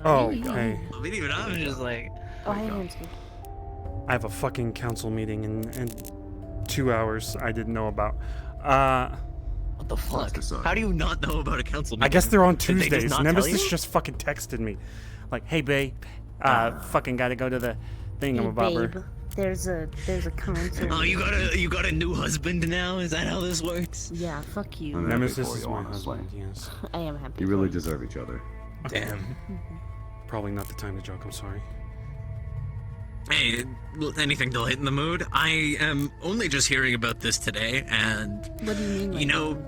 Oh, hey. Even I'm just like. Oh, hey, Hansky. I have a fucking council meeting in 2 hours I didn't know about. What the fuck? How do you not know about a council meeting? I guess they're on Did they just Tuesdays. not tell Nemesis you? just fucking texted me. Like, hey, babe, fucking gotta go to the thing. Hey, I'm about babe, there's a concert. Oh, you got a new husband now? Is that how this works? Yeah, fuck you. Nemesis is my husband, yes. I am happy. You really deserve each other. Damn. Probably not the time to joke, I'm sorry. Hey, anything to lighten the mood? I am only just hearing about this today, and What do you mean? you know,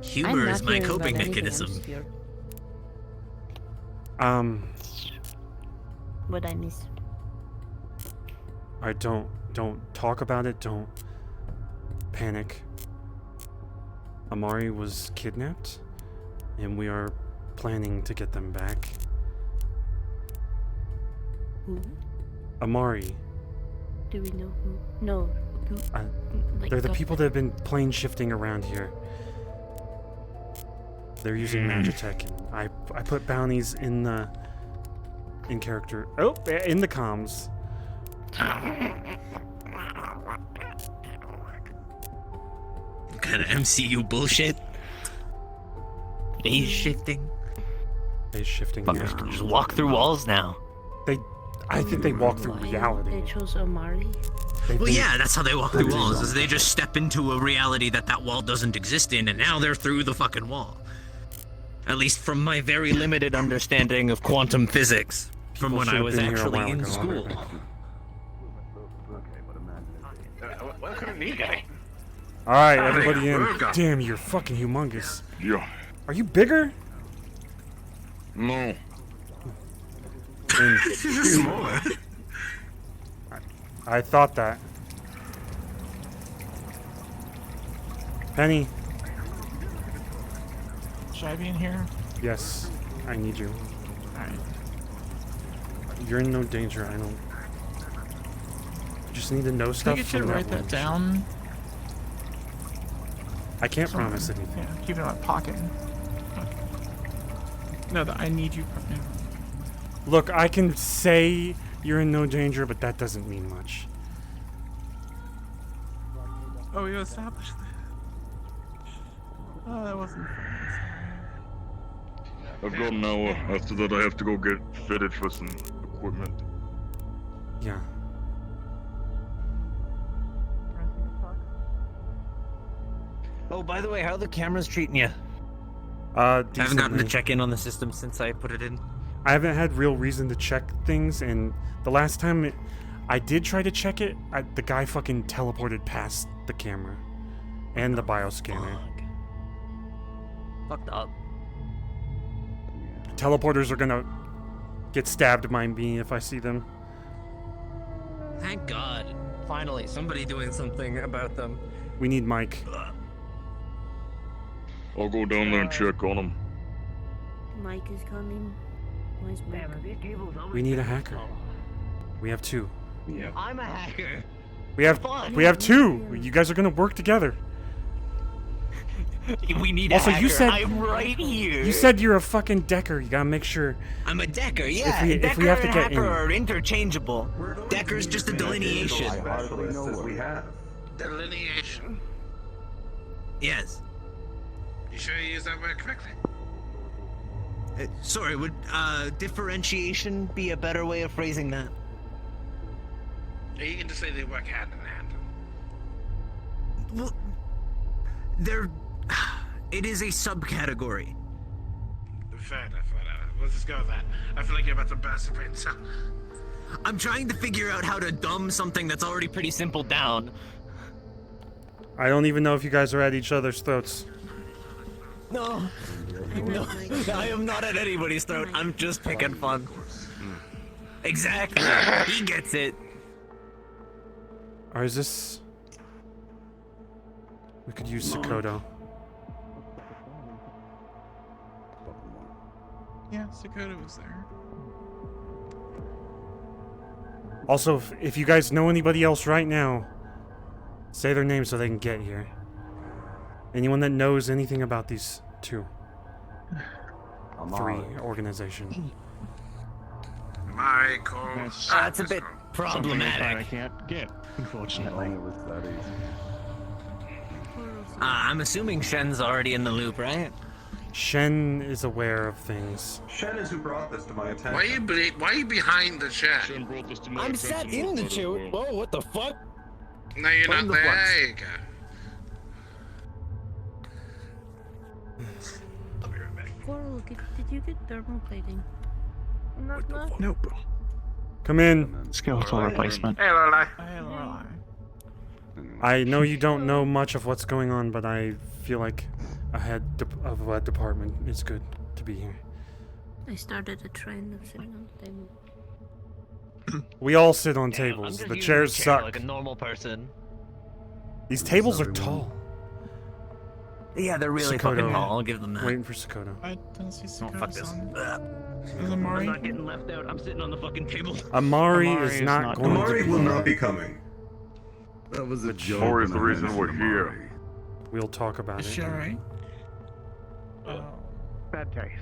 humor is my coping mechanism. What I miss? Alright, don't talk about it, don't panic. Amari was kidnapped, and we are planning to get them back. Who? Amari. Do we know who? No. Who? Like, They're the people that have been plane shifting around here. They're using Magitech, and I put bounties in character. Oh, in the comms. What kind of MCU bullshit? Phase shifting? Phase shifting. Fuckers Yeah. can just walk through walls now. I think they walk through Why reality. They chose Amari. Well, yeah, that's how they walk through walls, is they just step into a reality that wall doesn't exist in, and now they're through the fucking wall. At least from my very limited understanding of quantum physics, from when I was actually in school. Welcome, new guy. Alright, everybody in. Damn, you're fucking humongous. Yeah. Are you bigger? No. Smaller. I thought that. Penny. Should I be in here? Yes, I need you. Alright. You're in no danger. I don't. I just need to know Can I stuff. get you to from write that down? I can't Somewhere. promise anything. Yeah, keep it in my pocket. Okay. No, that I need you. No. Look, I can say you're in no danger, but that doesn't mean much. Oh, we established that. Oh, that wasn't fun. I've got an hour. After that, I have to go get fitted for some equipment. Yeah. Oh, by the way, how are the cameras treating you? I haven't gotten to check in on the system since I put it in. I haven't had real reason to check things, and the last time I did try to check it, the guy fucking teleported past the camera and the bioscanner. Fucked up. Teleporters are gonna get stabbed by me if I see them. Thank God. Finally, somebody doing something about them. We need Mike. I'll go down there and check on him. Mike is coming. Where's Mike? We need a hacker. We have two. Yeah. I'm a hacker. We have two. You guys are gonna work together. We need Also, a hacker. you said I'm right here. You said you're a fucking decker. You gotta make sure. I'm a decker, yeah. If we have to and get hacker in. are interchangeable. Decker's just a delineation. Delineation? Yes. You sure you use that word correctly? Sorry, would differentiation be a better way of phrasing that? You can just say they work hand in hand. Well, it is a subcategory. Fair enough, whatever. Let's just go with that. I feel like you're about to burst your brain, so... I'm trying to figure out how to dumb something that's already pretty simple down. I don't even know if you guys are at each other's throats. No, I am not at anybody's throat. I'm just picking fun. Exactly. He gets it. Or is this... We could use Sakoto. Yeah, Sakota was there. Also, if you guys know anybody else right now, say their name so they can get here. Anyone that knows anything about these two. 3 organization. Michael. That's a bit I problematic. can't get, unfortunately. It was that easy. I'm assuming Shen's already in the loop, right? Shen is aware of things. Shen is who brought this to my attention. Why are you behind the chat? Shen brought this to my I'm attention sat in the as chair. well. Whoa, what the fuck? No, you're Find not the there. flux. There you go. I'll be right back. Coral, did you get thermal plating? Knock knock. Nope. Come in. Skeletal replacement. Hey, Lorelai. Hey, Lorelai. I know you don't know much of what's going on, but I feel like a head of a department is good to be here. I started a trend of sitting on the table. We all sit on I'm tables. just The using chairs chair suck. like a normal person. These tables are everyone. tall. Yeah, they're really Sakoto. fucking tall. I'll give them that. Waiting for Sakoto. I don't see Oh, fuck this. Sakota's on. Ugh. Is I'm Amari? not getting left out. I'm sitting on the fucking table. Amari, Amari is is not not going Amari to will be not here. be coming. That was a joke. Amari's and the I reason we're mentioned here. Amari. We'll talk about Is it. she alright? Bad taste.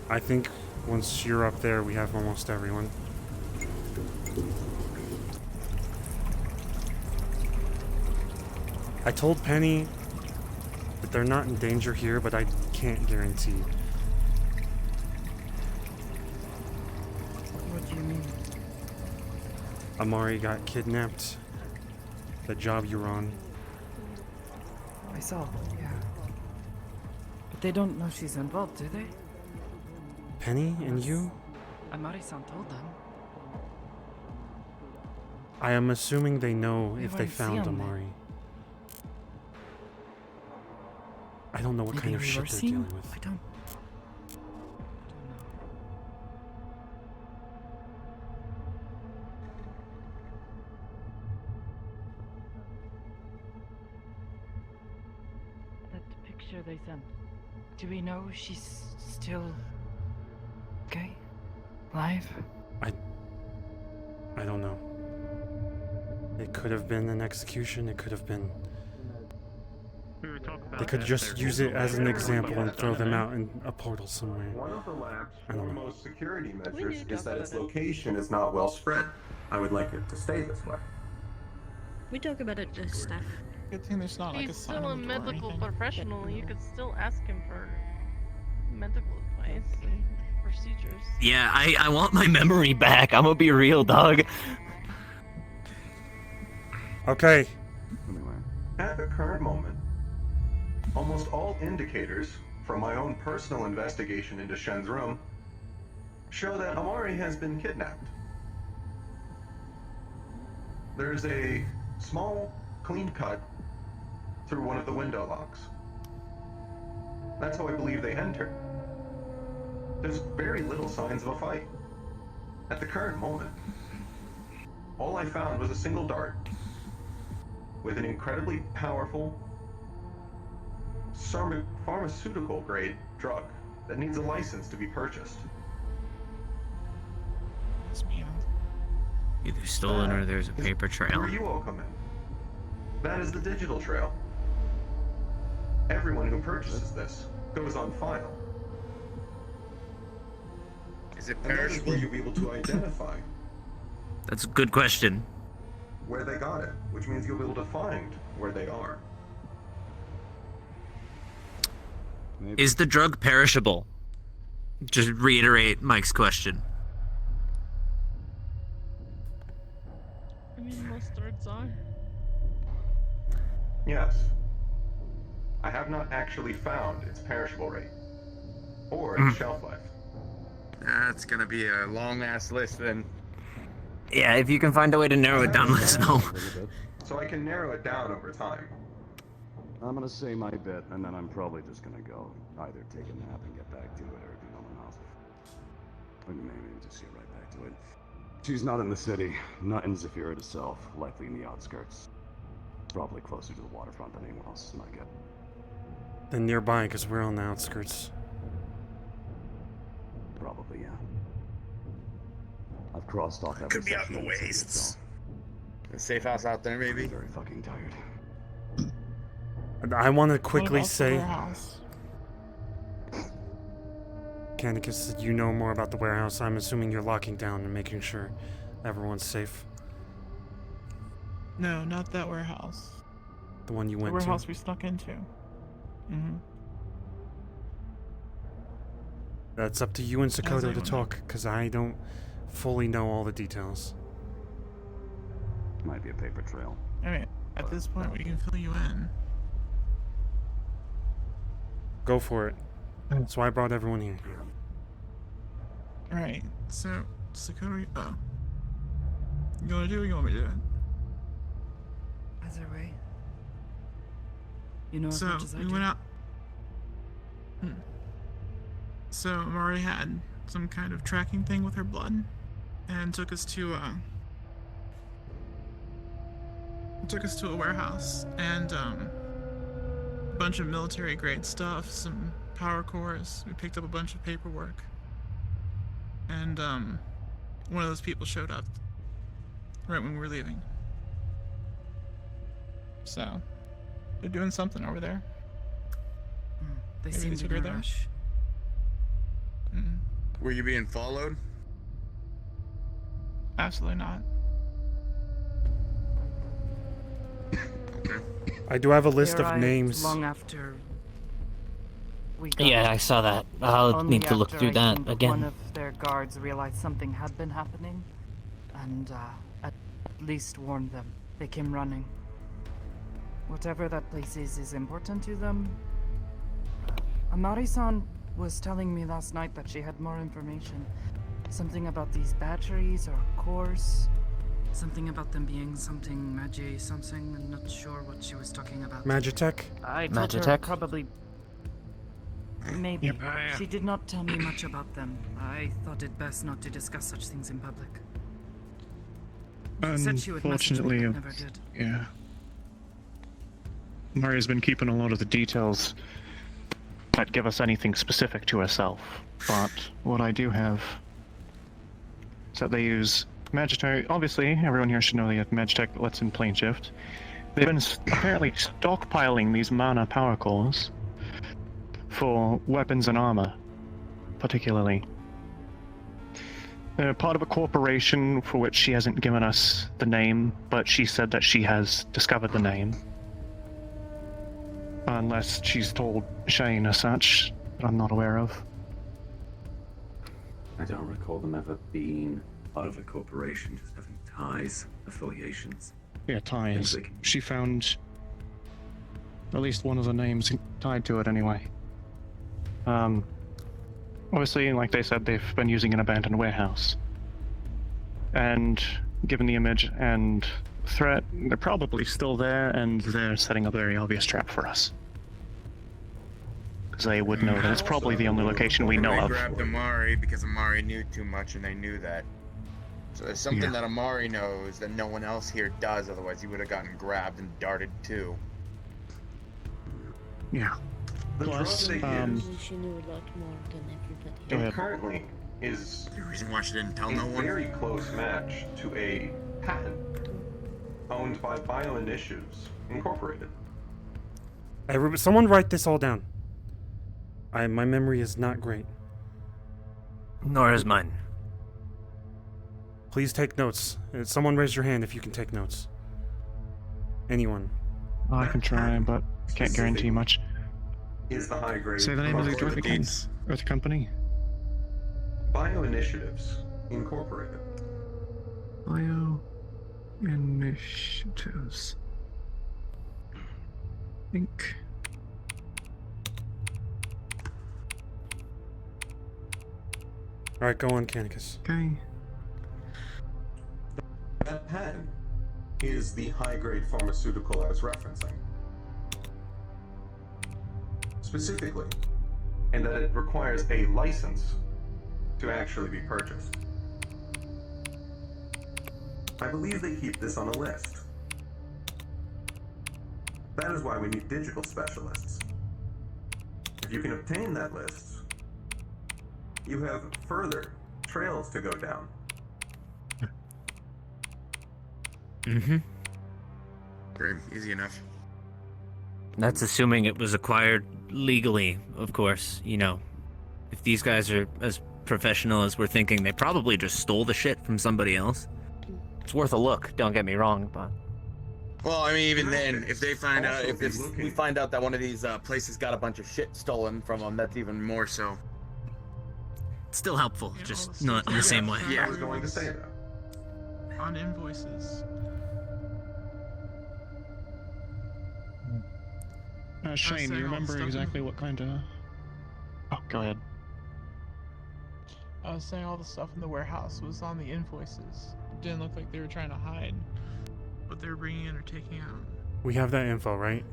I think once you're up there, we have almost everyone. I told Penny that they're not in danger here, but I can't guarantee. What do you mean? Amari got kidnapped. The job you were on. I saw, yeah. But they don't know she's involved, do they? Penny and you? Amari-san told them. I am assuming they know We if they won't see found 'em then. Amari. I don't know what kind Maybe of shit they're reversing? dealing with. I don't know. That picture they sent. Do we know she's still okay? Alive? I don't know. It could have been an execution, it could have been... They could just use it as an example and throw them out in a portal somewhere. One of the lab's I don't know. foremost security We measures need to is talk that its about it. location is not well spread. I would like it to stay this way. We talk about it as staff. Good thing there's not like a He's sign still a on the door or medical anything. professional. You could still ask him for medical advice and procedures. Yeah, I want my memory back. I'm gonna be real, dog. Okay, Anyway, At the current moment, almost all indicators from my own personal investigation into Shen's room show that Amari has been kidnapped. There's a small, clean cut through one of the window locks. That's how I believe they entered. There's very little signs of a fight. At the current moment, all I found was a single dart with an incredibly powerful pharmaceutical grade drug that needs a license to be purchased. It's me. Either stolen or there's a paper trail. Where you all come in. That is the digital trail. Everyone who purchases this goes on file. Is it And that is perishable? where you'll be able to identify That's a good question. where they got it, which means you'll be able to find where they are. maybe. Is the drug perishable? Just reiterate Mike's question. I mean, most darts are. Yes. I have not actually found its perishable rate or its shelf life. That's gonna be a long ass list then. Yeah, if you can find a way to narrow it down, let us know. A little bit. So I can narrow it down over time. I'm gonna say my bit, and then I'm probably just gonna go either take a nap and get back to it, or be home in hospital. Maybe just get right back to it. She's not in the city, not in Zaphira itself, likely in the outskirts. Probably closer to the waterfront than anyone else, is my guess. Then nearby, because we're on the outskirts. Probably, yeah. I've crossed off every Could be out section in the of city wastes. itself. A safe house out there, maybe? I'm very fucking tired. I want to quickly What about the say, warehouse? Canicus, you know more about the warehouse. I'm assuming you're locking down and making sure everyone's safe. No, not that warehouse. The one you The went warehouse to. we snuck into. Mm-hmm. That's up to you and As Sokoto to anyone. talk, because I don't fully know all the details. Might be a paper trail. I mean, at this point, we can fill you in. Go for it. That's why I brought everyone here. Right. So, Sakura, you wanna do it or you want me to do it? Either way. You know as So, much as I we do. went out. So, Mari had some kind of tracking thing with her blood and took us to a warehouse and a bunch of military grade stuff, some power cores. We picked up a bunch of paperwork. And one of those people showed up right when we were leaving. So, they're doing something over there. They Maybe seem they to took be her in a there. rush. Were you being followed? Absolutely not. I do have a list They of arrived names. long after we got Yeah, I saw that. I'll Only need to look after through I that think again. One of their guards realized something had been happening, and at least warned them. They came running. Whatever that place is important to them. Amari-san was telling me last night that she had more information. Something about these batteries or cores. Something about them being something magi something. I'm not sure what she was talking about. Magitech? I told her Magitech? probably. Maybe. Yep. She did not tell me much about them. I thought it best not to discuss such things in public. She said she would message me, Unfortunately, but never did. yeah. Maria's been keeping a lot of the details that give us anything specific to herself. But what I do have is that they use Magitech. Obviously, everyone here should know they have Magitech that lets in plane shift. They've been apparently stockpiling these mana power cores for weapons and armor, particularly. They're part of a corporation for which she hasn't given us the name, but she said that she has discovered the name. Unless she's told Shane as such, that I'm not aware of. I don't recall them ever being part of a corporation, just having ties, affiliations. Yeah, ties. She found at least one of the names tied to it anyway. Obviously, like they said, they've been using an abandoned warehouse. And given the image and threat, they're probably still there, and they're setting up a very obvious trap for us. Because they would know that it's probably the only location we know They of. grabbed Amari because Amari knew too much and they knew that. So there's something Yeah. that Amari knows that no one else here does, otherwise he would have gotten grabbed and darted too. Yeah. The Plus, drug they use She knew a lot more than everybody. Go ahead. currently is The reason why she didn't tell a no one? very close match to a patent owned by Bioinitiatives Incorporated. Someone write this all down. My memory is not great. Nor is mine. Please take notes. Someone raise your hand if you can take notes. Anyone. I can try, but can't guarantee much. Is the high grade Say the name of the product drug again. Deeds. Or the company. Bioinitiatives Incorporated. Bio Initiatives. Inc. Alright, go on, Canicus. Okay. That patent is the high grade pharmaceutical I was referencing. Specifically, and that it requires a license to actually be purchased. I believe they keep this on a list. That is why we need digital specialists. If you can obtain that list, you have further trails to go down. Mm-hmm. Great, easy enough. That's assuming it was acquired legally, of course. You know, if these guys are as professional as we're thinking, they probably just stole the shit from somebody else. It's worth a look, don't get me wrong, but... Well, I mean, even then, if they find out, if we find out that one of these places got a bunch of shit stolen from them, that's even more so. It's still helpful, just not in the same way. I was going to say that. On invoices. Shane, do you remember exactly what kind of... Oh, go ahead. I was saying all the stuff in the warehouse was on the invoices. It didn't look like they were trying to hide what they were bringing in or taking out. We have that info, right?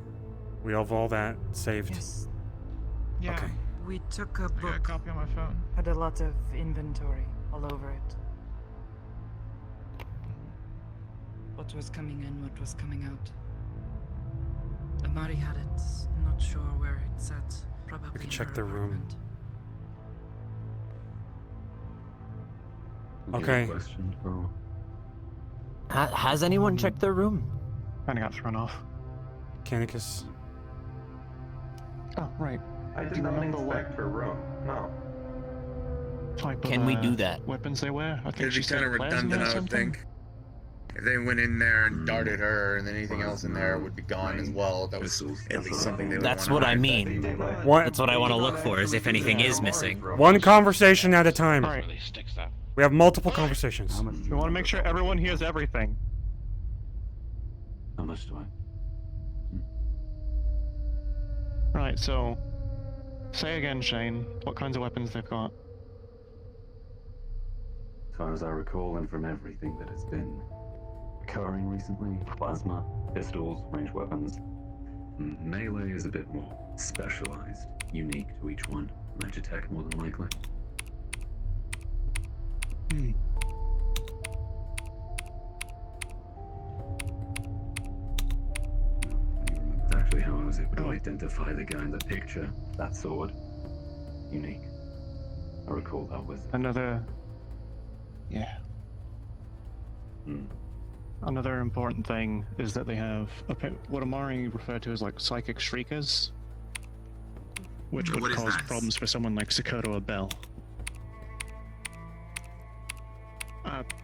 We have all that saved. Yes. Yeah. Okay. We took a I got a book. copy on my phone. Had a lot of inventory all over it. What was coming in, what was coming out. Amari had it. Not sure where it sat. Probably. We could in check her the room. apartment. Okay. Question, bro. Has anyone checked their room? Kinda got thrown off. Canicus. Oh, right. I Do did you not remember what inspect her room. No. type Can of, we do that? weapons they were? I think It'd she be said kind of plasma redundant, or I would something. think. If they went in there and darted her, and then anything else in there would be gone as well. That was at least something they would That's want what to I hide. mean. What? That's what I want to look for, is if anything is missing. One conversation at a time. Alright. We have multiple conversations. We want to make sure everyone hears everything. How much do I? Right, so... Say again, Shane, what kinds of weapons they've got? As far as I recall, and from everything that has been occurring recently, plasma, pistols, ranged weapons. Melee is a bit more specialized, unique to each one. Magitech, more than likely. It's actually how I was able to identify the guy in the picture. That sword. Unique. I recall that was... Another... Yeah. Another important thing is that they have what Amari referred to as like psychic shriekers, which would What is cause that? problems for someone like Sakoto or Bell.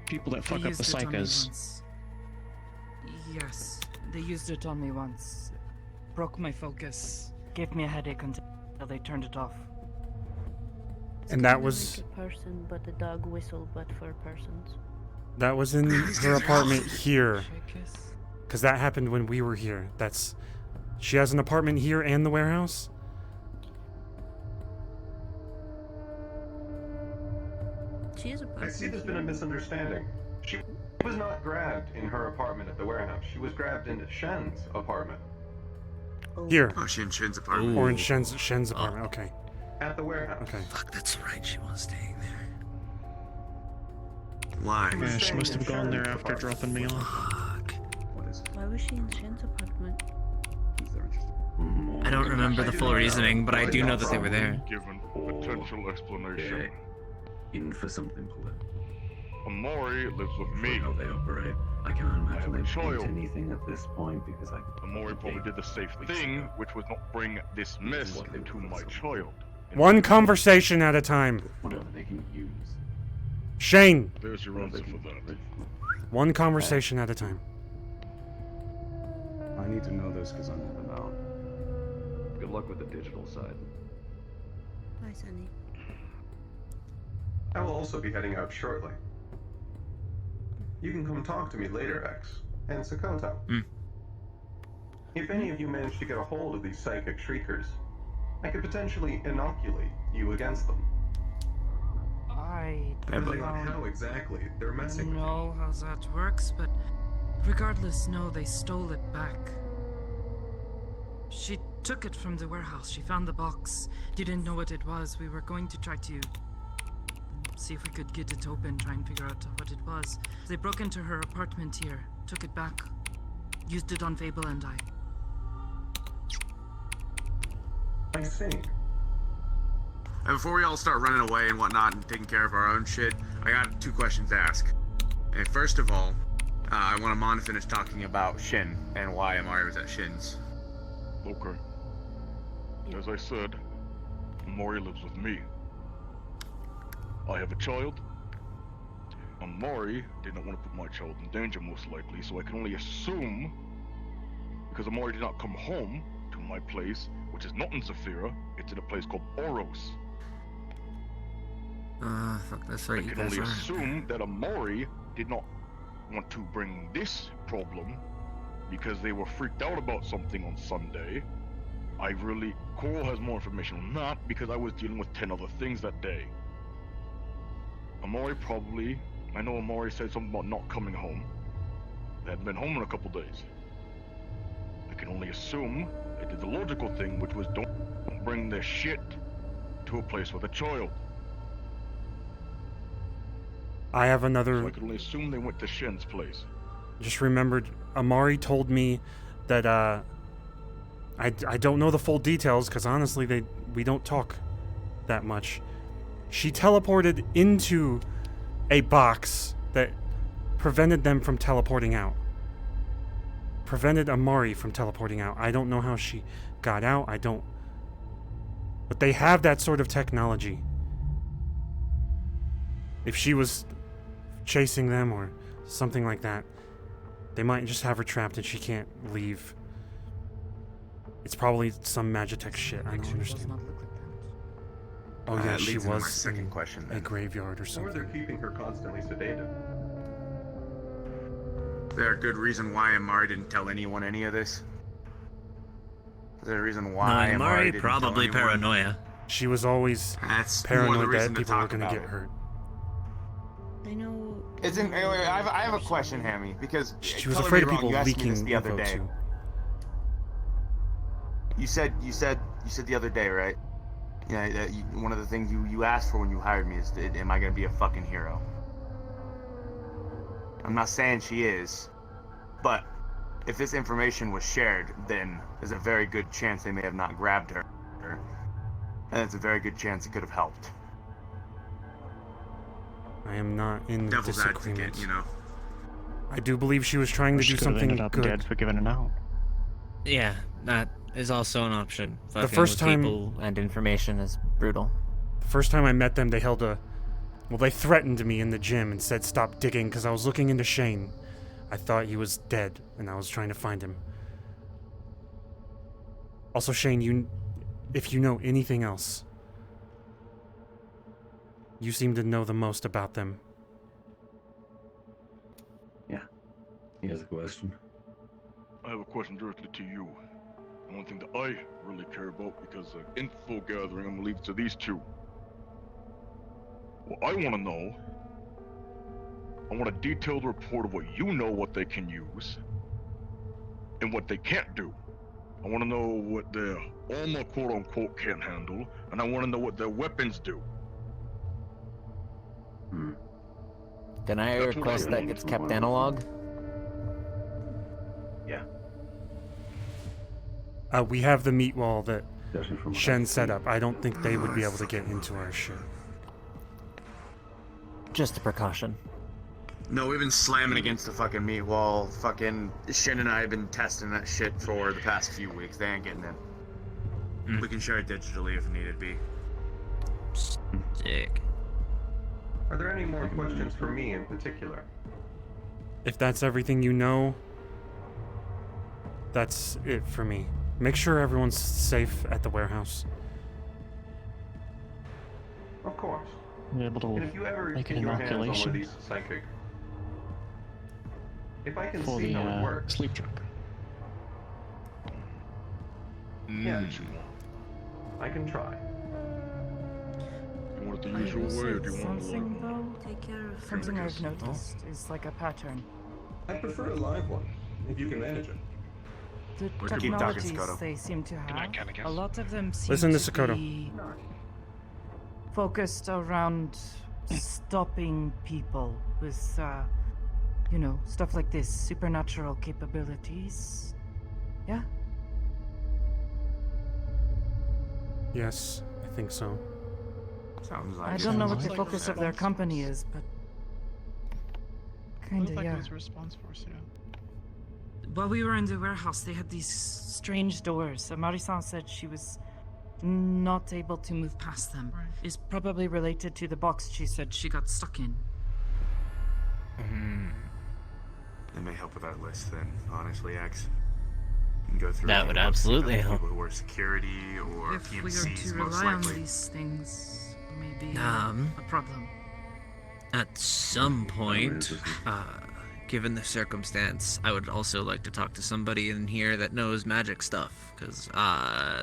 People that fuck They up the used it on me psychers. once. Yes, they used it on me once. Broke my focus. Gave me a headache until they turned it off. And that was... Like a person, but a dog whistle, but for persons. That was in her apartment here. Because that happened when we were here. That's... She has an apartment here and the warehouse? She is a person. I see there's been a misunderstanding. She was not grabbed in her apartment at the warehouse. She was grabbed in Shen's apartment. Here. Oh, she in Shin's apartment. Or in Shen's apartment, okay. At the warehouse. Okay. Fuck, that's right, she was staying there. Why? Yeah, she must have gone there after dropping me off. Fuck. Why was she in Shen's apartment? I don't remember the full reasoning, but I do know that they were there. Given potential explanation. In for something political. Amori lives with me. How they operate. I can't imagine have a they've child. done anything at this point because I... Amori probably did the safe thing, which was not bring this mess to my child. One conversation at a time. Whatever they can use. Shane! There's your answer for that. One conversation at a time. I need to know this because I never know. Good luck with the digital side. Bye, Sunny. I will also be heading out shortly. You can come talk to me later, X, and Sakoto. If any of you manage to get a hold of these psychic shriekers, I could potentially inoculate you against them. I Depending on how exactly they're messing with you. know how that works, but regardless, no, they stole it back. She took it from the warehouse. She found the box. Didn't know what it was. We were going to try to see if we could get it open, try and figure out what it was. They broke into her apartment here, took it back, used it on Fable and I. I see. And before we all start running away and whatnot and taking care of our own shit, I got 2 questions to ask. And first of all, I want Amon to finish talking about Shin and why Amari was at Shin's. Okay. As I said, Amari lives with me. I have a child. Amari did not want to put my child in danger, most likely, so I can only assume, because Amari did not come home to my place, which is not in Zaphira, it's in a place called Oros. Fuck, that's right, I you can guys only are. assume that Amari did not want to bring this problem because they were freaked out about something on Sunday. Coral has more information on that because I was dealing with 10 other things that day. I know Amari said something about not coming home. They hadn't been home in a couple days. I can only assume they did the logical thing, which was don't bring their shit to a place with a child. I have another. So I can only assume they went to Shen's place. Just remembered, Amari told me that I don't know the full details because honestly we don't talk that much. She teleported into a box that prevented them from teleporting out. Prevented Amari from teleporting out. I don't know how she got out. But they have that sort of technology. If she was chasing them or something like that, they might just have her trapped and she can't leave. It's probably some Magitech shit. I don't understand. Oh yeah, That she leads into my was second in question, a then. graveyard or Or something. they're keeping her constantly sedated. Is there a good reason why Amari didn't tell anyone any of this? Is there a reason why No, Amari Amari didn't probably tell anyone? paranoia. She was always That's more the paranoid reason that to people were talk gonna about get it. hurt. I know. Isn't I have a question, Hammy, because She was color afraid me of wrong, people you asked me this leaking the other info day. too. You said the other day, right? Yeah, that one of the things you asked for when you hired me is, am I gonna be a fucking hero? I'm not saying she is, but if this information was shared, then there's a very good chance they may have not grabbed her, and it's a very good chance it could have helped. I am not in Devil's disagreement. advocate, you know. I do believe she was trying to She do could have something ended up good. dead for giving it out. Yeah, that is also an option. Fucking first with time- people and information is brutal. The first time I met them, they they threatened me in the gym and said stop digging because I was looking into Shane. I thought he was dead and I was trying to find him. Also, Shane, if you know anything else, you seem to know the most about them. Yeah. He has a question. I have a question directly to you. And one thing that I really care about, because info gathering, I'm gonna leave it to these two. What I want to know, I want a detailed report of what you know, what they can use, and what they can't do. I want to know what their armor, quote-unquote, can't handle, and I want to know what their weapons do. Can I That's what request I that want. gets kept analog? Yeah. We have the meat wall that Judging from what I Shen can set see. up. I don't think they would be able to get into our shit. Just a precaution. No, we've been slamming against the fucking meat wall. Fucking Shin and I have been testing that shit for the past few weeks. They ain't getting in. We can share it digitally if needed be. Sick. Are there any more questions for me in particular? If that's everything you know, that's it for me. Make sure everyone's safe at the warehouse. Of course. Be able And to if you ever make get an your hands on one of inoculation these psychic, if I can for see the how it works, sleep drug. yeah, I can try. You want it the I usual will way, or say do you want to something though. Take care of Something I've Communicate. noticed is like a pattern. I prefer a live one, if you can manage it. The We could keep talking, technologies Scotto. they seem to Good night, have, Canna, guess. a lot of them seem Listen to to Sakoto. be focused around stopping people with, you know, stuff like this, supernatural capabilities. Yeah? Yes, I think so. Sounds like I it. don't know what Sounds the like focus of their response company force. is, but Looked kinda, like yeah. it was a response force, yeah. While we were in the warehouse, they had these strange doors. Marisan said she was not able to move past them. Right. It's probably related to the box she said she got stuck in. That may help with our list then, honestly, X. You can go through That and would take a look, see if absolutely there's help. People who are security or If we are PMCs, to most rely on likely. these things, maybe Um, a problem. At some point, interesting. given the circumstance, I would also like to talk to somebody in here that knows magic stuff, because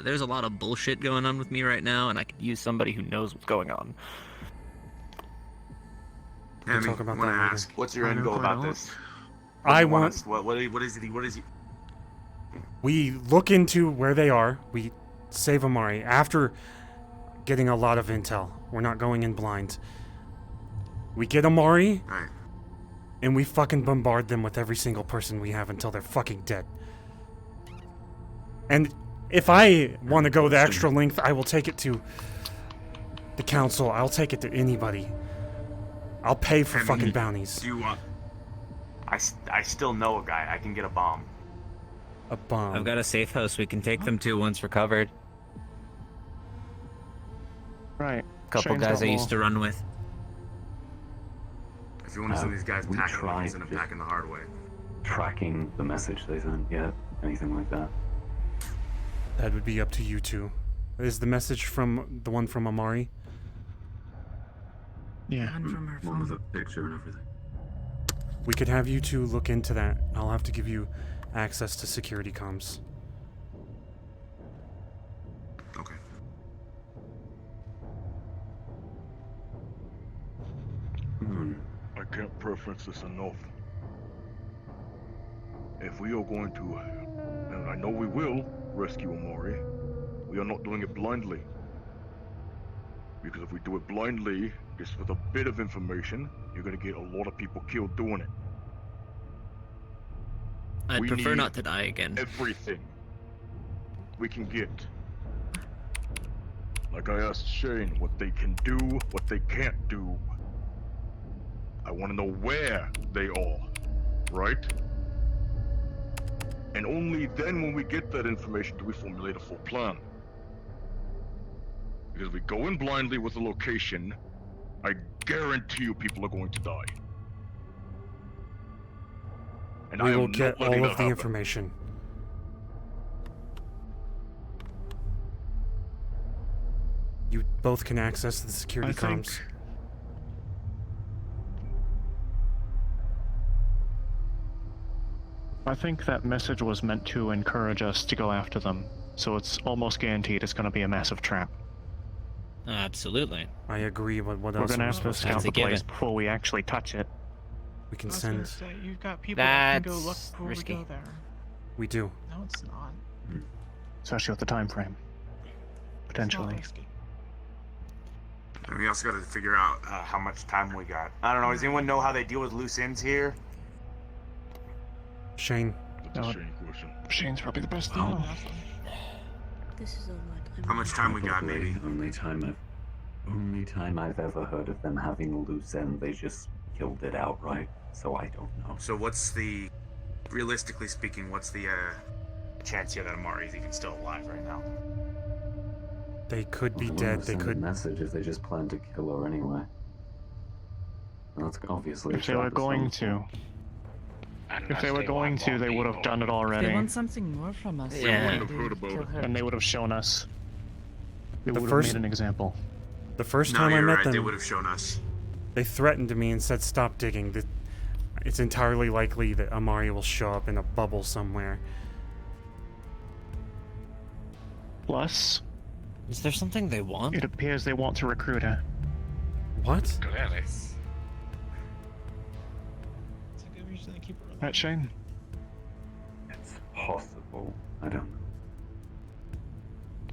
there's a lot of bullshit going on with me right now, and I could use somebody who knows what's going on. We'll Hammy, talk about want to that later. ask, what's your I end know goal quite a about lot. this? I You want. us- what is it? What is he? We look into where they are. We save Amari after getting a lot of intel. We're not going in blind. We get Amari, Right. and we fucking bombard them with every single person we have until they're fucking dead. And if I want to go the extra length, I will take it to the council. I'll take it to anybody. I'll pay for Hammy, fucking bounties. Do you want? I still know a guy. I can get a bomb. A bomb. I've got a safe house we can take them to once recovered. Right. Couple Shane's guys got I used to more. run with. If you want to send these guys we packing, we tried can send them just- packing the hard way. Tracking the message they sent yet? Anything like that? That would be up to you two. Is the message from the one from Amari? Yeah. One from her One with phone. a picture and everything. We could have you two look into that. I'll have to give you access to security comms. Okay. I can't preference this enough. If we are going to, and I know we will, rescue Amari, we are not doing it blindly. Because if we do it blindly, just with a bit of information, you're gonna get a lot of people killed doing it. I'd We prefer need not to die again. Everything we can get. Like I asked Shane, what they can do, what they can't do. I want to know where they are, right? And only then, when we get that information, do we formulate a full plan. Because if we go in blindly with a location, I guarantee you people are going to die. And I We am will not get letting all that of the happen. information. You both can access the security I think- comms. I think that message was meant to encourage us to go after them, so it's almost guaranteed it's going to be a massive trap. Absolutely. I agree, but what We're else going to are we have to supposed to scout do? the place given. before we actually touch it. We can I was gonna send. say, you've got people that can go look That's before risky. we go there. We do. No, it's not. Especially with the time frame. It's Potentially. not risky. And we also got to figure out how much time we got. I don't know. Does anyone know how they deal with loose ends here? Shane, That's a No. Shane question. Shane's probably the best Oh, thing. nothing. This is all my time. How much time we got, Probably maybe? Only time I've ever heard of them having a loose end. They just killed it outright. So I don't know. So what's the, realistically speaking, what's the chance here that Amari's even still alive right now? they could be Well, dead. wouldn't They send a could. message if they just planned to kill her anyway. That's obviously. a If they were shot going response. to. If they were going to, they would have done it They already. want something more from us. Yeah. Why I've they heard about kill it. her? And they would have shown us. They The would have first- made an example. The first No, time I you're met right. They them, would have shown us. they threatened me and said, "Stop digging." It's entirely likely that Amari will show up in a bubble somewhere. Plus, Is there something they want? it appears they want to recruit her. What? Clearly. It's a good reason to keep her alive. Right, Shane? It's possible. I don't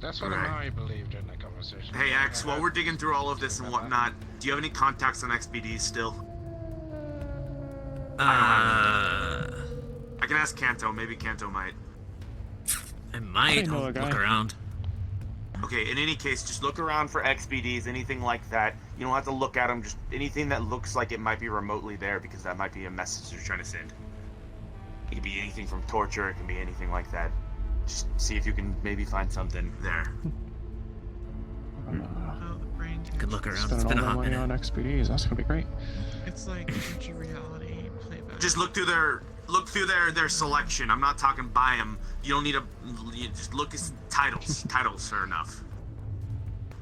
know. That's what Alright. Amari believed in the conversation. Hey, X, while we're digging through all of this and whatnot, do you have any contacts on XBDs still? I can ask Kanto. Maybe Kanto might. I might. know I'll a guy. look around. Okay, in any case, just look around for XBDs, anything like that. You don't have to look at them, just anything that looks like it might be remotely there, because that might be a message they're trying to send. It could be anything from torture, it can be anything like that. Just see if you can maybe find something there. Oh, the brain Could look around. It's Spending been a all that hot money minute. on XPDs. That's gonna be great. It's like virtual reality playback. Just look through their selection. I'm not talking buy them. You don't need you just look at titles. Titles are enough.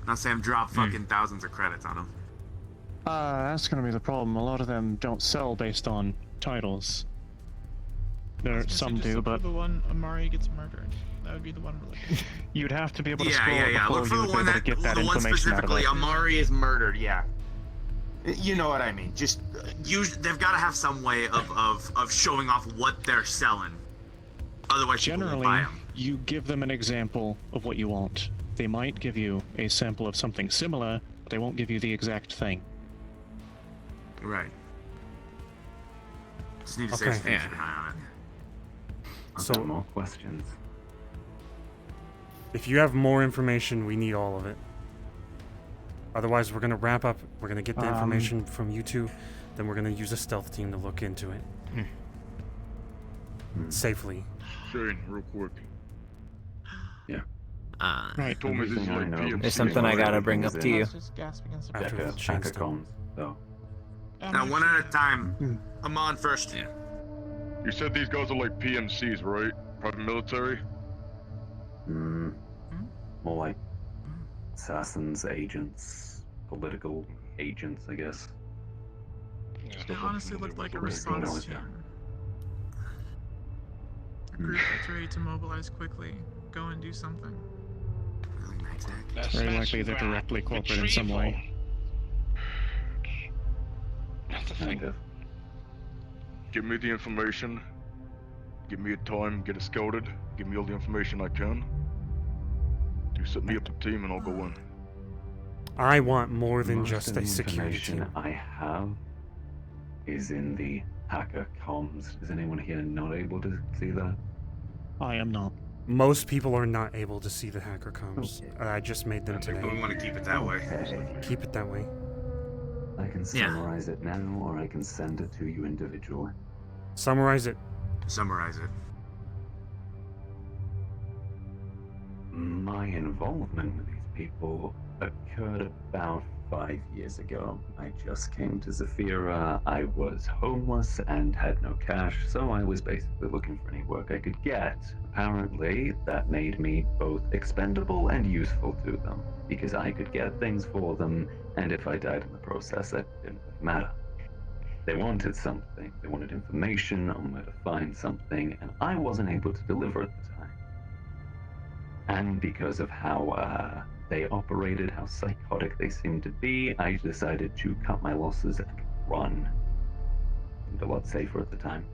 I'm not saying drop fucking thousands of credits on them. That's gonna be the problem. A lot of them don't sell based on titles. Some Just do, look for but the one Amari gets murdered. That would be the one we're looking for. you'd have to be able to Yeah, scroll yeah, yeah. before Look for you the would be one able that to get that the one information out of specifically it. Amari is murdered. Yeah. You know what I mean. Just they've got to have some way of showing off what they're selling. Otherwise, people won't buy Generally, 'em. you give them an example of what you want. They might give you a sample of something similar, but they won't give you the exact thing. Right. Just need to Okay. say keep an eye on it. I've So- got more questions. If you have more information, we need all of it. Otherwise, we're gonna wrap up. We're gonna get the information from you two, then we're gonna use a stealth team to look into it safely. Shane, real quick. Yeah. Right. Told me this is Everything I like know PMC. There's something I gotta bring up is to in you. Just gasping and After surprise. the chain hacker stone. comms, though. Now, one at a time. I'm on first. Yeah. You said these guys are like PMCs, right? Private military? More like assassins, agents, political agents, I guess. It honestly looked like a Risk and response knowledge. team. A group that's ready to mobilize quickly, go and do something. That's Very not likely they're bad. directly corporate in some way. Retrieval. That's the Kind thing. of. Give me the information. Give me a time, get it scouted. Give me all the information I can. You set me up a team and I'll go in. I want more than Most just of a the security information team. I have is in the hacker comms. Is anyone here not able to see that? I am not. Most people are not able to see the hacker comms. I just made them But we today. want to keep it that way. Okay. Keep it that way. I can Yeah. summarize it now, or I can send it to you individually. Summarize it. Summarize it. My involvement with these people occurred about 5 years ago. I just came to Zaphira. I was homeless and had no cash, so I was basically looking for any work I could get. Apparently, that made me both expendable and useful to them, because I could get things for them, and if I died in the process, that didn't really matter. They wanted something. They wanted information on where to find something, and I wasn't able to deliver at the time. And because of how they operated, how psychotic they seemed to be, I decided to cut my losses and run. It seemed a lot safer at the time.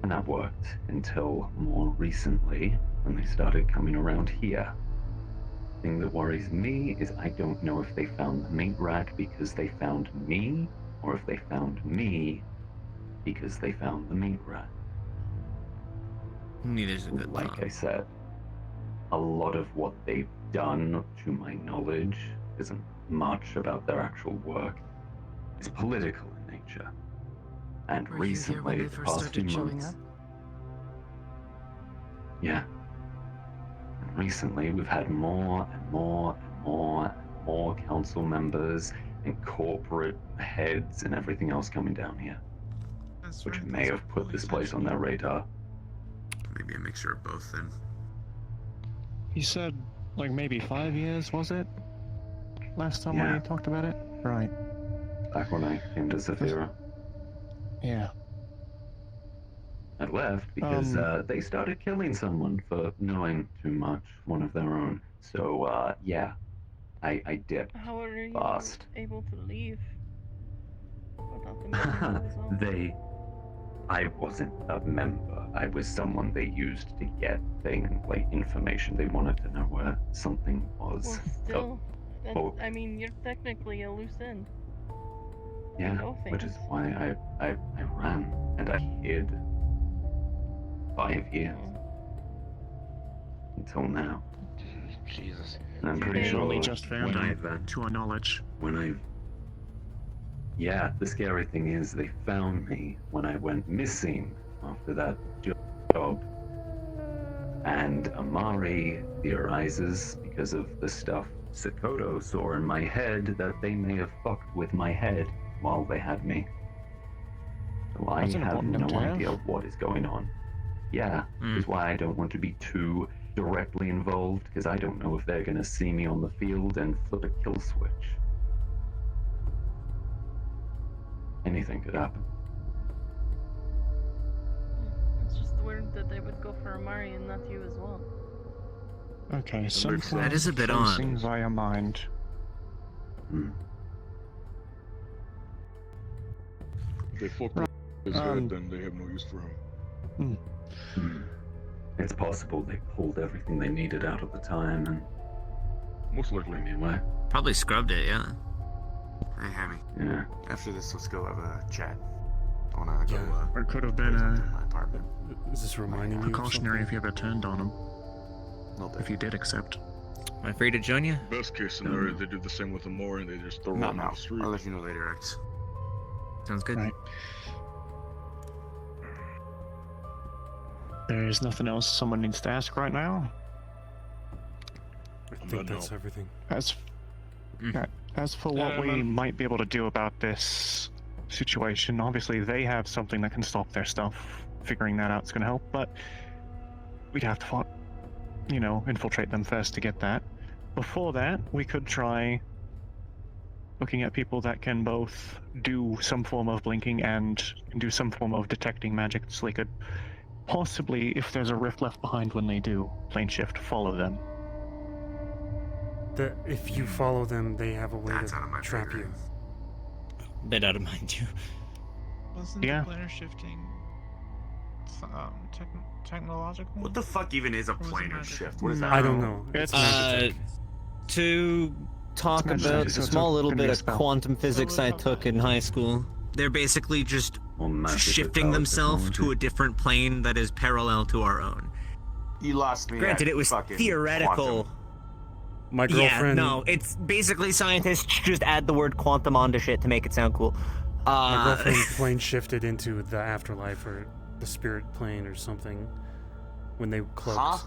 And that worked until more recently, when they started coming around here. The thing that worries me is I don't know if they found the meat rack because they found me, or if they found me because they found the meat rack. Neither's a good Like thought. I said, a lot of what they've done, to my knowledge, isn't much about their actual work. It's political in nature. And Were you here when recently, they the first past few started showing months, up? yeah. And recently, we've had more and more and more and more council members and corporate heads and everything else coming down here, That's which right, may that's have put what this police place on their radar. Maybe a mixture of both then. He said, like, maybe 5 years, was it? Last time Yeah. we talked about it? Right. Back when I came to Zaphira. Yeah. I left because they started killing someone for knowing too much, one of their own. So, yeah, I dipped How are you fast. able to leave without them knowing that as well? I wasn't a member. I was someone they used to get like information. They wanted to know where something was. Well, still, I mean, you're technically a loose end. Yeah, know which things. is why I ran and I hid 5 years until now. Jesus. And I'm pretty They sure only just found when him, to our knowledge. Yeah, the scary thing is they found me when I went missing after that job. And Amari theorizes, because of the stuff Sakoto saw in my head, that they may have fucked with my head while they had me. So I That's an have important no note to have. idea what is going on. Yeah, which is why I don't want to be too directly involved, because I don't know if they're gonna see me on the field and flip a kill switch. Anything could happen. It's just weird that they would go for Amari and not you as well. Okay, some form That is a bit of odd. tracing via mind. If they fucked with his head, then they have no use for him. It's possible they pulled everything they needed out of the time and most likely. Anyway. Probably scrubbed it, yeah. Hey, Hammy. Yeah. After this, let's go have a chat. I wanna go. Or it could have been my apartment. Is this reminding you? precautionary if you ever turned on him. No, if you did accept. Am I free to join you? Best case scenario, they do the same with Amore and they just throw him on the street. I'll let you know later, X. Sounds good. Right. There's nothing else someone needs to ask right now. I think that's everything. As for what we might be able to do about this situation, obviously they have something that can stop their stuff. Figuring that out is going to help, but we'd have to, infiltrate them first to get that. Before that, we could try looking at people that can both do some form of blinking and do some form of detecting magic, so they could possibly, if there's a rift left behind when they do plane shift, follow them. If you follow them, they have a way to trap you. Bit out of mind, too. Wasn't Yeah. the planar shifting technological? What the fuck even is a Or was it planar magic? shift? What is that? I don't know. It's magic. To talk It's magic, about so the it's small little gonna be bit a of spell. quantum physics I took in high school. They're basically just shifting themselves to a different plane that is parallel to our own. You lost me. Granted, at it was fucking theoretical. quantum. My girlfriend. Yeah, no, it's basically scientists just add the word quantum onto shit to make it sound cool. My girlfriend plane shifted into the afterlife or the spirit plane or something when they cloaked. Huh?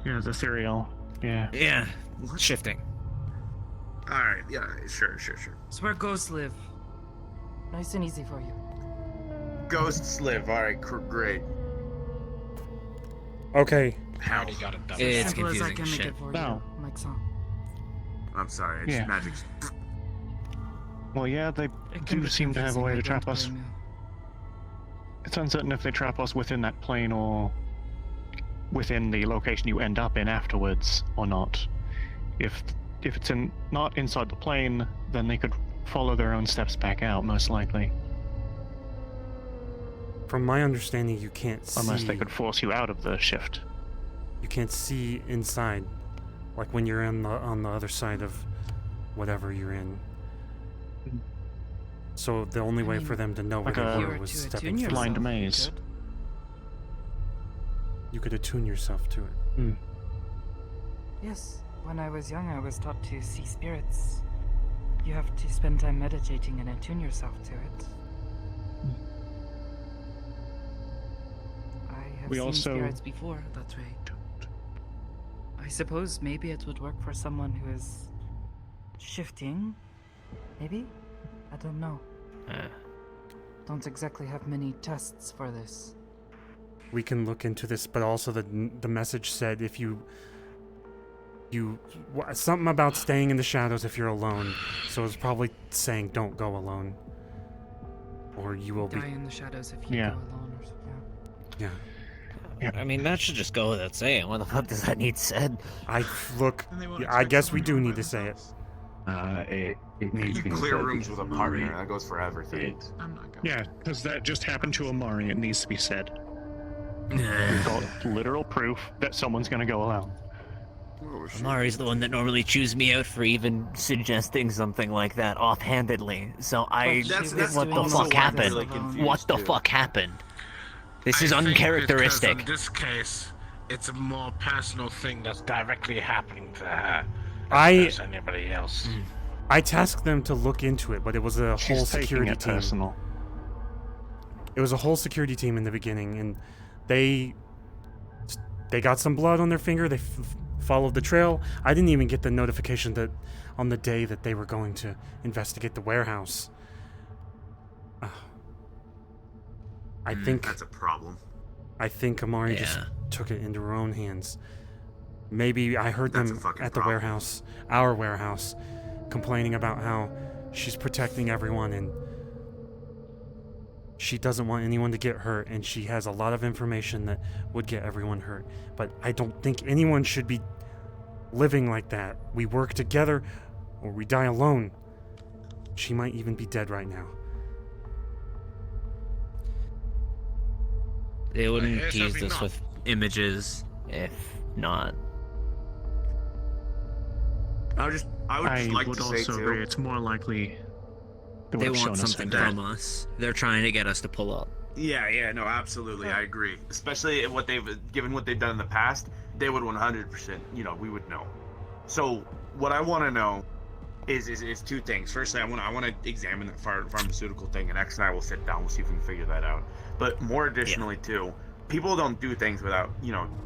Yeah, the serial. Yeah. Yeah, shifting. Alright, yeah, sure. It's where ghosts live. Nice and easy for you. Ghosts live. Alright, great. Okay. How? Already got it done. It's Simple as I confusing can make shit. it for No. you, like so. I'm sorry, it's Yeah. magic. Well, yeah, they It can do be seem to have a way to confusing, I trap don't us. blame you. It's uncertain if they trap us within that plane or within the location you end up in afterwards or not. If it's not inside the plane, then they could follow their own steps back out, most likely. From my understanding, you can't see. Unless they could force you out of the shift. You can't see inside, like when you're on the other side of whatever you're in. So the only way for them to know where like they a- were was To stepping attune through. blind yourself, you maze. could. You could attune yourself to it. Yes, when I was young, I was taught to see spirits. You have to spend time meditating and attune yourself to it. I have We seen also- spirits before that way. I suppose maybe it would work for someone who is shifting. Maybe? I don't know. Don't exactly have many tests for this. We can look into this, but also the message said if something about staying in the shadows if you're alone. So it's probably saying don't go alone, or you will Die be. in the shadows if you Yeah. go alone or something. Yeah. I mean, that should just go without saying. What the fuck does that need said? Look. Then they won't Yeah, I expect guess we someone do to need by to say it. themselves. It needs You being clear said rooms with a because partner. Amari That goes for everything. did. I'm not going. Yeah, because that just happened to Amari. It needs to be said. We've got literal proof that someone's gonna go alone. Amari's the one that normally chews me out for even suggesting something like that offhandedly. So That's what the also fuck why I'm happened? really confused, What the too. fuck happened? This is I think uncharacteristic. because in this case, it's a more personal thing that's directly happening to her. I- As opposed to anybody else. I tasked them to look into it, but it was a She's whole taking security it team. personal. It was a whole security team in the beginning, and they got some blood on their finger. They followed the trail. I didn't even get the notification that on the day that they were going to investigate the warehouse. I think That's a problem. I think Amari just took it into her own hands. Maybe I heard them at the warehouse, our warehouse, complaining about how she's protecting everyone and she doesn't want anyone to get hurt, and she has a lot of information that would get everyone hurt. But I don't think anyone should be living like that. We work together or we die alone. She might even be dead right now. They wouldn't Here's tease hoping us not. with images if not. I would just like to say also too. agree it's more likely they They would have want shown us something that. from us. They're trying to get us to pull up. Yeah, no, absolutely, I agree. Especially given what they've done in the past, they would 100%. We would know. So what I want to know is two things. Firstly, I want to examine the pharmaceutical thing, and X and I will sit down. We'll see if we can figure that out. But more additionally, too, people don't do things without,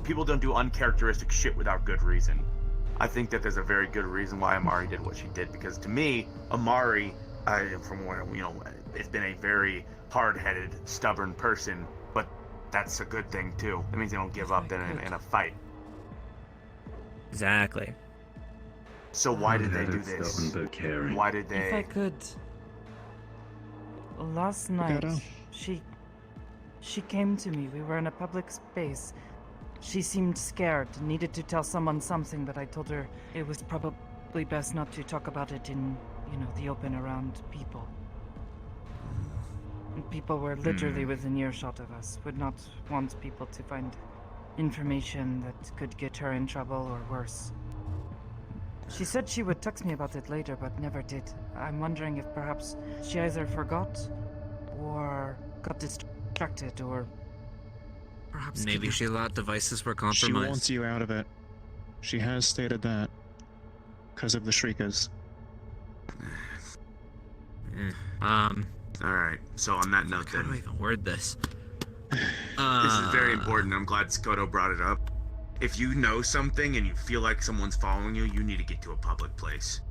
people don't do uncharacteristic shit without good reason. I think that there's a very good reason why Amari did what she did, because to me, Amari, from what has been a very hard-headed, stubborn person, but that's a good thing too. That means they don't give up in a fight. Exactly. So why did they do this? Stubborn but caring. Why did If I they? could. Last night, Gotta. she came to me. We were in a public space. She seemed scared, needed to tell someone something, but I told her it was probably best not to talk about it in, the open around people. And people were literally within earshot of us. Would not want people to find information that could get her in trouble or worse. She said she would text me about it later, but never did. I'm wondering if perhaps she either forgot or got distracted or perhaps Maybe she thought devices were compromised. She wants you out of it. She has stated that. Because of the Shriekers. Alright, so on that note How do I then, even word this? this is very important. I'm glad Skoto brought it up. If you know something and you feel like someone's following you, you need to get to a public place.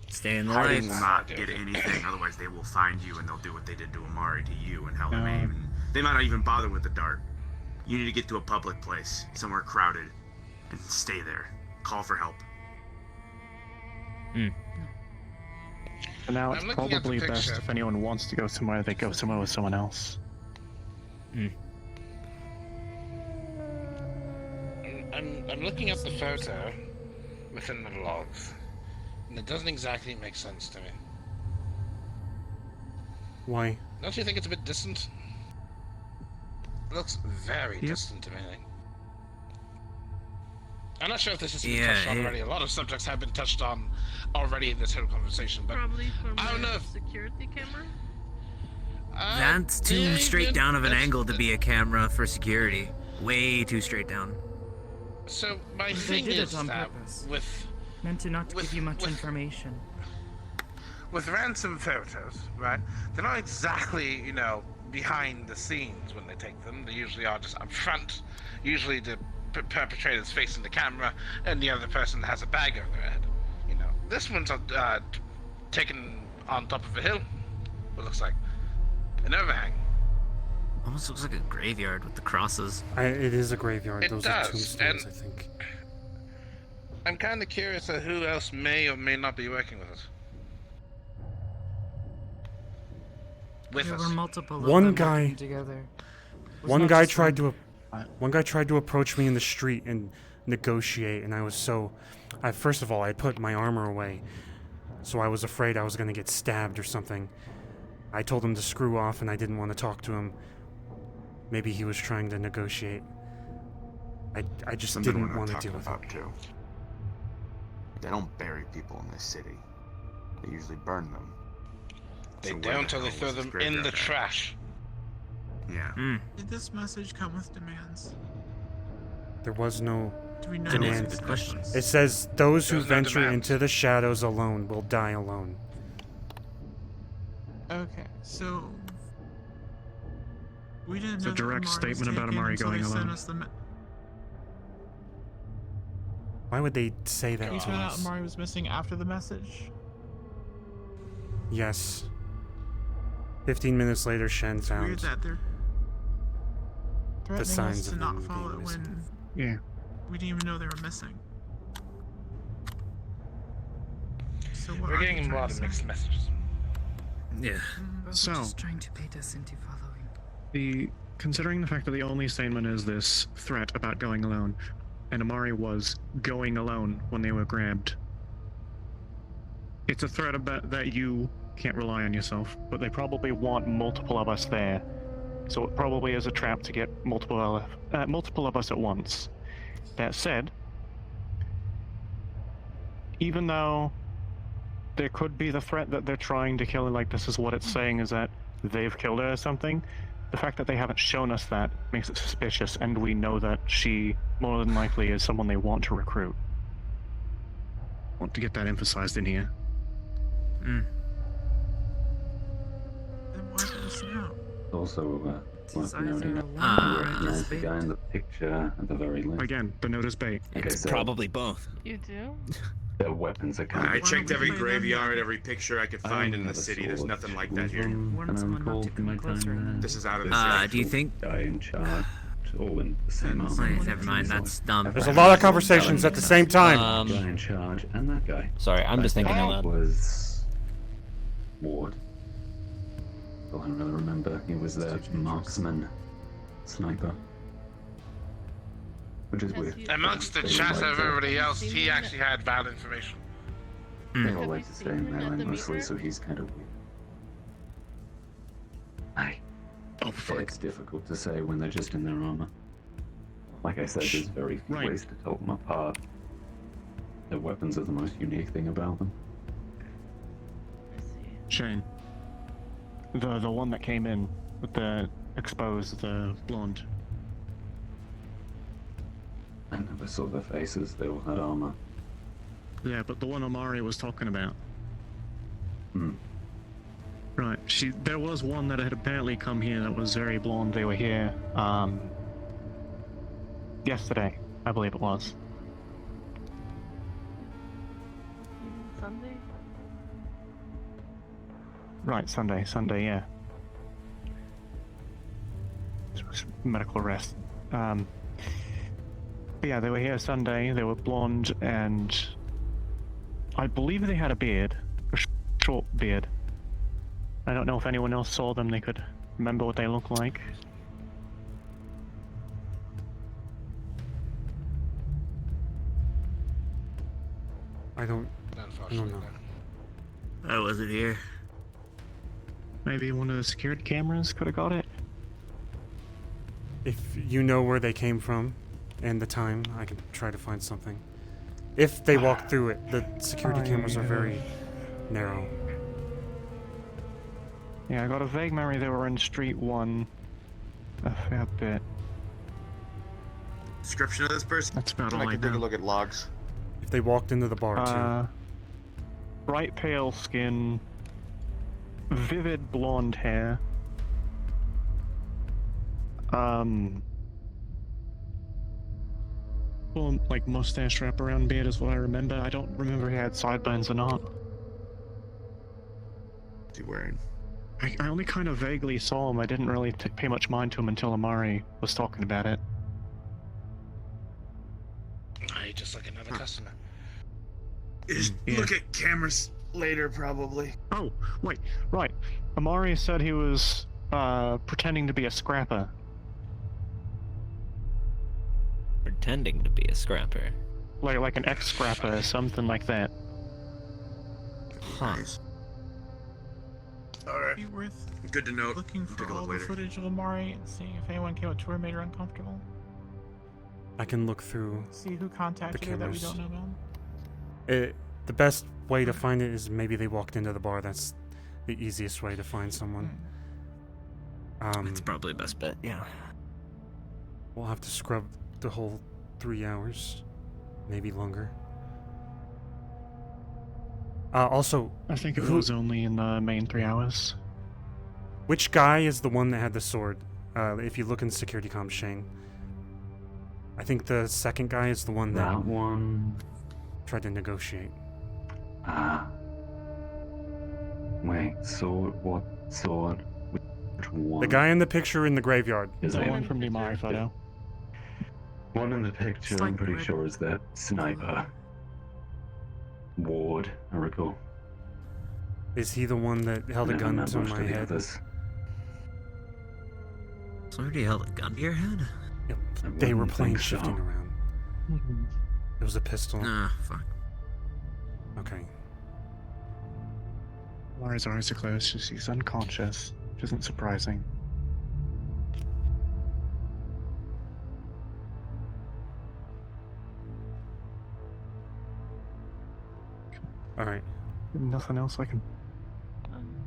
Stay in the Hiding light. will not get anything, otherwise they will find you and they'll do what they did to Amari to you, and hell, they might not even bother with the dart. You need to get to a public place, somewhere crowded, and stay there. Call for help. For now, I'm it's looking at the probably best picture. if anyone wants to go somewhere, they go somewhere with someone else. I'm looking at the photo within the logs, and it doesn't exactly make sense to me. Why? Don't you think it's a bit distant? It looks very distant to me. I'm not sure if this has been touched on already. A lot of subjects have been touched on already in this whole conversation, but Probably from I don't know the if security camera. That's too yeah, straight down of an that's- angle to be a camera for security. Way too straight down. So my They thing did is it on that purpose. with meant to not give you much information. with ransom photos, right? They're not exactly, behind the scenes when they take them. They usually are just up front. Usually the perpetrator's facing the camera, and the other person has a bag over their head. This one's taken on top of a hill. What looks like an overhang. Almost looks like a graveyard with the crosses. It is a graveyard. It Those does, are tombstones, and- I think. I'm kind of curious as who else may or may not be working with us. With There us. were multiple of One them guy- working together. Was One not guy just tried one. one guy tried to approach me in the street and negotiate, and I was first of all, I put my armor away, so I was afraid I was going to get stabbed or something. I told him to screw off, and I didn't want to talk to him. Maybe he was trying to negotiate. I just Something didn't we're not want to talking deal with about it. too. They don't bury people in this city. They usually burn them. They So where don't the until they hell throw was this them in the graveyard at? trash. Yeah. Did this message come with demands? There was no Do we know demand. what the question is? It says, those who There's no venture demand. into the shadows alone will die alone. Okay, so we didn't It's know a that direct Amari was statement about taken Amari until going they sent alone. us the Why would they say that We to found out us? Amari was missing after the message. Yes. 15 minutes later, Shen Weird found that they're threatening signs us to of not him follow being it when missing. Yeah. we didn't even know they were missing. So what We're are getting they a trying lot to of say? mixed messages. Yeah. But So- we're just trying to bait us into following. Considering the fact that the only statement is this threat about going alone, and Amari was going alone when they were grabbed, it's a threat about that you can't rely on yourself, but they probably want multiple of us there. So it probably is a trap to get multiple of us at once. That said, even though there could be the threat that they're trying to kill her, like this is what it's saying is that they've killed her or something, the fact that they haven't shown us that makes it suspicious, and we know that she more than likely is someone they want to recruit. Want to get that emphasized in here. Then why let us know? Also, worth either noting, a lie I or recognize just the bait. guy in the picture at the very left. Again, the note is bait. Okay, It's so probably both. You do? their weapons are kind I of checked every play them graveyard, then? every picture I could I find only in the have a city. There's sword nothing like with that here. them, Warn and I someone not recall to from my come closer. time there. This is out of this. Do you actual think? guy in charge, all in the same Wait, armor. never Never mind, that's dumb. There's a lot of conversations at the same time. Guy in charge, and that guy. Sorry, I'm just thinking out That loud. was Ward. All I really remember, he was their marksman, sniper. Which is weird. Amongst the They chat like of to- everybody else, he actually had valid information. They all Have like you to stay seen in him at melee the mostly, meter? so he's kind of weird. Oh, fuck. It's difficult to say when they're just in their armor. Like I said, there's very few Right. ways to tell them apart. Their weapons are the most unique thing about them. I see. Shane. The one that came in with the exposed, the blonde. I never saw their faces, they all had armor. Yeah, but the one Amari was talking about. Hmm. Right. There was one that had apparently come here that was very blonde. They were here, yesterday, I believe it was. You mean Sunday? Right, Sunday, yeah. It was medical rest. But yeah, they were here Sunday. They were blonde, and I believe they had a beard, a short beard. I don't know if anyone else saw them. They could remember what they look like. I don't Unfortunately, know. no. I wasn't here. Maybe one of the security cameras could have got it. If you know where they came from and the time, I can try to find something. If they walk through it, the security cameras are very narrow. Yeah, I got a vague memory they were in Street 1 a fair bit. Description of this person? That's about all I I can take a know. look at logs. If they walked into the bar Bright pale skin, vivid blonde hair. Well, like mustache wraparound beard is what I remember. I don't remember if he had sideburns or not. What's he wearing? I only kind of vaguely saw him. I didn't really pay much mind to him until Amari was talking about it. Hey, just like another customer. Just Yeah. look at cameras later, probably. Oh, wait, right. Amari said he was pretending to be a scrapper. Pretending to be a scrapper. Like an ex-scrapper or something like that. Huh. Alright. Be worth Good to know. looking Take for a all look the later. footage of Amari and seeing if anyone came up to her and made her uncomfortable. I can look through. See who contacted her that we don't know about. The best way to find it is maybe they walked into the bar. That's the easiest way to find someone. It's probably the best bet, yeah. We'll have to scrub the whole 3 hours, maybe longer. Also, I think it was only in the main 3 hours. which guy is the one that had the sword? If you look in security comms, Shane. I think the second guy is the one that one tried to negotiate. Wait, sword? What sword? Which one? The guy in the picture in the graveyard. Is The it one from the Amari photo. one in the picture? I'm pretty sure is that sniper. Ward, I recall. Is he the one that held a Never gun met to much my the head? others. Somebody held a gun to your head? Yep. I They were wouldn't plane think so. shifting around. It was a pistol. Ah, fuck. Okay. Amari's eyes are closed, she's unconscious, which isn't surprising. Alright. Nothing else I can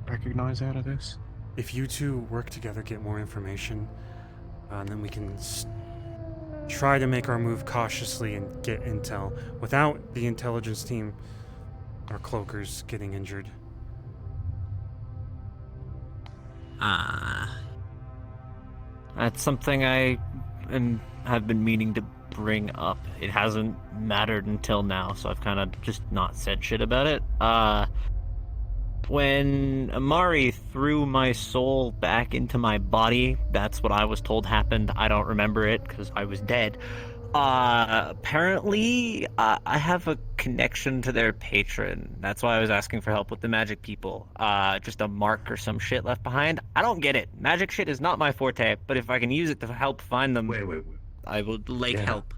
recognize out of this? If you two work together, get more information, then we can try to make our move cautiously and get intel without the intelligence team or cloakers getting injured. That's something I have been meaning to bring up. It hasn't mattered until now, so I've kind of just not said shit about it. When Amari threw my soul back into my body, that's what I was told happened. I don't remember it because I was dead. Apparently, I have a connection to their patron. That's why I was asking for help with the magic people. Just a mark or some shit left behind. I don't get it. Magic shit is not my forte, but if I can use it to help find them, Wait. I would like help.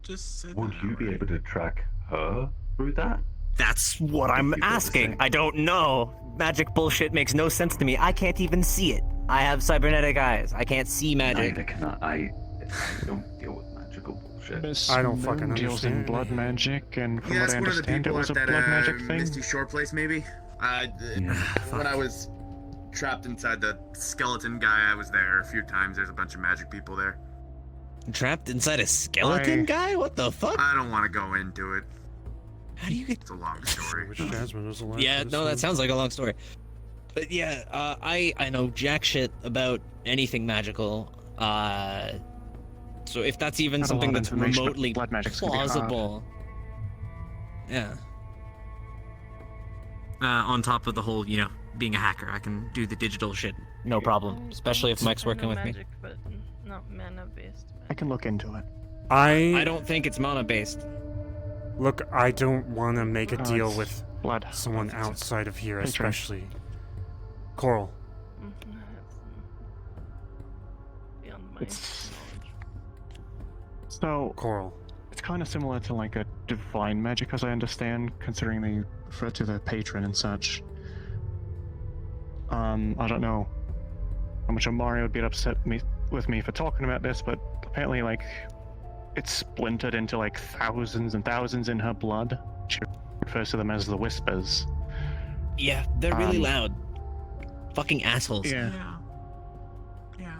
Just said Would you be able to track her through that? That's what I'm asking. I don't know. Magic bullshit makes no sense to me. I can't even see it. I have cybernetic eyes. I can't see magic. Neither can I don't deal with magical bullshit. Miss I don't Moon fucking deals in understand. blood magic, and from Yeah, what that's I one of the understand, it people was a at that blood magic thing. Misty Shore place, maybe. When I was trapped inside the skeleton guy, I was there a few times. There's a bunch of magic people there. Trapped inside a skeleton guy? What the fuck? I don't want to go into it. How do you get? It's a long story. Which Jasmine was alive Yeah, for this no, one? that sounds like a long story. But yeah, I know jack shit about anything magical. So if that's even Not a something lot of that's information, but remotely blood magic's gonna be hard. plausible. Yeah. On top of the whole, being a hacker, I can do the digital shit. No problem. Especially if Mike's working with me. Magic, but not mana-based. I can look into it. I don't think it's mana based. Look, I don't want to make a Oh, deal it's with blood. someone outside of here, Patron. especially Coral. Beyond my It's so Coral. it's kind of similar to like a divine magic, as I understand, considering they refer to the patron and such. I don't know how much Amari would be upset with me for talking about this, but apparently, like, it's splintered into like thousands and thousands in her blood. She refers to them as the whispers. Yeah, they're really loud. Fucking assholes. Yeah. Yeah.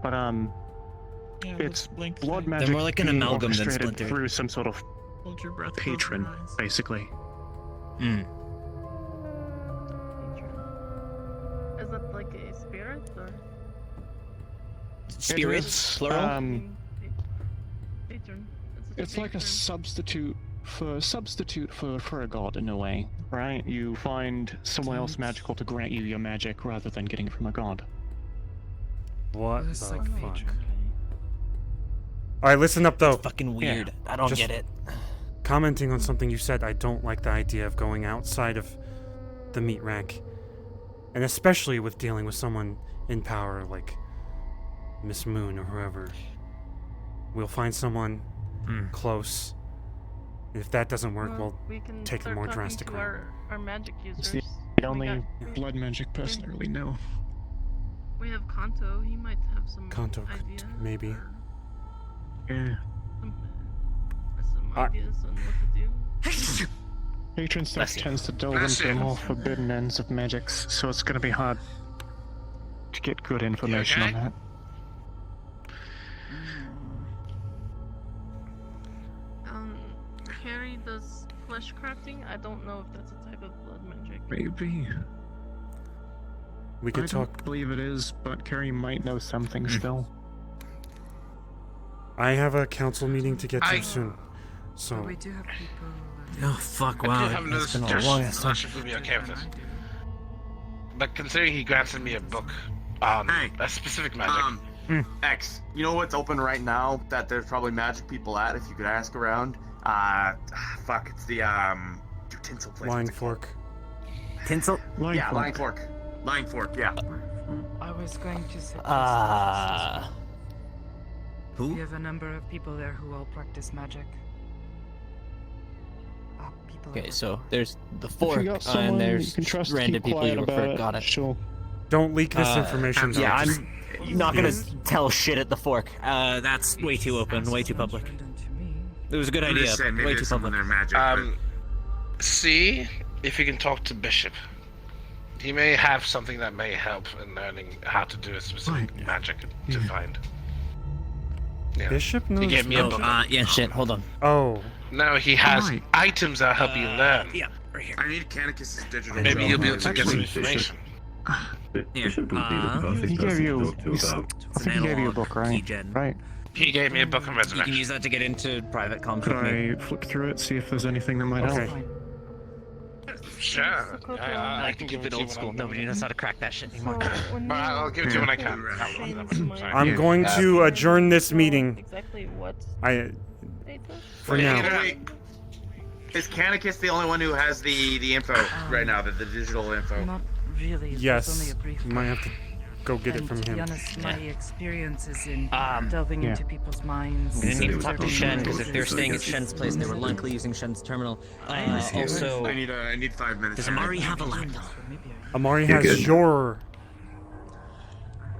But Yeah, it's blink blood thing. magic more like an being amalgam than orchestrated splintered. through some sort of Hold your breath. patron, Close your eyes. basically. Is that like a spirit or? Spirits, plural? Patron. It's like a substitute for a god in a way, right? You find someone else magical to grant you your magic rather than getting it from a god. What It's the like fuck? patron. Alright, listen up though. Fucking weird. I don't Just get it. Commenting on something you said, I don't like the idea of going outside of the meat rack. And especially with dealing with someone in power like Miss Moon or whoever. We'll find someone close. If that doesn't work, Well, we'll we can take a start more talking drastic to route. our are magic users. It's the only blood magic person I really know. We have Kanto. He might have some Kanto ideas. maybe. Yeah. Some ideas on what to do. Patron stuff tends to delve Bless into the you. more forbidden ends of magics, so it's gonna be hard to get good information on okay? that. Carrie does flesh crafting. I don't know if that's a type of blood magic. Maybe. We could I talk. don't believe it is, but Carrie might know something still. I have a council meeting to get to I- soon, so We do have people. Oh fuck! I Wow, do have another it's been a long ass suggestion. time. Not sure if you'll be okay with this. But considering he granted me a book on Hey. a specific magic. X, you know what's open right now that there's probably magic people at, if you could ask around? Fuck, it's the, tinsel place. line fork. Tinsel? Yeah, line fork. Line fork, yeah. I was going to say. Who? We have a number of people there who all practice magic. People Okay, are- so there's the If you fork, got someone and you there's can trust, random keep people quiet you about refer. it. Got it. Sure. Don't leak this information. though. Yeah, Just- I'm not gonna tell shit at the fork. That's way too open, way too public. It was a good I'm idea, just saying, but maybe way too there's someone public. there magic. See if you can talk to Bishop. He may have something that may help in learning how to do a specific magic to find. Yeah. Bishop knows. He gave me a book. Yeah, shit, hold on. Oh. No, he has items that help you learn. Yeah, right here. I need Canicus's digital. Maybe job you'll be able to knowledge. get some Actually, information. Bishop would be the perfect He gave person to you. talk to about. I think he gave you a book, right? Right. He gave me a book on You can resurrection. use that to get into private comms Could with me. I flick through it, see if there's anything that might Okay. help? Sure. I can give keep it it to you old when school. I'm Nobody done. knows how to crack that shit anymore. I'll give it to you when I can. I'm going to adjourn this meeting. Exactly what I. they do? For now. Is Canicus the only one who has the info right now, the digital info? Not really. It was only Yes. a brief You might have to go get it and from to be him. honest, my experience is in delving yeah. into people's minds. We need to their talk to Shen, because if they're resources. staying at Shen's place, they were likely using Shen's terminal. Also, I need 5 minutes. Does Amari have a laptop? Amari You're has good. your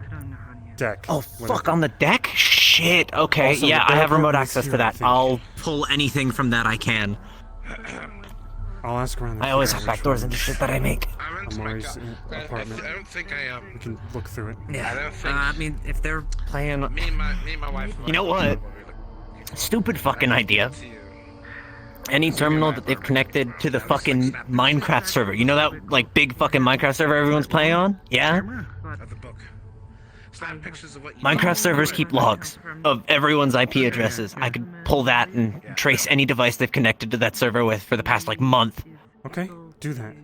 I don't know how to use deck. oh fuck, on the deck? Shit. Okay, Also, yeah, the I have door remote is access here, to I that. think. I'll. Pull anything from that I can. I'll ask around. I always have back doors into shit that I make. Amari's apartment. I don't think I We can look through it. Yeah. I don't think. I mean, if they're Playing. Me and my wife. You know what? Stupid fucking idea. Any terminal that they've connected to the fucking Minecraft server. You know that, like, big fucking Minecraft server everyone's playing on? Yeah? Of the book. Snap pictures of what you Minecraft servers keep logs of everyone's IP addresses. I could pull that and trace any device they've connected to that server with for the past, like, month. Okay, do that.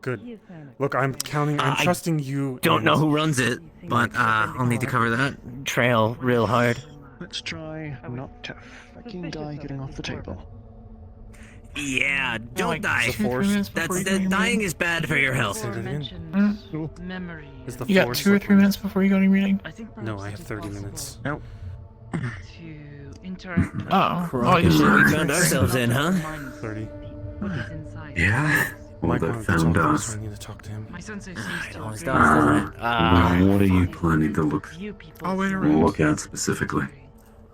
Good. Look, I'm counting. I'm I trusting you. don't and- know who runs it, but I'll need to cover that. Trail real hard. Let's try not to fucking die getting off the table. Yeah, don't die. The force. Dying is bad for your health. Say that again. mentioned memory. Is the You got force 2 or like 3 minutes before you go to your meeting? I think No, perhaps I have it's 30 possible minutes. Nope. To interact with Oh, Rocket you shit we should. found ourselves in, huh? 30. what is inside. Yeah. Well, Mike they wanted to found talk to us. so I need to talk to him. My sensei seems to always agree. does, doesn't it? Now, what are you planning to look Few people I'll wait seem around. to look at specifically?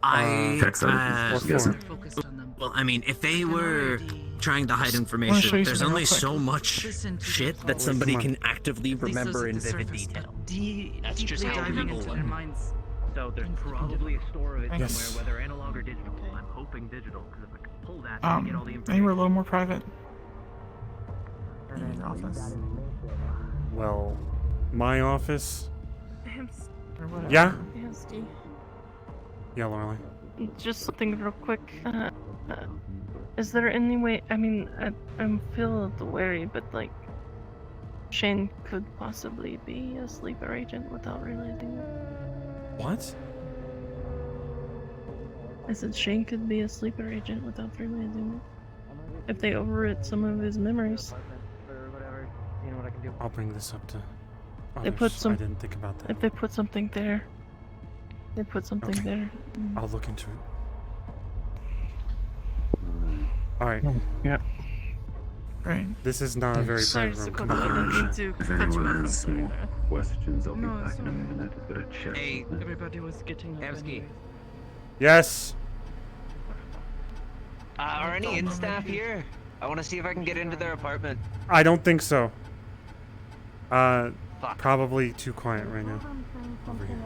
I Text items, what I'm guessing. focused on them. well, I mean, if they were trying to hide show information, you there's something only real quick. so much Listen to shit the that somebody come on. can actively At least those remember at in the vivid surface, detail. but That's just deeply how diving people into learn. their minds. So there's probably a store of it Yes. somewhere, whether analog or digital. I'm hoping digital, because if I can pull that, I can get all the information. Anywhere a little more private. Office. Well, my office. Or whatever. Yeah? Nasty. Yeah, Lorelai. Just something real quick. Is there any way? I mean, I'm feeling wary, but like, Shane could possibly be a sleeper agent without realizing it. What? I said Shane could be a sleeper agent without realizing it. If they overwrite some of his memories. I'll bring this up to They put others. some. I didn't think about that. If they put something there. They put something Okay. there. I'll look into it. All right. Yeah. right? This is not a very Sorry, private room. Dakota, Come I on. didn't mean to If cut you anyone off. I'm has sorry more there. questions, I'll be No, back it's in a alright. minute. I've got to check. Hey, something. Everybody was getting up Amsky. anyways. Yes. Are any in staff here? I want to see if I can get into their apartment. I don't think so. Fuck. Probably too quiet right now. Over here.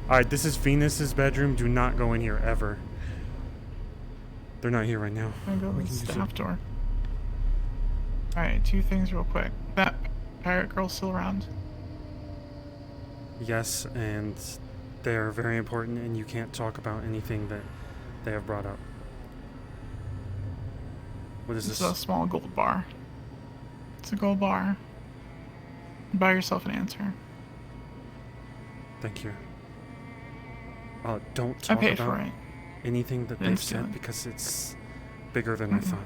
Alright, this is Venus's bedroom. Do not go in here ever. They're not here right now. I'm gonna go We to can the use staff it. door. Alright, two things real quick. That pirate girl's still around. Yes, and they're very important, and you can't talk about anything that they have brought up. What is It's this? a small gold bar. It's a gold bar. Buy yourself an answer. Thank you. Don't I talk paid about for it. anything that Didn't they've steal said it. because it's bigger than I Mhm. thought.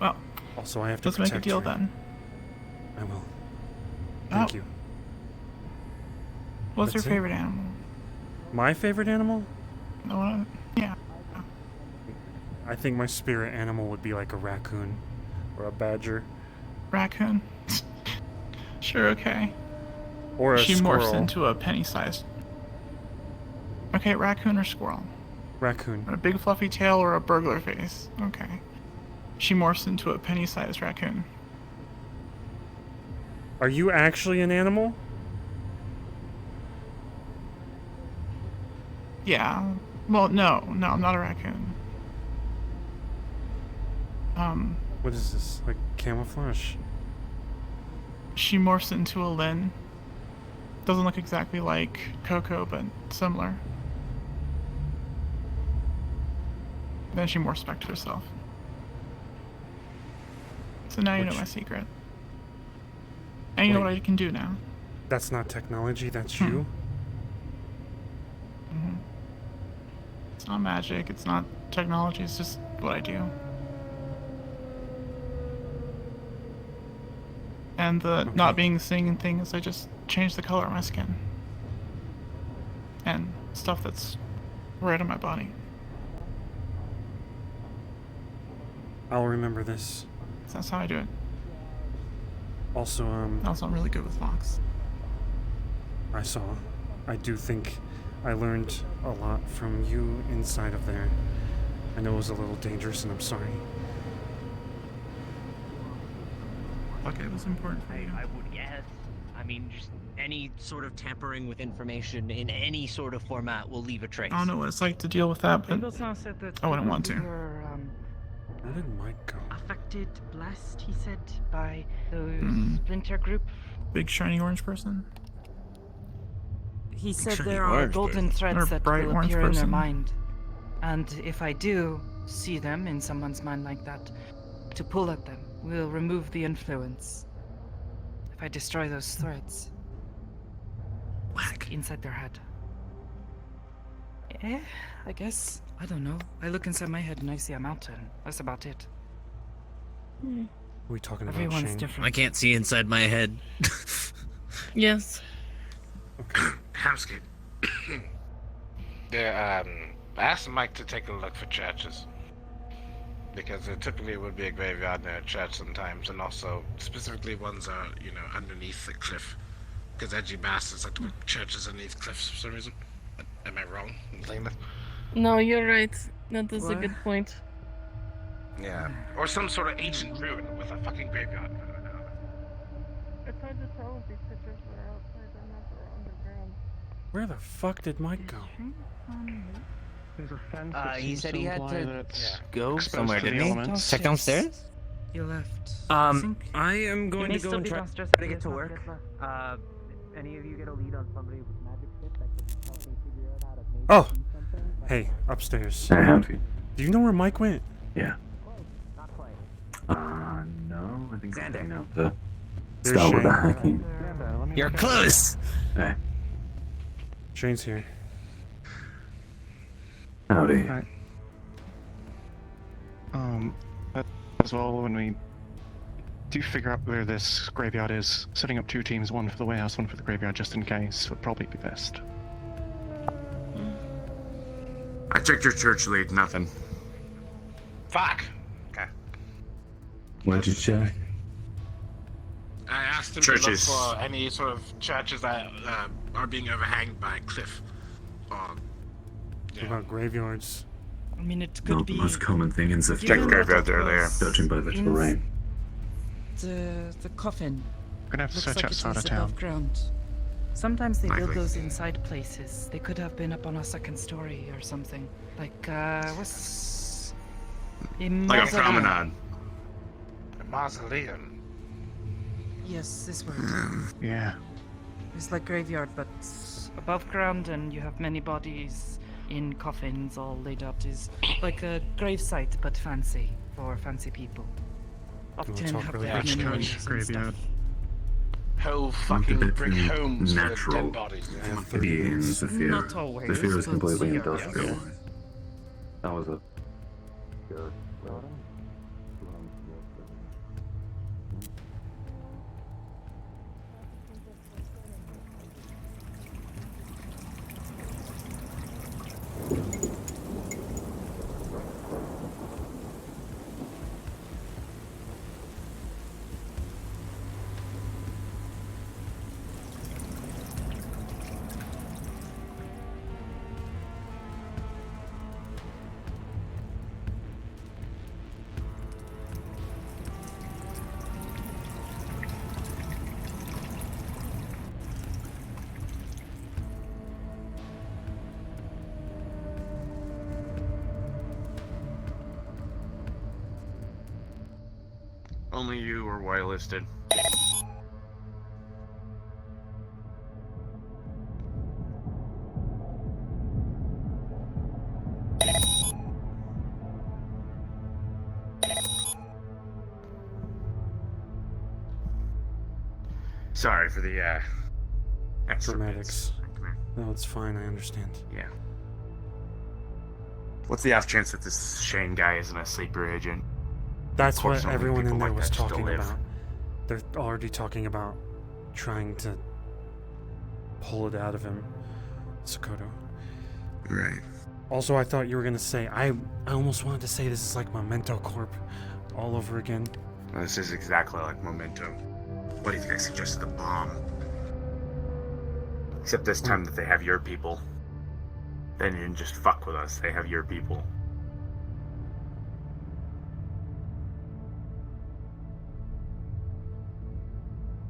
Well, Also, I have to let's make a protect deal her. then. I will. Thank Oh. you. What's That's your it? favorite animal? My favorite animal? Yeah. I think my spirit animal would be like a raccoon or a badger Raccoon. Sure, okay. or a She squirrel. morphs into a penny-sized. Okay, raccoon or squirrel? Raccoon. A big fluffy tail or a burglar face? Okay. She morphs into a penny-sized raccoon. Are you actually an animal? Yeah. Well, no, I'm not a raccoon. What is this? Like camouflage? She morphs into a Lin. Doesn't look exactly like Coco, but similar. Then she morphs back to herself. So now you know Which- my secret. And you know Wait. what I can do now. That's not technology, that's Hmm. you? hmm It's not magic, it's not technology, it's just what I do. And the not being singing thing is I just change the color of my skin. And stuff that's right on my body. I'll remember this. So that's how I do it. Also, Also, I'm really good with locks. I do think I learned a lot from you inside of there. I know it was a little dangerous and I'm sorry. Okay, it was important for you. I would guess. I mean, just any sort of tampering with information in any sort of format will leave a trace. I don't know what it's like to deal with that, but Ingolson said that I wouldn't want you to. were Where did Mike go? affected, blessed, he said, by those Hmm. splinter group. Big shiny orange person. He said shiny there are orange golden person. Or threads that bright will orange appear in their person. mind. And if I do see them in someone's mind like that, to pull at them, we'll remove the influence. If I destroy those threads. Whack. Inside their head. I guess. I don't know. I look inside my head and I see a mountain. That's about it. Are we talking about Everyone's Shane? different. I can't see inside my head. Yes. Hamsky. I asked Mike to take a look for churches. Because typically would be a graveyard near a church sometimes, and also specifically ones are, underneath the cliff. Because edgy bastards like to put churches underneath cliffs for some reason. Am I wrong in saying that? No, you're right. That is a What? good point. Yeah. Or some sort of ancient ruin with a fucking graveyard. It's hard to tell if these pictures were outside or not or underground. Where the fuck did Mike go? There's a fence. He said he had to go go somewhere, didn't he? Check downstairs? He left. I am going to go and try to get to work. Any of you get a lead on somebody with magic shit that can help me figure out how to maybe Oh! do something? Hey, upstairs. Hey, Hamsky. Do you know where Mike went? Yeah. Not quite. No, I think Xander. I'm out to There's start with the Shane. hacking. You're close! Hey, Shane's here. howdy. As well, when we do figure out where this graveyard is, setting up two teams, one for the warehouse, one for the graveyard, just in case, would probably be best. I checked your church lead, nothing. Fuck. Okay. Where'd you check? I asked him Churches. to look for any sort of churches that are being overhanged by a cliff. What about graveyards? I mean, it could Not be. the most common thing in Do you Check know the what graveyard it earlier. was judging by the in terrain. The coffin. We're gonna have to Looks search like outside it of is town. above ground. Sometimes they build Likely. those inside places. They could have been up on a second story or something. Like, what's... Like a mausoleum. promenade. A mausoleum. Yes, this word. Yeah. It's like graveyard, but above ground, and you have many bodies in coffins all laid out. Is like a grave site, but fancy for fancy people. Often talk have really their much memories church and graveyard. stuff. Whole Not a fucking bit brick homes full of natural. dead bodies. Maybe in Zaphira. Not always, Zaphira is but completely yeah. industrial. That was a good. Only you were whitelisted. Sorry for the extra Dramatics. bits. Come here. No, it's fine. I understand. Yeah. What's the off chance that this Shane guy isn't a sleeper agent? That's Of course, what only everyone in people there like was that still talking live. about. They're already talking about trying to pull it out of him, Sakoto. Right. Also, I thought you were gonna say I almost wanted to say this is like Memento Corp all over again. Well, this is exactly like Memento. What do you think I suggested the bomb? Except this time that they have your people. They didn't just fuck with us, they have your people.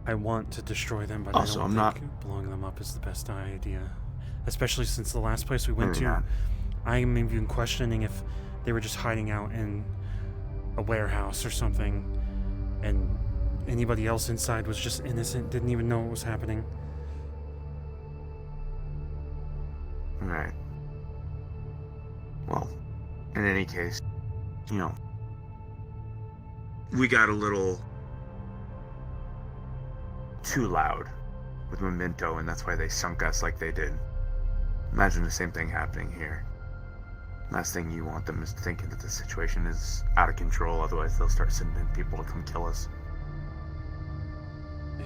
I want to destroy them, but Also, I don't I'm think blowing them up is the best idea. Especially since the last place we went Maybe to, not. I am even questioning if they were just hiding out in a warehouse or something, and anybody else inside was just innocent, didn't even know what was happening. Right. Well, in any case, you know, we got a little too loud with Memento, and that's why they sunk us like they did. Imagine the same thing happening here. Last thing you want them is thinking that the situation is out of control, otherwise they'll start sending in people to come kill us.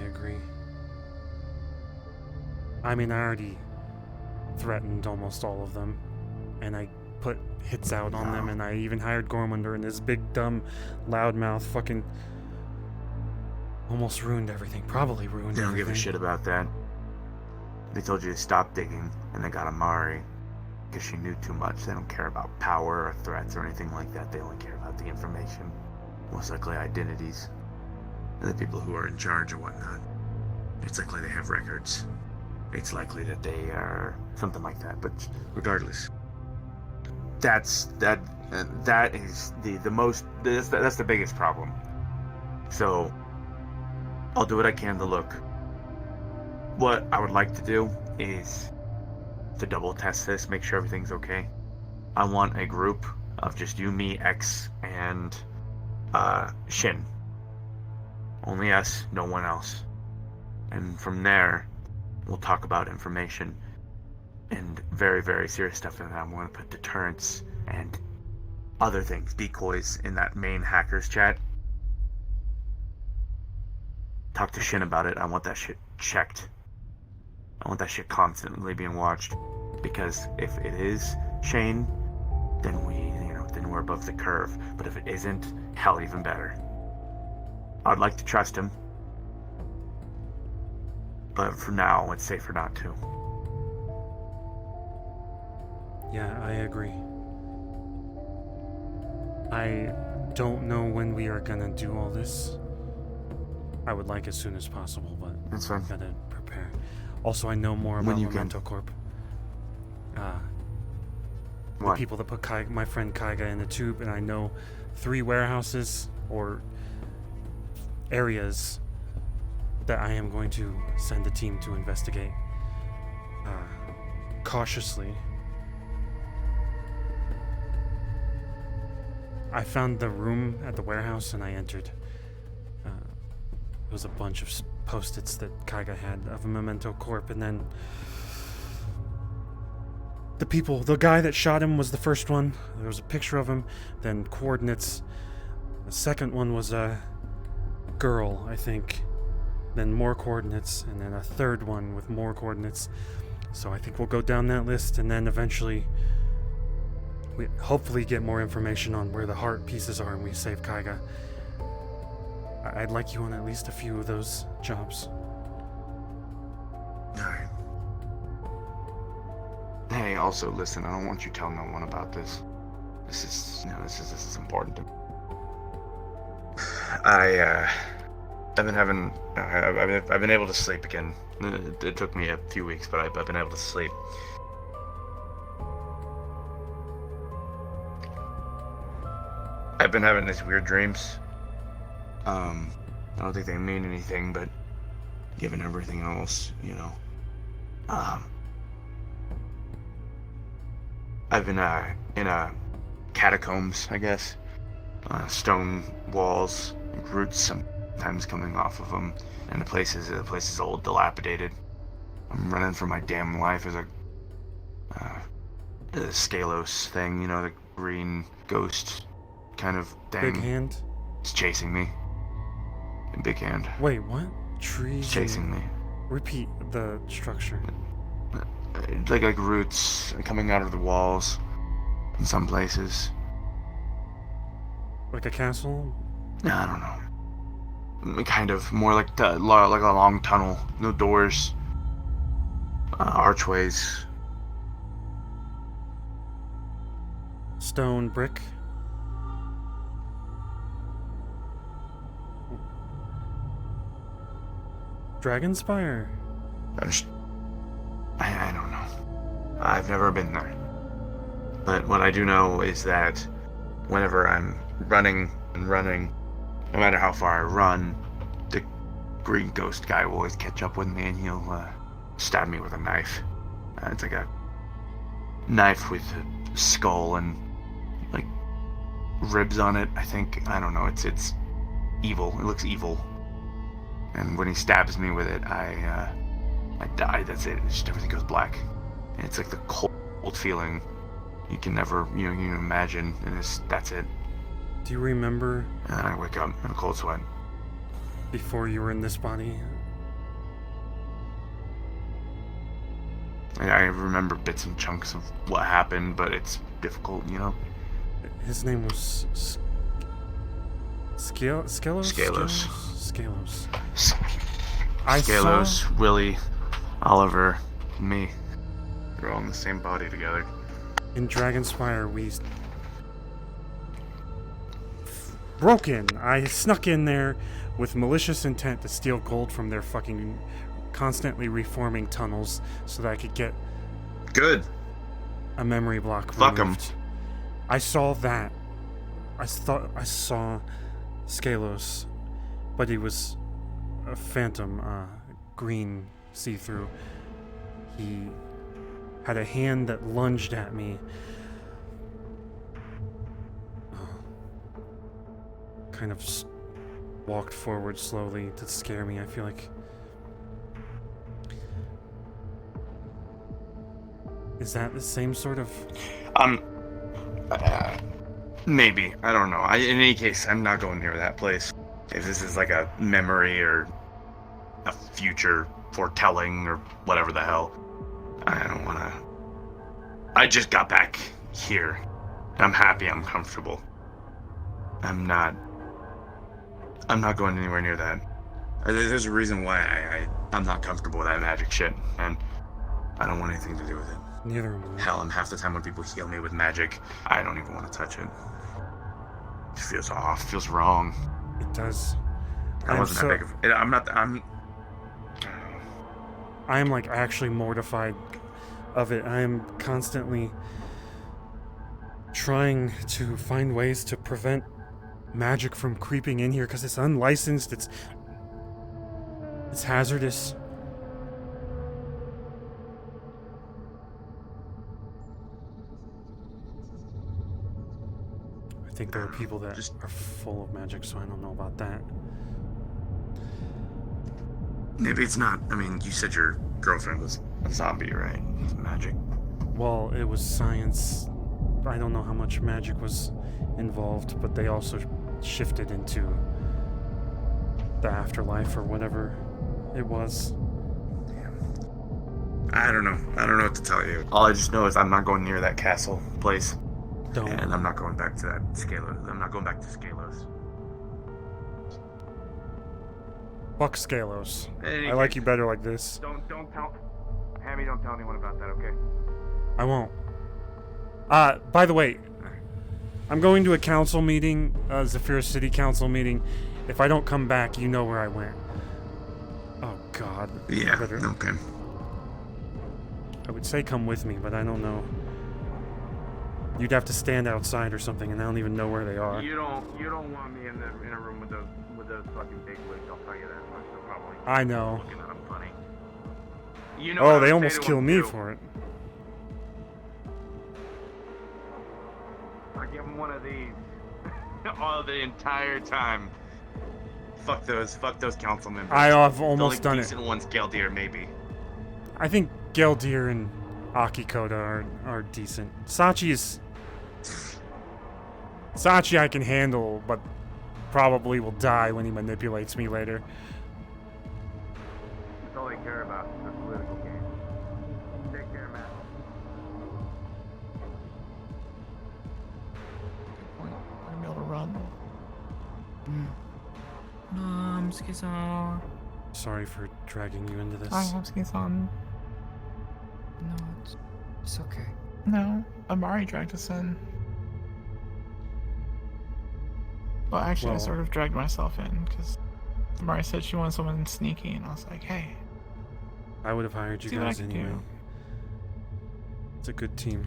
I agree. I mean, I already threatened almost all of them, and I put hits out on them, and I even hired Gormunder, and his big, dumb, loudmouth fucking almost ruined everything. Probably ruined They don't everything. give a shit about that. They told you to stop digging, and they got Amari because she knew too much. They don't care about power or threats or anything like that. They only care about the information, most likely identities, and the people who are in charge or whatnot. It's likely they have records. It's likely that they are something like that. But regardless, that is that's the biggest problem. So I'll do what I can to look. What I would like to do is to double test this, make sure everything's okay. I want a group of just you, me, X, and Shin. Only us, no one else. And from there, we'll talk about information and very, very serious stuff. And I'm going to put deterrence and other things, decoys, in that main hackers chat. Talk to Shin about it. I want that shit checked. I want that shit constantly being watched. Because if it is Shane, then we, then we're above the curve. But if it isn't, hell, even better. I'd like to trust him. But for now, it's safer not to. Yeah, I agree. I don't know when we are gonna do all this. I would like as soon as possible, but that's fine. Gotta prepare. Also, I know more about Memento Corp. The people that put my friend Kaiga in the tube, and I know 3 warehouses or areas that I am going to send a team to investigate cautiously. I found the room at the warehouse and I entered. It was a bunch of post-its that Kaiga had of a Memento Corp, and then the guy that shot him was the first one. There was a picture of him, then coordinates. The second one was a girl, I think. Then more coordinates, and then a third one with more coordinates. So I think we'll go down that list, and then eventually we hopefully get more information on where the heart pieces are and we save Kaiga. I'd like you on at least a few of those jobs. Alright. Hey, also, listen, I don't want you telling no one about this. This is important to me. I've been able to sleep again. It took me a few weeks, but I've been able to sleep. I've been having these weird dreams. I don't think they mean anything, but given everything else, you know. I've been in catacombs, I guess. Stone walls, roots sometimes coming off of them, and the place is old, dilapidated. I'm running for my damn life as the Scalos thing, you know, the green ghost kind of thing. Big hand? It's chasing me. Big hand. Wait, what? Trees? It's chasing me. Repeat the structure. Like roots coming out of the walls in some places. Like a castle? I don't know. Kind of more like a long tunnel. No doors. Archways. Stone, brick. Dragonspire? I don't know. I've never been there. But what I do know is that whenever I'm running, no matter how far I run, the green ghost guy will always catch up with me and he'll stab me with a knife. It's like a knife with a skull and like ribs on it, I think. I don't know, it's evil. It looks evil. And when he stabs me with it, I die. That's it. Just everything goes black. And it's like the cold feeling you can never, you imagine. And that's it. Do you remember? And then I wake up in a cold sweat. Before you were in this body? I remember bits and chunks of what happened, but it's difficult, you know? His name was Scalos? Scalos, Willie, Oliver, me. We're all in the same body together. In Dragonspire, we broke in. I snuck in there with malicious intent to steal gold from their fucking constantly reforming tunnels so that I could get a memory block Fuck removed. 'em. I saw that. I thought I saw Scalos, but he was a phantom, green, see-through. He had a hand that lunged at me. Kind of walked forward slowly to scare me. I feel like... Is that the same sort of... Maybe. I don't know. In any case, I'm not going near that place. If this is like a memory or a future foretelling or whatever the hell, I don't want to... I just got back here, I'm happy, I'm comfortable. I'm not going anywhere near that. There's a reason why I'm not comfortable with that magic shit, and I don't want anything to do with it. Neither am I. Hell, half the time when people heal me with magic, I don't even want to touch it. It feels off, feels wrong. It does. I wasn't that big of it. I am like actually mortified of it. I am constantly trying to find ways to prevent magic from creeping in here because it's unlicensed, it's hazardous. I think there are people that are full of magic, so I don't know about that. Maybe it's not. I mean, you said your girlfriend was a zombie, right? Magic. Well, it was science. I don't know how much magic was involved, but they also shifted into the afterlife or whatever it was. I don't know. I don't know what to tell you. All I just know is I'm not going near that castle place. Don't. And I'm not going back to that Scalos. I'm not going back to Scalos. Fuck Scalos. Any I like case, you better like this. Don't tell Hammy, don't tell anyone about that, okay? I won't. By the way, I'm going to a council meeting, Zaphira City Council meeting. If I don't come back, you know where I went. Oh, God. Yeah, okay. I would say come with me, but I don't know. You'd have to stand outside or something, and I don't even know where they are. You don't want me in a room with those fucking big wigs, I'll tell you that much. They'll probably I know. looking at them funny. You know Oh, what they I would almost say to kill them, me too. for it. I give them one of these all the entire time. Fuck those council members. I have almost the only done it. decent ones, Geldir, maybe. I think Geldir and Akikoda are decent. Sachi I can handle, but probably will die when he manipulates me later. That's all they care about, the political game. Take care, man. I'm gonna be able to run. Sorry for dragging you into this. No, it's okay. No, Amari dragged us in. Well, actually, I Well- sort of dragged myself in because Amari said she wanted someone sneaky, and I was like, hey. I would have hired you See what I guys can anyway. do. It's a good team.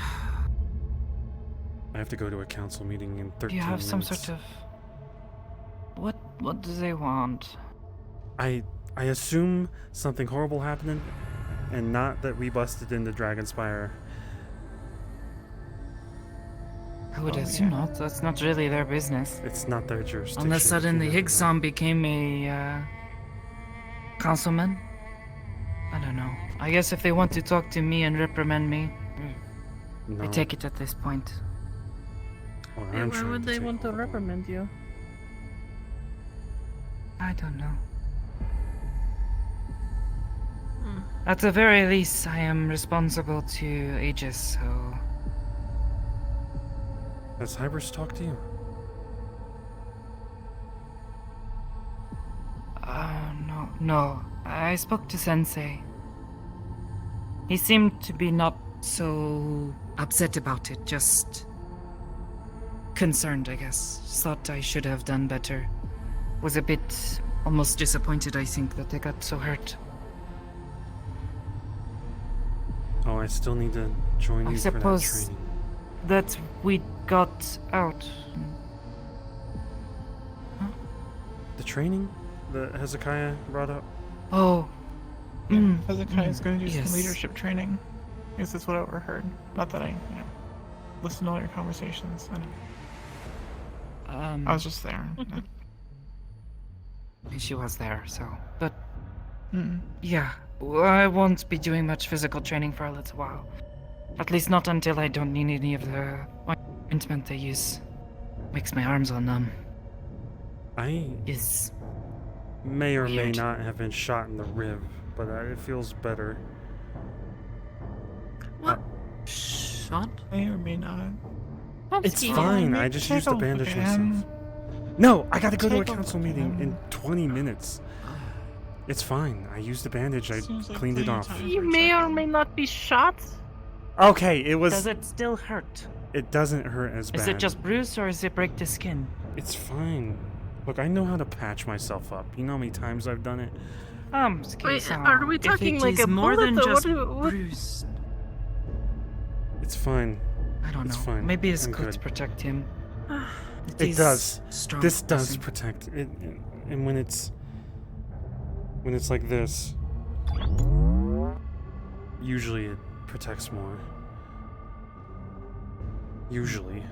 I have to go to a council meeting in 13 Do you have some minutes. sort of... What do they want? I assume something horrible happened, and not that we busted into Dragonspire. I would assume not. That's not really their business. It's not their jurisdiction. Unless to suddenly do Higson became a councilman. I don't know. I guess if they want to talk to me and reprimand me, No. I take it at this point. Well, Yeah, I'm why trying would to they take want to over. reprimand you? I don't know. At the very least, I am responsible to Aegis, so... Has Hybris talked to you? No. I spoke to Sensei. He seemed to be not so upset about it, just concerned, I guess. Thought I should have done better. Was a bit almost disappointed, I think, that they got so hurt. Oh, I still need to join I you for that suppose training. that we got out. The training that Hezekiah brought up? Oh. Hezekiah's going to do yes. some leadership training. I guess that's what I overheard. Not that I, listened to all your conversations. I was just there. She was there, so... But... Yeah. I won't be doing much physical training for a little while. At least not until I don't need any of the ointment they use. Makes my arms all numb. I Is may or may weird. not have been shot in the rib, but it feels better. What? Shot? May or may not. It's Tomsky. fine. I just used a bandage myself. No, I gotta go to a council meeting in 20 minutes. It's fine. I used a bandage. I Seems like cleaned it plenty of off. time. You may or may not be shot. Okay, it was. Does it still hurt? It doesn't hurt as bad. Is it just bruised or is it break the skin? It's fine. Look, I know how to patch myself up. You know how many times I've done it? Wait, are we talking like a more bullet than or just what? bruised? It's fine. I don't know. It's fine. Maybe it's I'm good to good. protect him. It does. Strong This does person. protect it, and when it's like this, usually it protects more. Usually.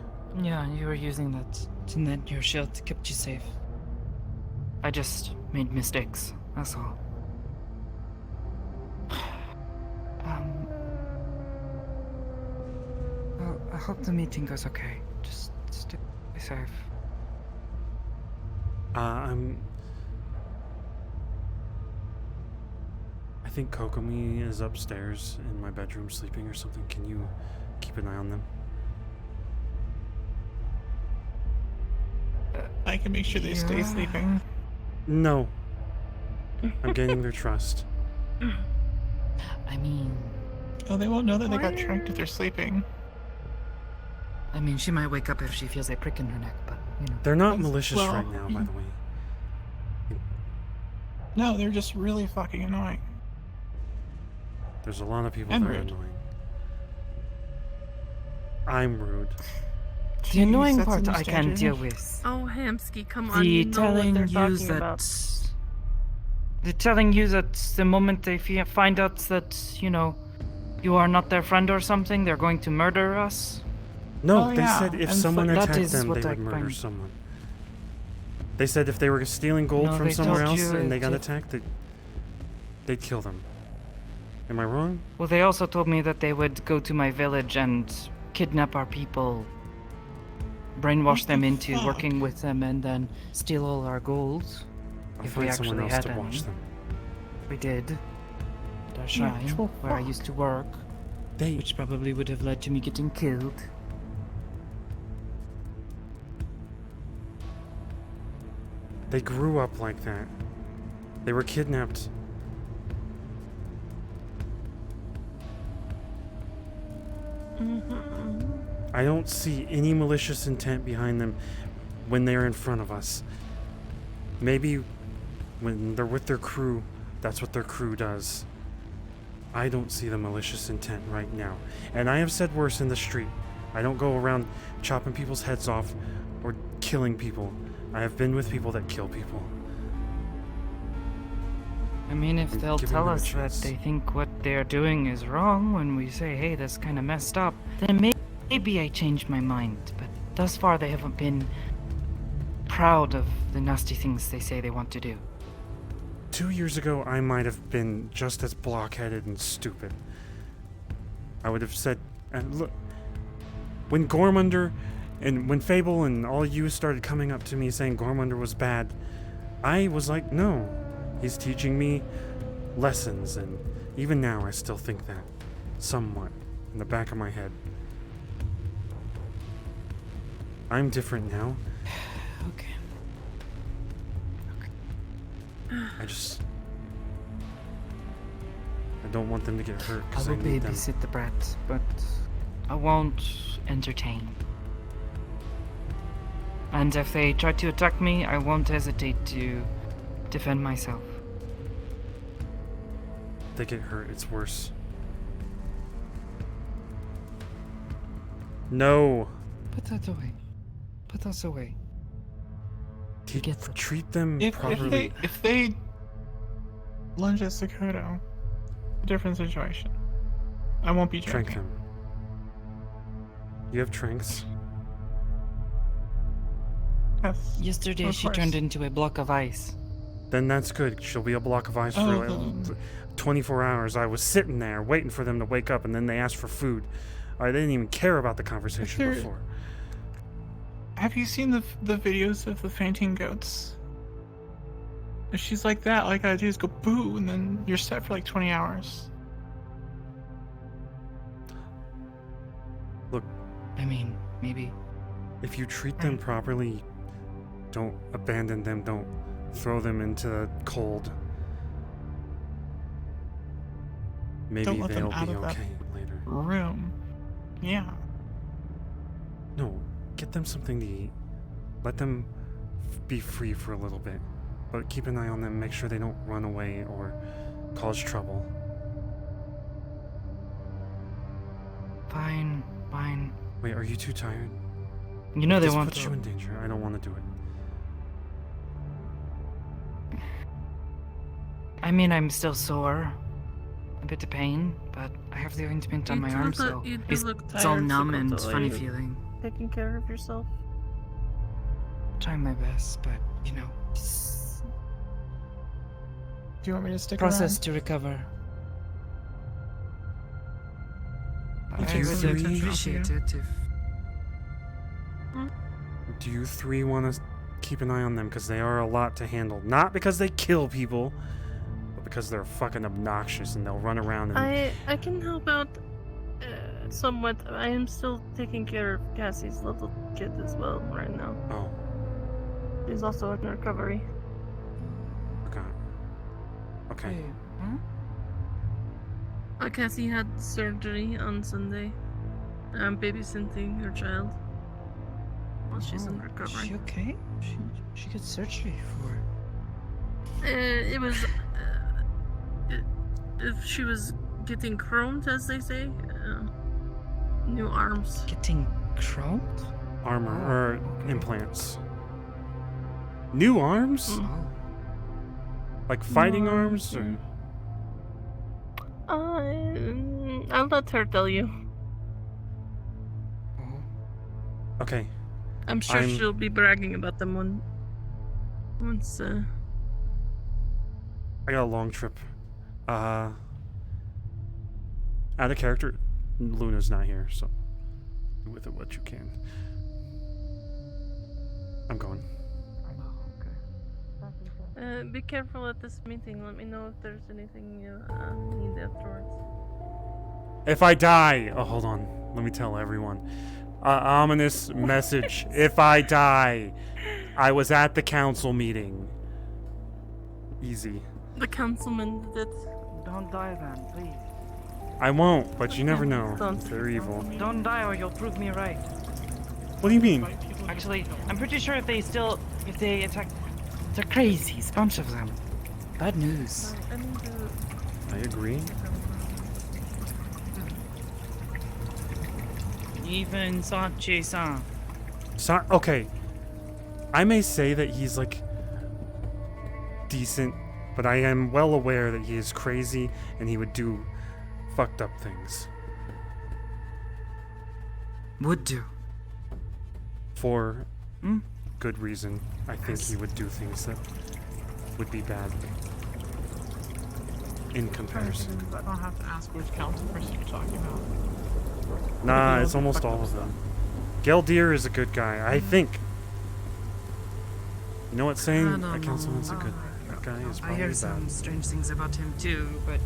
Yeah, you were using that to net your shield to keep you safe. I just made mistakes. That's all. Well, I hope the meeting goes okay. Just stay safe. I think Kokomi is upstairs in my bedroom sleeping or something. Can you keep an eye on them? I can make sure they stay sleeping. No. I'm gaining their trust. I mean... Oh, they won't know that they got tracked if they're sleeping. I mean, she might wake up if she feels a prick in her neck, but, you know. They're not malicious well, right now, by the way. No, they're just really fucking annoying. There's a lot of people And that are rude. annoying. I'm rude. The annoying that's part I can understandable. deal with. Oh, Hamsky, come on. The You know what telling they're you talking that... about. The telling you that the moment they find out that, you know, you are not their friend or something, they're going to murder us. No, Oh, they yeah, said if and someone that attacked is them, what they I would murder find- someone. They said if they were stealing gold No, from they somewhere told else you and they got to- attacked, they'd kill them. Am I wrong? Well, they also told me that they would go to my village and kidnap our people, brainwash What them the into fuck? working with them, and then steal all our gold. I'll If we find someone actually else had to watch any. them. We did. At our Yeah, shrine, well, where I fuck. used to work, They which probably would have led to me getting killed. They grew up like that. They were kidnapped. I don't see any malicious intent behind them when they're in front of us. Maybe when they're with their crew, that's what their crew does. I don't see the malicious intent right now. And I have said worse in the street. I don't go around chopping people's heads off or killing people. I have been with people that kill people. I mean, if I'm they'll giving tell them a us that chance. they think what they're doing is wrong when we say, hey, that's kind of messed up, then maybe I change my mind. But thus far, they haven't been proud of the nasty things they say they want to do. 2 years ago, I might have been just as blockheaded and stupid. I would have said, and look, when Gormunder and when Fable and all you started coming up to me saying Gormunder was bad, I was like, no, he's teaching me lessons, and even now I still think that, somewhat, in the back of my head. I'm different now. Okay. I don't want them to get hurt I because I will need them. babysit the brat, but I won't entertain. And if they try to attack me, I won't hesitate to defend myself. If they get hurt, it's worse. No. Put that away. Put us away. Treat them If properly. they lunge at Sakoto, a different situation. I won't be Trank joking. them. You have tranks? Yes. Yesterday of she course. turned into a block of ice. Then that's good. She'll be a block of ice for like 24 hours. I was sitting there waiting for them to wake up, and then they asked for food. I didn't even care about the conversation there- before. Have you seen the videos of the fainting goats? If she's like that, all I gotta do is go boo, and then you're set for like 20 hours. Look, I mean, maybe. If you treat them properly, don't abandon them, don't throw them into the cold. Maybe Don't let them they'll out be of that okay later. room. Yeah. No, get them something to eat. Let them be free for a little bit. But keep an eye on them, make sure they don't run away or cause trouble. Fine, fine. Wait, are you too tired? You know they This want puts to. you in danger. I don't want to do it. I mean, I'm still sore. A bit of pain, but I have the ointment on my arm, so it's all numb and funny feeling. Taking care of yourself. Trying my best, but you know, Do you want me to stick process around? to recover. I You take would some attention appreciate off you. it if. Do you three want to keep an eye on them? Because they are a lot to handle. Not because they kill people, but because they're fucking obnoxious and they'll run around and... I can help out somewhat. I am still taking care of Cassie's little kid as well right now. Oh. He's also in recovery. Okay. Cassie had surgery on Sunday. I'm babysitting her child while she's in recovery. Is she okay? She got surgery for. It was. If she was getting chromed, as they say, new arms. Getting chromed? Armor, or implants. New arms? Like fighting arms? Or... I'll let her tell you. Okay. I'm sure she'll be bragging about them once. I got a long trip. Out of character, Luna's not here, so do with it what you can. I'm going. Be careful at this meeting. Let me know if there's anything you need afterwards. If I die, oh hold on, let me tell everyone. Ominous message. If I die, I was at the council meeting. Easy. The councilman did. Don't die then, please. I won't, but you never know. Don't. They're evil. Don't die or you'll prove me right. What do you mean? Actually, I'm pretty sure if they attack, they're crazy. A bunch of them. Bad news. I agree. Even Sanche-san. Okay. I may say that he's like decent, but I am well aware that he is crazy and he would do fucked up things. Would do. For good reason. I think he would do things that would be bad in comparison. I don't have to ask which council person you're talking about. Nah, it's almost all of them. Geldir is a good guy, I think. You know what saying? That councilman's a good guy is I probably hear bad. some strange things about him too, but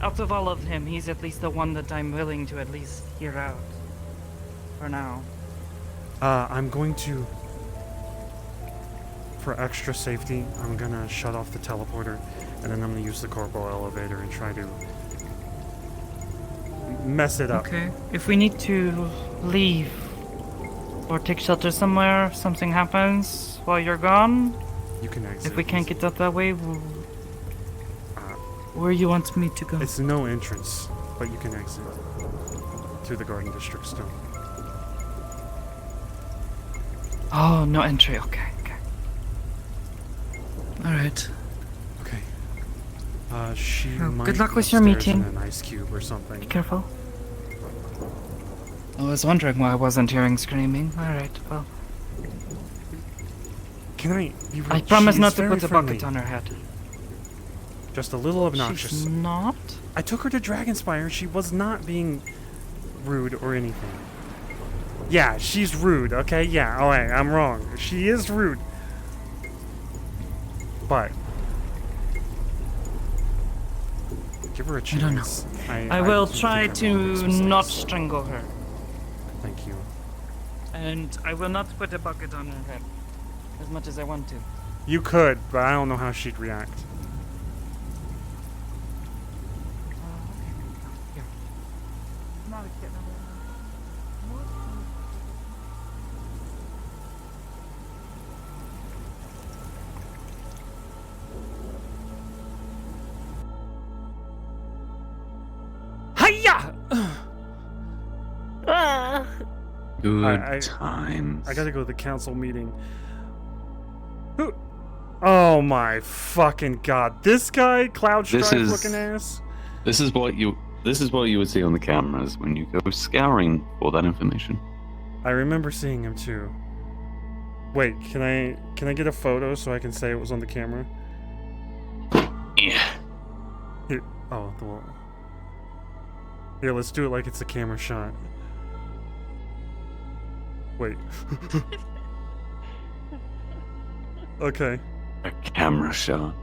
out of all of him, he's at least the one that I'm willing to at least hear out. For now. I'm going to, for extra safety, I'm gonna shut off the teleporter, and then I'm gonna use the corporal elevator and try to mess it up. Okay. If we need to leave or take shelter somewhere, if something happens while you're gone, You can exit. if we can't get out that way, where you want me to go? It's no entrance, but you can exit through the Garden District still. Oh, no entry. Okay. All right. Okay. She might good luck be with your upstairs meeting. in an ice cube or something. Be careful. I was wondering why I wasn't hearing screaming. All right. Well, Can I be I rude? promise She not is to very put a friendly. bucket on her head. Just a little obnoxious. She's not? I took her to Dragonspire. She was not being rude or anything. Yeah, she's rude, okay? Yeah, alright, I'm wrong. She is rude. But give her a I don't know. chance. I will think try I'm to wrong in some not sense. strangle her. Thank you. And I will not put a bucket on her head, as much as I want to. You could, but I don't know how she'd react. Here. Not a kid. Hiya! Good times. I gotta go to the council meeting. Who? Oh my fucking god! This guy, Cloud Stripe looking ass. This is what you would see on the cameras when you go scouring for that information. I remember seeing him too. Wait, can I get a photo so I can say it was on the camera? Yeah. Here, oh, the wall. Here, let's do it like it's a camera shot. Wait. Okay. A camera shot.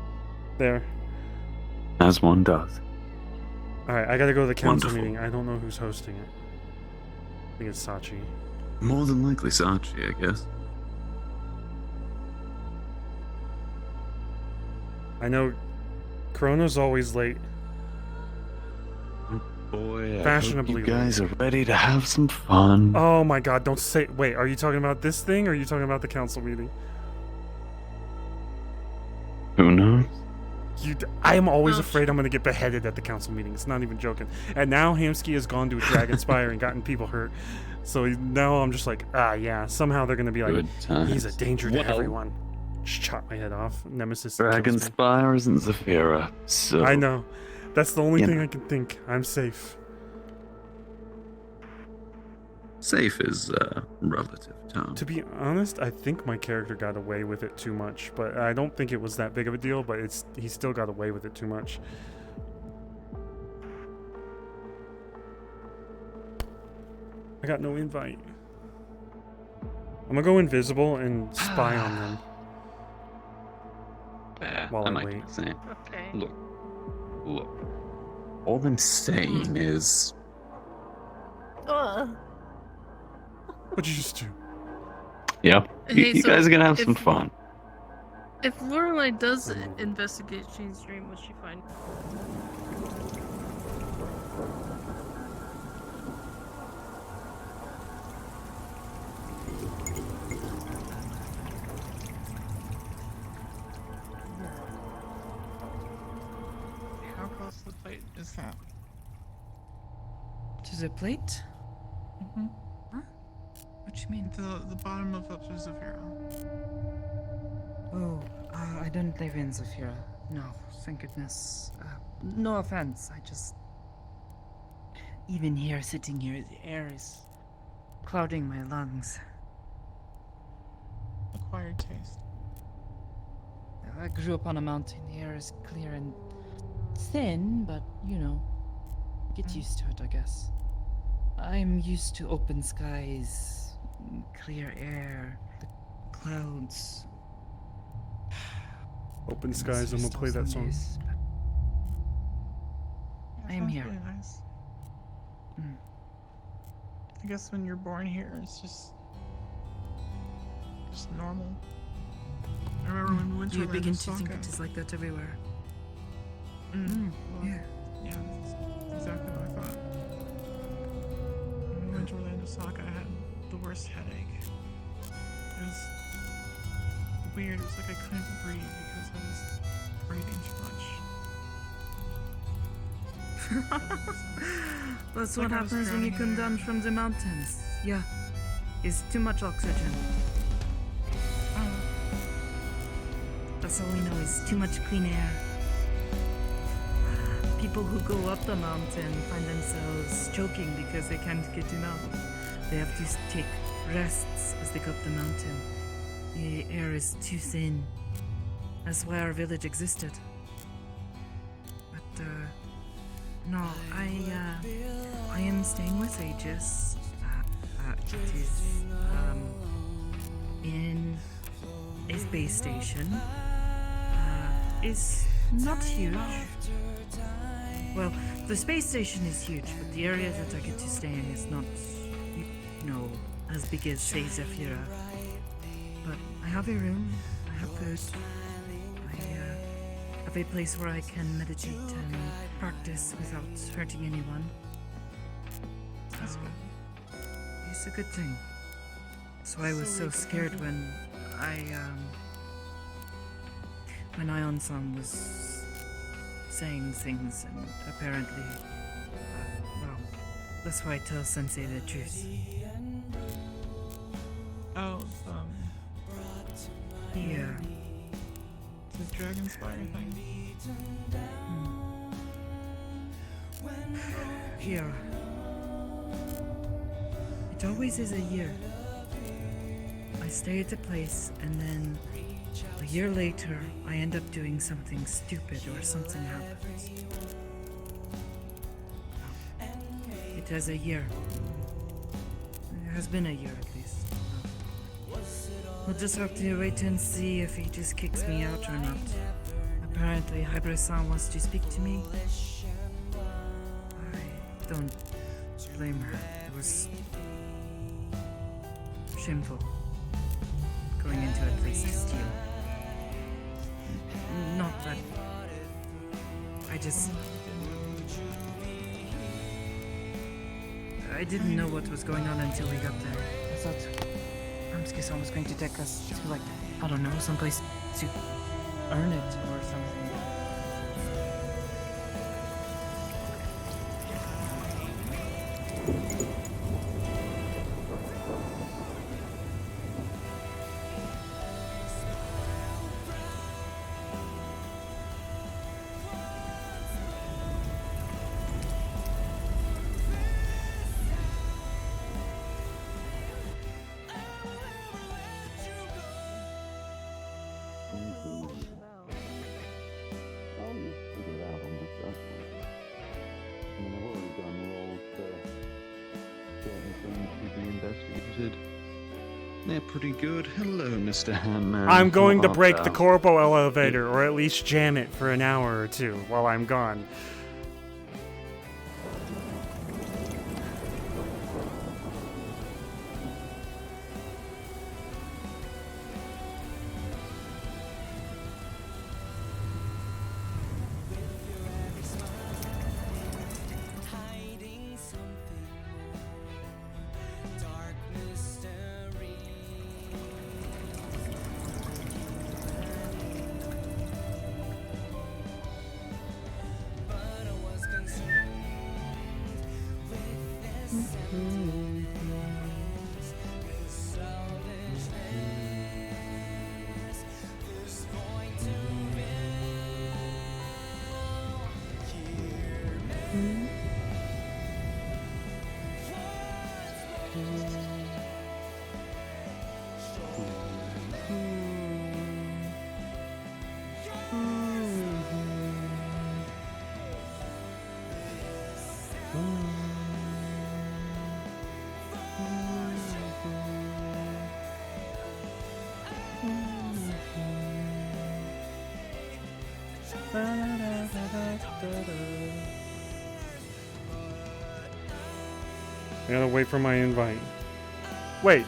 There. As one does. Alright, I gotta go to the council Wonderful. meeting. I don't know who's hosting it. I think it's Sachi. More than likely Sachi, I guess. I know Chrono's always late. Boy, I Fashionably hope you guys late. are ready to have some fun. Oh my god, don't say. Wait, are you talking about this thing or are you talking about the council meeting? Who knows? I am always afraid I'm gonna get beheaded at the council meeting. It's not even joking. And now Hamsky has gone to a Dragon Spire and gotten people hurt. So now I'm just like, yeah, somehow they're gonna be like, Good times. he's a danger to Well, everyone. Just chop my head off. Nemesis. Dragon kills me. Spire isn't Zaphira, so... I know. That's the only You thing know. I can think. I'm safe. Safe is relative, Tom. To be honest, I think my character got away with it too much, but I don't think it was that big of a deal, but he still got away with it too much. I got no invite. I'm gonna go invisible and spy on them. Yeah, while I might wait. do the same. Okay. Look. All I'm saying is... What'd you just do? Yeah, Hey, you so guys are gonna have if- some fun. If Lorelai does investigate Shane's dream, will she find? How close to the plate is that? To the plate? Mm-hmm. Huh? What you mean? The bottom of Upstairs Zaphira. Oh, I don't live in Zaphira. No, thank goodness. No offense, I just... Even here, sitting here, the air is clouding my lungs. Acquired taste. I grew up on a mountain. The air is clear and thin, but, you know, get used to it, I guess. I'm used to open skies, clear air, the clouds. Open skies, I'm gonna play that song. I am here. Really nice. Mm. I guess when you're born here, it's just normal. I remember when we went to You begin to think Arasaka. it is like that everywhere. Well, Yeah. Yeah, that's exactly what I thought. When we went to Orlando Soccer, I had the worst headache. It was weird. It was like I couldn't breathe because I was breathing too much. That's Like what I was happens when you drowning in come down from the mountains. Yeah. It's too much oxygen. That's all we know is too much clean air. People who go up the mountain find themselves choking because they can't get enough. They have to take rests as they go up the mountain. The air is too thin. That's why our village existed. But, no, I am staying with Aegis. It is, in a space station. It's not huge. Well, the space station is huge, but the area that I get to stay in is not, you know, as big as, say, Zaphira. But I have a room, I have food, I have a place where I can meditate and practice without hurting anyone. So, it's a good thing. So I was so scared when Ion-san was saying things, and apparently, well, that's why I tell Sensei the truth. Oh, Yeah. the Dragonspire thing. Here. It always is a year. I stay at the place, and then a year later, I end up doing something stupid or something happens. It has a year. It has been a year at least. We'll just have to wait and see if he just kicks me out or not. Apparently, Hybrid-san wants to speak to me. I don't blame her. It was shameful going into a place to steal. Not that I didn't know what was going on until we got there. I thought Ramsky-san was going to take us to, like, I don't know, someplace to earn it or something. They're pretty good. Hello, Mr. Handman. I'm going to How break art the thou? corpo elevator, or at least jam it for an hour or two while I'm gone. I gotta wait for my invite. Wait.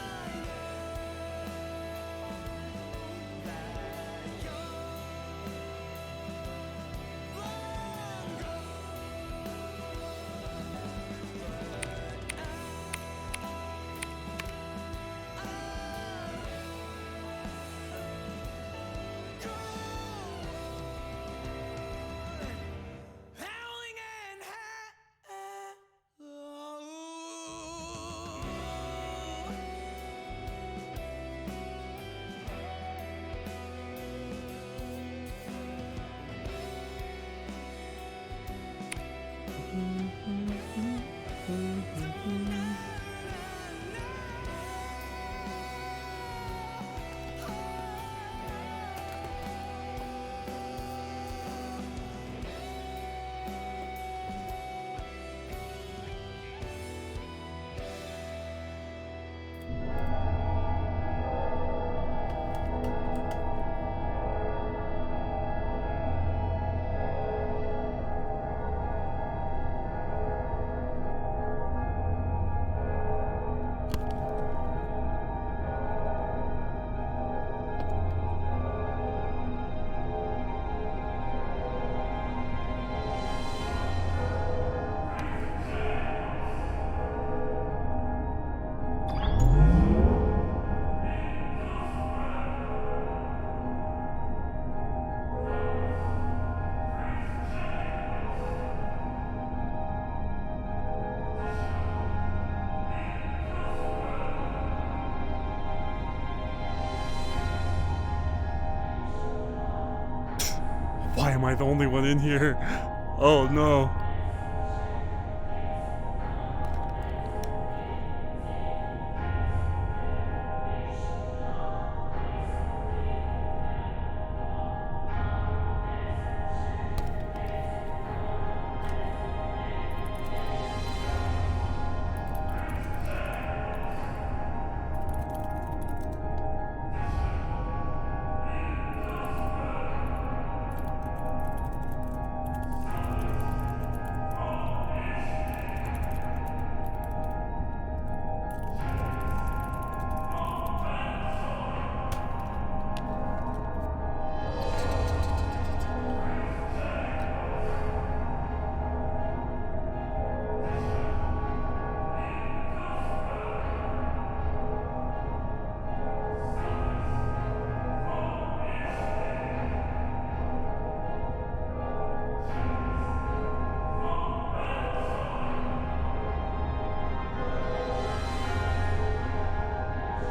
am I the only one in here? Oh no.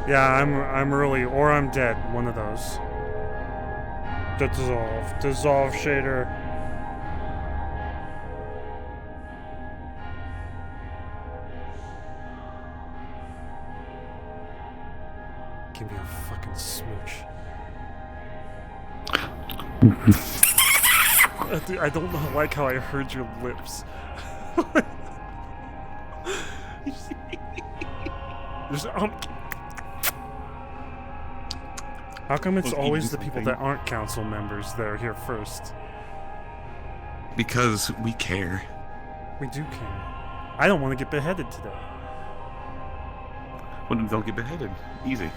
Yeah, I'm early, or I'm dead. One of those. Dissolve shader. Give me a fucking smooch. I don't like how I heard your lips. There's, how come it's always the people that aren't council members that are here first? Because we care. We do care. I don't want to get beheaded today. Well, then don't get beheaded. Easy.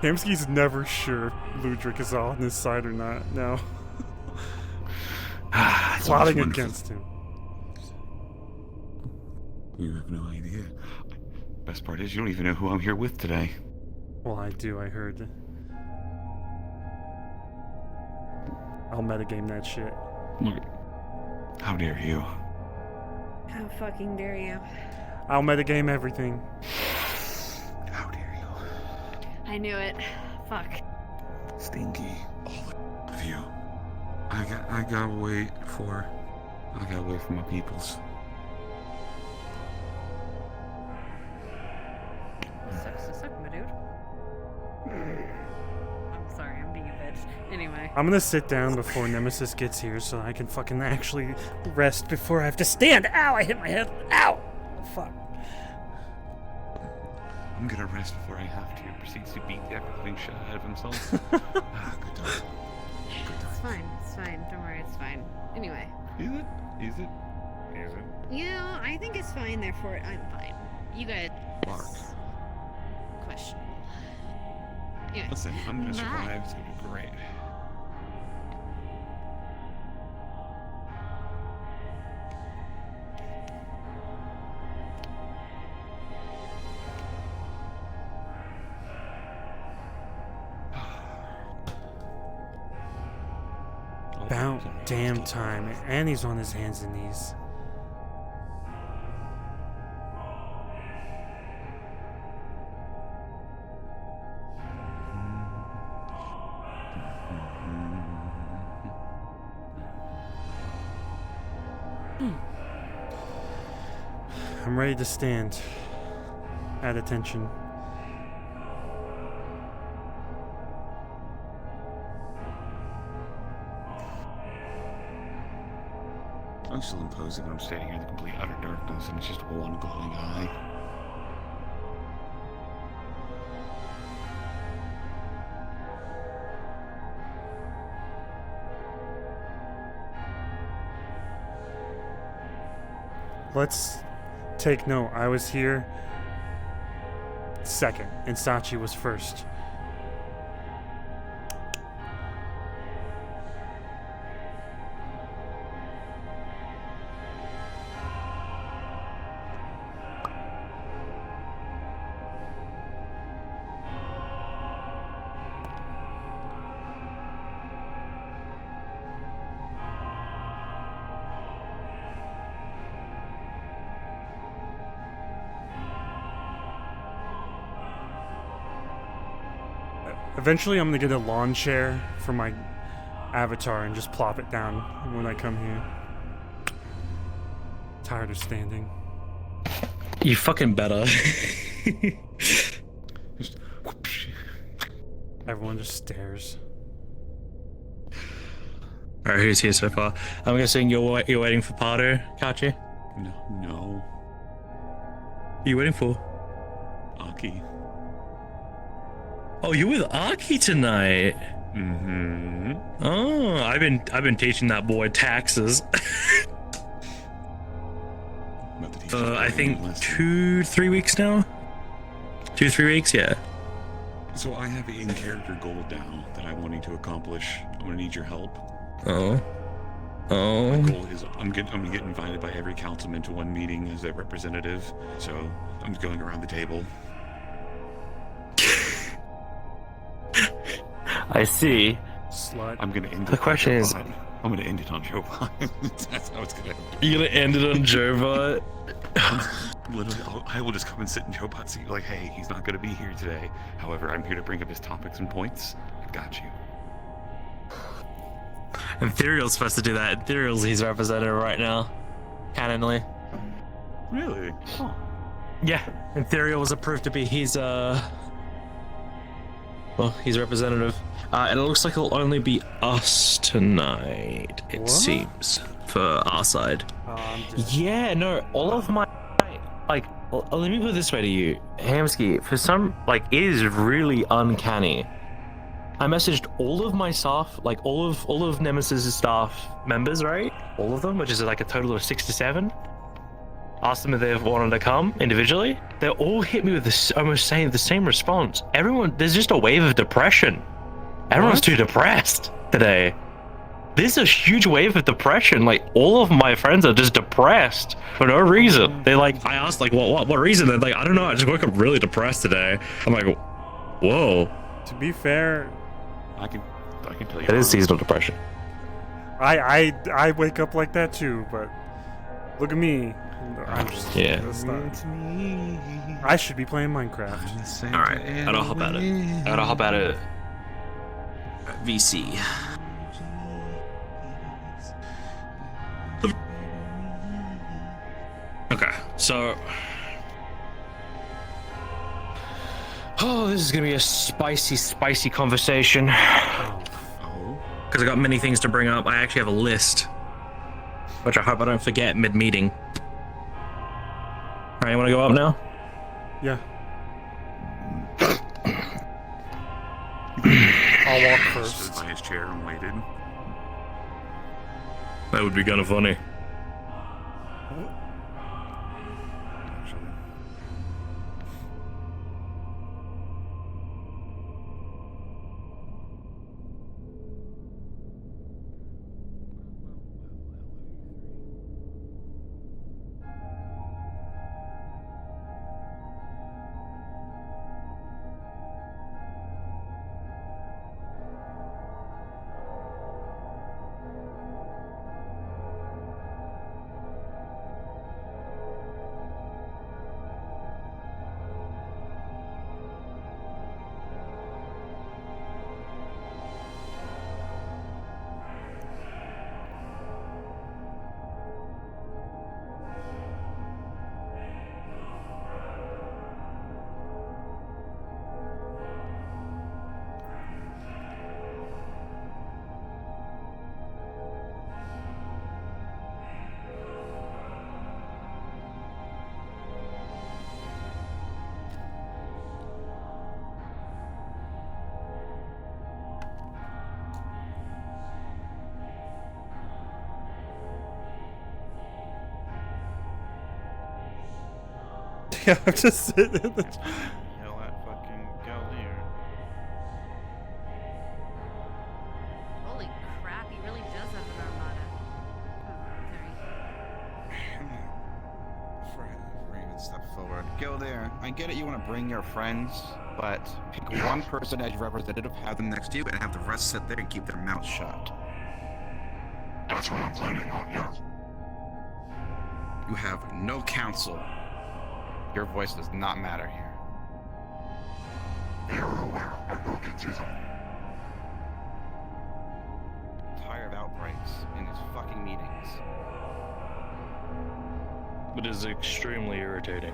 Hamsky's never sure if Ludwig is on his side or not now. Plotting against him. You have no idea. Best part is you don't even know who I'm here with today. Well, I do, I heard. I'll metagame that shit. Look, how dare you? How fucking dare you? I'll metagame everything. How dare you? I knew it. Fuck. Stinky. All of you. I gotta wait for my peoples. Sucks to suck, my dude. I'm sorry, I'm being a bitch. Anyway. I'm gonna sit down before Nemesis gets here so I can fucking actually rest before I have to stand. Ow, I hit my head. Ow! Fuck. I'm gonna rest before I have to. Proceeds to beat the ever-living shit out of himself. Good dog. It's fine, it's fine. Don't worry, it's fine. Anyway. Is it? Is it? Is it? You know, I think it's fine, therefore I'm fine. You guys... Mark. Questionable. Anyway. Listen, I'm gonna survive. It's gonna be great. About damn time. And he's on his hands and knees. I'm ready to stand. At attention. I'm still imposing when I'm standing here in the complete utter darkness and it's just one glowing eye. Let's take note. I was here second, and Sachi was first. Eventually, I'm gonna get a lawn chair for my avatar and just plop it down when I come here. Tired of standing. You fucking better. Everyone just stares. Alright, who's here so far? I'm guessing you're waiting for Pardo, Kachi? No. Who are you waiting for? Aki. Oh, you're with Aki tonight. Mm-hmm. Oh, I've been teaching that boy taxes. I think 2-3 weeks now. 2-3 weeks, yeah. So I have an in-character goal now that I'm wanting to accomplish. I'm gonna need your help. Oh. My goal is I'm gonna get invited by every councilman to one meeting as their representative. So I'm going around the table. I see. Slut. I'm gonna end The question is, I'm gonna end it on Joe Bot. That's how it's gonna happen. You're gonna end it on Joe Bot? Literally, I will just come and sit in Joe Bot's seat like, hey, he's not gonna be here today. However, I'm here to bring up his topics and points. I got you. Ethereal's supposed to do that. Ethereal's his representative right now. Canonly. Really? Huh. Yeah. Ethereal was approved to be his representative. And it looks like it'll only be us tonight, it seems, for our side. Yeah, no, all of my, like, let me put it this way to you, Hamsky, for some, like, it is really uncanny. I messaged all of my staff, like, all of Nemesis' staff members, right? All of them, which is like a total of 6 to 7. Asked them if they wanted to come individually. They all hit me with this, almost saying the same response. Everyone, there's just a wave of depression. Everyone's too depressed today. There's a huge wave of depression. Like, all of my friends are just depressed for no reason. They like, I asked like, what reason? They're like, I don't know. I just woke up really depressed today. I'm like, whoa. To be fair, I can tell you. It is seasonal depression. I wake up like that too, but look at me. I'm just I should be playing Minecraft. All right, I gotta hop at it. VC. Okay, so. Oh, this is gonna be a spicy conversation. Because I got many things to bring up. I actually have a list, which I hope I don't forget mid-meeting. All right, you want to go up now? Yeah. I'll walk first. Stood by his chair and waited. That would be kind of funny. Yeah, I'm just sitting in the... Yell at fucking Galdir. Holy crap, he really does have an armada. Raven, step forward. Galdir, I get it, you want to bring your friends, but pick one person as your representative, have them next to you, and have the rest sit there and keep their mouths shut. That's what I'm planning on, yeah. You have no counsel. Your voice does not matter here. of outbreaks in his fucking meetings. It is extremely irritating.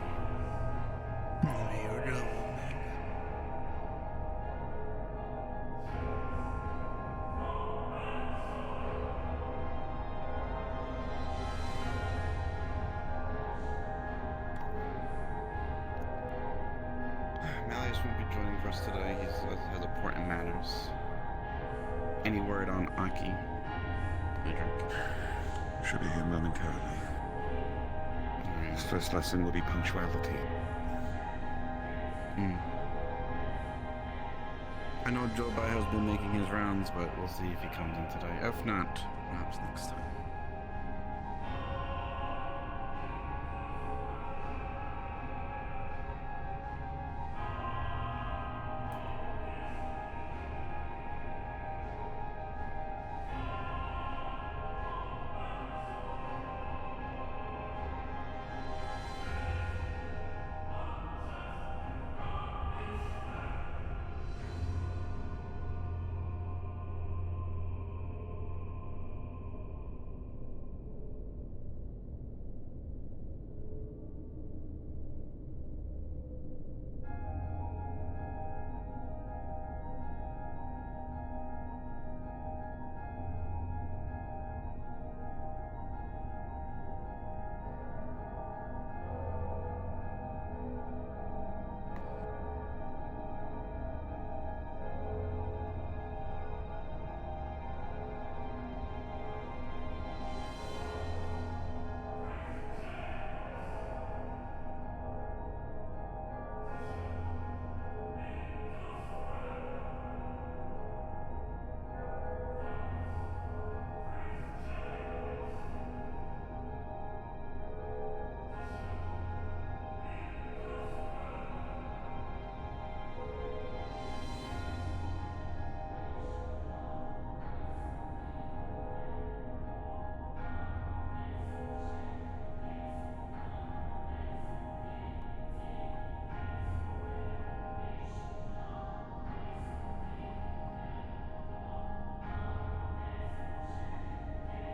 Malleus won't be joining for us today. He has important matters. Any word on Aki? Should be here momentarily. His first lesson will be punctuality. I know Jobai has been making his rounds, but we'll see if he comes in today. If not, perhaps next time.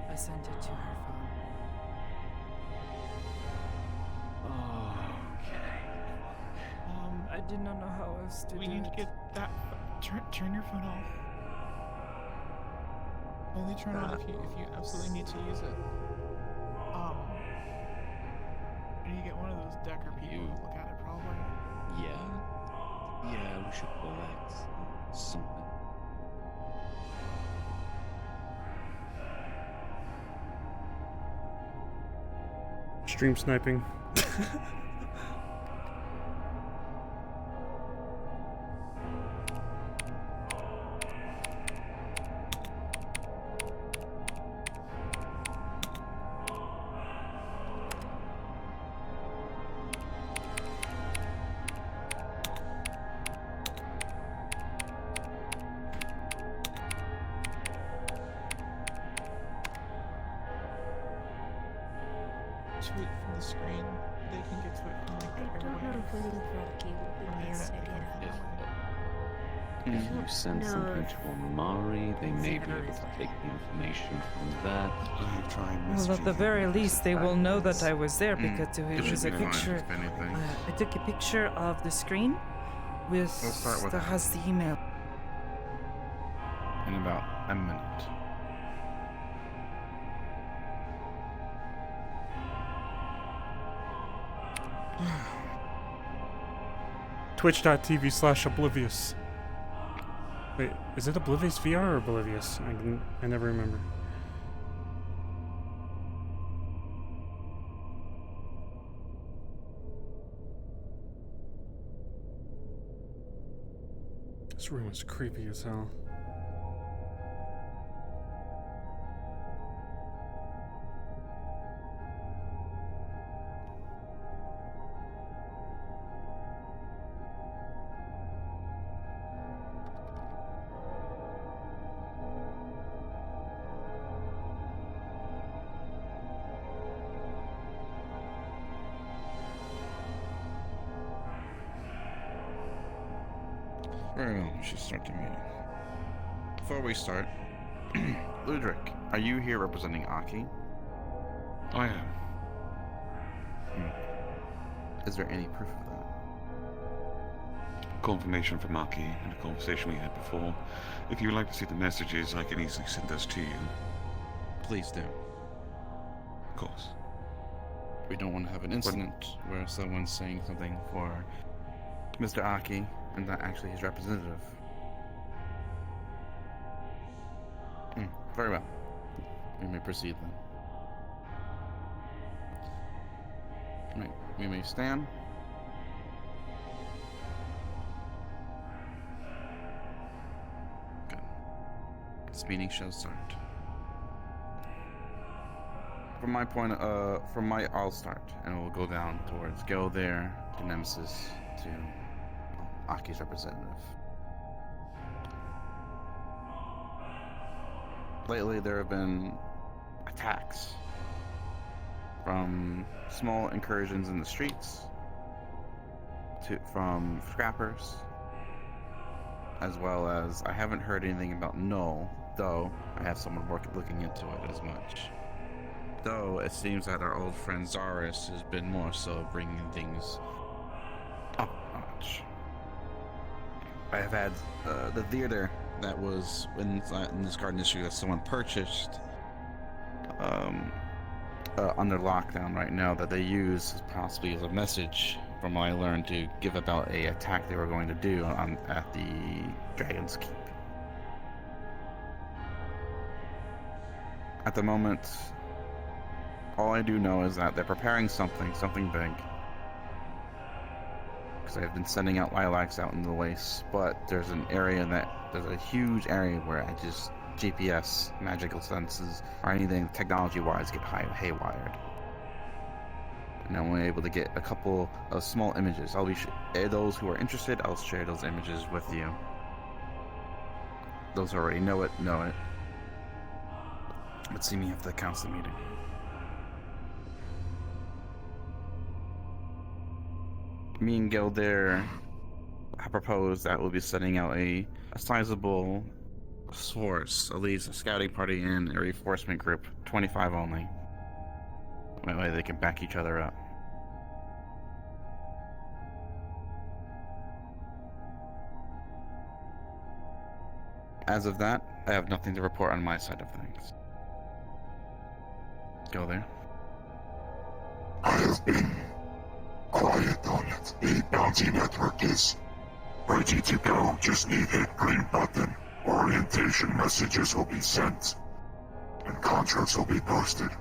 I sent it to her phone. I did not know how else to We do need to it. get that. Turn your phone off. Only turn on if you absolutely need to use it. You need to get one of those Decker people to look at it, probably. Yeah, we should collect something. Stream sniping. Tweet from the screen. They can get to it from like I don't know if winning Rocky would be the best idea. If you send No. something to Amari, they may be able to take the information from that. Well, at the very least, they will know that I was there because it It was should a be fine, picture. if anything. I took a picture of the screen with We'll start with that has the email. In about a minute. Twitch.tv/oblivious. Wait, is it Oblivious VR or Oblivious? I never remember. This room is creepy as hell. Very well, we should start the meeting. Before we start, Ludric, are you here representing Aki? I am. Is there any proof of that? Confirmation from Aki and a conversation we had before. If you would like to see the messages, I can easily send those to you. Please do. Of course. We don't want to have an incident where someone's saying something for Mr. Aki and not actually his representative. Very well. We may proceed then. Right, we may stand. Good. This meeting shall start. From my point, I'll start, and we'll go down towards go there to Nemesis to Aki's representative. Lately, there have been attacks from small incursions in the streets from scrappers, as well as I haven't heard anything about Null, though I have someone looking into it as much. Though it seems that our old friend Zaris has been more so bringing things up a notch. I have had the theater that was in this garden district that someone purchased under lockdown right now that they use possibly as a message from what I learned to give about a attack they were going to do at the Dragon's Keep. At the moment, all I do know is that they're preparing something big. Because I've been sending out lilacs out in the wastes, but there's a huge area where I just GPS, magical senses, or anything technology-wise get haywired. And I'm only able to get a couple of small images. I'll be those who are interested, I'll share those images with you. Those who already know it. But see me after the council meeting. Me and Gilder have proposed that we'll be setting out a sizable force, at least a scouting party and a reinforcement group, 25 only. That way they can back each other up. As of that, I have nothing to report on my side of things. Gilder. I have been quiet on it. The bounty network is ready to go. Just need a green button. Orientation messages will be sent, and contracts will be posted.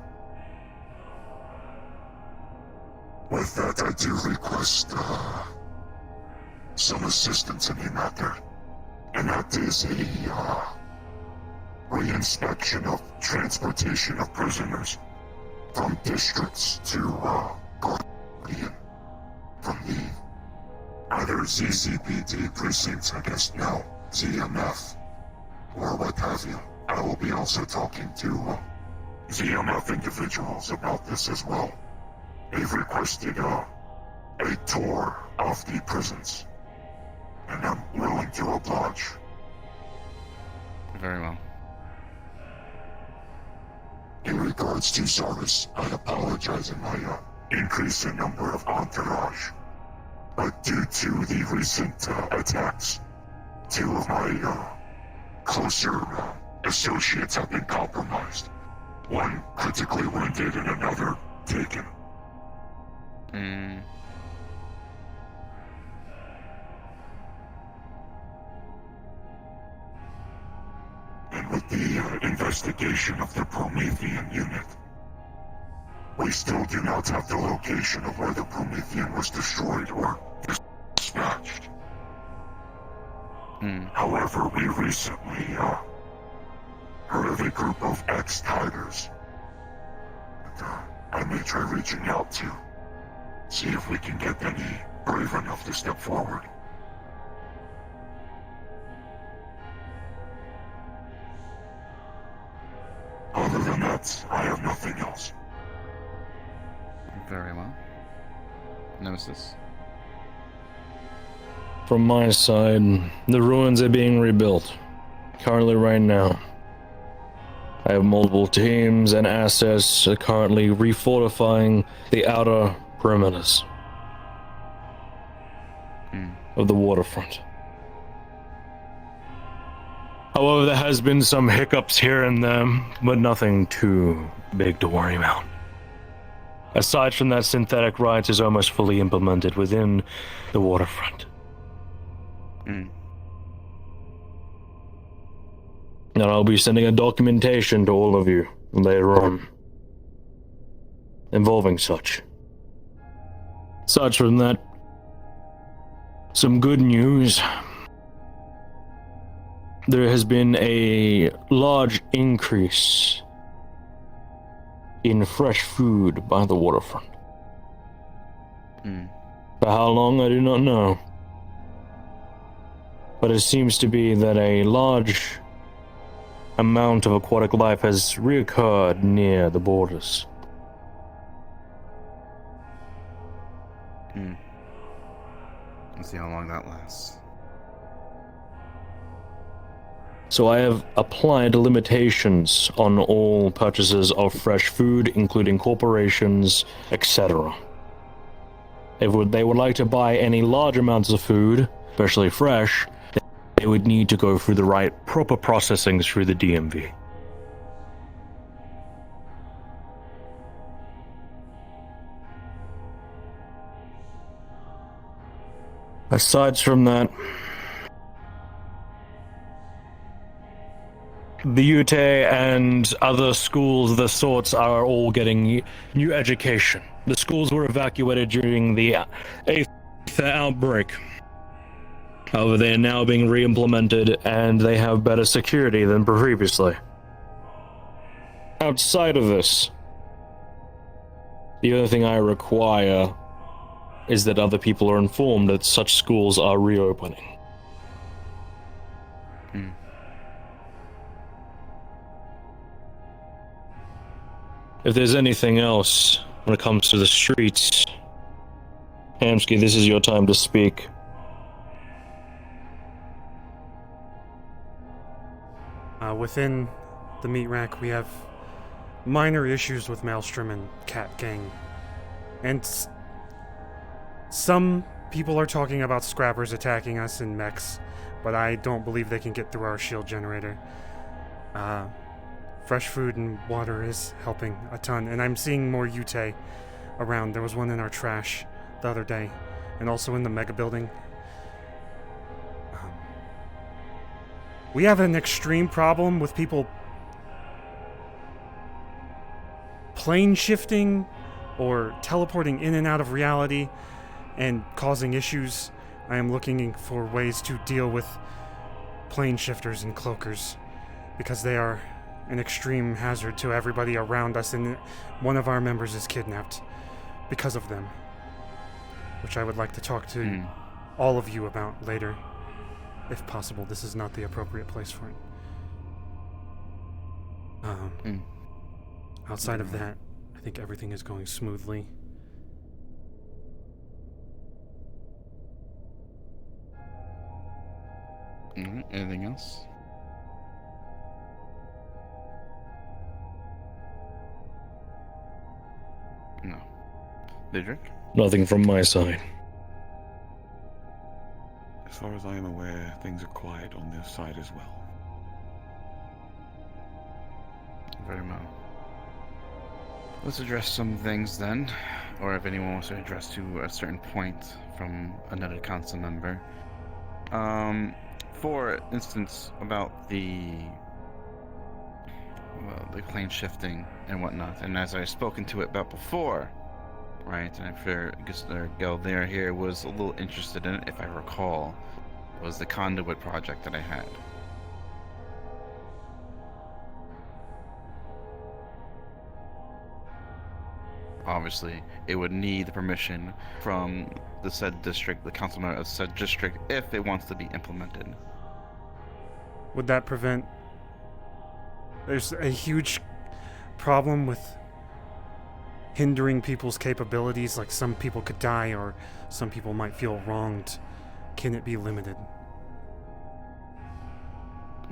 With that, I do request some assistance in the matter, and that is a reinspection of transportation of prisoners from districts to Guardian, from the either ZZPD precincts, I guess now, ZMF, or what have you. I will be also talking to ZMF individuals about this as well. They've requested a tour of the prisons, and I'm willing to oblige. Very well. In regards to Zaris, I apologize in my increase in number of entourage, but due to the recent attacks, two of my closer associates have been compromised. One critically wounded and another taken. And with the investigation of the Promethean unit, we still do not have the location of where the Promethean was destroyed or dispatched. However, we recently heard of a group of ex-Tigers. And, I may try reaching out to see if we can get any brave enough to step forward. Other than that, I have nothing else. Very well. Nemesis. From my side, the ruins are being rebuilt. Currently, right now. I have multiple teams and assets currently refortifying the outer perimeters of the waterfront. However, there has been some hiccups here and there, but nothing too big to worry about. Aside from that, synthetic rights is almost fully implemented within the waterfront. And I'll be sending a documentation to all of you later on involving such. Aside from that, some good news. There has been a large increase in fresh food by the waterfront. For how long, I do not know. But it seems to be that a large amount of aquatic life has reoccurred near the borders. Let's see how long that lasts. So I have applied limitations on all purchases of fresh food, including corporations, etc. If they would like to buy any large amounts of food, especially fresh, they would need to go through the right proper processing through the DMV. Aside from that, the UT and other schools of the sorts are all getting new education. The schools were evacuated during the 8th outbreak. However, they are now being re-implemented and they have better security than previously. Outside of this, the other thing I require is that other people are informed that such schools are reopening. If there's anything else when it comes to the streets, Hamsky, this is your time to speak. Within the meat rack, we have minor issues with Maelstrom and Cat Gang. And some people are talking about scrappers attacking us in mechs, but I don't believe they can get through our shield generator. Fresh food and water is helping a ton, and I'm seeing more Yute around. There was one in our trash the other day, and also in the mega building. We have an extreme problem with people plane shifting or teleporting in and out of reality and causing issues. I am looking for ways to deal with plane shifters and cloakers because they are an extreme hazard to everybody around us, and one of our members is kidnapped because of them, which I would like to talk to all of you about later, if possible. This is not the appropriate place for it. Outside of that, I think everything is going smoothly. Anything else? No. Didrik? Nothing from my side. As far as I am aware, things are quiet on this side as well. Very well. Let's address some things then, or if anyone wants to address to a certain point from another council member. For instance, about the plane shifting and whatnot, and as I've spoken to it about before, right, and I fear Gelder here was a little interested in it, if I recall, was the conduit project that I had. Obviously, it would need the permission from the said district, the councilman of said district, if it wants to be implemented. Would that prevent... There's a huge problem with hindering people's capabilities, like some people could die or some people might feel wronged. Can it be limited?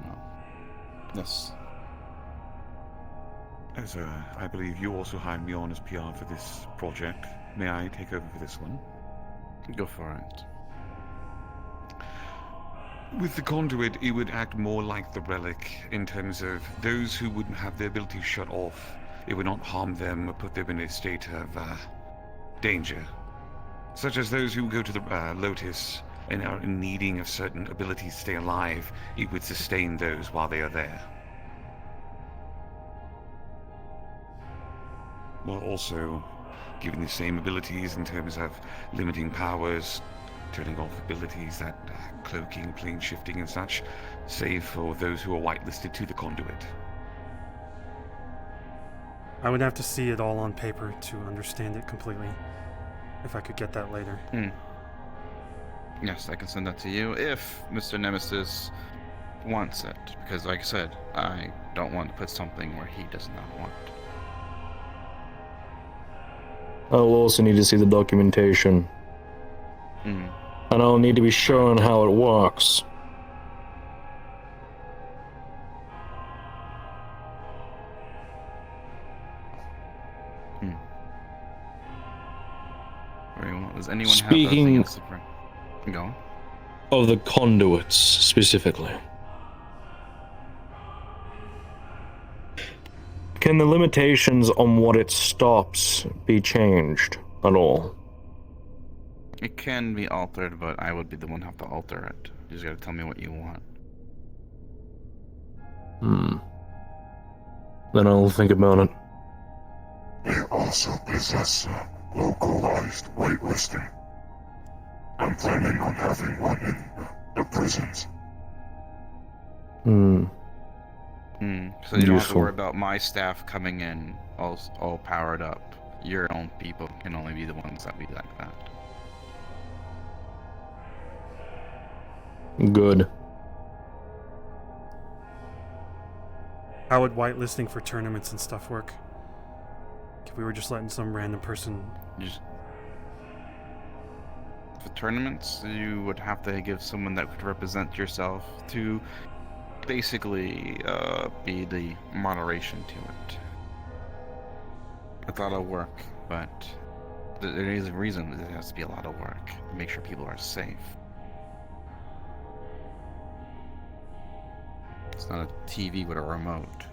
No. Yes. As I believe you also hired me on as PR for this project. May I take over for this one? Go for it. With the conduit, it would act more like the relic in terms of those who wouldn't have their abilities shut off. It would not harm them or put them in a state of danger. Such as those who go to the Lotus and are in needing of certain abilities to stay alive. It would sustain those while they are there. While also giving the same abilities in terms of limiting powers, turning off abilities that cloaking, plane shifting and such, save for those who are whitelisted to the conduit. I would have to see it all on paper to understand it completely. If I could get that later. Yes, I can send that to you if Mr. Nemesis wants it. Because like I said, I don't want to put something where he does not want. I'll also need to see the documentation. And I'll need to be shown how it works. Very well. Does anyone Speaking have anything else to go on? Of the conduits, specifically. Can the limitations on what it stops be changed at all? It can be altered, but I would be the one who have to alter it. You just gotta tell me what you want. Then I'll think about it. They also possess localized waitlisting. I'm planning on having one in the prisons. So you don't have to Useful. worry about my staff coming in all powered up. Your own people can only be the ones that be like that. Good. How would whitelisting for tournaments and stuff work? If we were just letting some random person... For tournaments, you would have to give someone that could represent yourself to basically be the moderation to it. I thought it'll work, but there is a reason that it has to be a lot of work to make sure people are safe. It's not a TV with a remote.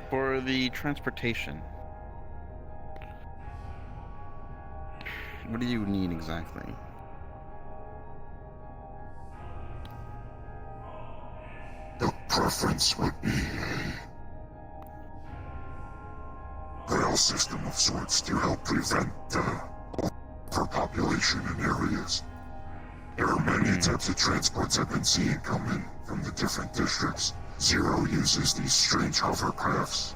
For the transportation, what do you need exactly? The preference would be a rail system of sorts to help prevent overpopulation in areas. There are many types of transports I've been seeing come in from the different districts. Zero uses these strange hovercrafts.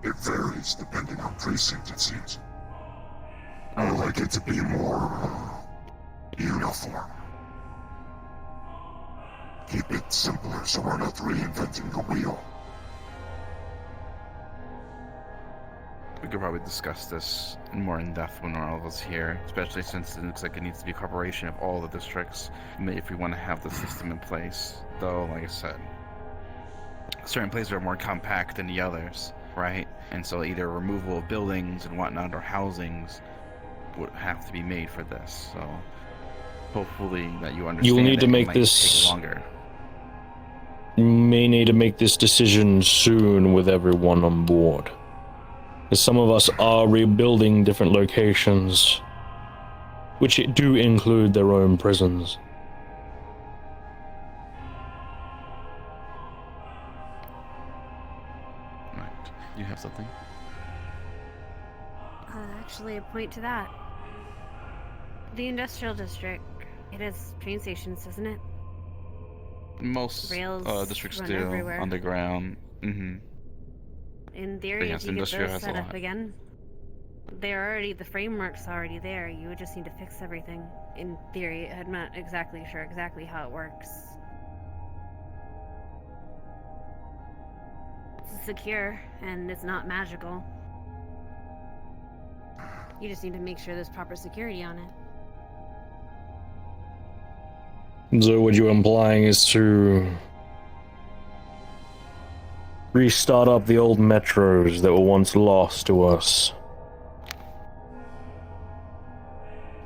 It varies depending on precinct, it seems. I would like it to be more uniform. Keep it simpler so we're not reinventing the wheel. We could probably discuss this more in depth when all of us here, especially since it looks like it needs to be a cooperation of all the districts if we want to have the system in place. Though, like I said, certain places are more compact than the others, right? And so either removal of buildings and whatnot or housings would have to be made for this. So hopefully that you understand. You'll need to that it make might this take longer. You may need to make this decision soon with everyone on board. As some of us are rebuilding different locations, which do include their own prisons. Right. You have something? Actually, a point to that. The industrial district, it has train stations, doesn't it? Most Rails districts run do everywhere. underground. In theory, Yes, if you get industrial those has a set up lot. again, the framework's already there. You would just need to fix everything. In theory, I'm not exactly sure exactly how it works. It's secure, and it's not magical. You just need to make sure there's proper security on it. So what you're implying is to restart up the old metros that were once lost to us.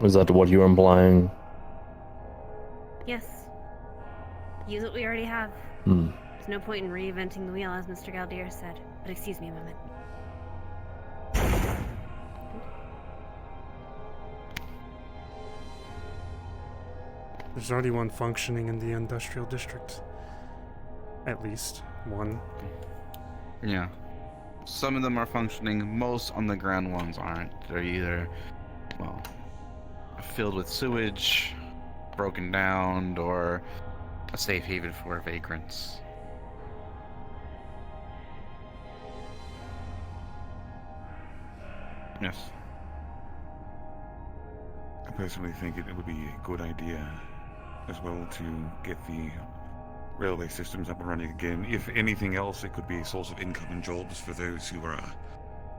Is that what you're implying? Yes. Use what we already have. There's no point in reinventing the wheel, as Mr. Galdier said. But excuse me a moment. There's already one functioning in the industrial district. At least one. Yeah. Some of them are functioning, most on the ground ones aren't. They're either, well, filled with sewage, broken down, or a safe haven for vagrants. Yes. I personally think it would be a good idea as well to get the railway systems up and running again. If anything else, it could be a source of income and jobs for those who are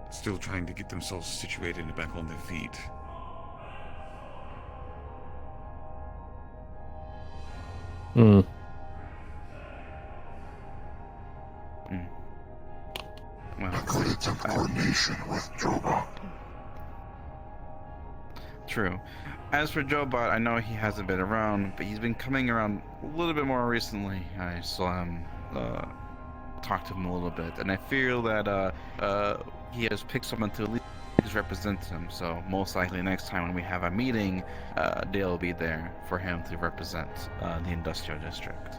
still trying to get themselves situated and back on their feet. Well, I could attempt coordination with Jobot. True. As for Jobot, I know he hasn't been around, but he's been coming around a little bit more recently. I saw him talk to him a little bit, and I feel that he has picked someone to at least represent him. So most likely next time when we have a meeting, Dale will be there for him to represent the industrial district.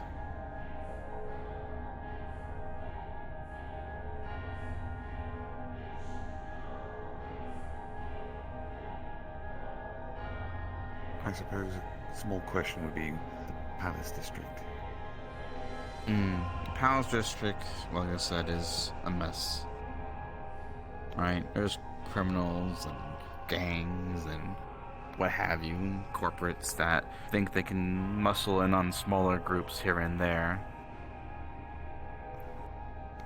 I suppose a small question would be the Palace District. Palace District, like I said, is a mess. Right? There's criminals and gangs and what have you, and corporates that think they can muscle in on smaller groups here and there.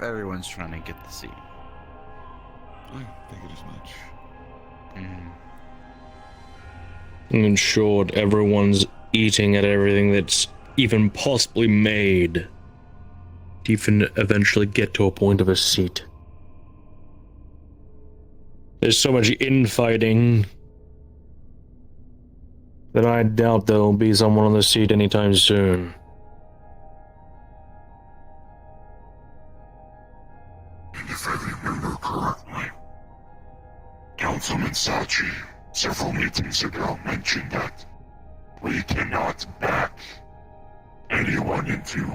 Everyone's trying to get the seat. I figured as much. In short, everyone's eating at everything that's even possibly made to even eventually get to a point of a seat. There's so much infighting that I doubt there'll be someone on the seat anytime soon. And if I remember correctly, Councilman Sachi, several meetings ago, mentioned that we cannot back anyone into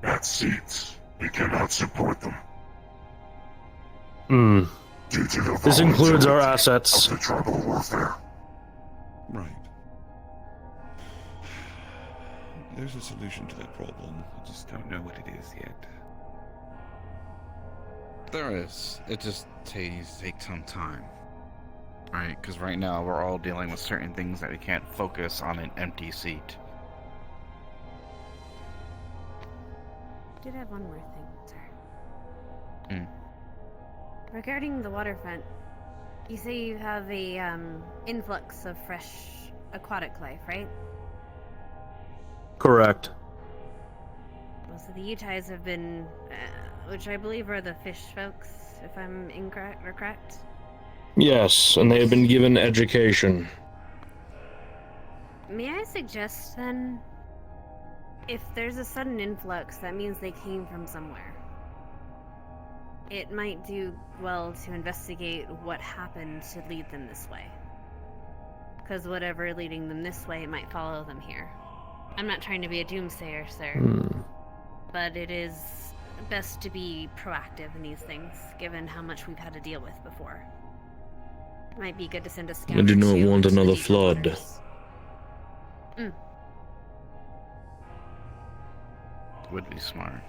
that seat. We cannot support them. Due to the This includes our volatility assets. of the tribal warfare. Right. There's a solution to that problem. I just don't know what it is yet. There is. It just takes some time. Right? Because right now we're all dealing with certain things that we can't focus on an empty seat. I did have one more thing, sir. Regarding the waterfront, you say you have a influx of fresh aquatic life, right? Correct. Well, so the Utahs have been, which I believe are the fish folks, if I'm incorrect or correct. Yes, and they have been given education. May I suggest then, if there's a sudden influx, that means they came from somewhere. It might do well to investigate what happened to lead them this way. Because whatever leading them this way might follow them here. I'm not trying to be a doomsayer, sir. But it is best to be proactive in these things, given how much we've had to deal with before. Might be good to send a scout. I do not or two want into the another deeper flood. waters. Would be smart.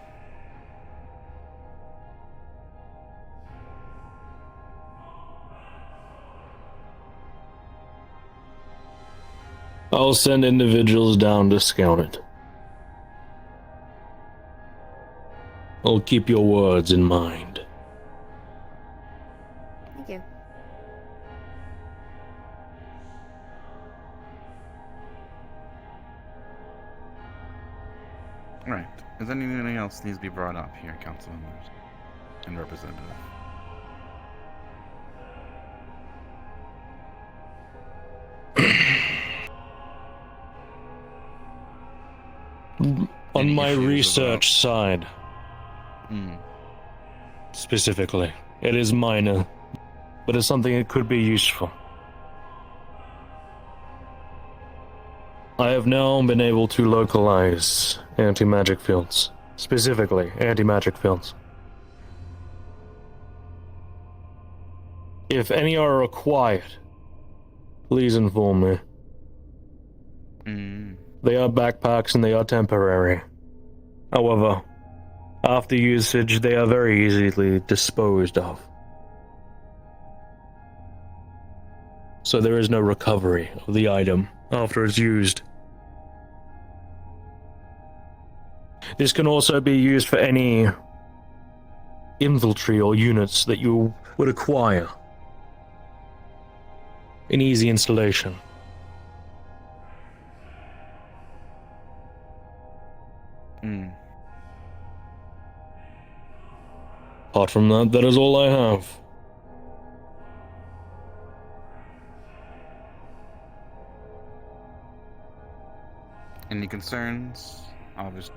I'll send individuals down to scout it. I'll keep your words in mind. Thank you. Right. Is anything else needs to be brought up here, council members and representative? On my research side, specifically, it is minor, but it's something that could be useful. I have now been able to localize anti-magic fields, specifically anti-magic fields. If any are required, please inform me. They are backpacks and they are temporary. However, after usage, they are very easily disposed of. So there is no recovery of the item after it's used. This can also be used for any infantry or units that you would acquire. An easy installation. Apart from that, that is all I have. Any concerns? Obviously,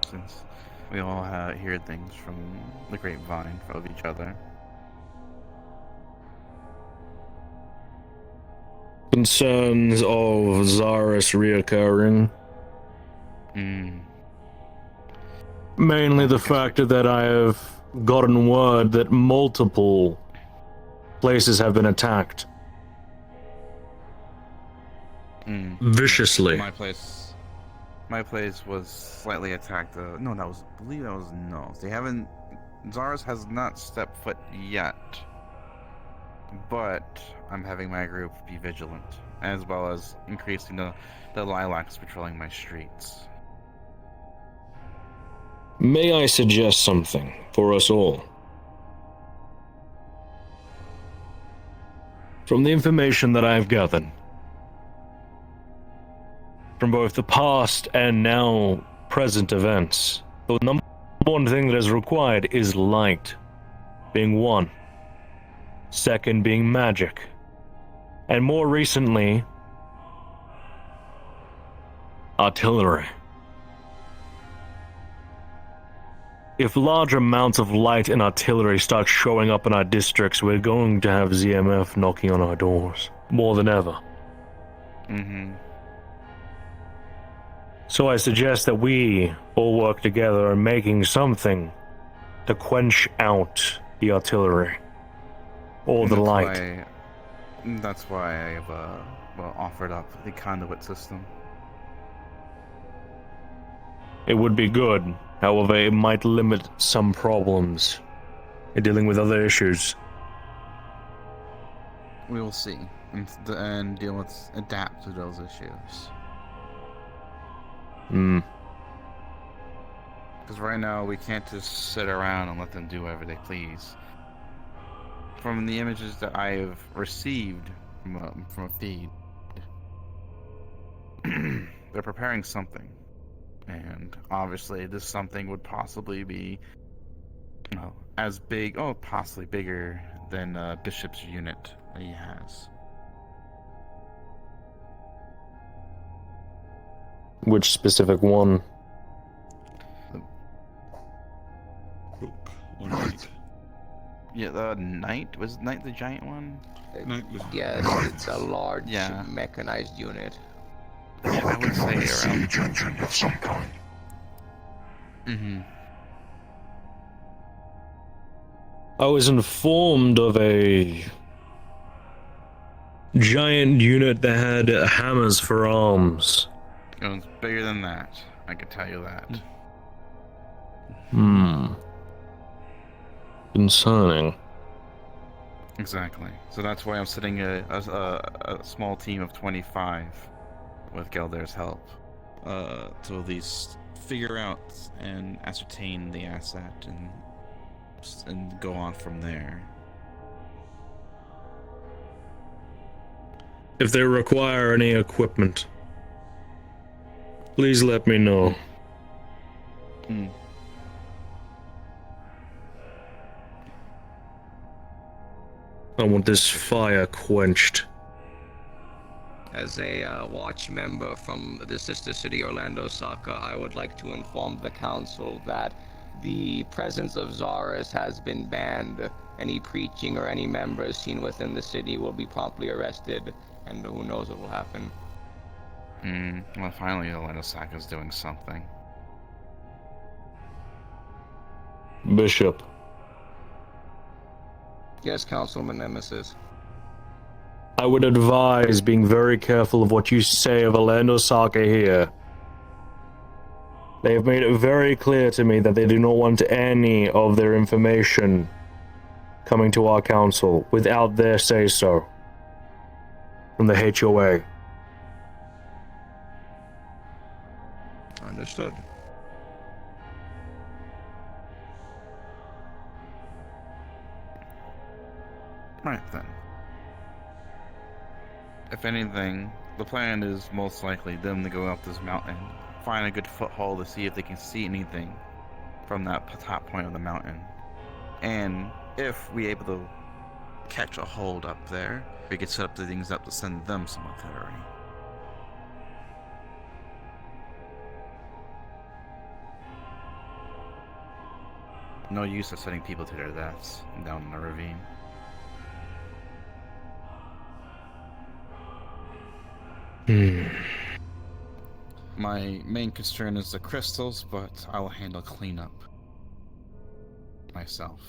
since we all hear things from the grapevine of each other. Concerns of Zaris reoccurring. Mainly the fact that I have gotten word that multiple places have been attacked. Viciously. My place was slightly attacked. No, I believe that was no. They haven't. Zaris has not stepped foot yet. But I'm having my group be vigilant, as well as increasing the lilacs patrolling my streets. May I suggest something for us all? From the information that I've gathered, from both the past and now present events, the number one thing that is required is light, being one. Second being magic. And more recently, artillery. If large amounts of light and artillery start showing up in our districts, we're going to have ZMF knocking on our doors. More than ever. So I suggest that we all work together on making something to quench out the artillery. Or the light. That's why I've offered up the conduit system. It would be good. However, it might limit some problems in dealing with other issues. We will see, and adapt to those issues. Because right now we can't just sit around and let them do whatever they please. From the images that I have received from a feed, they're preparing something. And obviously this something would possibly be, as big, possibly bigger than Bishop's unit that he has. Which specific one? Or Knight. Yeah, the Knight? Was Knight the giant one? Yes, it's a large mechanized unit. Yeah, I would say around... siege engine of some kind. I was informed of a giant unit that had hammers for arms. It was bigger than that, I can tell you that. Concerning. Exactly. So that's why I'm sitting a small team of 25 with Gelder's help to at least figure out and ascertain the asset and go on from there. If they require any equipment, please let me know. I want this fire quenched. As a watch member from the sister city Orlando Soccer, I would like to inform the council that the presence of Zaris has been banned. Any preaching or any members seen within the city will be promptly arrested, and who knows what will happen. Well, finally, Orlando Soccer is doing something. Bishop. Yes, Councilman Nemesis. I would advise being very careful of what you say of Orlando Soccer here. They have made it very clear to me that they do not want any of their information coming to our council without their say-so from the HOA. Understood. Right then. If anything, the plan is most likely them to go up this mountain, find a good foothold to see if they can see anything from that top point of the mountain. And if we're able to catch a hold up there, we could set up the things up to send them some artillery. No use of sending people to their deaths down in the ravine. My main concern is the crystals, but I will handle cleanup myself.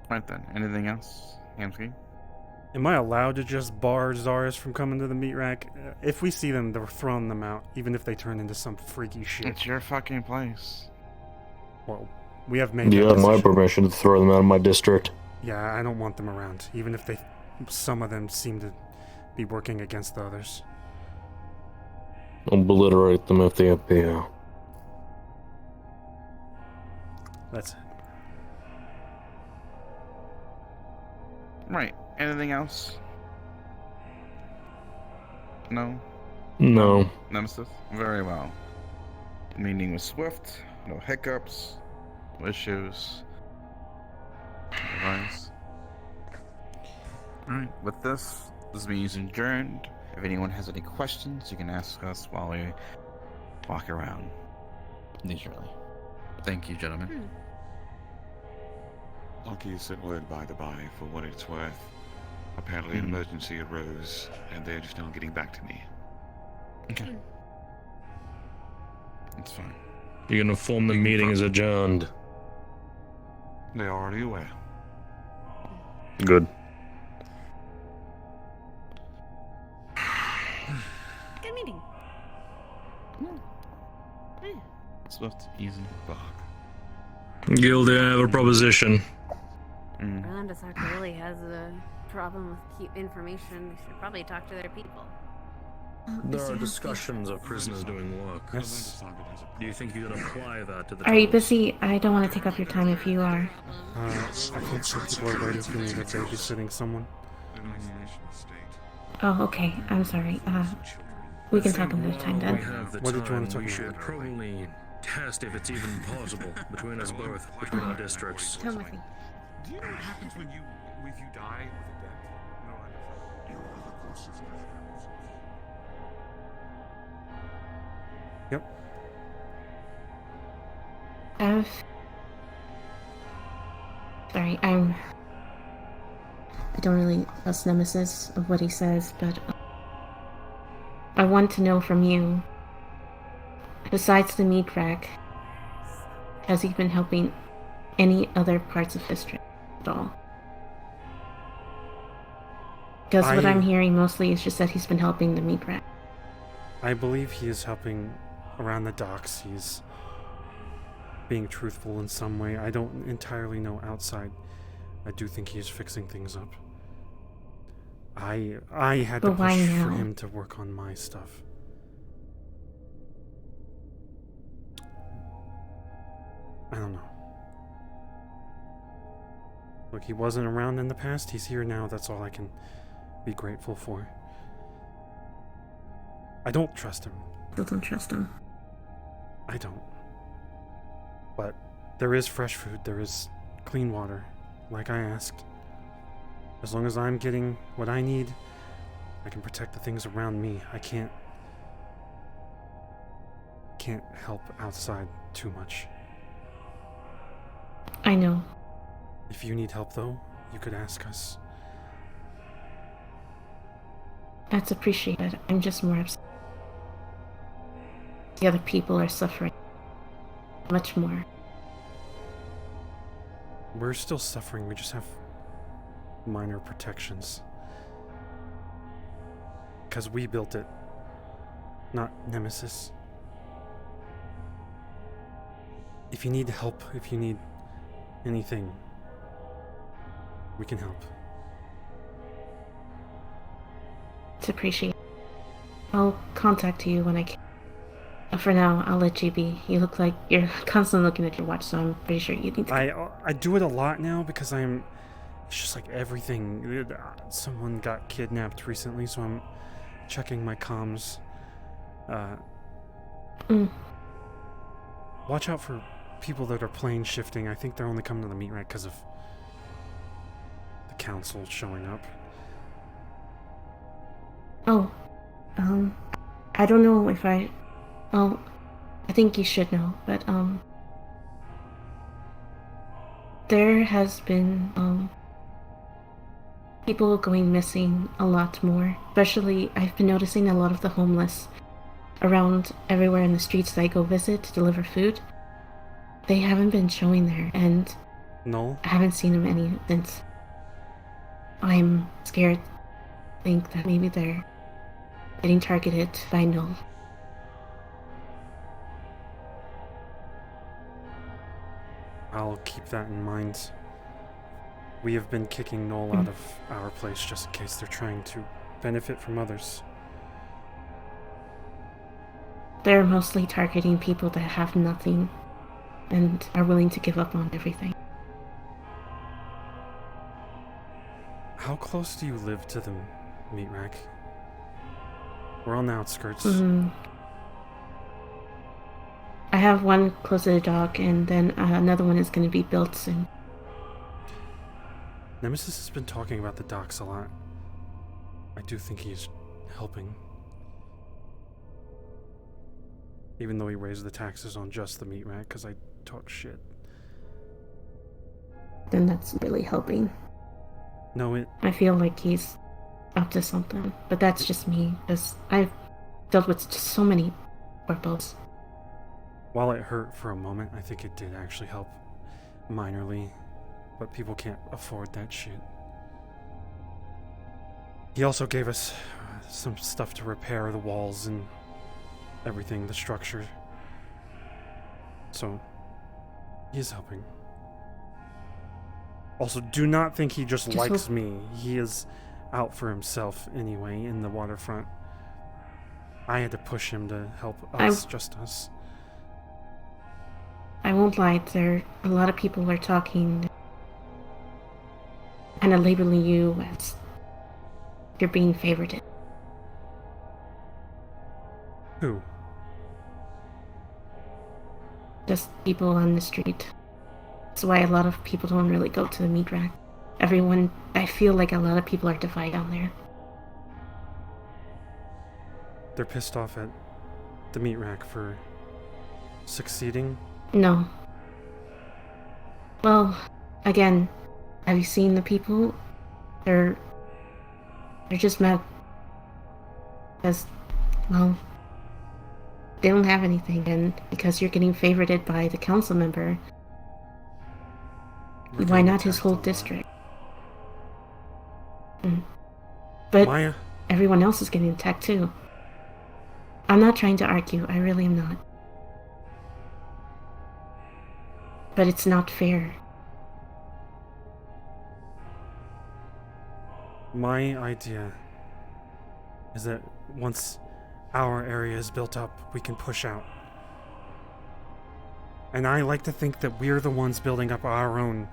Right then, anything else, Hamsky? Am I allowed to just bar Zaris from coming to the meat rack? If we see them, they're throwing them out, even if they turn into some freaky shit. It's your fucking place. Well, we have made You that have my decision. permission to throw them out of my district. Yeah, I don't want them around, even if some of them seem to be working against the others. Obliterate them if they appear. That's it. Right. Anything else? No? No. Nemesis? Very well. Meeting was swift, no hiccups, no issues. Otherwise. Alright, with this meeting is adjourned. If anyone has any questions, you can ask us while we walk around leisurely. Thank you, gentlemen. Lucky sent word, by the by, for what it's worth. Apparently an emergency arose, and they're just now getting back to me. Okay. That's fine. You can inform the meeting is adjourned. They're already aware. Good. Good meeting. Swift, easy. Guildy, I have a proposition. Orlando Soccer really has a problem with keep information. They should probably talk to their people. There are discussions of prisoners doing work. Yes. Do you think you could apply that to the Are you busy? I don't want to take up your time if you are. I think some people are waiting for me to babysitting someone. Oh, okay. I'm sorry. We can talk another time then. What did you want to talk We about? should probably test if it's even possible between us both, between our districts. Tell me. Do you know what happens when you die with a death? You know, Yep. Sorry, I don't really trust Nemesis of what he says, but I want to know from you, besides the meat rack, has he been helping any other parts of district at all? Because what I'm hearing mostly is just that he's been helping the meat rack. I believe he is helping around the docks. He's being truthful in some way. I don't entirely know outside. I do think he is fixing things up. I had to But why push for now? him to work on my stuff. I don't know. Look, he wasn't around in the past. He's here now. That's all I can be grateful for. I don't trust him. You don't trust him. I don't. But there is fresh food. There is clean water, like I asked. As long as I'm getting what I need, I can protect the things around me. I can't help outside too much. I know. If you need help, though, you could ask us. That's appreciated. I'm just more upset. The other people are suffering much more. We're still suffering. We just have minor protections. Because we built it, not Nemesis. If you need help, if you need anything, we can help. It's appreciated. I'll contact you when I can. For now, I'll let you be. You look like you're constantly looking at your watch, so I'm pretty sure you need to. I do it a lot now because it's just like everything. Someone got kidnapped recently, so I'm checking my comms. Watch out for people that are plane shifting. I think they're only coming to the meat rack because of the council showing up. Oh, I don't know if I. Well, I think you should know, but there has been people going missing a lot more. Especially, I've been noticing a lot of the homeless around everywhere in the streets that I go visit to deliver food. They haven't been showing there, and no, I haven't seen them any since. I'm scared to think that maybe they're getting targeted by Null. I'll keep that in mind. We have been kicking Null out of our place just in case they're trying to benefit from others. They're mostly targeting people that have nothing and are willing to give up on everything. How close do you live to the meat rack? We're on the outskirts. I have one close to the dock, and then another one is going to be built soon. Nemesis has been talking about the docks a lot. I do think he's helping. Even though he raised the taxes on just the meat rack, because I talk shit. Then that's really helping. No, I feel like he's up to something, but that's just me, because I've dealt with just so many purples. While it hurt for a moment, I think it did actually help minorly, but people can't afford that shit. He also gave us some stuff to repair the walls and everything, the structure. So, he is helping. Also, do not think he just likes me. He is out for himself anyway in the waterfront. I had to push him to help us, just us. I won't lie, a lot of people are talking and labeling you as you're being favored. Who? Just people on the street. That's why a lot of people don't really go to the meat rack. I feel like a lot of people are divided down there. They're pissed off at the meat rack for succeeding? No. Well, again, have you seen the people? They're just mad because, well, they don't have anything, and because you're getting favorited by the council member, why not his whole district? But Maya? Everyone else is getting attacked too. I'm not trying to argue, I really am not. But it's not fair. My idea is that once our area is built up, we can push out. And I like to think that we're the ones building up our own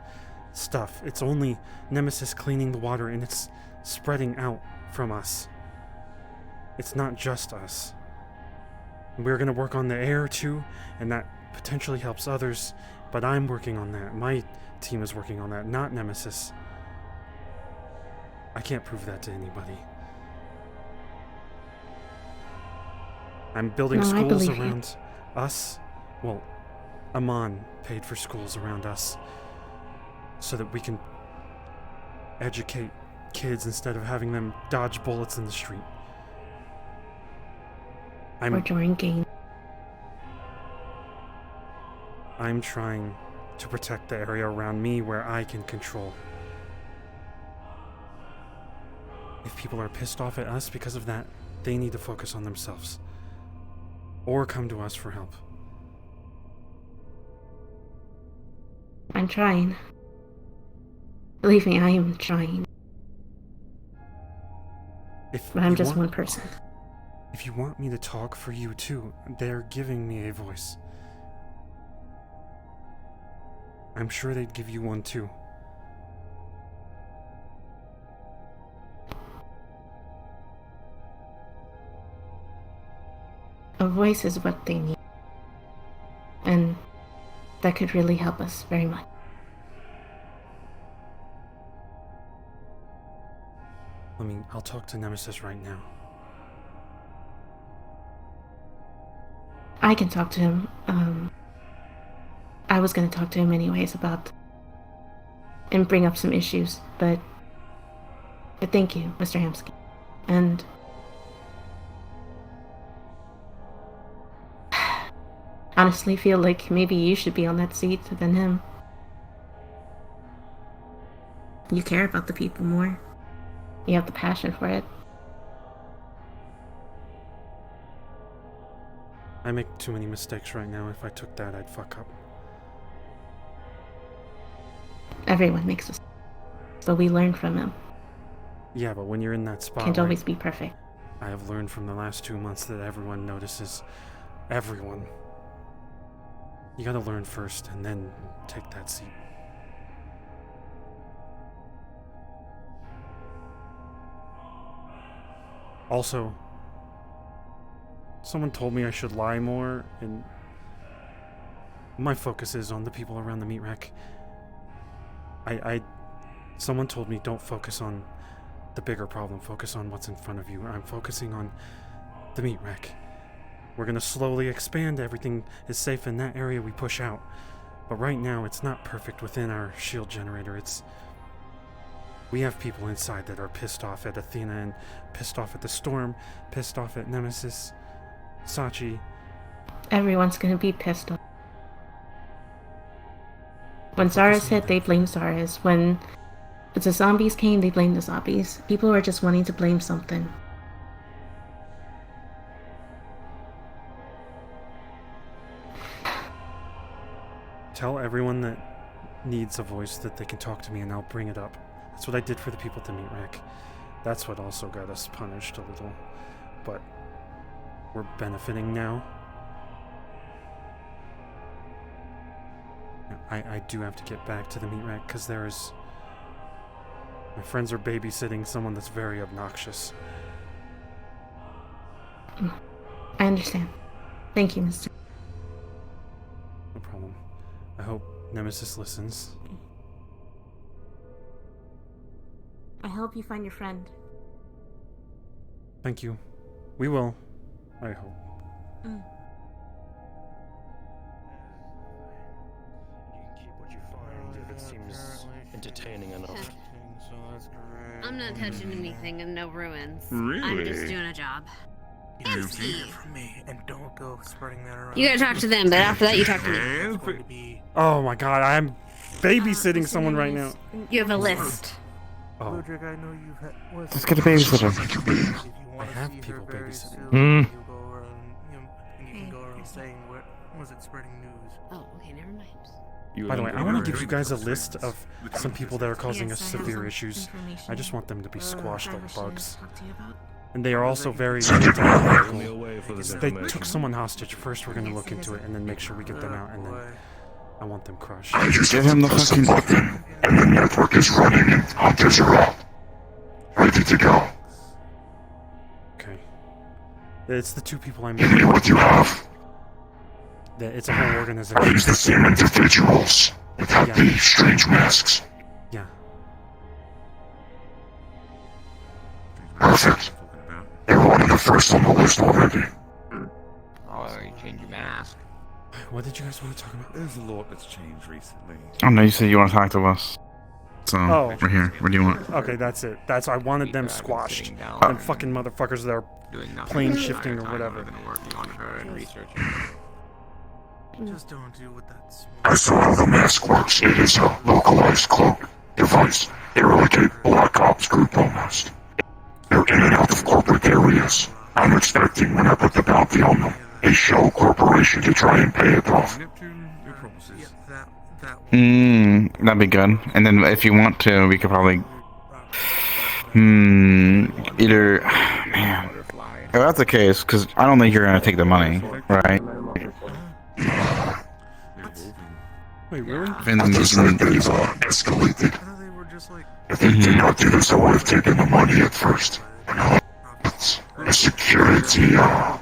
stuff. It's only Nemesis cleaning the water, and it's spreading out from us. It's not just us. We're gonna work on the air too, and that potentially helps others, but I'm working on that. My team is working on that, not Nemesis. I can't prove that to anybody. I'm building schools around us. Well, Amon paid for schools around us so that we can educate kids instead of having them dodge bullets in the street. Or during game. I'm trying to protect the area around me where I can control. If people are pissed off at us because of that, they need to focus on themselves. Or come to us for help. I'm trying. Believe me, I am trying. But I'm just one person. If you want me to talk for you too, they're giving me a voice. I'm sure they'd give you one too. A voice is what they need. And that could really help us very much. I'll talk to Nemesis right now. I can talk to him. I was going to talk to him anyways about and bring up some issues, but thank you, Mr. Hamsky. And honestly feel like maybe you should be on that seat than him. You care about the people more. You have the passion for it. I make too many mistakes right now. If I took that, I'd fuck up. Everyone makes mistakes, but we learn from them. Yeah, but when you're in that spot, Can't always be perfect. I have learned from the last 2 months that everyone notices everyone. You gotta learn first and then take that seat. Also, someone told me I should lie more, and my focus is on the people around the meat rack. Someone told me don't focus on the bigger problem, focus on what's in front of you. I'm focusing on the meat rack. We're gonna slowly expand. Everything is safe in that area, we push out. But right now, it's not perfect within our shield generator. We have people inside that are pissed off at Athena and pissed off at the Storm, pissed off at Nemesis, Sachi. Everyone's gonna be pissed off. When Zaris hit, they blamed Zaris. When the zombies came, they blamed the zombies. People are just wanting to blame something. Tell everyone that needs a voice that they can talk to me and I'll bring it up. That's what I did for the people at the meat rack. That's what also got us punished a little. But we're benefiting now. I do have to get back to the meat rack because my friends are babysitting someone that's very obnoxious. I understand. Thank you, Mr. No problem. I hope Nemesis listens. I hope you find your friend. Thank you. We will. I hope. It seems entertaining enough. I'm not touching anything in no ruins. Really? I'm just doing a job. Keep from me and don't go spreading that around. You gotta talk to them, but after that you talk to me. Oh my god, I'm babysitting someone right now. You have a list. Oh. Ludwig, I know you've had. Let's get a babysitter. I have people babysitting. You can go around saying what was it spreading news. Oh, okay, never mind. By the way, I want to give you guys a list of some people that are causing us severe issues. I just want them to be squashed like bugs. And they are also very anti-medical. They took someone hostage. First, we're going to look into it and then make sure we get them out. And then I want them crushed. I just have to press a button, and the network is running and hunters are out. Ready to go. Okay. It's the two people I'm Give me what you have. It's a whole organization. Are these the same individuals without the strange masks? Yeah. Perfect. You're one of the first on the list already. Oh, you change your mask. What did you guys want to talk about? There's a lot that's changed recently. Oh no, you said you want to talk to us. So, Oh. we're here. What do you want? Okay, that's it. I wanted them squashed. Them fucking motherfuckers that are plane shifting or whatever. Just don't deal with that small. I saw how the mask works. It is a localized cloak device. They're like a black ops group almost. They're in and out of corporate areas. I'm expecting when I put the bounty on them, a shell corporation to try and pay it off. That'd be good. And then if you want to, we could probably... either... Man. If that's the case, because I don't think you're going to take the money, right? Wait, really? At this rate, they've escalated. If they did not do this, I would have taken the money at first. The security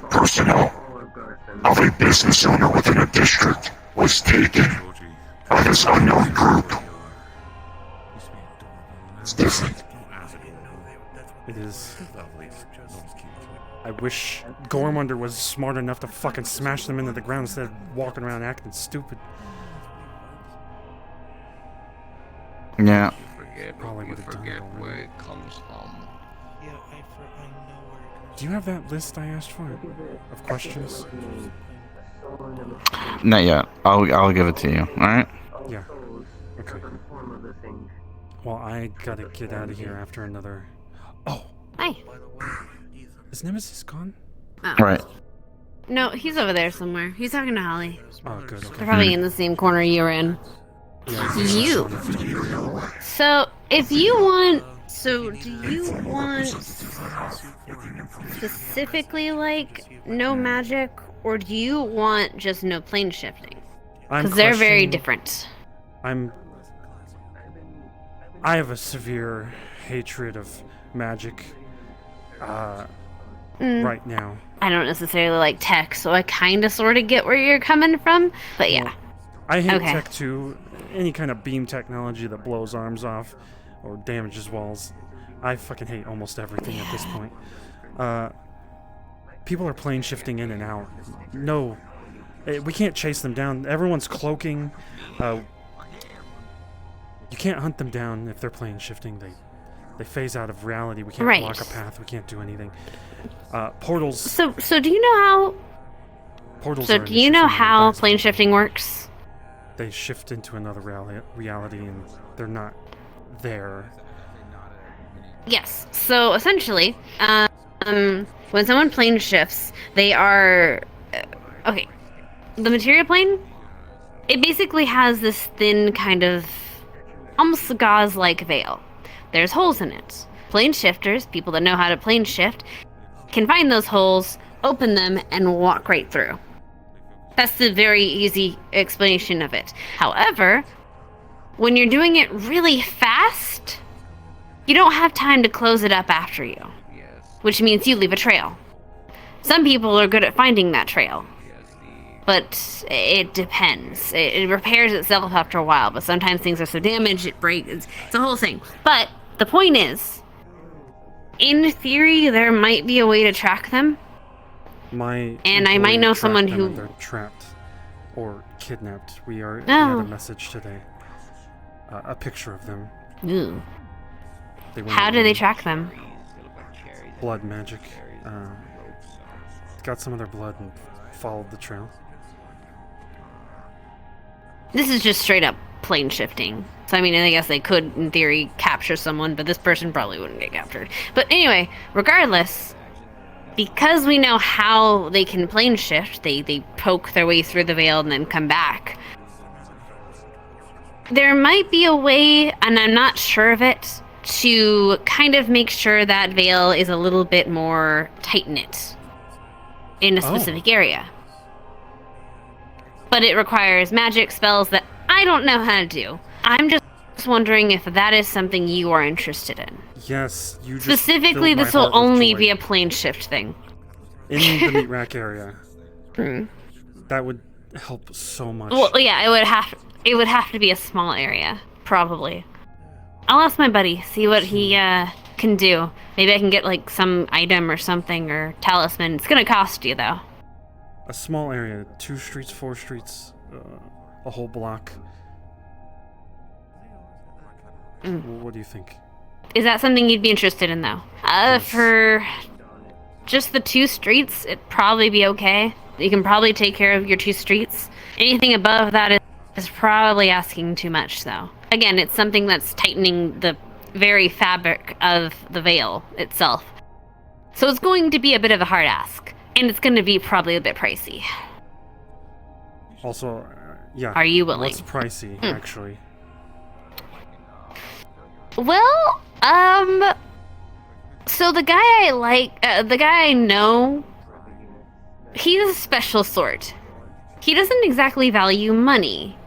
personnel of a business owner within a district was taken by this unknown group. It's different. It is. I wish Gormunder was smart enough to fucking smash them into the ground instead of walking around acting stupid. Yeah. Probably would have done it where already. it comes from. Yeah, I know where it comes. Do you have that list I asked for of questions? Not yet. I'll give it to you. All right. Yeah. Okay. Well, I gotta get out of here after another. Oh. Hi. Is Nemesis gone? Oh. Right. No, he's over there somewhere. He's talking to Holly. Oh, good. Okay. They're probably in the same corner you were in. You. So, if you want... So, do you want specifically, like, no magic, or do you want just no plane shifting? Because they're very different. I have a severe hatred of magic right now. I don't necessarily like tech, so I kind of sort of get where you're coming from, but yeah. I hate tech too. Any kind of beam technology that blows arms off or damages walls. I fucking hate almost everything at this point. People are plane shifting in and out. No. We can't chase them down. Everyone's cloaking. You can't hunt them down if they're plane shifting. They phase out of reality. We can't block a path. We can't do anything. Portals. So do you know how? Portals. So do you know how plane shifting works? They shift into another reality, and they're not there. Yes. So essentially, when someone plane shifts, they are okay. The material plane, it basically has this thin kind of almost gauze-like veil. There's holes in it. Plane shifters, people that know how to plane shift, can find those holes, open them, and walk right through. That's the very easy explanation of it. However, when you're doing it really fast, you don't have time to close it up after you. Which means you leave a trail. Some people are good at finding that trail. But it depends. It repairs itself after a while, but sometimes things are so damaged, it breaks. It's a whole thing. But the point is, in theory, there might be a way to track them. And I might know someone who... They're trapped or kidnapped. We had a message today. A picture of them. Ooh. How do they track them? Blood magic. Got some of their blood and followed the trail. This is just straight up plane shifting. So I mean, I guess they could, in theory, capture someone, but this person probably wouldn't get captured. But anyway, regardless, because we know how they can plane shift, they poke their way through the veil and then come back. There might be a way, and I'm not sure of it, to kind of make sure that veil is a little bit more tight-knit in a specific area. but it requires magic spells that I don't know how to do. I'm just wondering if that is something you are interested in. Yes, you just Specifically, filled my this will heart with only joy. be a plane shift thing. In the meat rack area. Hmm. That would help so much. Well, yeah, it would have to be a small area, probably. I'll ask my buddy, see what he can do. Maybe I can get like some item or something or talisman. It's gonna cost you though. A small area, 2 streets, 4 streets, a whole block. What do you think? Is that something you'd be interested in though? For just the 2 streets, it'd probably be okay. You can probably take care of your 2 streets. Anything above that is probably asking too much though. Again, it's something that's tightening the very fabric of the veil itself. So it's going to be a bit of a hard ask. And it's going to be probably a bit pricey. Also, yeah. Are you willing? What's pricey, actually? Well, so the guy the guy I know, he's a special sort. He doesn't exactly value money.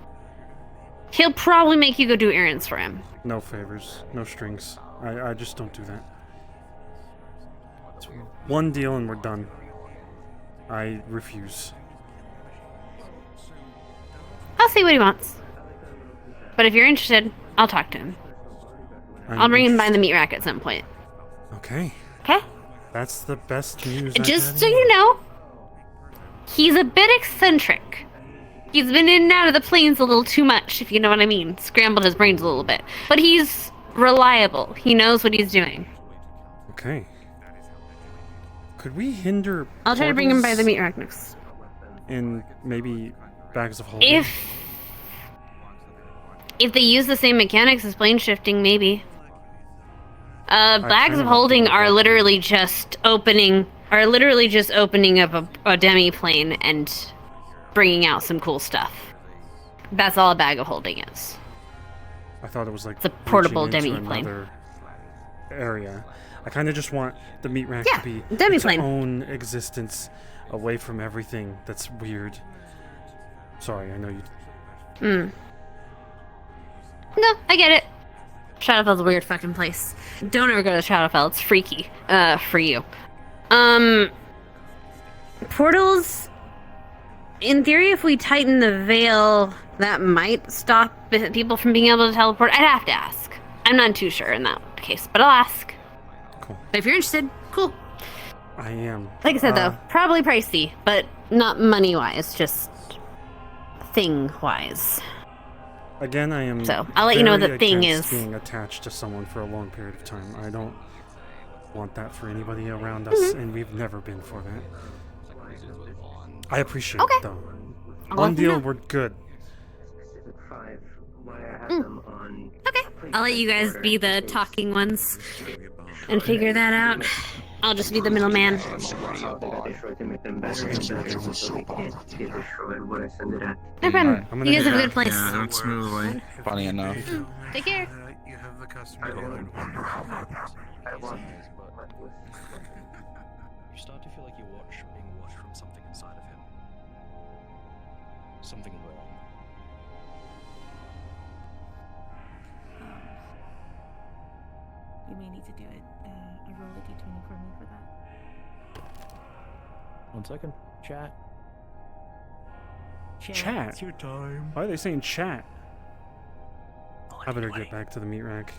He'll probably make you go do errands for him. No favors, no strings. I just don't do that. It's one deal and we're done. I refuse. I'll see what he wants. But if you're interested, I'll talk to him. I'll bring him by the meat rack at some point. Okay. Okay? That's the best news I've Just had so in you know, he's a bit eccentric. He's been in and out of the planes a little too much, if you know what I mean. Scrambled his brains a little bit. But he's reliable. He knows what he's doing. Okay. Could we hinder I'll try to bring him by the portals meat rack next. and maybe bags of holding? If they use the same mechanics as plane shifting, maybe. Bags kinda of want holding them to are go literally just opening up a demi plane and bringing out some cool stuff. That's all a bag of holding is. I thought it was like It's a portable reaching into demi-plane. another area. I kind of just want the meat rack Yeah, to be demi-plane. its own existence, away from everything that's weird. Sorry, I know you. No, I get it. Shadowfell's a weird fucking place. Don't ever go to Shadowfell. It's freaky. For you. Portals. In theory, if we tighten the veil, that might stop people from being able to teleport. I'd have to ask. I'm not too sure in that case, but I'll ask. Cool. If you're interested, cool. I am. Like I said, though, probably pricey, but not money-wise, just thing-wise. Again, I am. So, I'll let you know very the thing against is- being attached to someone for a long period of time. I don't want that for anybody around us, and we've never been for that. I appreciate it, though. I'll One let you deal, know. we're good. Okay. I'll let you guys be the talking ones and figure that out. I'll just be the middleman. Right, No problem. I'm gonna You guys head have a back. good place. Yeah, that's smoothly. Funny enough. Take care. You have the customer code. You start to feel like you're being watched from something inside of him. Something wrong. You may need to do it. A roll a d20 for me for that. 1 second. Chat. Chat? It's your time. Why are they saying chat? I better get back to the meat rack.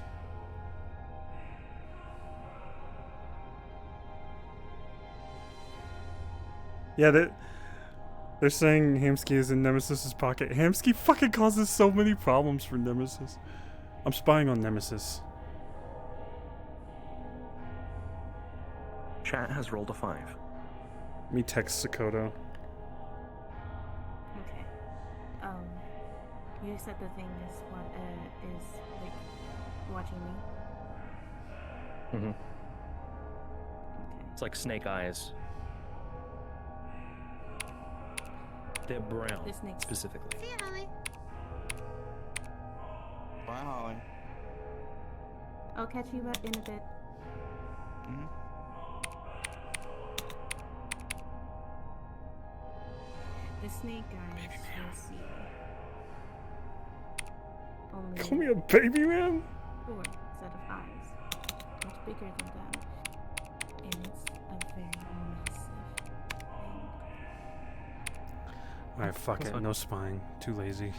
Yeah, they're saying Hamsky is in Nemesis's pocket. Hamsky fucking causes so many problems for Nemesis. I'm spying on Nemesis. Chat has rolled a 5. Me text Sakoto. Okay. You said the thing is like watching me. Mm-hmm. It's like snake eyes. They're brown, The snakes. specifically. See you, Holly. Bye, Holly. I'll catch you in a bit. The snake guys will see only Call me a baby man? 4 set of eyes, much bigger than them, and it's a very massive thing. Alright, fuck it. No spying. Too lazy.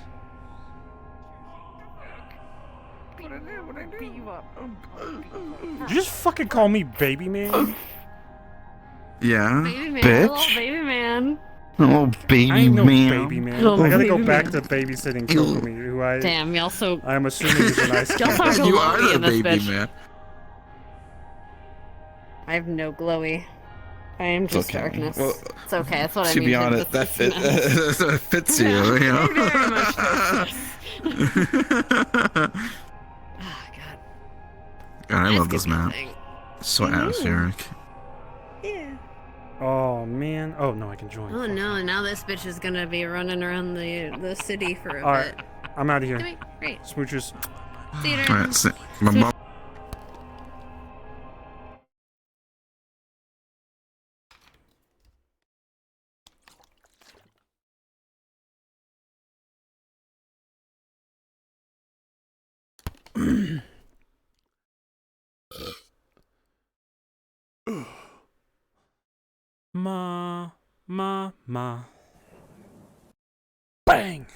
Beat you up. Did you just fucking call me baby man? Yeah, Baby man, bitch. little baby man. Oh, baby I ain't no man. baby man. Little I gotta go baby back man. to babysitting Kokomi, who I Damn, y'all so. I'm assuming is a nice Y'all so kid. You are glowy the in this baby bitch. man. I have no glowy. I am just okay. darkness. Well, it's okay. That's what I To mean. be honest, that fits you. Yeah, You know. it very much does. Oh, God. God, I That's love this gonna be a map. thing. So I know. atmospheric. Yeah. Oh man. Oh no, I can join. Oh no! Now this bitch is gonna be running around the city for a Alright, bit. I'm out of here. Great. Smoochers. See you later. Alright, so my mom. Ma. Bang!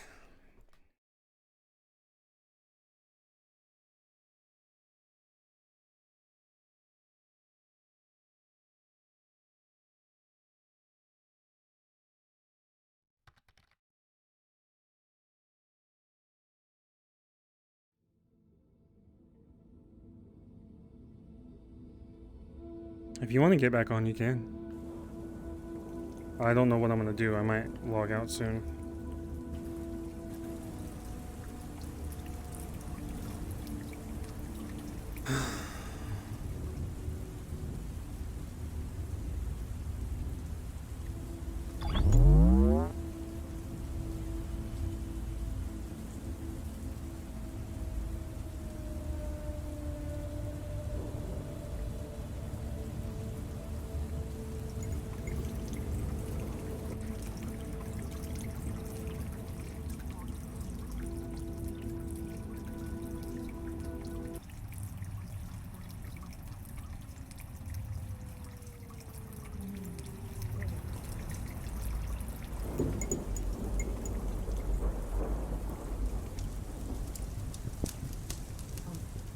If you want to get back on, you can. I don't know what I'm gonna do. I might log out soon.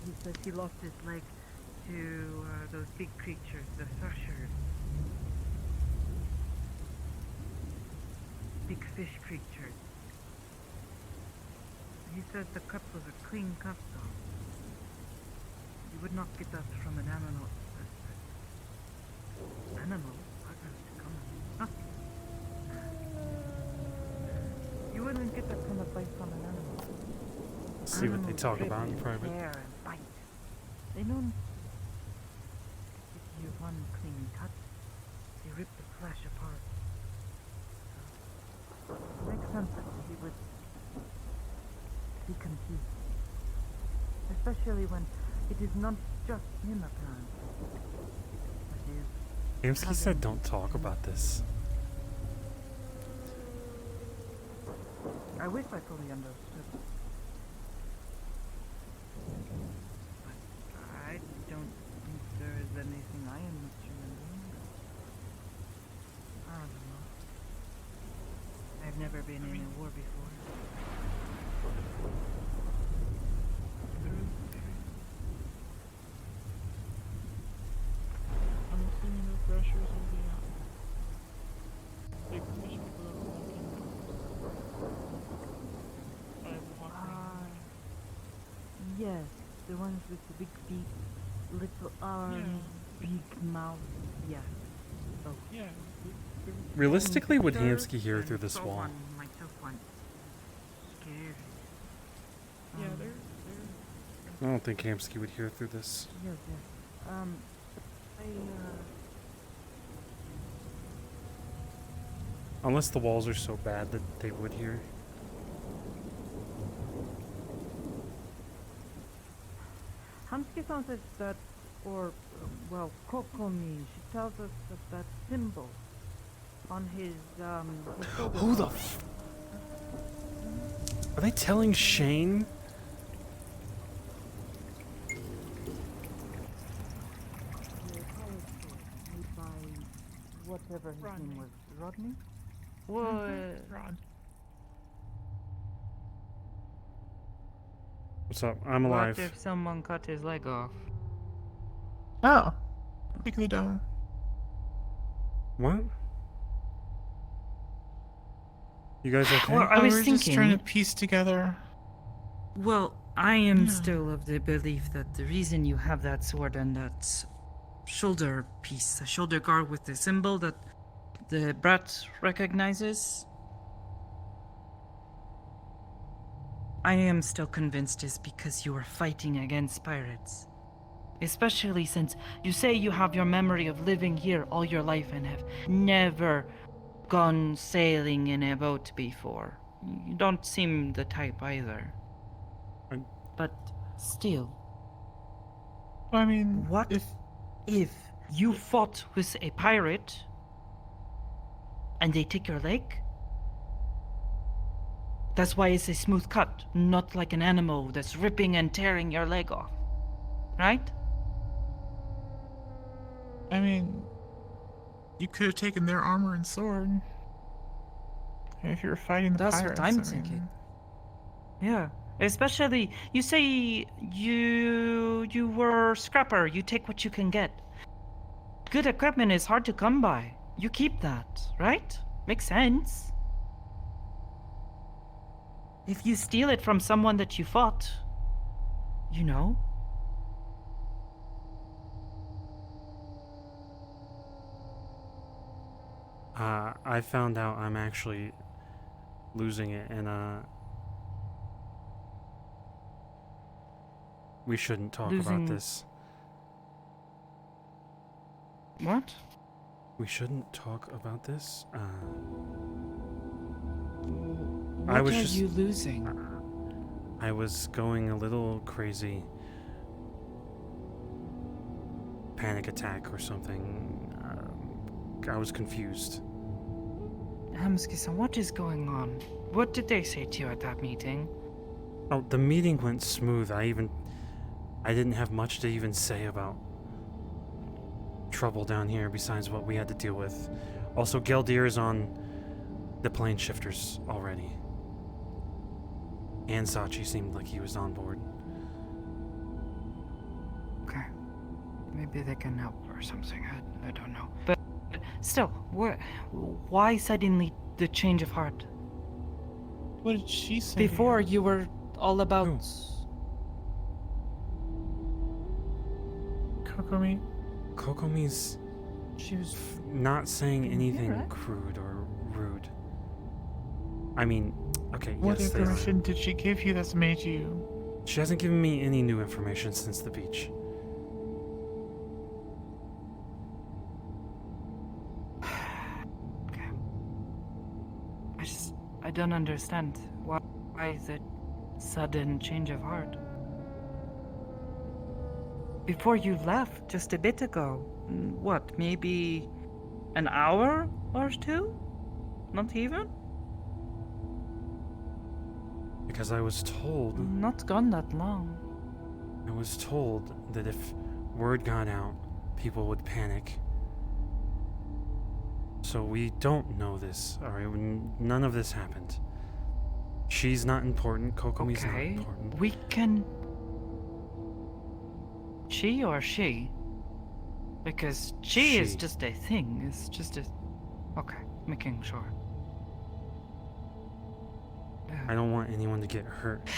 He says he lost his leg to those big creatures, the threshers. Big fish creatures. He says the cup was a clean cup, though. You would not get that from an animal. Animal? Come on. You wouldn't get that kind of bite from an animal. See what they talk about in private. Tear and bite. They don't give you one clean cut. They rip the flesh apart. So, it makes sense that he would be confused. Especially when it is not just him, apparently. It is Amsky said don't talk about this. I wish I fully understood. But I don't think there is anything I am not remembering. I don't know. I've never been in a war before. I'm assuming the threshers will be big fish people that are walking. Yes, the ones with the big feet, little arms, big mouth. Yes. Oh. Yeah. Realistically, would Hansky hear through this So wall? one myself once. Scary. Yeah, they're I don't think Hansky would hear through this. Yes, yes. Unless the walls are so bad that they would hear. Hamski-san says that, or, well, Kokomi, she tells us that that symbol On his Who the Are they telling Shane? whatever his name was, Rodney? Rod. What's up? I'm alive. What if someone cut his leg off? Oh. Pick the devil. What? You guys okay? Well, I was we're thinking. just trying to piece together. Well, I am still of the belief that the reason you have that sword and that shoulder piece, a shoulder guard with the symbol that the brat recognizes, I am still convinced is because you are fighting against pirates. Especially since you say you have your memory of living here all your life and have never gone sailing in a boat before. You don't seem the type either. But still. I mean, what if you fought with a pirate and they take your leg? That's why it's a smooth cut, not like an animal that's ripping and tearing your leg off. Right? I mean, you could have taken their armor and sword. If you were fighting the That's pirates. what I'm thinking. Yeah. Especially, you say you were scrapper, you take what you can get. Good equipment is hard to come by. You keep that, right? Makes sense. If you steal it from someone that you fought, you know. I found out I'm actually losing it, and we shouldn't talk about this. What? We shouldn't talk about this. What I was are just you losing? I was going a little crazy. Panic attack or something. I was confused. Hamskison, what is going on? What did they say to you at that meeting? Oh, the meeting went smooth. I didn't have much to even say about trouble down here besides what we had to deal with. Also, Geldir is on the plane shifters already. And Sachi seemed like he was on board. Okay. Maybe they can help or something. I don't know. But still, why suddenly the change of heart? What did she say? Before you were all about Kokomi. Kokomi's she was not saying anything right? crude or rude. I mean, okay, What yes, information did she give you that's made you? She hasn't given me any new information since the beach. Okay. I don't understand. Why the sudden change of heart? Before you left just a bit ago, what, maybe an hour or two? Not even? Because I was told... Not gone that long. I was told that if word got out, people would panic. So we don't know this, alright? None of this happened. She's not important, Kokomi's not important. We can... She or she? Because she is just a thing, it's just a... Okay, making sure. I don't want anyone to get hurt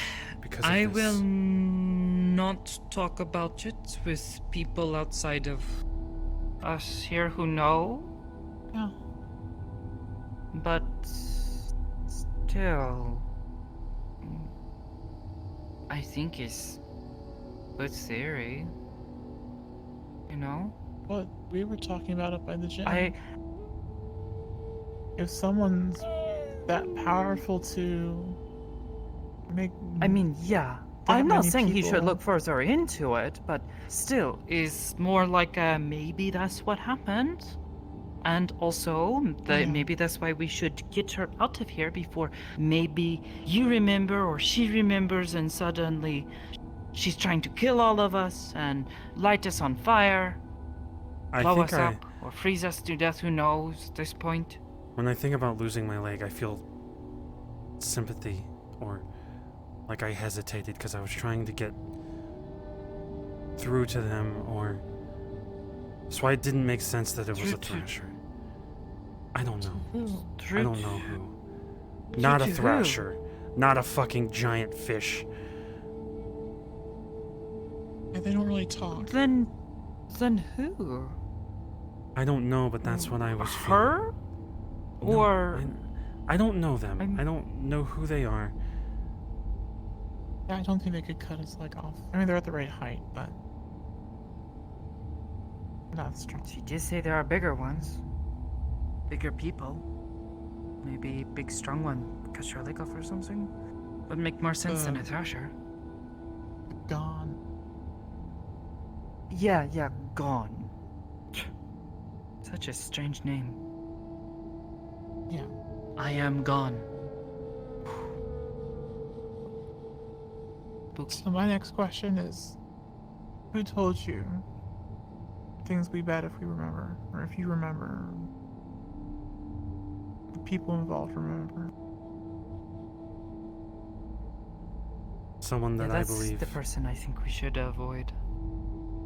because of I this. will not talk about it with people outside of us here who know. Yeah. But still, I think it's good theory. You know? What? We were talking about it by the gym. If someone's that powerful to make... I mean, yeah. that I'm not many saying he should people- look further into it, but still, is more like a maybe that's what happened. And also, maybe that's why we should get her out of here before maybe you remember or she remembers and suddenly she's trying to kill all of us and light us on fire, blow us up, or freeze us to death, who knows at this point. When I think about losing my leg, I feel sympathy, or like I hesitated because I was trying to get through to them, or that's why it didn't make sense that it was a thrasher. I don't know. I don't know who. Not a thrasher. Not a fucking giant fish. Yeah, they don't really talk. Then who? I don't know, but that's what I was Her? feeling. Or I don't know them. I don't know who they are. Yeah, I don't think they could cut his leg off. I mean, they're at the right height, but not strong. She did say there are bigger ones. Bigger people. Maybe big strong one cuts your leg off or something. Would make more sense than a thrasher. Gone. Yeah, gone. Such a strange name. Yeah. I am gone. So my next question is, who told you things will be bad if we remember, or if you remember, the people involved remember? Someone that I believe. That's the person I think we should avoid.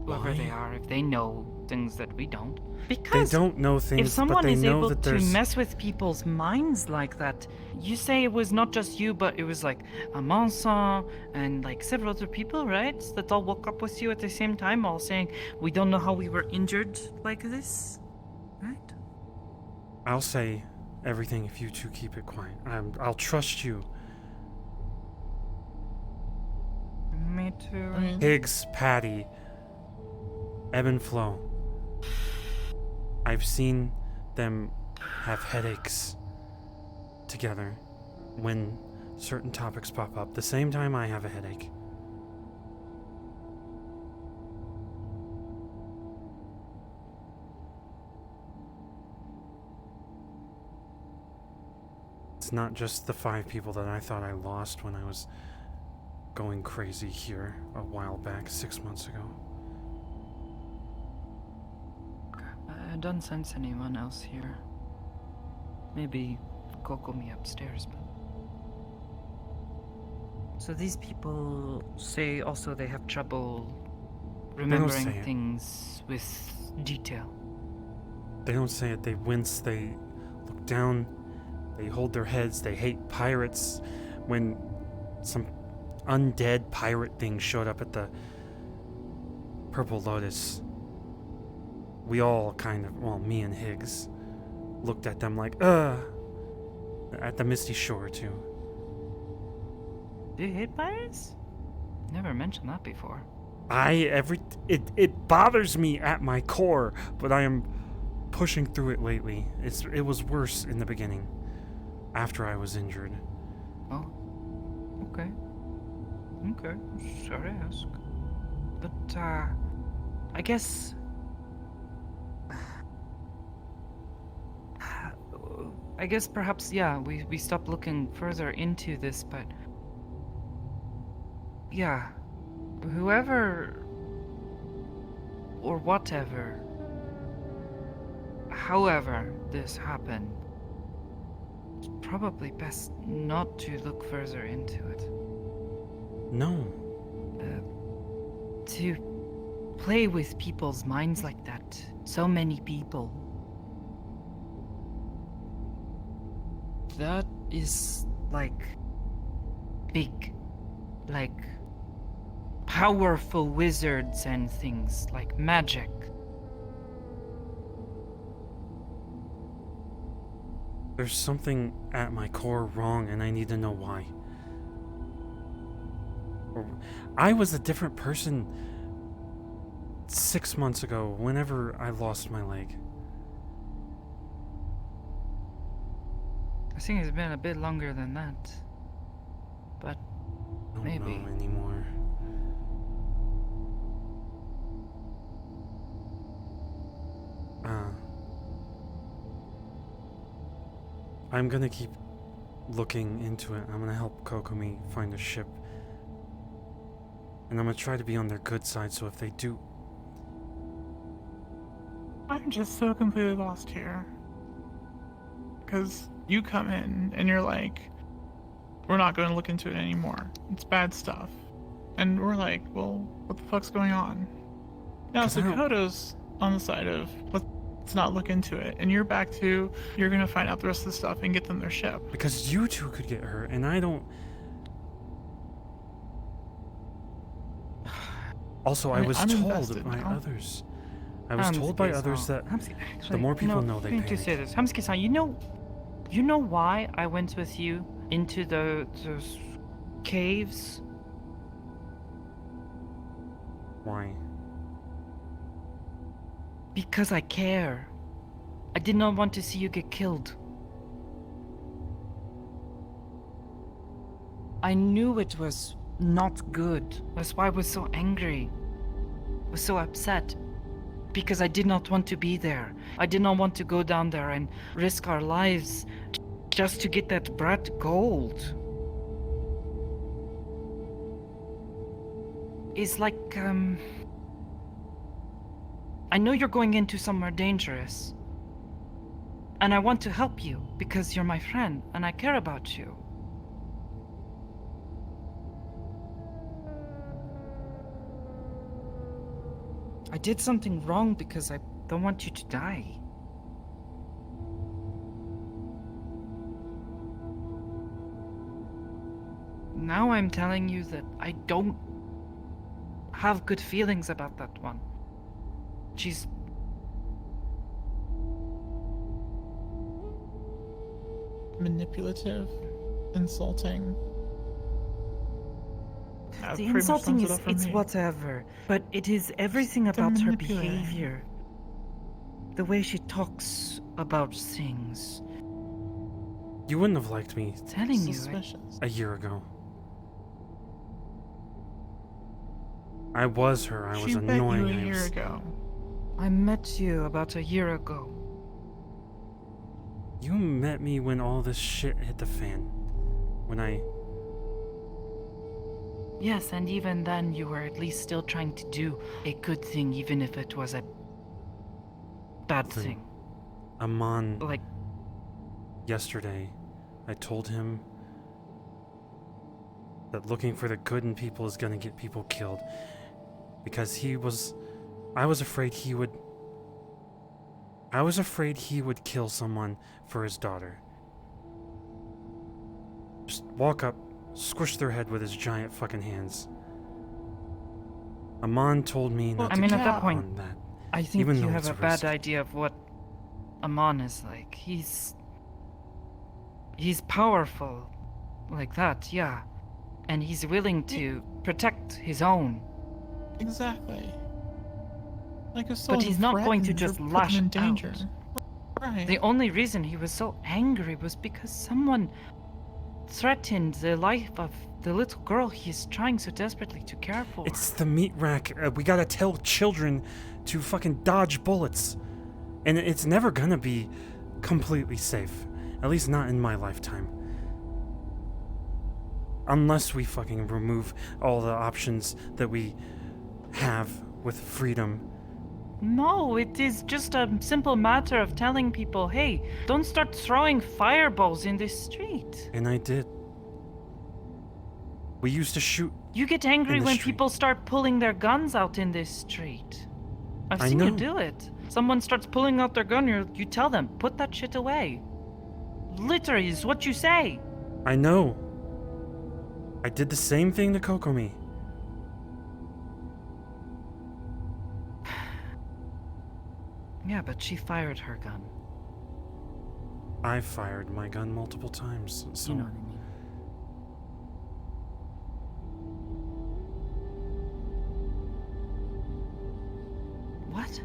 Whoever they are, if they know things that we don't. Because they don't know things, if someone but they is know able that to there's... mess with people's minds like that, you say it was not just you, but it was like a Manson and like several other people, right? That all woke up with you at the same time, all saying, we don't know how we were injured like this, right? I'll say everything if you two keep it quiet. I'll trust you. Me too. Higgs, Patty, ebb and flow. I've seen them have headaches together when certain topics pop up. The same time I have a headache. It's not just the 5 people that I thought I lost when I was going crazy here a while back, 6 months ago. I don't sense anyone else here. Maybe Kokomi upstairs, but... So these people say also they have trouble remembering things with detail. They don't say it, they wince, they look down, they hold their heads, they hate pirates. When some undead pirate thing showed up at the Purple Lotus, we all kind of, well, me and Higgs, looked at them like, at the Misty Shore, too. Do you hate pirates? Never mentioned that before. It bothers me at my core, but I am pushing through it lately. It was worse in the beginning, after I was injured. Oh, okay. Okay, sorry to ask. But, I guess... I guess perhaps, yeah, we stop looking further into this, but... Yeah, whoever... or whatever... however this happened... it's probably best not to look further into it. No. To play with people's minds like that, so many people... that is like big, like powerful wizards and things like magic. There's something at my core wrong, and I need to know why. I was a different person 6 months ago, whenever I lost my leg. I think it's been a bit longer than that. But I don't maybe. know anymore. I'm gonna keep looking into it. I'm gonna help Kokomi find a ship. And I'm gonna try to be on their good side, so if they do... I'm just so completely lost here. Because you come in and you're like, we're not going to look into it anymore. It's bad stuff. And we're like, well, what the fuck's going on? Now Sakoto's on the side of, let's not look into it. And you're back to, you're going to find out the rest of the stuff and get them their ship. Because you two could get hurt, and I don't... Also, I was told by others. I was told by others that the more people know, they panic. To say this, Hamsuke-san, you know why I went with you into those caves? Why? Because I care. I did not want to see you get killed. I knew it was not good. That's why I was so angry. I was so upset. Because I did not want to be there. I did not want to go down there and risk our lives just to get that brat gold. It's like, I know you're going into somewhere dangerous. And I want to help you because you're my friend and I care about you. I did something wrong because I don't want you to die. Now I'm telling you that I don't have good feelings about that one. She's... manipulative, insulting. The insulting is, it's whatever, but it is everything about her behavior. The way she talks about things. You wouldn't have liked me Telling you, a year ago. I was her. I was annoying. She met you a year ago. I met you about a year ago. You met me when all this shit hit the fan. When I... Yes, and even then you were at least still trying to do a good thing, even if it was a bad thing. Amon... Like... Yesterday, I told him that looking for the good in people is gonna get people killed. Because he was... I was afraid he would kill someone for his daughter. Just walk up, squish their head with his giant fucking hands. Amon told me not to at get that point, on that. I think even you though have it's a a bad risk. idea of what Amon is like. He's powerful like that, yeah. And he's willing to protect his own. Exactly. Like if But he's not going to threatens just or put lash them in danger. out. Right. The only reason he was so angry was because someone threatened the life of the little girl he's trying so desperately to care for. It's the meat rack. We gotta tell children to fucking dodge bullets. And it's never gonna be completely safe. At least not in my lifetime. Unless we fucking remove all the options that we have with freedom. No, it is just a simple matter of telling people, hey, don't start throwing fireballs in the street. And I did. We used to shoot. You get angry in the when street. people start pulling their guns out in this street. I've I seen know. you do it. Someone starts pulling out their gun, you tell them, put that shit away. Literally is what you say. I know. I did the same thing to Kokomi. Yeah, but she fired her gun. I fired my gun multiple times, so... You know what I mean. What?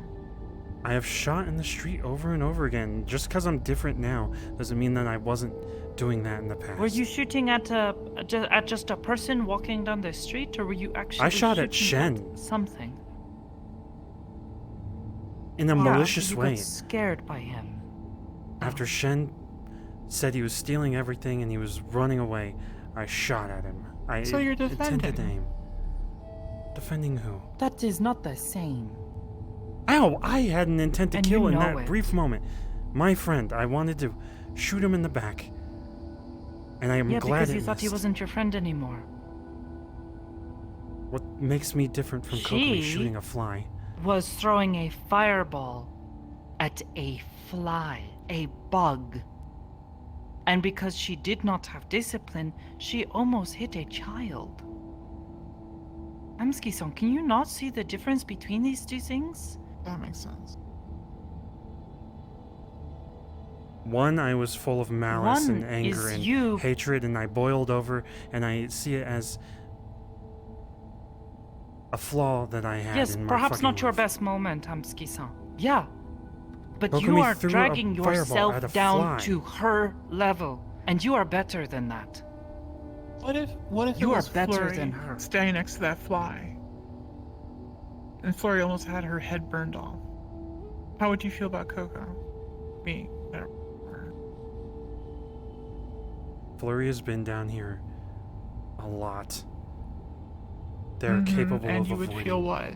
I have shot in the street over and over again. Just because I'm different now doesn't mean that I wasn't doing that in the past. Were you shooting at just a person walking down the street, or were you actually I shot at shooting Shen. at something? In a malicious you way. got scared by him. After Shen said he was stealing everything and he was running away, I shot at him. I So you're intended defending. aim. Defending who? That is not the same. Ow! I had an intent to And kill you in know that it. brief moment. My friend, I wanted to shoot him in the back. And I am Yeah, glad because it you thought he missed. wasn't your friend anymore. What makes me different from Kokomi She shooting a fly? was throwing a fireball at a fly, a bug. And because she did not have discipline, she almost hit a child. Amski-san, can you not see the difference between these two things? That makes sense. One, I was full of malice One and anger is and you- hatred, and I boiled over, and I see it as a flaw that I had Yes, in my perhaps fucking not your life. best moment, Amski-san. Yeah. But Kokomi you are threw a dragging fireball yourself at a down fly. to her level. And you are better than that. What if You it are was better Flurry than her. standing next to that fly? And Flurry almost had her head burned off. How would you feel about Coco? Me. Flurry has been down here a lot. They're Mhm, capable and of you would avoiding. feel what?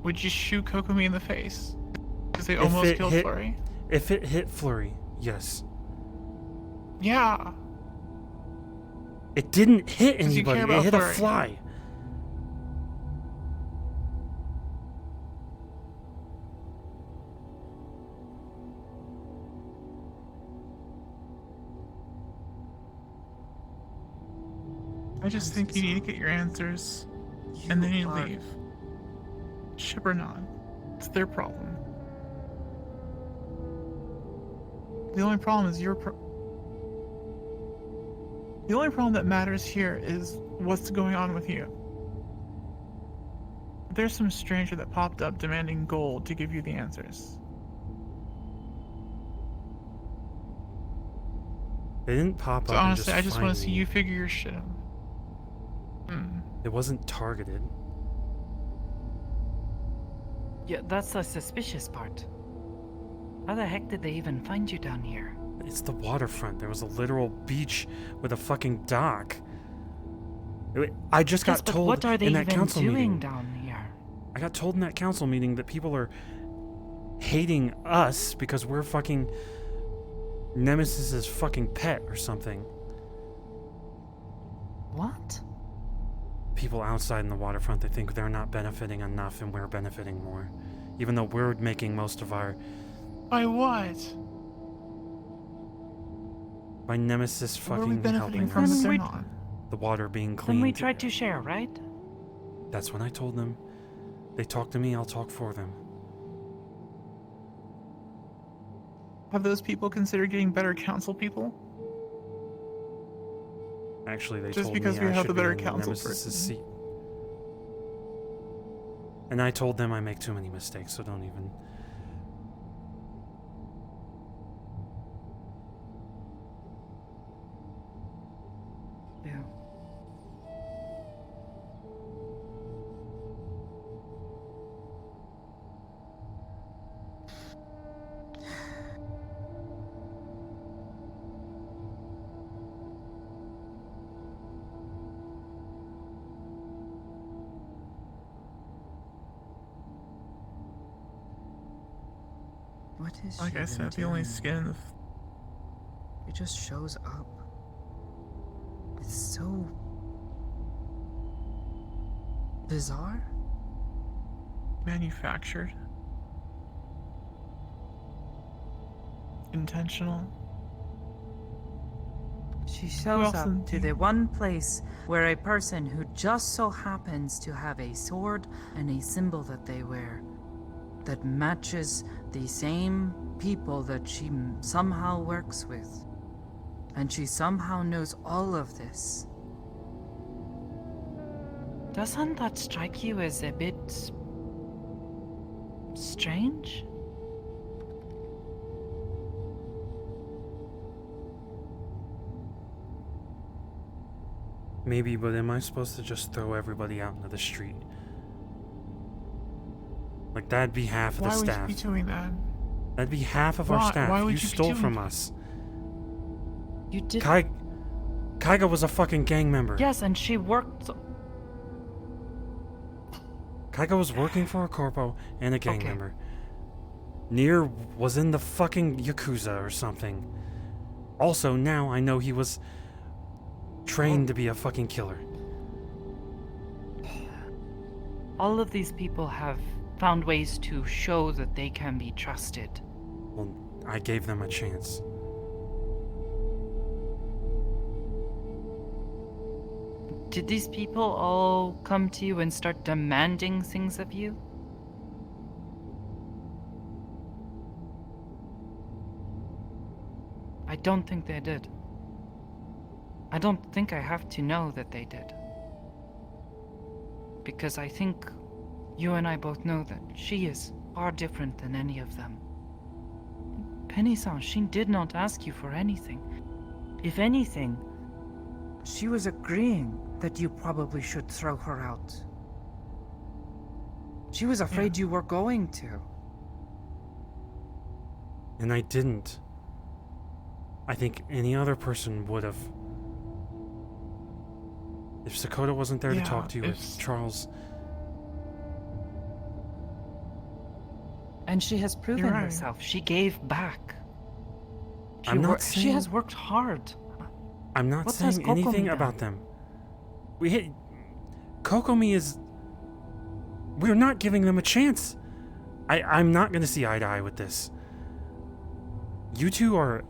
Would you shoot Kokomi in the face? Because they If almost it killed hit- Flurry? If it hit Flurry, yes. Yeah. It didn't hit 'Cause you care anybody. It about hit a Flurry. fly. I just think you need to get your answers, and then you are- leave. Ship or not, it's their problem. The only problem is the only problem that matters here is what's going on with you. There's some stranger that popped up demanding gold to give you the answers. They didn't pop So up honestly, I and just find want to see me. you figure your shit out. It wasn't targeted. Yeah, that's the suspicious part. How the heck did they even find you down here? It's the waterfront. There was a literal beach with a fucking dock. I just Yes, got but told what are they in that even council doing meeting. down here? I got told in that council meeting that people are hating us because we're fucking Nemesis's fucking pet or something. What? People outside in the waterfront, they think they're not benefiting enough and we're benefiting more. Even though we're making most of our... By what? By Nemesis What are we fucking benefiting helping from us. if they're not? The water being Then cleaned. we tried to share, right? That's what I told them. They talk to me, I'll talk for them. Have those people considered getting better council people? Actually, they Just told because me we I have should the be better in council Nemesis's person. seat. And I told them I make too many mistakes, so don't even... Yeah. What is Like she I even said, the only doing? skin in the... It just shows up. It's so bizarre. manufactured. Intentional. She Who shows else up in- to the one place where a person who just so happens to have a sword and a symbol that they wear that matches the same people that she somehow works with. And she somehow knows all of this. Doesn't that strike you as a bit strange? Maybe, but am I supposed to just throw everybody out into the street? Like, that'd be half of Why the would staff. you be doing that? That'd be half of our Why- staff. why would You you be stole doing from that? us. You did. Kaiga was a fucking gang member. Yes, and she worked. Kaiga was working for a corpo and a gang member. Nier was in the fucking Yakuza or something. Also, now I know he was trained to be a fucking killer. All of these people have found ways to show that they can be trusted. Well, I gave them a chance. Did these people all come to you and start demanding things of you? I don't think they did. I don't think I have to know that they did. Because I think you and I both know that she is far different than any of them. Penny-san, she did not ask you for anything. If anything, she was agreeing that you probably should throw her out. She was afraid you were going to. And I didn't. I think any other person would have. If Sakota wasn't there to talk to you, if Charles. And she has proven herself. She gave back. I'm not saying, she has worked hard. I'm not What saying has anything Kokomi about them. Kokomi is. We're not giving them a chance. I'm not going to see eye to eye with this. You two are.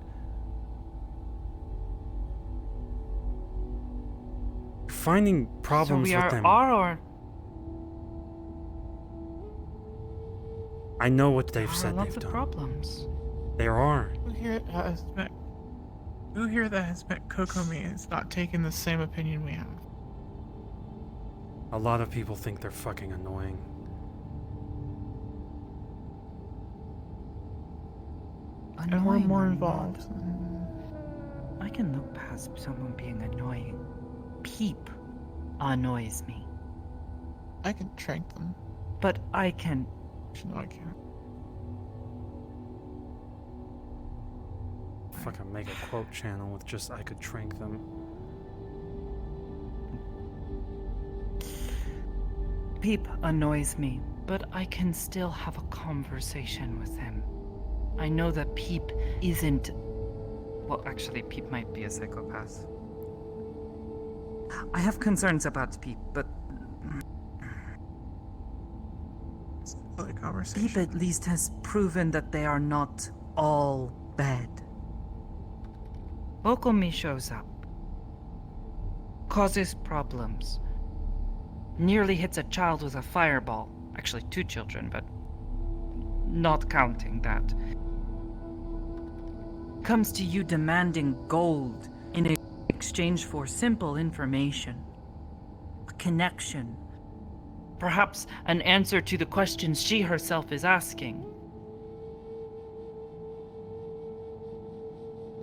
Finding problems with them. I know what they've said they've done. Problems. There are. Who here that has met Kokomi has not taken the same opinion we have? A lot of people think they're fucking annoying. And we're more involved. I can look past someone being annoying. Peep annoys me. I can trank them. But I can... No, I can't. Fucking make a quote channel with just I could trank them. Peep annoys me, but I can still have a conversation with him. I know that Peep isn't... Well, actually, Peep might be a psychopath. I have concerns about Peep, but... Peep at least has proven that they are not all bad. Kokomi shows up. Causes problems. Nearly hits a child with a fireball. Actually, 2 children, but not counting that. Comes to you demanding gold in exchange for simple information. A connection. Perhaps an answer to the questions she herself is asking.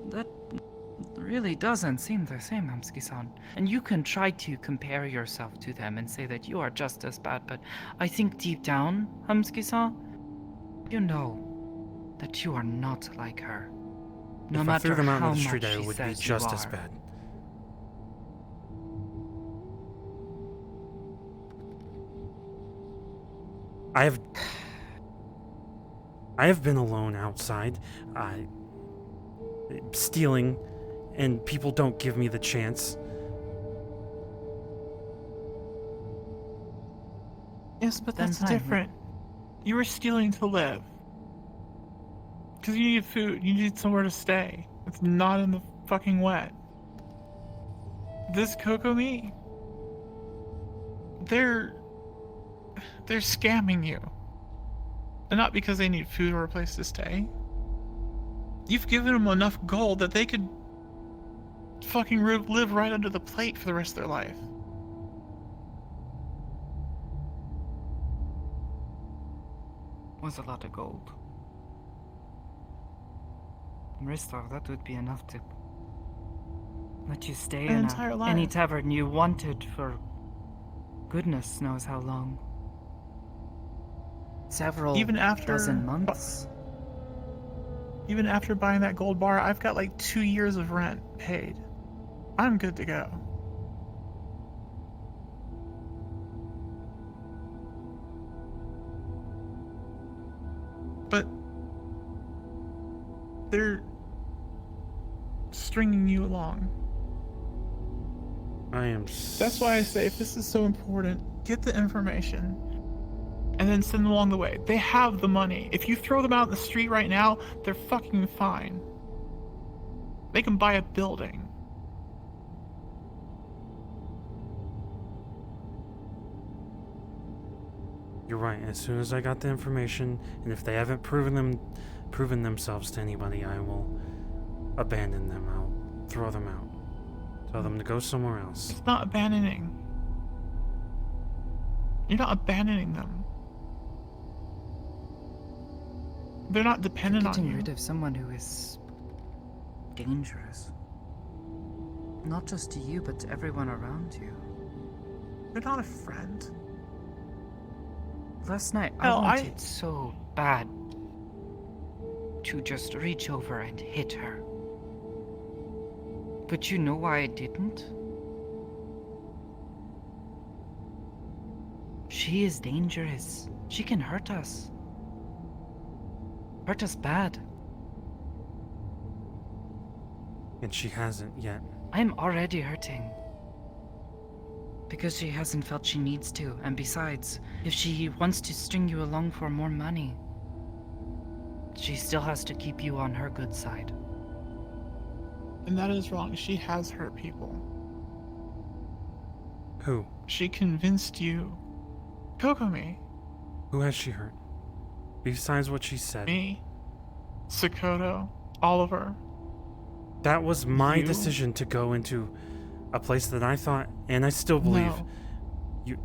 That really doesn't seem the same, Hamsuki-san. And you can try to compare yourself to them and say that you are just as bad, but I think deep down, Hamsuki-san, you know that you are not like her. No If I threw matter them out how in the street, much I she would be says just you as are. bad. I have been alone outside, stealing, and people don't give me the chance. Yes, but that's Then fine. different. You were stealing to live. Because you need food, you need somewhere to stay. It's not in the fucking wet. This Kokomi, they're scamming you. And not because they need food or a place to stay. You've given them enough gold that they could fucking live right under the plate for the rest of their life. Was a lot of gold. Ristar, that would be enough to let you stay An in entire life. any tavern you wanted for goodness knows how long. Several Even after dozen months. Even after buying that gold bar, I've got like 2 years of rent paid. I'm good to go. But they're stringing you along. That's why I say, if this is so important, get the information and then send them along the way. They have the money. If you throw them out in the street right now, they're fucking fine. They can buy a building. You're right. As soon as I got the information, and if they haven't proven themselves to anybody, I will abandon them. I'll throw them out. Tell them to go somewhere else. It's not abandoning. You're not abandoning them. They're not dependent on Getting you. rid of someone who is dangerous. Not just to you, but to everyone around you. You're not a friend. Last night, Hell, I wanted so bad to just reach over and hit her. But you know why I didn't? She is dangerous. She can hurt us. Hurt us bad. And she hasn't yet. I'm already hurting. Because she hasn't felt she needs to, and besides, if she wants to string you along for more money, she still has to keep you on her good side. And that is wrong. She has hurt people. Who? She convinced you. Kokomi. Who has she hurt? Besides what she said. Me. Sakoto. Oliver. That was my You? decision to go into a place that I thought, and I still believe, No.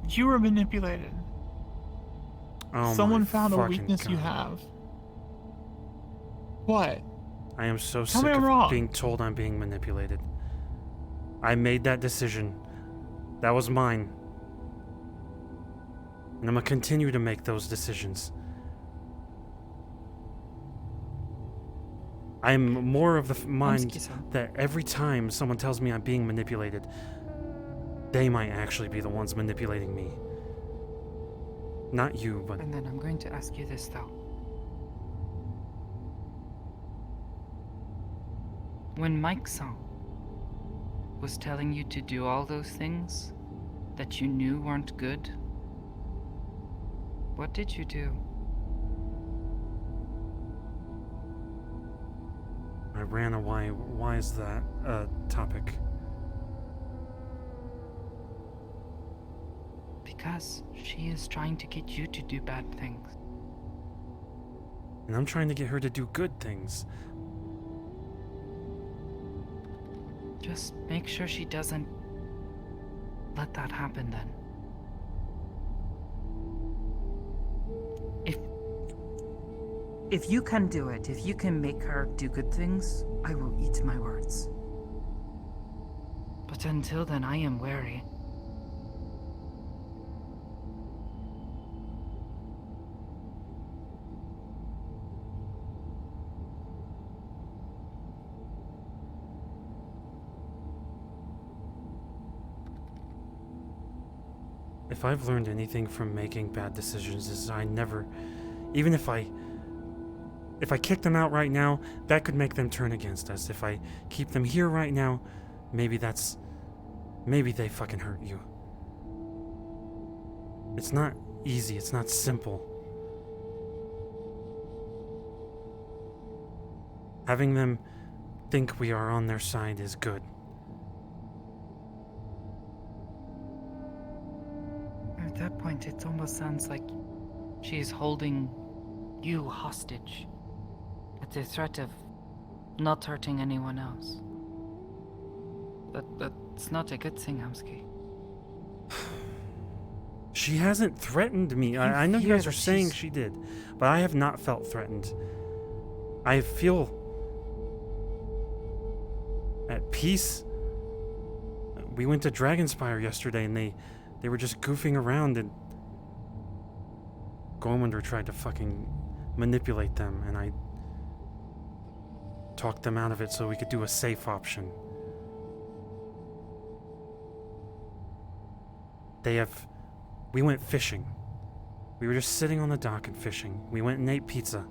You were manipulated. Oh Someone my found a fucking weakness you God. have. What? I am so Tell sick me I'm of wrong. being told I'm being manipulated. I made that decision. That was mine. And I'm gonna continue to make those decisions. I'm more of the mind Amski-san. that every time someone tells me I'm being manipulated, they might actually be the ones manipulating me. Not you, but... And then I'm going to ask you this, though. When Mike-san was telling you to do all those things that you knew weren't good, what did you do? I ran away. Why is that a topic? Because she is trying to get you to do bad things. And I'm trying to get her to do good things. Just make sure she doesn't let that happen then. If you can do it, if you can make her do good things, I will eat my words. But until then, I am wary. If I've learned anything from making bad decisions is I never, even if I kick them out right now, that could make them turn against us. If I keep them here right now, maybe they fucking hurt you. It's not easy, it's not simple. Having them think we are on their side is good. At that point, it almost sounds like she is holding you hostage at the threat of not hurting anyone else. That's not a good thing, Hamsky. She hasn't threatened me. I know you fear guys are that saying she's- she did, but I have not felt threatened. I feel at peace. We went to Dragonspire yesterday and they were just goofing around and Gormander tried to fucking manipulate them, and I talked them out of it so we could do a safe option. We went fishing. We were just sitting on the dock and fishing. We went and ate pizza.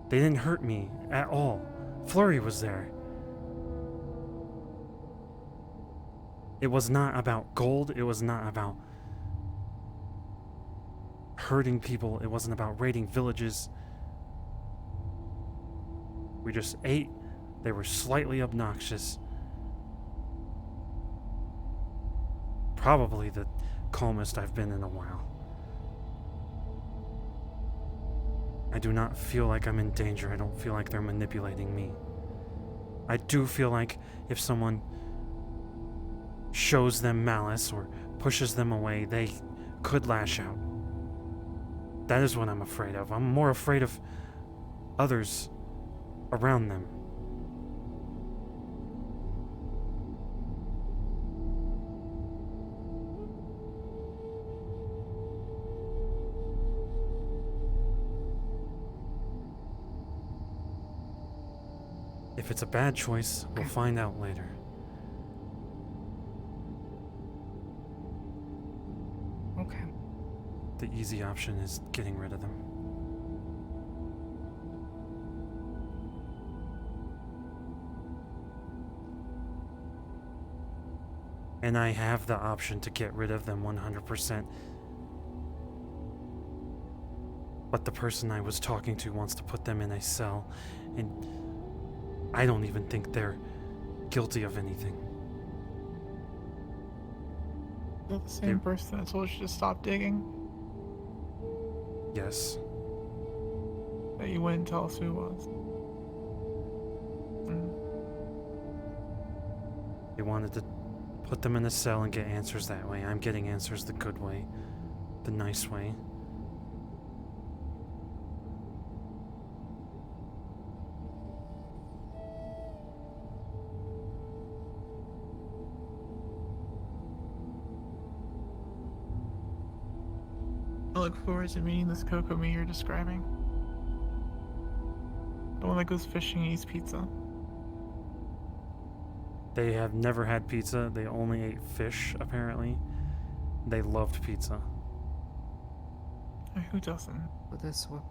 They didn't hurt me at all. Flurry was there. It was not about gold. It was not about hurting people. It wasn't about raiding villages. We just ate. They were slightly obnoxious. Probably the calmest I've been in a while. I do not feel like I'm in danger. I don't feel like they're manipulating me. I do feel like if someone shows them malice or pushes them away, they could lash out. That is what I'm afraid of. I'm more afraid of others around them. If it's a bad choice, we'll find out later. Okay. The easy option is getting rid of them. And I have the option to get rid of them 100%. But the person I was talking to wants to put them in a cell, and I don't even think they're guilty of anything. Is that the same person that told you to stop digging? Yes. That you wouldn't tell us who it was? They wanted to put them in a cell and get answers that way. I'm getting answers the good way, the nice way. I look forward to meeting this Kokomi you're describing. The one that goes fishing and eats pizza. They have never had pizza. They only ate fish, apparently. They loved pizza. Who doesn't? But that's what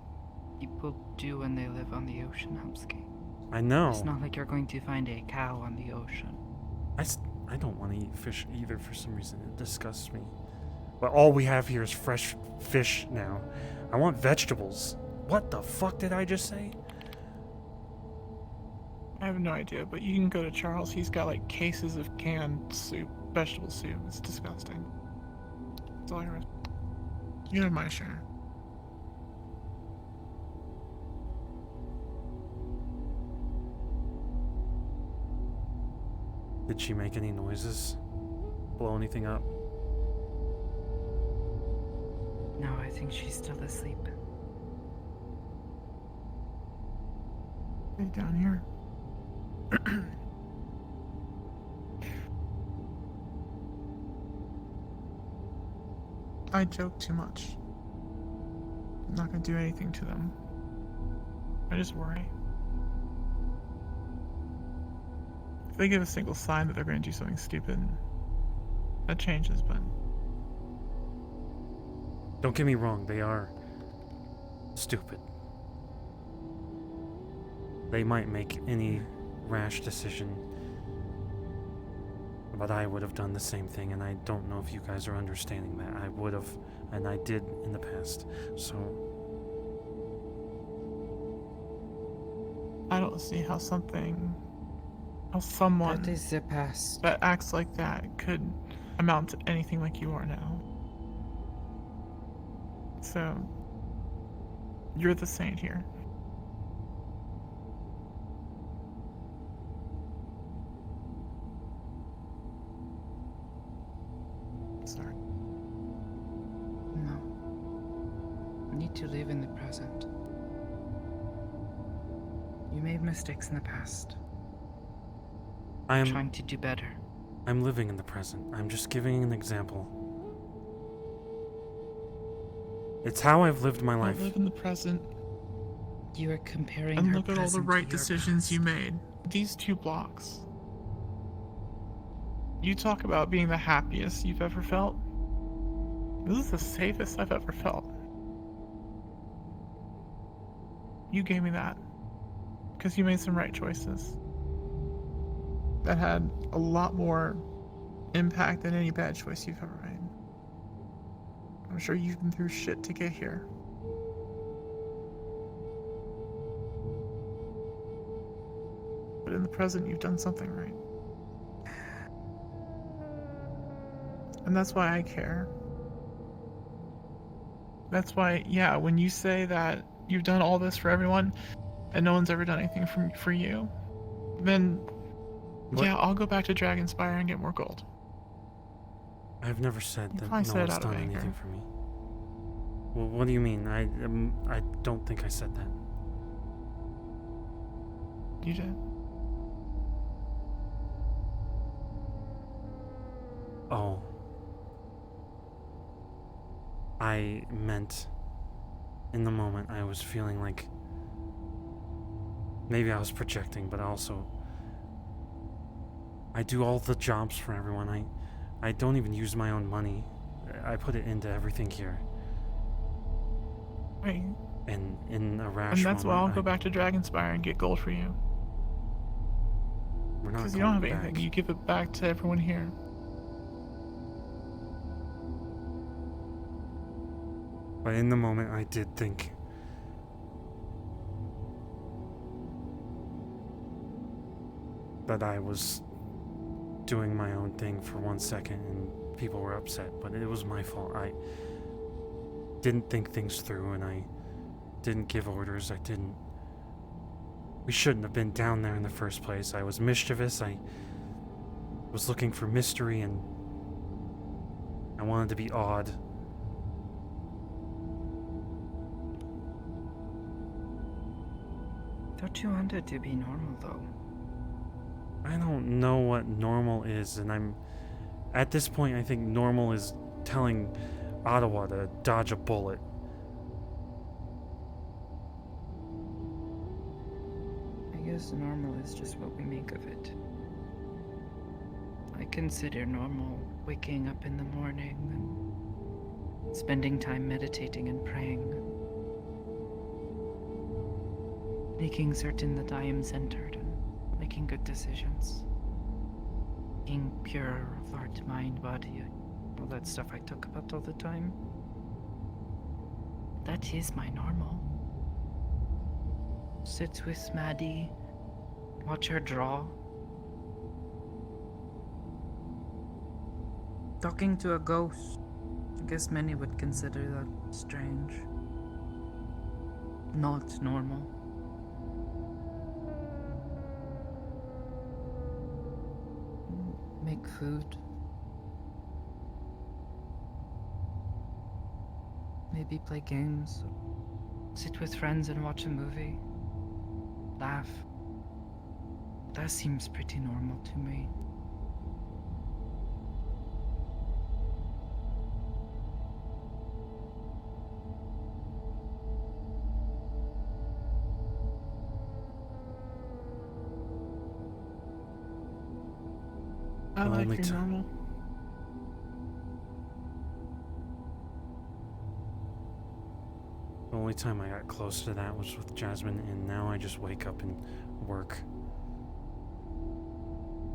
people do when they live on the ocean, Hubsky. I know. It's not like you're going to find a cow on the ocean. I don't want to eat fish either for some reason. It disgusts me. But all we have here is fresh fish now. I want vegetables. What the fuck did I just say? I have no idea, but you can go to Charles. He's got like cases of canned soup, vegetable soup. It's disgusting. That's all I heard. You have my share. Did she make any noises? Blow anything up? No, I think she's still asleep. Hey, down here. I joke too much. I'm not gonna do anything to them. I just worry. If they give a single sign that they're gonna do something stupid, that changes, but... Don't get me wrong, they are stupid. They might make any rash decision, but I would have done the same thing, and I don't know if you guys are understanding that. I would have, and I did in the past, so... I don't see how someone That is the past. that acts like that could amount to anything like you are now. So, you're the saint here. Sorry. No. We need to live in the present. You made mistakes in the past. I am trying to do better. I'm living in the present. I'm just giving an example. It's how I've lived my life. Live in the present. You are comparing And her look at all the present to right your decisions you made. These 2 blocks. You talk about being the happiest you've ever felt. This is the safest I've ever felt. You gave me that. Because you made some right choices. That had a lot more impact than any bad choice you've ever made. I'm sure you've been through shit to get here. But in the present, you've done something right. And that's why I care. That's why, yeah, when you say that you've done all this for everyone and no one's ever done anything for you, then What? yeah, I'll go back to Dragonspire and get more gold. I've never said You that probably no said it one's out of done anger. anything for me. Well, what do you mean? I don't think I said that. You did. Oh. I meant in the moment I was feeling like maybe I was projecting, but also I do all the jobs for everyone. I don't even use my own money. I put it into everything here. Right. And in a rash And that's why I'll moment, go back to Dragonspire and get gold for you. We're not Because you don't have going anything. back. You give it back to everyone here. But in the moment, I did think that I was doing my own thing for 1 second and people were upset, but it was my fault. I didn't think things through and I didn't give orders. We shouldn't have been down there in the first place. I was mischievous. I was looking for mystery and I wanted to be odd. Thought you wanted to be normal, though. I don't know what normal is, and at this point, I think normal is telling Ottawa to dodge a bullet. I guess normal is just what we make of it. I consider normal waking up in the morning and spending time meditating and praying. Making certain that I am centered and making good decisions. Being pure of heart, mind, body, all that stuff I talk about all the time. That is my normal. Sit with Maddie, watch her draw. Talking to a ghost. I guess many would consider that strange. Not normal. Make food. Maybe play games. Sit with friends and watch a movie. Laugh. That seems pretty normal to me. I The like only your ti- normal. The only time I got close to that was with Jasmine, and now I just wake up and work.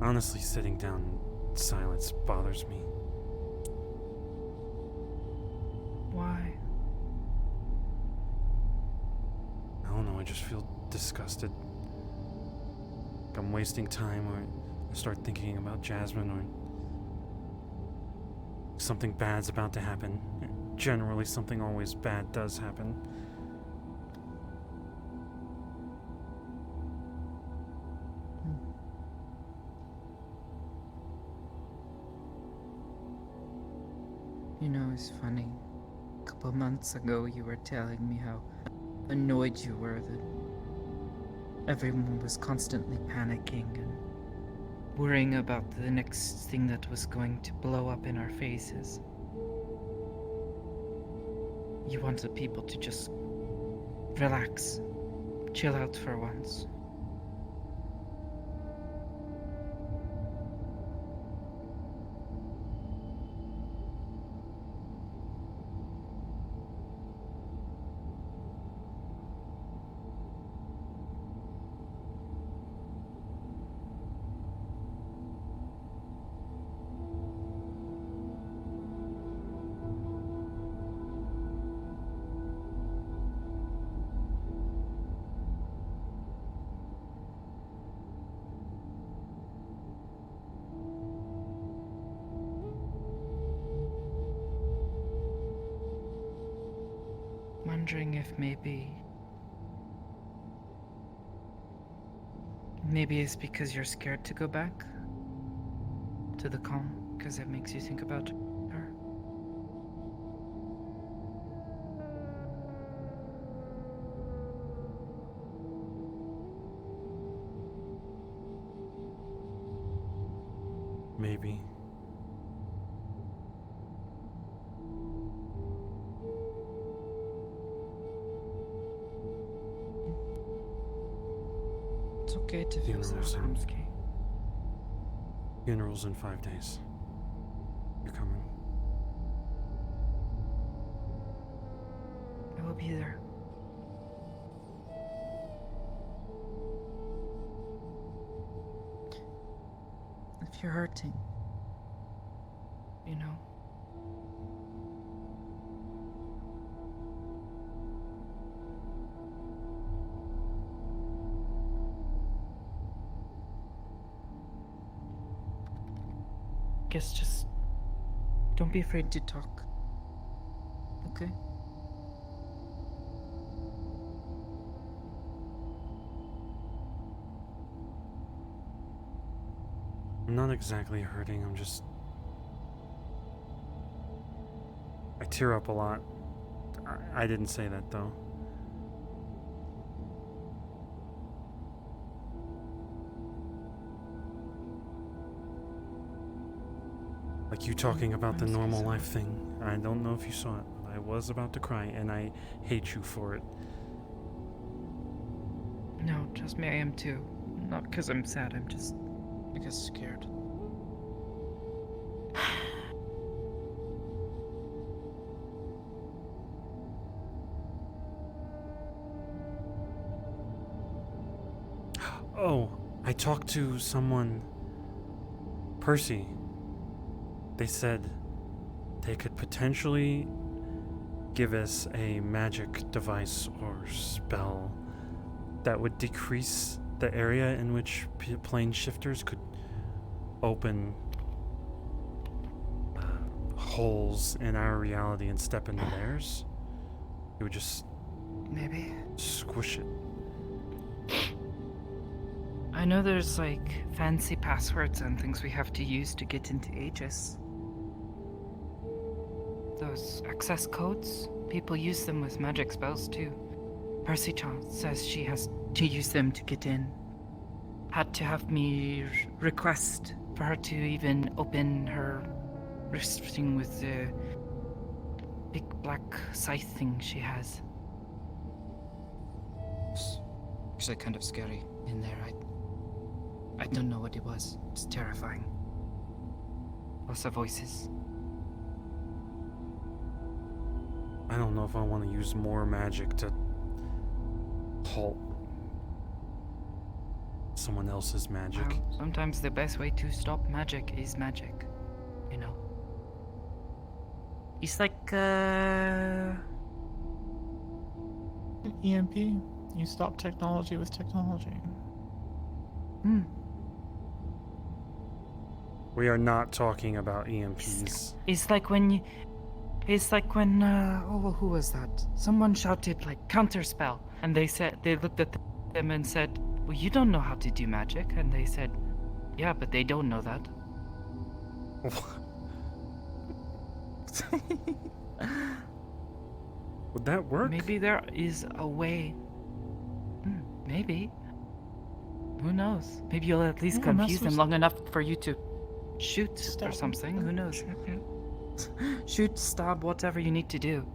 Honestly, sitting down in silence bothers me. Why? I don't know, I just feel disgusted. Like I'm wasting time, or I start thinking about Jasmine, or something bad's about to happen. Generally, something always bad does happen. You know, it's funny. A couple months ago, you were telling me how annoyed you were that everyone was constantly panicking and worrying about the next thing that was going to blow up in our faces. You wanted people to just relax chill out for once. Wondering if maybe it's because you're scared to go back to the calm, because it makes you think about her. Maybe. It's okay to feel sad, Hamsky. Funeral's in 5 days. You're coming. I will be there. If you're hurting, you know. Guess just don't be afraid to talk. Okay? I'm not exactly hurting, I'm just... I tear up a lot. I didn't say that though. Like you talking about the normal life thing. I don't know if you saw it, but I was about to cry, and I hate you for it. No, trust me, I am too. Not because I'm sad, I'm just because scared. Oh, I talked to someone, Percy. They said they could potentially give us a magic device or spell that would decrease the area in which plane shifters could open holes in our reality and step into theirs. It would just maybe squish it. I know there's like fancy passwords and things we have to use to get into Aegis. Those access codes, people use them with magic spells too. Percy Chan says she has to use them to get in. Had to have me request for her to even open her wrist thing with the big black scythe thing she has. It's actually kind of scary in there. I don't know what it was. It's terrifying. Lots of voices. I don't know if I want to use more magic to halt someone else's magic. Well, sometimes the best way to stop magic is magic, you know. It's like EMP. You stop technology with technology. We are not talking about EMPs. It's like when oh, who was that? Someone shouted like counterspell, and they looked at them and said, "Well, you don't know how to do magic," and they said, "Yeah, but they don't know that." Would that work? Maybe there is a way. Maybe. Who knows? Maybe you'll at least confuse them long enough for you to shoot or something. Who knows? Shoot, stab, whatever you need to do.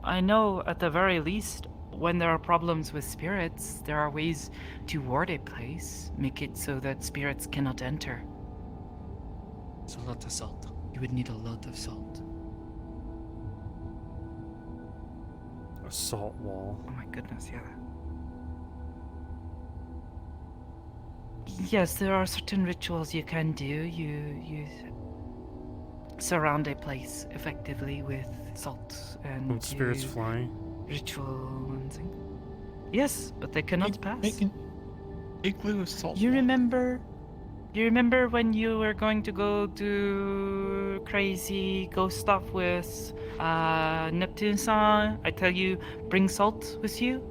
I know at the very least, when there are problems with spirits, there are ways to ward a place, make it so that spirits cannot enter. It's a lot of salt. You would need a lot of salt. A salt wall. Oh my goodness, yeah. Yes, there are certain rituals you can do. You surround a place effectively with salt and Don't spirits you fly? ritual and things. Yes, but they cannot pass. Make an igloo of salt. You remember when you were going to go do crazy ghost stuff with Neptune-san? I tell you, bring salt with you.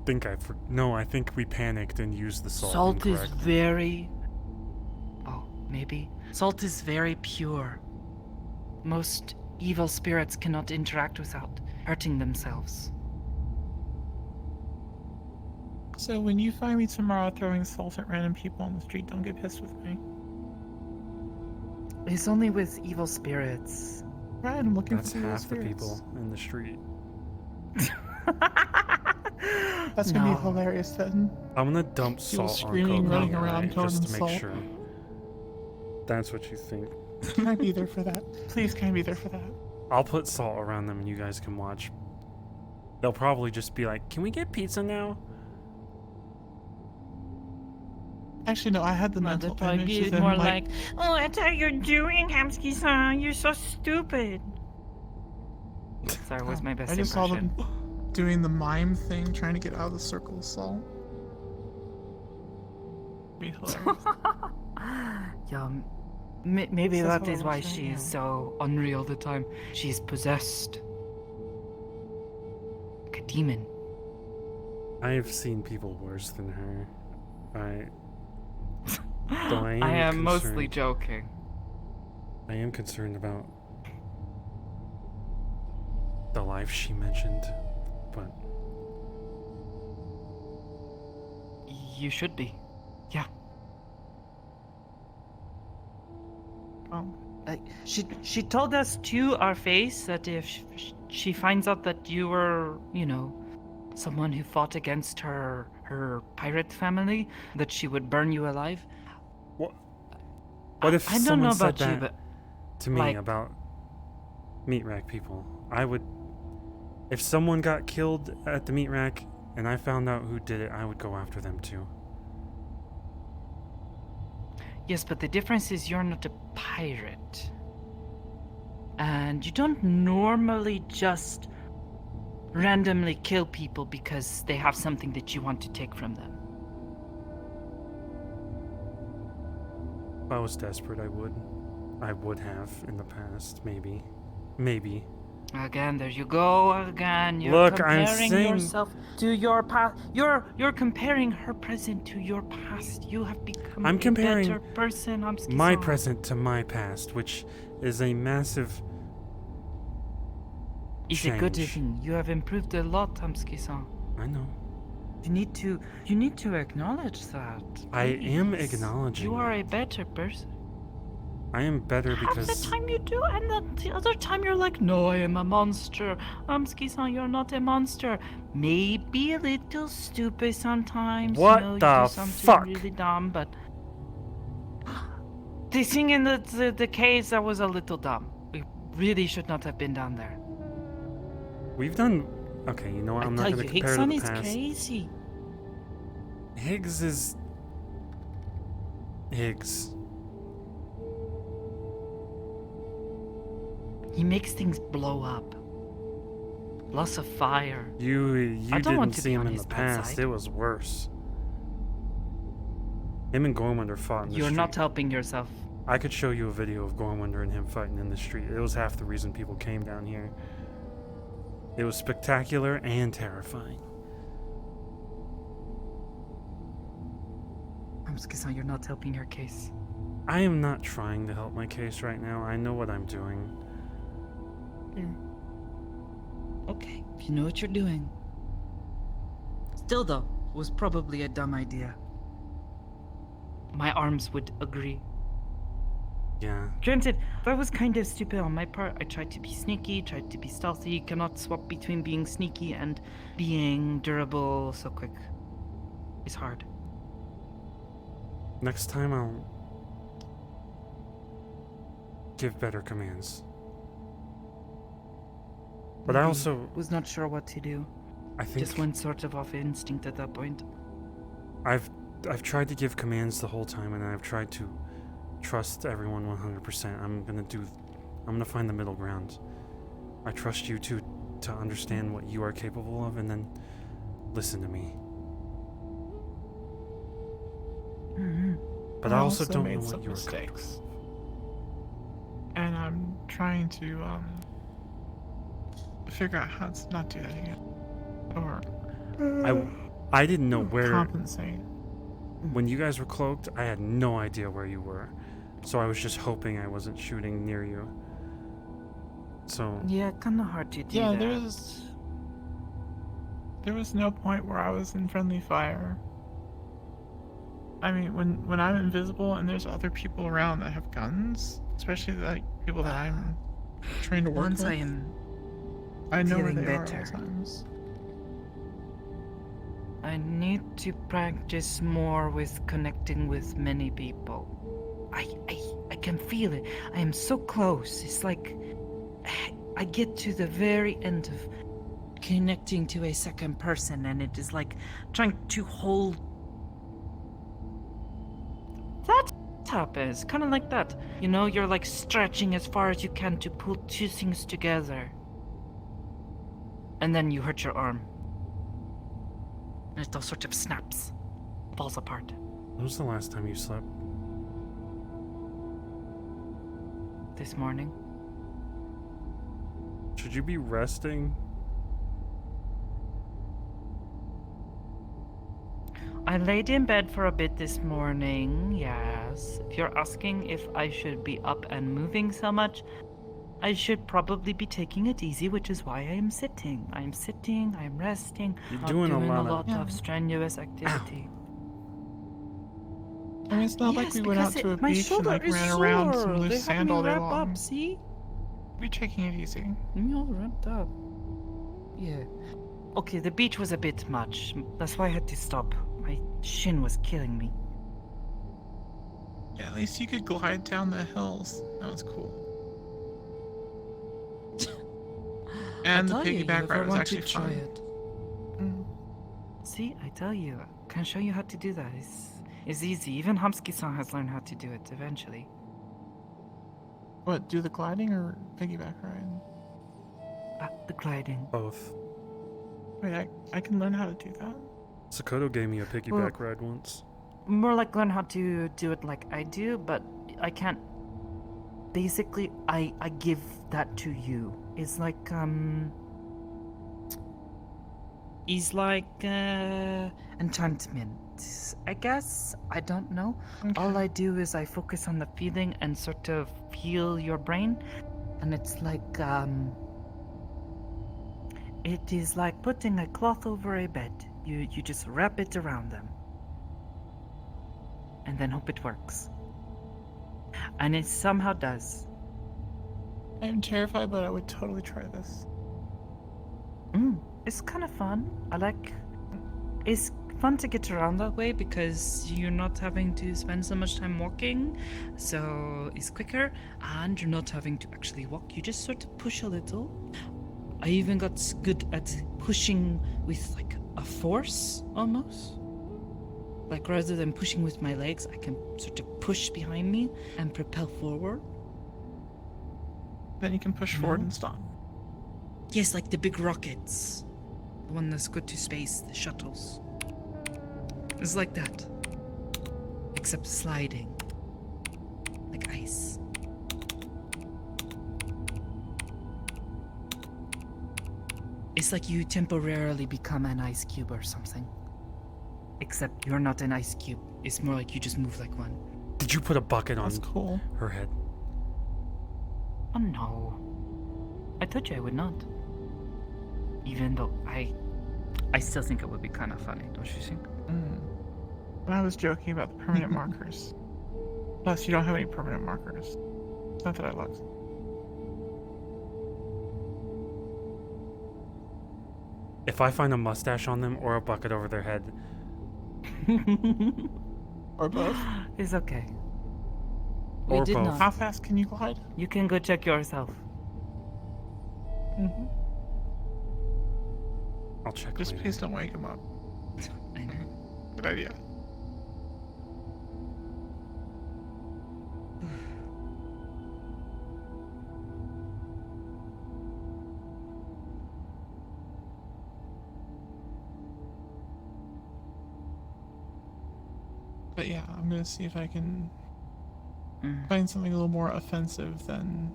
I think we panicked and used the salt. Salt is incorrectly. very. Oh, maybe. Salt is very pure. Most evil spirits cannot interact without hurting themselves. So when you find me tomorrow throwing salt at random people on the street, don't get pissed with me. It's only with evil spirits. Right, I'm looking That's for evil half the spirits. people in the street. That's gonna be hilarious then. I'm gonna dump People salt on screaming, Coco running around, covered just in to make salt. sure. That's what you think. Can I be there for that? Please, can I be there for that? I'll put salt around them and you guys can watch. They'll probably just be like, "Can we get pizza now?" Actually, no, I had the mental image Be of them more like, like, oh, that's how you're doing, Hamsky-san. You're so stupid. Sorry, was my best I just impression. saw them doing the mime thing, trying to get out of the circle of salt. Be hilarious. Yeah, maybe That's that what I is why was saying, she is yeah. so unreal all the time. She's possessed. Like a demon. I have seen people worse than her. Though I am mostly concerned- joking. I am concerned about the life she mentioned, but You should be. Yeah. She told us to our face that if she finds out that you were, someone who fought against her pirate family, that she would burn you alive. what if I don't someone know said about you, that but to me like- about meat rack people? I would, if someone got killed at the meat rack and I found out who did it, I would go after them too. Yes, but the difference is you're not a pirate. And you don't normally just randomly kill people because they have something that you want to take from them. If I was desperate, I would have in the past, maybe. Again, there you go again. You're Look, I'm comparing saying- yourself to your past. You're comparing her present to your past. You have become I'm a comparing better person. my present to my past, which is a massive It's a good change. thing. You have improved a lot, Hamsky-san. I know. You need to acknowledge that. I am please. acknowledging You are a better person. I am better Half because the time you do, and then the other time you're like, no, I am a monster. Hamsky-san, you're not a monster. Maybe a little stupid sometimes. What you the do something fuck? really dumb, but the thing in the caves, that was a little dumb. We really should not have been down there. we've done. Okay, you know what? I'm I not tell going you, to compare to Hickson the is past. crazy. Higgs. He makes things blow up. Lots of fire. You I don't want didn't to see be him on in his the bad past. side. It was worse. Him and Gormander fought in the You're street. not helping yourself. I could show you a video of Gormander and him fighting in the street. It was half the reason people came down here. It was spectacular and terrifying. Hamsky-san, you're not helping your case. I am not trying to help my case right now. I know what I'm doing. Okay, if you know what you're doing. Still, though, it was probably a dumb idea. My arms would agree. Yeah. Granted, that was kind of stupid on my part. I tried to be sneaky, tried to be stealthy. You cannot swap between being sneaky and being durable so quick. It's hard. Next time I'll give better commands. But I also was not sure what to do. I think Just went sort of off instinct at that point. I've tried to give commands the whole time, and I've tried to trust everyone 100%. I'm gonna find the middle ground. I trust you to understand what you are capable of, and then listen to me. But I also don't know made what some you're mistakes, and I'm trying to figure out how to not do that again, or I didn't know where. compensate. When you guys were cloaked, I had no idea where you were, so I was just hoping I wasn't shooting near you. So Yeah, kind of hard to do Yeah, that. there was no point where I was in friendly fire. I mean, when I'm invisible and there's other people around that have guns, especially like people that I'm trained to work Once with, I am I know where feeling they are better. at all times. I need to practice more with connecting with many people. I can feel it. I am so close. It's like I get to the very end of connecting to a second person, and it is like trying to hold. That happens, kind of like that. You know, you're like stretching as far as you can to pull two things together, and then you hurt your arm. And it all sort of snaps, falls apart. when was the last time you slept? This morning. Should you be resting? I laid in bed for a bit this morning, yes. If you're asking if I should be up and moving so much, I should probably be taking it easy, which is why I am sitting. I'm sitting, I'm resting, You're not doing a lot of- of strenuous activity. I mean, it's not like Yes, we went out because to a my beach and shoulder like is ran around sore. some They loose had sand me all day wrap long. up, see? We're taking it easy. Me all wrapped up. Yeah. Okay, the beach was a bit much. That's why I had to stop. My shin was killing me. Yeah, at least you could glide down the hills. That was cool. And the I tell you, piggyback if ride I was want actually to try fun. it. See, I tell you, I can show you how to do that. It's easy. Even Hamsky-san has learned how to do it eventually. What, do the gliding or piggyback ride? The gliding. Both. Wait, I can learn how to do that? Sakoto gave me a piggyback ride once. More like learn how to do it like I do, but I can't. Basically, I give that to you. It's like It's like enchantment, I guess. I don't know. All I do is I focus on the feeling and sort of heal your brain, and it's like it is like putting a cloth over a bed. You just wrap it around them, and then hope it works. And it somehow does. I'm terrified, but I would totally try this. It's kind of fun. It's fun to get around that way because you're not having to spend so much time walking, so it's quicker, and you're not having to actually walk. You just sort of push a little. I even got good at pushing with like a force almost. Like rather than pushing with my legs, I can sort of push behind me and propel forward. Then you can push forward and stop. Yes, like the big rockets. The one that's good to space, the shuttles. It's like that. Except sliding. Like ice. It's like you temporarily become an ice cube or something. Except you're not an ice cube. It's more like you just move like one. Did you put a bucket on cool. her head? Oh no. I told you I would not. Even though I still think it would be kind of funny, don't you think? But I was joking about the permanent markers. Plus, you don't have any permanent markers. Not that I looked. If I find a mustache on them or a bucket over their head, Or both. It's okay. We or did both. not. How fast can you glide? You can go check yourself. Mm-hmm. I'll check. Just later. please don't wake him up. I know. Good idea. But yeah, I'm gonna see if I can find something a little more offensive than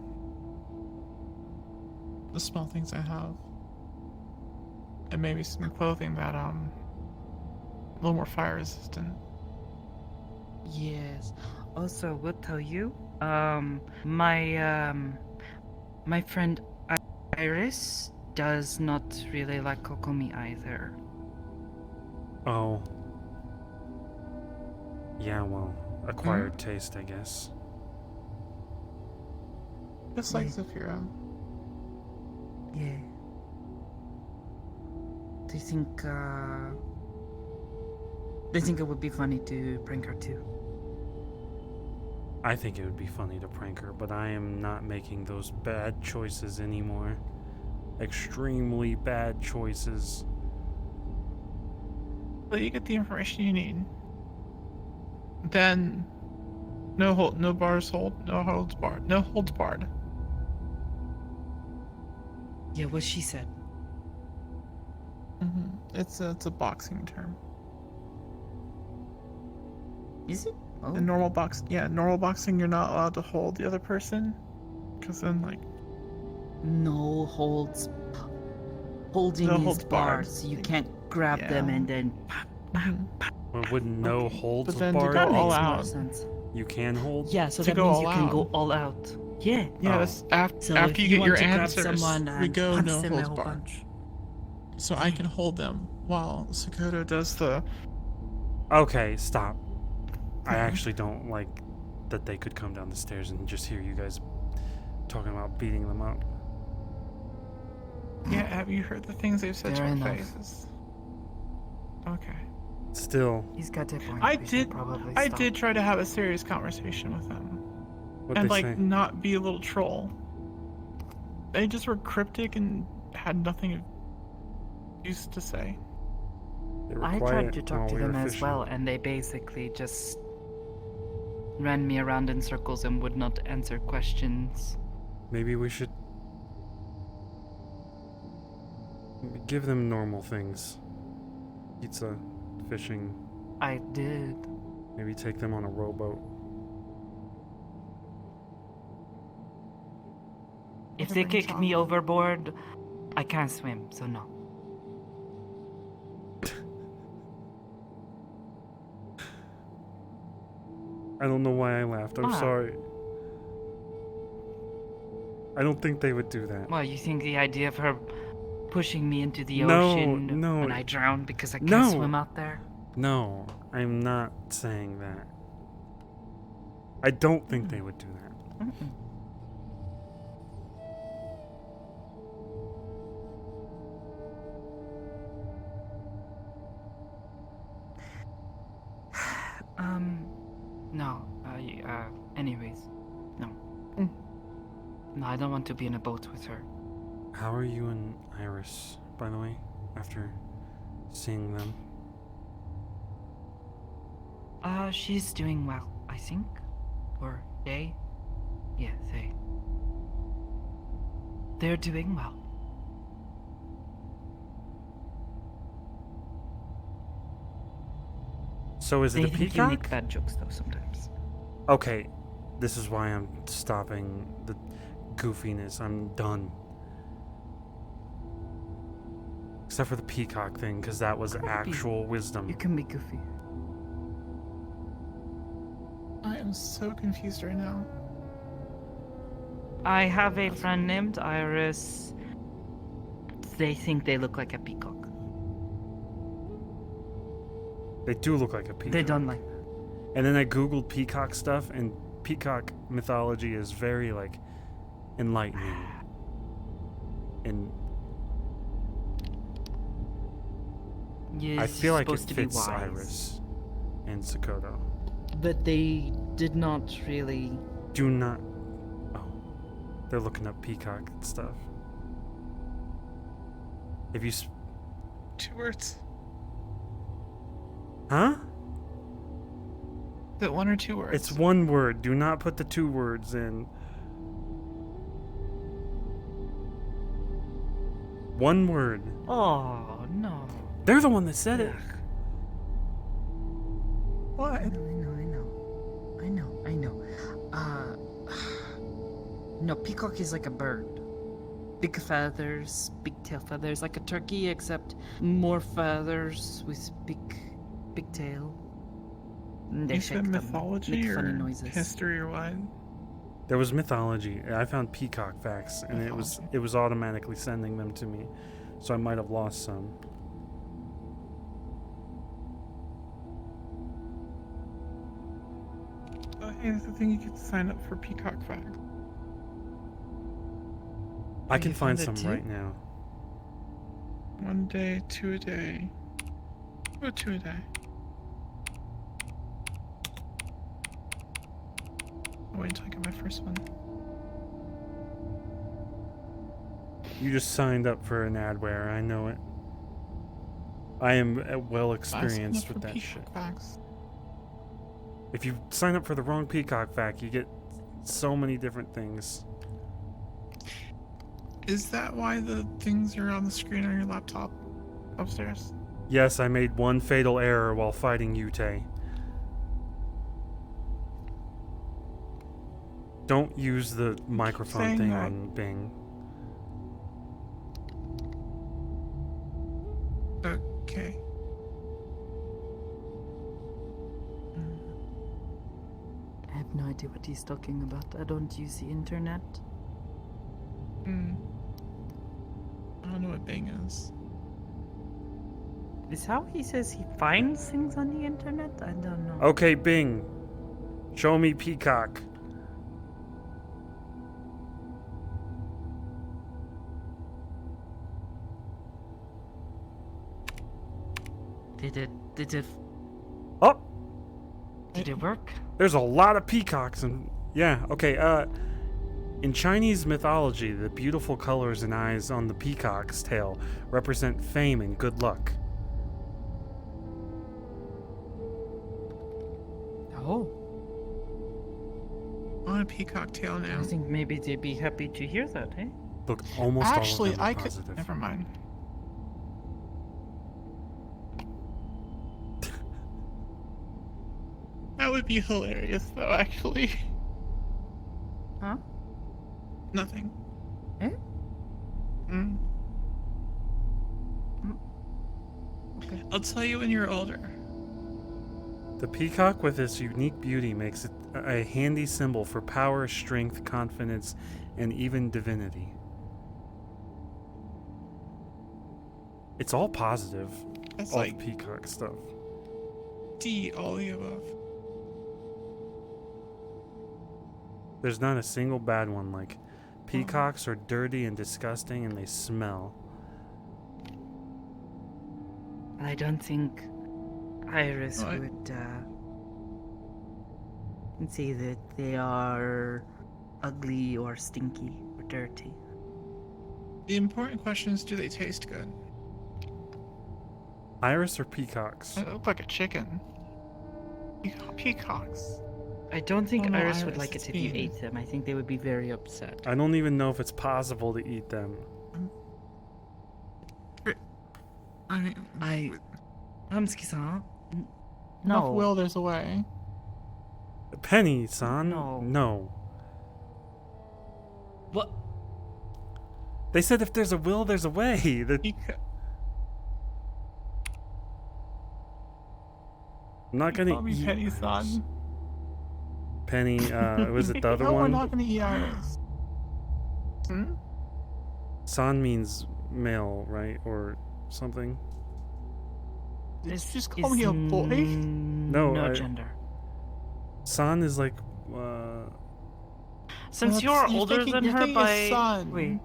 the small things I have. And maybe some clothing that a little more fire resistant. Yes. Also, will tell you, my friend Iris does not really like kokomi either. Oh. Yeah, well, acquired taste, I guess. Just like Zaphira. Yeah. Do you think it would be funny to prank her too? I think it would be funny to prank her, but I am not making those bad choices anymore. Extremely bad choices. Well, you get the information you need. Then, no holds barred. Yeah, what she said. It's a boxing term. Is it? Oh. In normal boxing, you're not allowed to hold the other person, because then no holds. Holding No is holds barred, barred. so you can't grab them and then. Well, wouldn't no holds But then to barred go mean all out. you can hold? Yeah, so To that go means you all can out. go all out. Yeah. Yeah, that's So after if you you get want your to grab answers, someone we and go punch no them a holds whole barred. bunch. So I can hold them while Sakoto does the. Okay, stop. I actually don't like that they could come down the stairs and just hear you guys talking about beating them up. Yeah, have you heard the things they've said Fair to our enough. faces? Okay. Still, He's got a point. I We should did. probably I stop. did try to have a serious conversation with them, what'd and they like say? not be a little troll. They just were cryptic and had nothing of use to say. They were I quiet tried to talk while to we were them as fishing. well, and they basically just ran me around in circles and would not answer questions. Maybe we should give them normal things. Pizza, fishing. I did. Maybe take them on a rowboat. If they kick me overboard, I can't swim, so no. I don't know why I laughed. I'm Why? sorry. I don't think they would do that. Well, you think the idea of her pushing me into the No, ocean no. when I drown because I can't No. swim out there? No, I'm not saying that. I don't think they would do that. Mm-mm. No. Anyways, no. No, I don't want to be in a boat with her. How are you and Iris, by the way, after seeing them? She's doing well, I think. Or they? Yeah, they. They're doing well. So is it They a think you peacock? make bad jokes though sometimes. Okay, this is why I'm stopping the goofiness. I'm done. Except for the peacock thing, because that was actual wisdom. You can be goofy. I am so confused right now. I have a friend named Iris. They think they look like a peacock. They do look like a peacock. They don't like. And then I googled peacock stuff, and peacock mythology is very like enlightening, and Yes, I feel like it supposed to be fits wise. Iris and Sakoto. But they did not really. Do not. Oh, they're looking up peacock stuff. If you. 2 words. Huh? Is it 1 or 2 words? It's 1 word. Do not put the 2 words in. 1 word. Oh no. They're the one that said it. What? I know. No, peacock is like a bird. Big feathers, big tail feathers, like a turkey, except more feathers with big tail. And they You shake said them, mythology make funny or noises. history or what? There was mythology. I found peacock facts, and it was automatically sending them to me, so I might have lost some. Oh, hey, there's a thing you get to sign up for Peacock Facts. I can you find found some it too? right now. 1 day, 2 a day. Go 2 a day. I'll wait until I get my first one. You just signed up for an adware. I know it. I am well experienced with that shit. Facts. If you sign up for the wrong peacock fact, you get so many different things. Is that why the things are on the screen on your laptop upstairs? Yes, I made one fatal error while fighting Yute. Don't use the microphone saying thing that. on Bing. Okay. I have no idea what he's talking about. I don't use the internet. I don't know what Bing is. Is how he says he finds things on the internet? I don't know. Okay, Bing. Show me peacock. Did it Oh! Did it work? There's a lot of peacocks and yeah, okay, in Chinese mythology, the beautiful colors and eyes on the peacock's tail represent fame and good luck. Oh. I want a peacock tail now. I think maybe they'd be happy to hear that, eh? Look, almost Actually, all of them are I could. positive. Never mind. That would be hilarious, though. Actually. Huh? Nothing. Eh? Okay. I'll tell you when you're older. The peacock with its unique beauty makes it a handy symbol for power, strength, confidence, and even divinity. It's all positive. That's all like the peacock stuff. D, all the above. There's not a single bad one. Like, peacocks are dirty and disgusting and they smell. I don't think Iris What? would say that they are ugly or stinky or dirty. The important question is, do they taste good? Iris or peacocks? They look like a chicken. Peacocks. I don't think Oh, no, Iris would Iris, like it's it if you bean. ate them. I think they would be very upset. I don't even know if it's possible to eat them. I mean, Hamski-san? enough No. will, there's a way. Penny-san? No. No. What? They said if there's a will, there's a way. I'm not gonna Call me eat Penny-san. Penny, was it the other No, we're one? not gonna eat Iris. San means male, right? Or something? Did you just call me a boy? No, No gender. San is like Since Well, you're you're older thinking- than you're her thinking by his son. wait,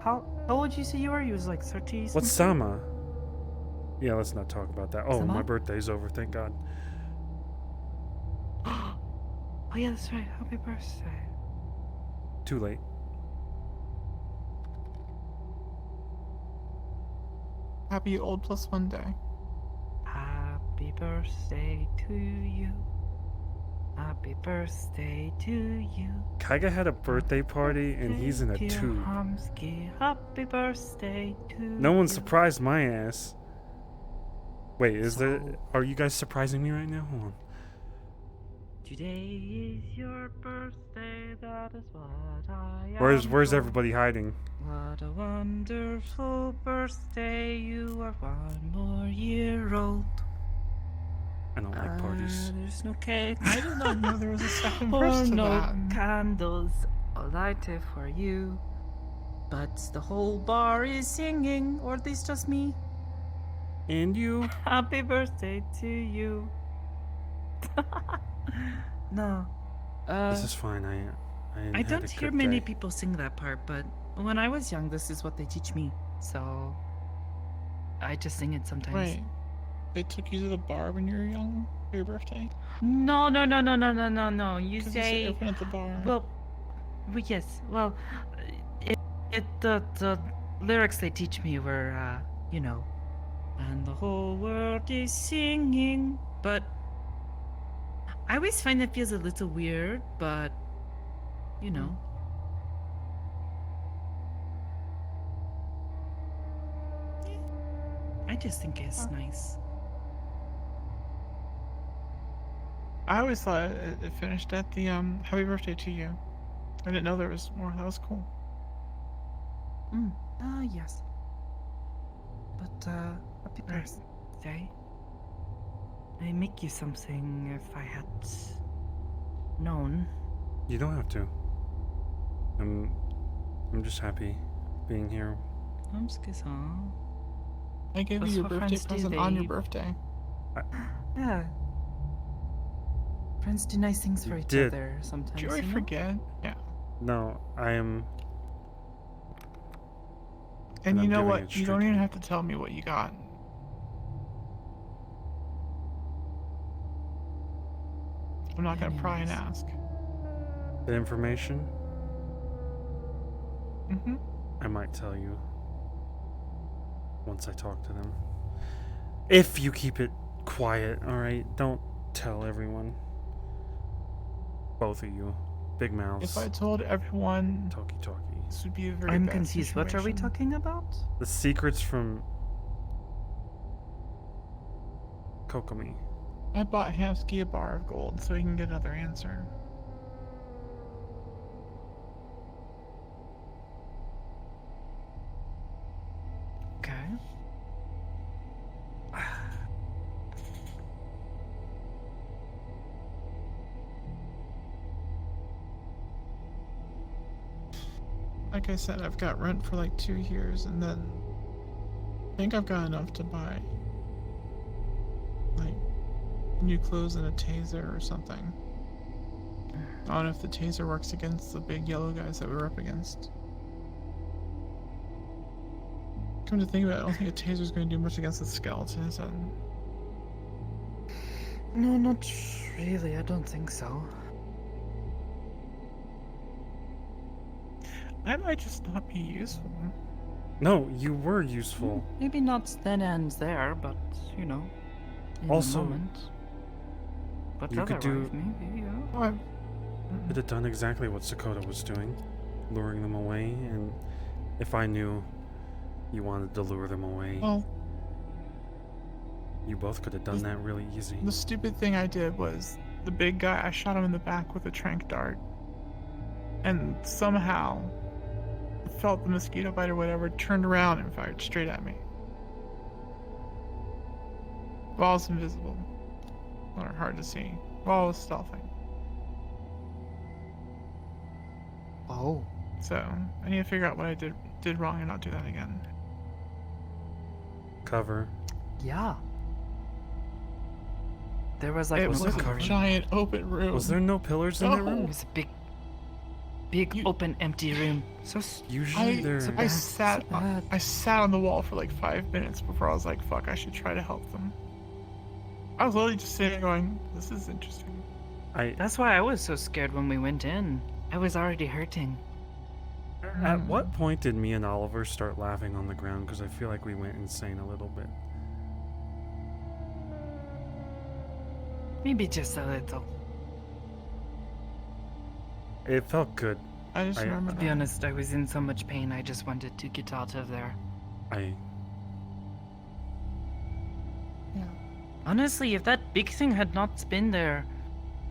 how old did you say you were? You was like 30. What's something? Sama? Yeah, let's not talk about that. Oh, Sama? my birthday's over, thank God. Oh yeah, that's right. Happy birthday. Too late. Happy old +1 day. Happy birthday to you. Happy birthday to you. Kaiga had a birthday party and he's in a Dear tube. Hamsky, happy birthday to No one you. surprised my ass. Wait, is there? Are you guys surprising me right now? Hold on. Today is your birthday, that is what I am. Where's for. everybody hiding? What a wonderful birthday, you are 1 more year old. I don't like parties. There's no cake. I did not know there was a second or verse to no that. candles lighted for you. But the whole bar is singing, or at least just me. And you? Happy birthday to you. No. This is fine. I had don't a hear good many day. people sing that part, but when I was young, this is what they teach me. So I just sing it sometimes. Wait, they took you to the bar when you were young for your birthday? No. You 'Cause say you said open at the bar. Well, yes. Well, the lyrics they teach me were, you know, and the whole world is singing. But I always find it feels a little weird. But you know. I just think it's nice. I always thought it finished at the happy birthday to you. I didn't know there was more. That was cool. Yes. But happy birthday. I make you something if I had known. You don't have to. I'm just happy being here. I'm scared. I gave you your birthday present on your birthday. Yeah. Friends do nice things for You each did. other sometimes. Did you already know? forget? Yeah. No, I am. And I'm you know giving what? it You don't even have to tell me what you got. I'm not gonna pry and ask. The information. Mm-hmm. I might tell you once I talk to them. If you keep it quiet, all right? Don't tell everyone. Both of you, big mouths. If I told everyone, talkie, this would be a very I'm bad confused. What are we situation. talking about? The secrets from Kokomi. I bought Hamsky a bar of gold so he can get another answer. Okay. Like I said, I've got rent for like 2 years, and then I think I've got enough to buy like new clothes and a taser or something. I don't know if the taser works against the big yellow guys that we were up against. Come to think of it, I don't think a taser's going to do much against the skeletons. And No, not really. I don't think so. I might just not be useful. No, you were useful. Maybe not then and there, but you know, in Also, the moment. But you could otherwise, do- maybe, yeah. Oh, Could have done exactly what Sakota was doing, luring them away, and if I knew you wanted to lure them away, Well, you both could have done that really easy. the stupid thing I did was the big guy, I shot him in the back with a tranq dart. And somehow felt the mosquito bite or whatever, turned around and fired straight at me. While I was invisible. Or hard to see. While I was stealthing. Oh. So, I need to figure out what I did wrong and not do that again. Cover. Yeah. There was like It was a current. giant open room. Was there no pillars in that No. room? It was a big open empty room. Usually they're. I sat on the wall for like 5 minutes before I was like, fuck, I should try to help them. I was literally just sitting there going, this is interesting. That's why I was so scared when we went in. I was already hurting. At what point did me and Oliver start laughing on the ground? Because I feel like we went insane a little bit. Maybe just a little. It felt good. I just remember. To be honest, I was in so much pain. I just wanted to get out of there. Honestly, if that big thing had not been there,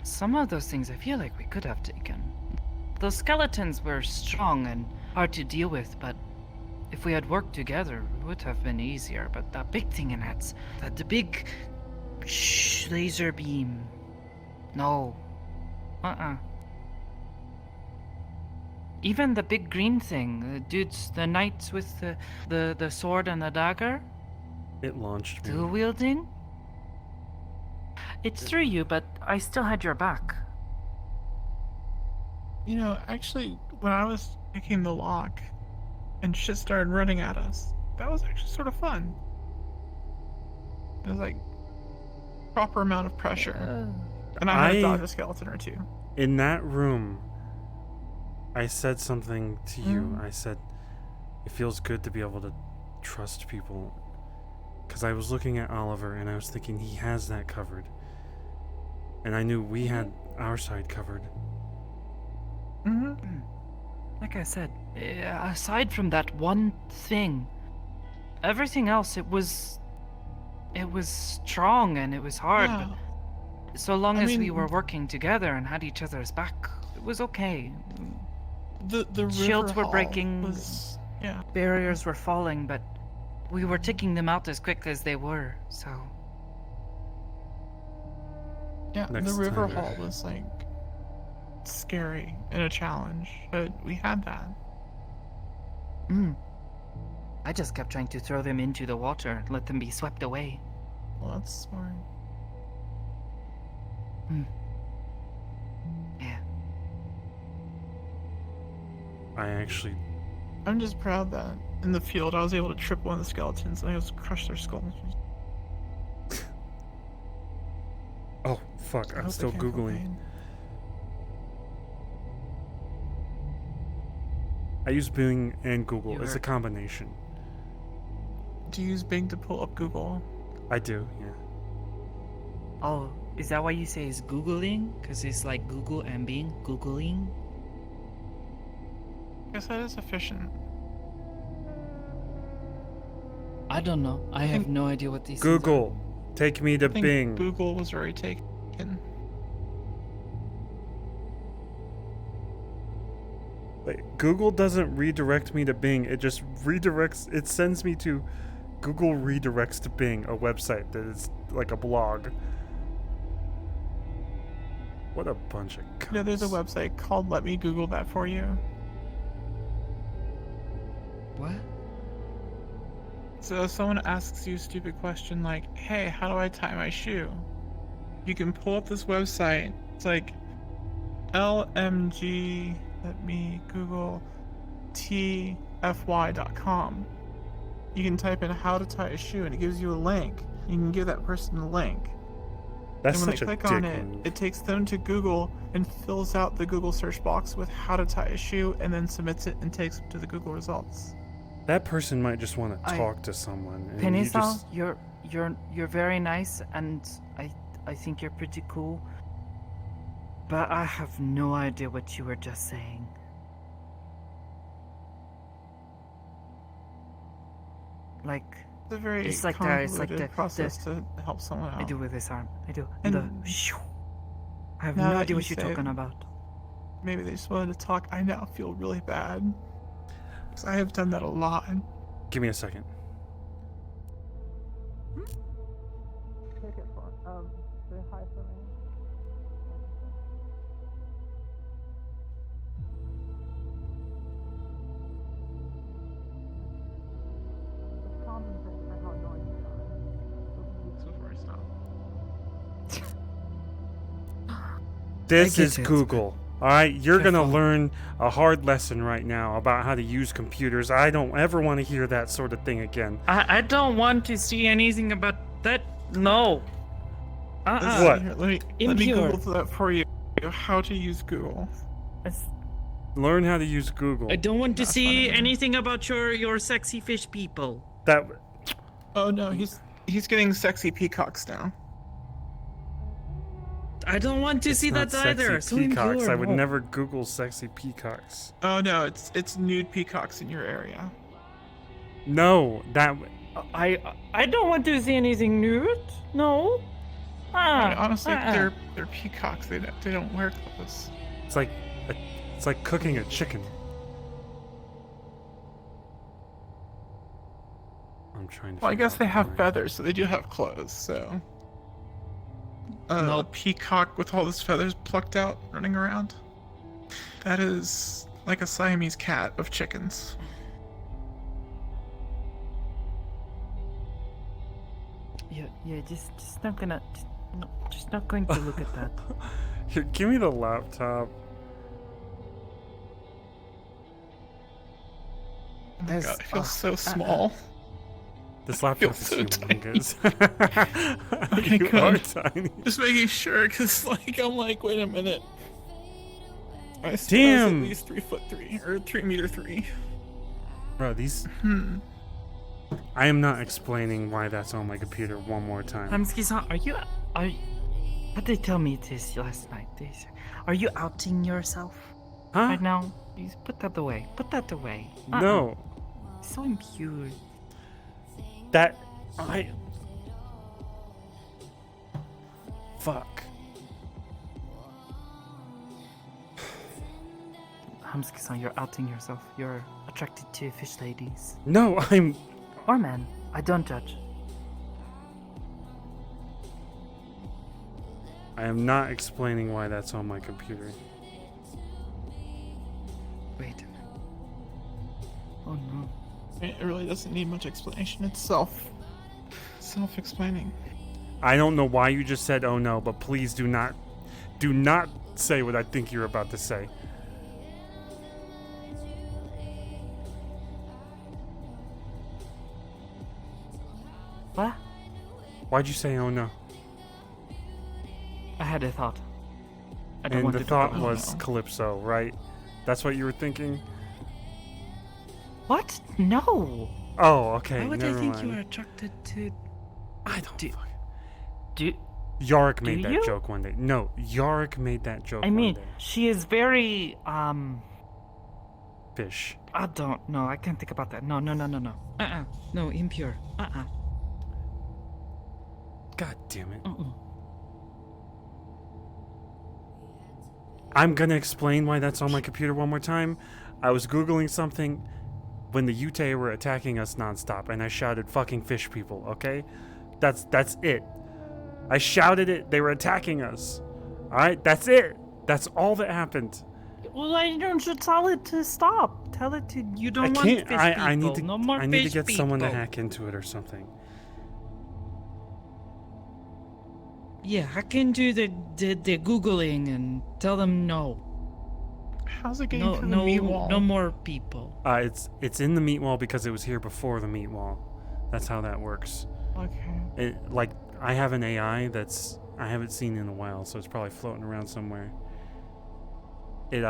some of those things I feel like we could have taken. Those skeletons were strong and hard to deal with, but if we had worked together, it would have been easier. But that big thing in the big laser beam. No. Even the big green thing, the dudes, the knights with the sword and the dagger. It launched me. Dual wielding? It threw you, but I still had your back. You know, actually, when I was picking the lock and shit started running at us, that was actually sort of fun. It was like proper amount of pressure. And I had to dodge a skeleton or two. In that room, I said something to you. I said, it feels good to be able to trust people. Because I was looking at Oliver and I was thinking he has that covered. And I knew we had our side covered. Like I said, aside from that one thing, everything else, it was strong and it was hard. Yeah. But so long as we were working together and had each other's back, it was okay. The Shields river were hall breaking, was, yeah. barriers were falling, but we were taking them out as quick as they were, so... Yeah, Next the river time. hall was like scary and a challenge, but we had that. I just kept trying to throw them into the water and let them be swept away. Well, that's smart. Yeah. I'm just proud that in the field I was able to trip one of the skeletons and I just crushed their skull. Oh, fuck, I'm still Googling. I use Bing and Google. It's a combination. Do you use Bing to pull up Google? I do, yeah. Oh, is that why you say it's Googling? Because it's like Google and Bing? Googling? I guess that is efficient. I don't know. I have no idea what these Google, take me to I think Bing. Google was already taken. Like, Google doesn't redirect me to Bing. It just redirects. It sends me to Google redirects to Bing, a website that is like a blog. What a bunch of cunts. Yeah, there's a website called Let Me Google That For You. What? So if someone asks you a stupid question like, hey, how do I tie my shoe? You can pull up this website. It's like LMG, let me Google TFY.com. You can type in how to tie a shoe and it gives you a link. You can give that person a link. That's and when such they a click on dick it, move. it takes them to Google and fills out the Google search box with how to tie a shoe and then submits it and takes them to the Google results. That person might just want to talk to someone. And you Penisal, just, you're very nice, and I think you're pretty cool. But I have no idea what you were just saying. Like, It's a very it's like convoluted process to help someone out. I do with this arm. I do. And I have now no that idea you what you're say- talking about. Maybe they just wanted to talk. I now feel really bad. 'Cause I have done that a lot. give me a second. Take it for say hi for me. Just compensate for how annoying you are. Before I stop. This get is it. Google. All right, you're gonna Careful. learn a hard lesson right now about how to use computers. I don't ever want to hear that sort of thing again. I don't want to see anything about that. No. What? Here, let me Impure. Google that for you. How to use Google. Learn how to use Google. I don't want to Not see funny. anything about your sexy fish people. That. Oh no, he's getting sexy peacocks now. I don't want to see Not that either. sexy So peacocks. impure. I would No. never Google sexy peacocks. Oh no, it's nude peacocks in your area. No, that. I don't want to see anything nude. No. Honestly, they're peacocks. They don't wear clothes. It's like cooking a chicken. I'm trying to. Well, I figure guess out they have why. feathers, so they do have clothes. So. A Nope. peacock with all his feathers plucked out, running around. That is like a Siamese cat of chickens. Yeah, just not gonna, just not going to look at that. Here, give me the laptop. Oh my god, it feels so small. This laptop is so humongous. Okay, You good. are tiny. Just making sure, cause I'm like, wait a minute. I suppose Damn. at least 3'3" or 3'3". Bro, these. Hmm. I am not explaining why that's on my computer one more time. Hamski-san, are you? What they tell me this last night? Are you outing yourself? Huh? Right now? Please put that away. Put that away. No. So impure. That. Fuck. Hamski-san, you're outing yourself. You're attracted to fish ladies. No, I'm. Or men. I don't judge. I am not explaining why that's on my computer. Wait a minute. Oh no. It really doesn't need much explanation. It's self-explaining. I don't know why you just said "oh no," but please do not say what I think you're about to say. What? Why'd you say "oh no"? I had a thought. I don't And want the to thought talk about was it. Calypso, right? That's what you were thinking? What? No. Oh, okay. Why would never I think mind. you are attracted to? I don't. Do. Yarick Do made that you? joke one day. No, Yarick made that joke I mean, one day. she is very Fish. I don't know. I can't think about that. No. No, impure. God damn it. Mm-mm. I'm gonna explain why that's on my computer one more time. I was Googling something when the Yutei were attacking us nonstop, and I shouted fucking fish people, okay? That's it. I shouted it, they were attacking us. Alright, that's it. That's all that happened. Well, why don't you tell it to stop? Tell it to you don't I want can't fish I need people. to No more I need to fish get someone to people. hack into it or something. Yeah, hack into the Googling and tell them no. How's it getting No, to the no, meat wall? no more people. It's in the meat wall because it was here before the meat wall. That's how that works. Okay. Like I have an AI that's I haven't seen in a while, so it's probably floating around somewhere. It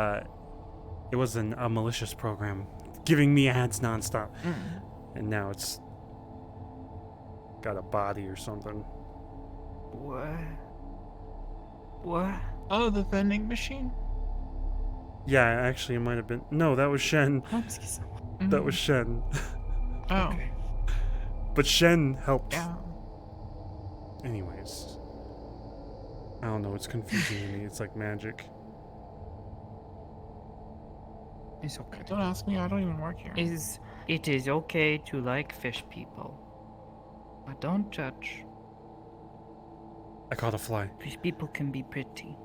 was a malicious program giving me ads nonstop, and now it's got a body or something. What? Oh, the vending machine? Yeah, actually, it might have been. No, that was Shen. That was Shen. Oh. But Shen helped. Yeah. Anyways. I don't know, it's confusing to me. It's like magic. It's okay. Don't ask me, I don't even work here. It is okay to like fish people. But don't judge. I caught a fly. Fish people can be pretty.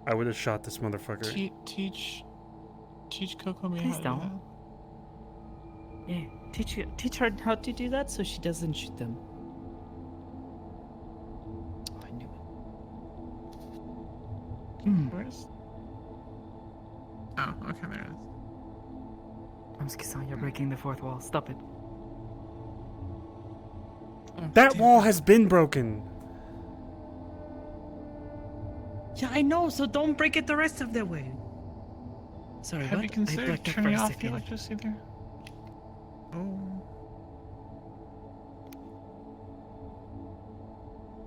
I would have shot this motherfucker. Teach Coco me Please how to don't. do Yeah, teach her how to do that so she doesn't shoot them. Where's... Oh, okay, there it is. Amski-san, you're breaking the fourth wall. Stop it. That wall has been broken. Yeah, I know, so don't break it the rest of the way. Sorry, Have what? you I considered blacked out for turning a off the second. electricity there? Oh.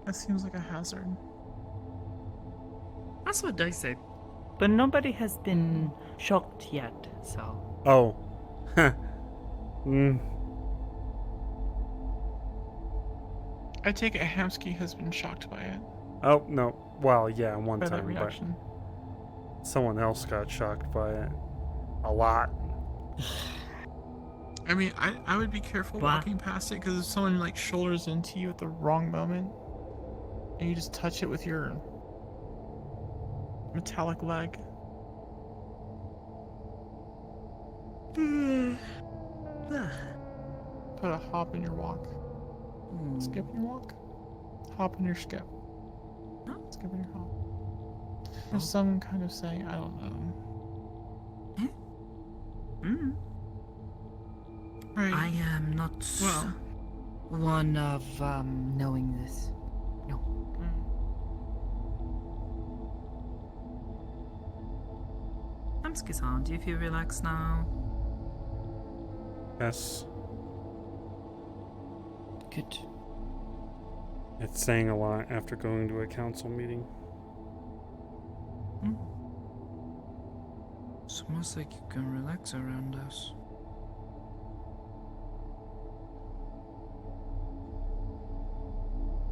That seems like a hazard. That's what I said. But nobody has been shocked yet, so... Oh. Huh. I take it Hamsky has been shocked by it. Oh, no. Well, yeah, one By that time, reaction. but someone else got shocked by it. A lot. I mean, I would be careful walking past it, because if someone, like, shoulders into you at the wrong moment, and you just touch it with your metallic leg. Put a hop in your walk. Skip in your walk. Hop in your skip. Skip in your hop. There's some kind of saying, I don't know. Right. I am not one of knowing this. No. Amski-san, do you feel relaxed now? Yes. Good. It's saying a lot after going to a council meeting. It's almost like you can relax around us.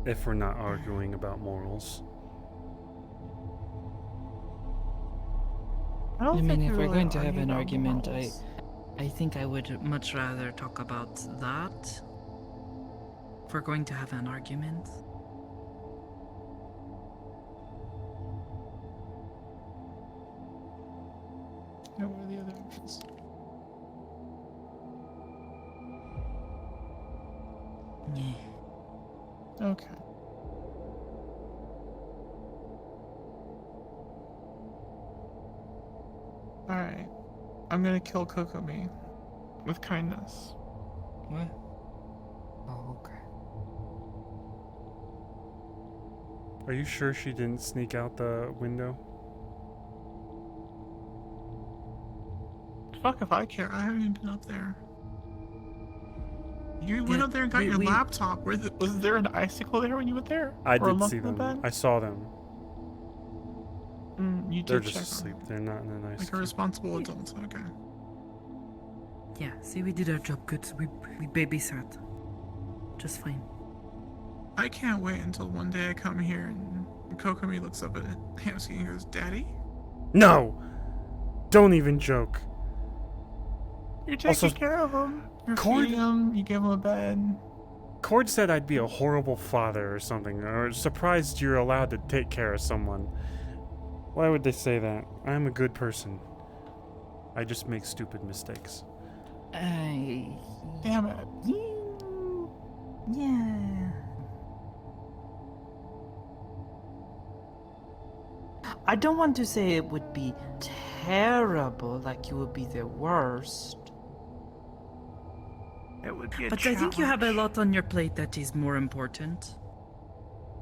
If we're not arguing about morals. I mean, if we're really going to have argue an about argument, morals. I think I would much rather talk about that. If we're going to have an argument. Yeah, what are the other options? Yeah. Okay. Alright. I'm gonna kill Kokomi. With kindness. What? Oh, okay. Are you sure she didn't sneak out the window? Fuck if I care. I haven't even been up there. You went Yeah, up there and got your laptop. Was there an icicle there when you went there? I Or a did lump see in the them. bed? I saw them. You did They're check just on asleep. They're not in a nice. like a responsible adult. Okay. Yeah, see, we did our job good. We babysat. Just fine. I can't wait until one day I come here and Kokomi looks up at Hamsky and goes, "Daddy?" No! Don't even joke. You're taking Also, care of him. You're Cord- feeding him. You give him a bed. Cord said I'd be a horrible father or something, or surprised you're allowed to take care of someone. Why would they say that? I'm a good person. I just make stupid mistakes. Damn it. Yeah. I don't want to say it would be terrible, like you would be the worst. It would be a But I think you have a lot on your plate that is more important.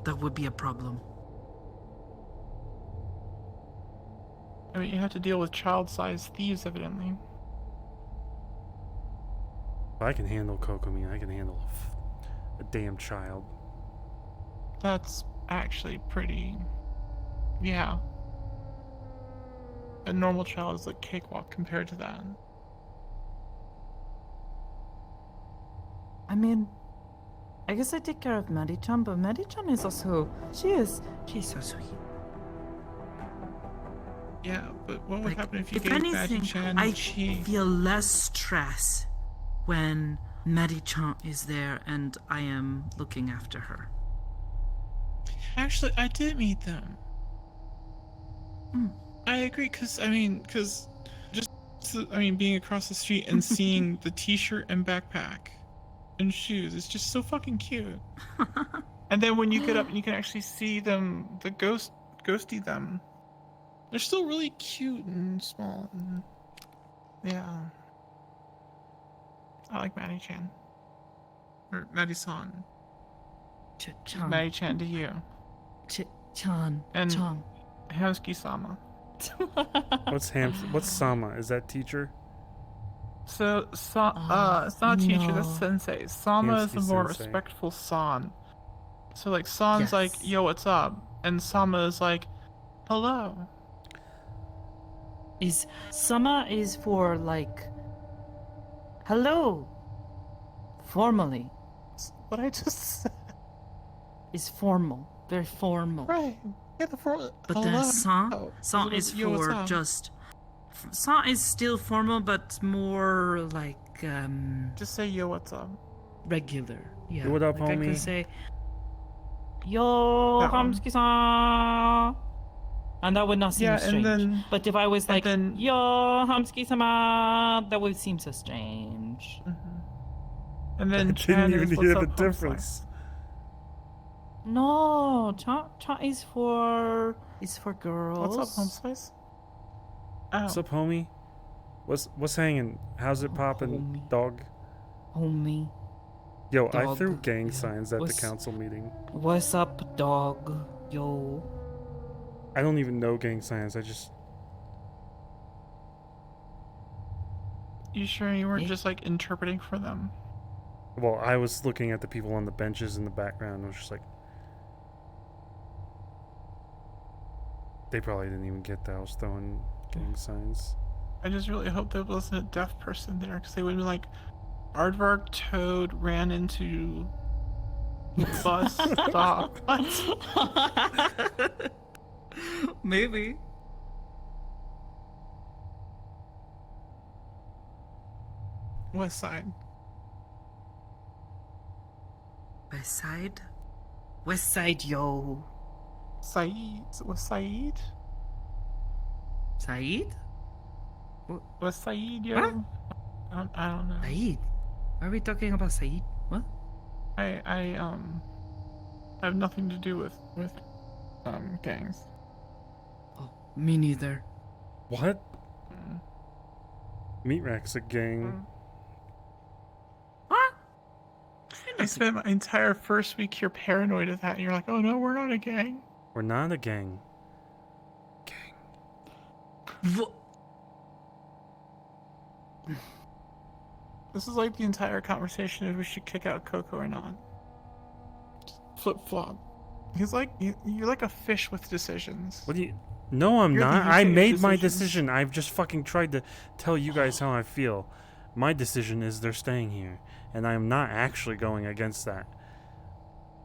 That would be a problem. I mean, you have to deal with child-sized thieves, evidently. If I can handle Kokomi, I can handle a damn child. That's actually pretty... Yeah. A normal child is like cakewalk compared to that. I mean, I guess I take care of Marie-chan, but Marie-chan is also... She's so sweet. Yeah, but what would Like, happen if you if gave anything, Maddie-chan I chi? feel less stress when Marie-chan is there and I am looking after her. Actually, I did meet them. I agree, because being across the street and seeing the t-shirt and backpack and shoes is just so fucking cute. And then when you get up and you can actually see them, ghosty them, They're still really cute and small. And yeah. I like Maddie-chan. Or Maddie-san. Chan. Maddie-chan to you. Chan. And Chan. Hamsky-sama. What's Sama? Is that teacher? So, it's not a teacher, no. that's sensei. Sama is a more Hamsky-sensei. respectful san. So, like, san's Yes. like, yo, what's up? And Sama is like, hello. Sama is for like hello. Formally. What I just said. Is formal. Very formal. Right. Yeah, the But hello. then san Yo, is yo, what's for up? just san is still formal but more like Just say yo, what's up? regular. Yeah. Yo, what up, like I homie? could say yo That one. Hamsky-san. And that would not seem Yeah, strange. and then But if I was like, yo, Hamsky-sama, that would seem so strange. And then I Chan didn't is even what's hear up, the Hamsky? difference. No, cha is for girls. What's up, home slice? Oh. What's up, homie? What's hanging? How's it popping, dog? Homie. Yo, I Dog, threw gang signs at the What's- council meeting. What's up, dog? Yo. I don't even know gang signs. I just You sure you weren't just like interpreting for them? well, I was looking at the people on the benches in the background. I was just like, they probably didn't even get that I was throwing gang signs. I just really hope there wasn't a deaf person there, because they would be like, Aardvark Toad ran into bus stop. What? Maybe. West Side. West Side? West Side, yo. Saeed? Was Saeed? Saeed? Was Saeed, yo? What? I don't know. Saeed? Are we talking about Saeed? What? I have nothing to do with gangs. Oh, me neither. What? Meat Rack's a gang. I spent my entire first week here paranoid of that, and you're like, oh no, we're not a gang. We're not a gang. This is like the entire conversation of we should kick out Coco or not. Flip flop. He's like you're like a fish with decisions. What do you? No, I'm You're the not. I UK of made my decisions. decision. I've just fucking tried to tell you guys how I feel. My decision is they're staying here, and I am not actually going against that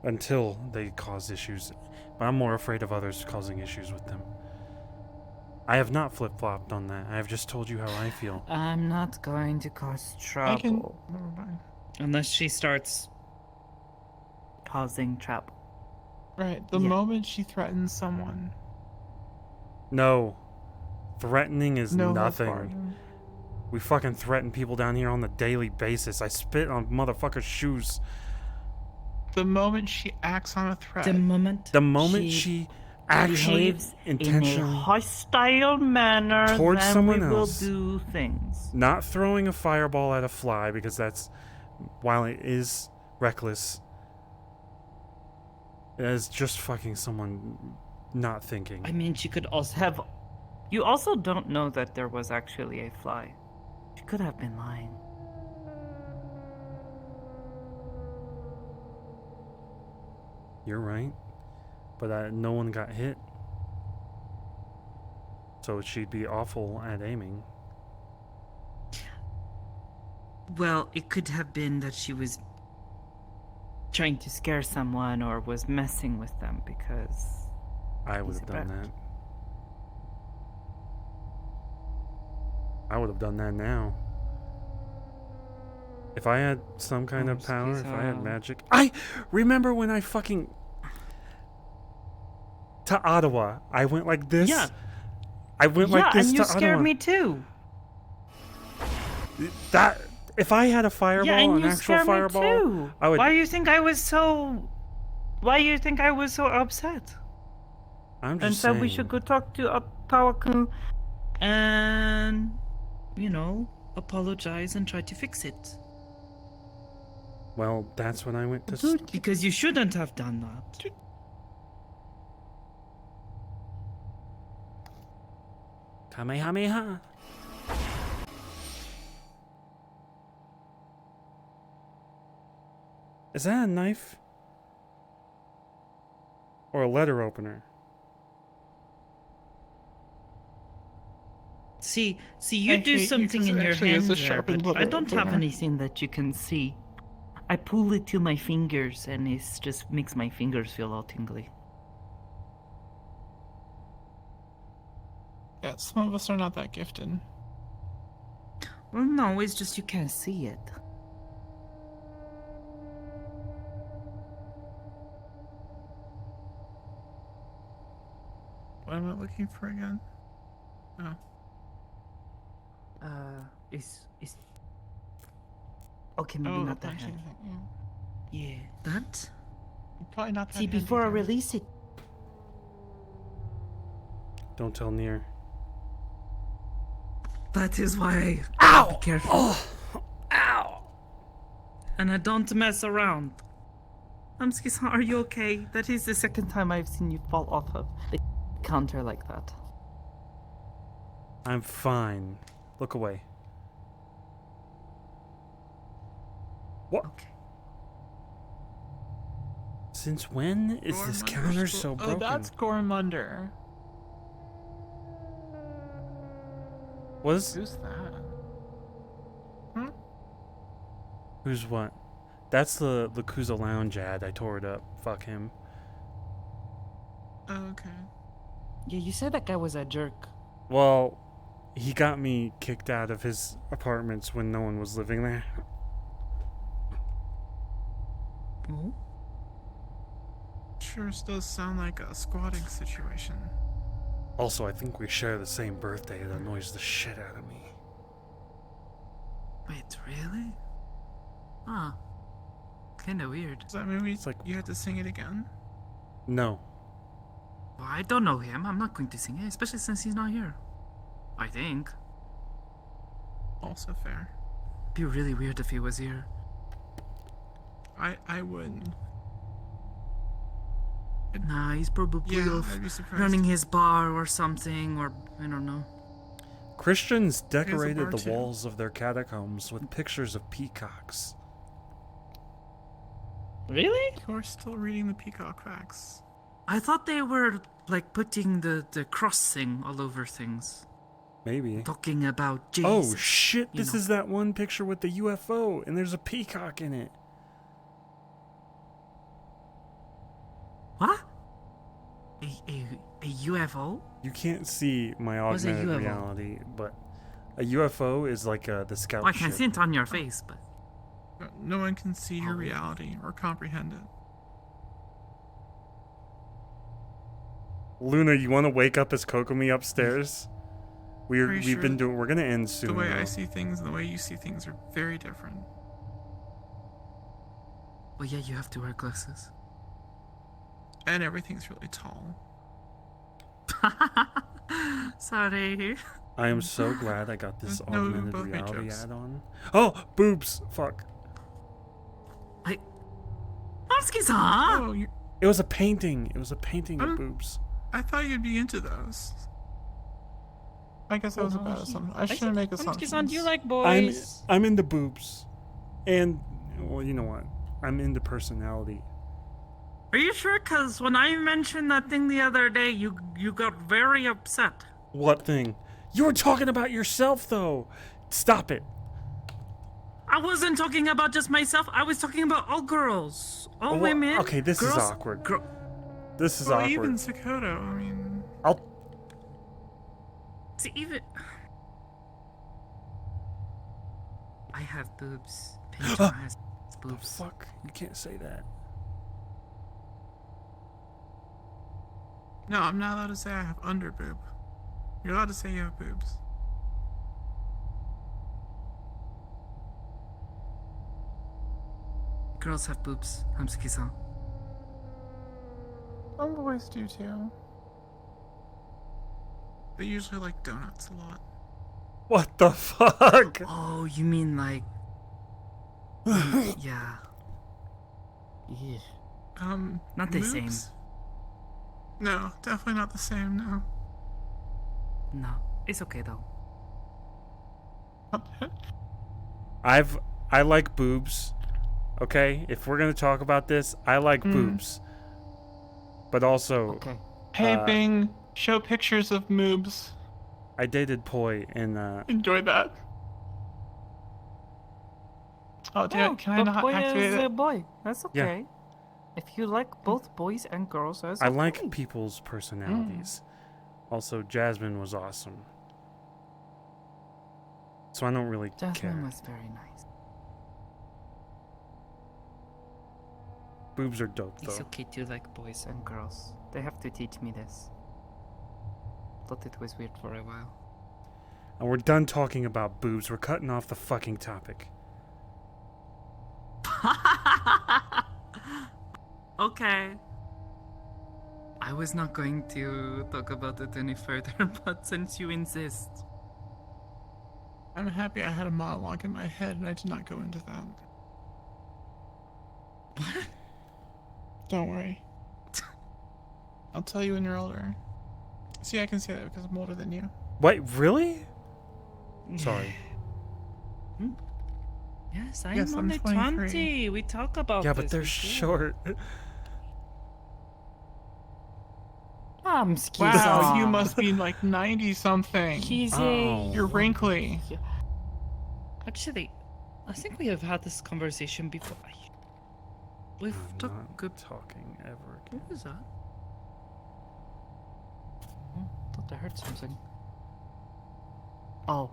until they cause issues. But I'm more afraid of others causing issues with them. I have not flip-flopped on that. I have just told you how I feel. I'm not going to cause trouble. Never mind. Unless she starts causing trouble. Right. The moment she threatens someone. No. Threatening is No holds nothing. barred. We fucking threaten people down here on the daily basis. I spit on motherfuckers' shoes. The moment she acts on a threat. The moment she actually behaves intentionally in a hostile manner, towards then someone we will else. do things. Not throwing a fireball at a fly, because that's, while it is reckless, it is just fucking someone not thinking. I mean, she could also have. You also don't know that there was actually a fly. She could have been lying. You're right, but no one got hit. So she'd be awful at aiming. Well, it could have been that she was trying to scare someone or was messing with them because I would he's have a done rat. that. I would have done that now. If I had some kind of power, if I had magic. I remember when I fucking to Ottawa. I went like this. Yeah. I went like this and to you Ottawa. scared me too. That if I had a fireball, Yeah, and an you actual scared fireball, me too. I would. Why do you think I was so? Why do you think I was so upset? I'm and just said saying. we should go talk to Tawaku and, you know, apologize and try to fix it. Well, that's when I went to. Good, because you shouldn't have done that. Kamehameha. Is that a knife? Or a letter opener? See, you do something in your hand there, but I don't have anything that you can see. I pull it to my fingers, and it just makes my fingers feel all tingly. Yeah, some of us are not that gifted. Well, no, it's just you can't see it. What am I looking for again? Oh. Is okay, maybe Oh, not the that punching hand. thing, Yeah, that. Probably not that See, handy, before I though. release it, Don't tell Nier. that is why Ow! be careful. Oh! Ow! And I don't mess around. Amski-san, are you okay? That is the second time I've seen you fall off of the counter like that. I'm fine. Look away. What? Okay. Since when is this counter so broken? Oh, that's Gormunder. Was? Who's that? Hmm? Who's what? That's the Kuza Lounge ad. I tore it up. Fuck him. Oh, okay. Yeah, you said that guy was a jerk. Well, he got me kicked out of his apartments when no one was living there. Oh? Sure does sound like a squatting situation. Also, I think we share the same birthday. It annoys the shit out of me. Wait, really? Huh. Kinda weird. Does that mean you had to sing it again? No. Well, I don't know him. I'm not going to sing it, especially since he's not here. I think. Also fair. Be really weird if he was here. I wouldn't. Nah, he's probably off I'd be surprised. running his bar or something, or I don't know. Christians bar decorated the too. walls of their catacombs with pictures of peacocks. Really? You're still reading the peacock facts. I thought they were like putting the cross thing all over things. Maybe. Talking about Jesus. Oh shit, you this know. is that one picture with the UFO, and there's a peacock in it. What? A UFO? You can't see my What's a augmented UFO? reality, but a UFO is like the scout Well, I can ship. see it on your face, but No one can see your reality or comprehend it. Luna, you want to wake up as Kokomi upstairs? Pretty We've been sure doing. We're gonna end soon. The way I though. see things and the way you see things are very different. well, yeah, you have to wear glasses. And everything's really tall. Sorry. I am so glad I got this No, we augmented both made reality jokes. add-on. Oh, boobs! Fuck. Amski-san! Oh, It was a painting. It was a painting of I'm- boobs. I thought you'd be into those. I guess that was a bad assumption. I shouldn't make assumptions. Amski-san, do you like I'm boys? into boobs, and well, you know what? I'm into personality. Are you sure? Cause when I mentioned that thing the other day, you got very upset. What thing? You were talking about yourself, though. Stop it. I wasn't talking about just myself. I was talking about all girls, all Well, women. okay, this is girls, awkward. gr- This is Well, awkward. even Sakoto, I mean... I'll. See, even I have boobs. Pedro has boobs. Fuck! You can't say that. No, I'm not allowed to say I have under boob. You're allowed to say you have boobs. Girls have boobs. Hamsuki-san. Some boys do too. They usually like donuts a lot. What the fuck? Oh, you mean like? Yeah. Yeah. Not the same. Moobs? No, definitely not the same. No. No, it's okay though. I like boobs. Okay, if we're gonna talk about this, I like boobs. But also, Hey Bing, show pictures of moobs. I dated Poi and Enjoy that. Oh, Yeah, can I but not boy activate is it? a boy. That's Yeah. okay. If you like both boys and girls, that's I okay. like people's personalities. Also, Jasmine was awesome. So I don't really Jasmine care. was very nice. Boobs are dope though. It's okay to like boys and girls. They have to teach me this. Thought it was weird for a while. And we're done talking about boobs. We're cutting off the fucking topic. Okay. I was not going to talk about it any further, but since you insist. I'm happy I had a monologue in my head and I did not go into that. Don't worry. I'll tell you when you're older. See, I can say that because I'm older than you. Wait, really? Sorry. Yes, I Yes, am I'm only 23. 20. We talk about Yeah, this but they're before. short. Wow, you must be like 90 something. He's You're wrinkly. Actually, I think we have had this conversation before. We've talked good talking ever. What was that? Thought I heard something. Oh.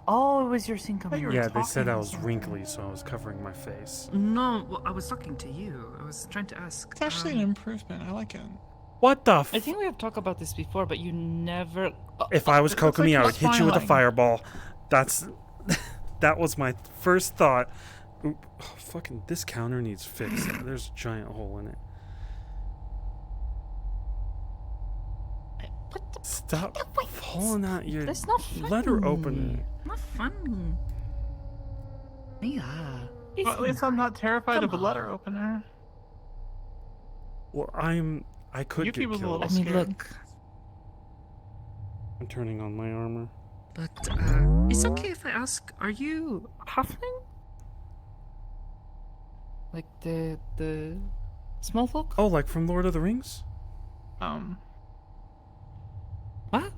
Oh, it was your thing coming. Yeah, they said I was wrinkly, so I was covering my face. No, well, I was talking to you. I was trying to ask. It's actually an improvement. I like it. What the I think we have talked about this before, but you never. If I was Kokomi, I would hit you with a smiling. fireball. That's... that was my first thought. Oop, oh, fucking, this counter needs fixed. There's a giant hole in it. Stop pulling out your That's not funny. letter opener. Not funny. Yeah. Well, at least I'm not terrified of a letter opener. Well, I could You get people's a killed. little scared. Look, I'm turning on my armor. but it's okay if I ask. Are you halfling? Like the small folk? Oh, like from Lord of the Rings? What?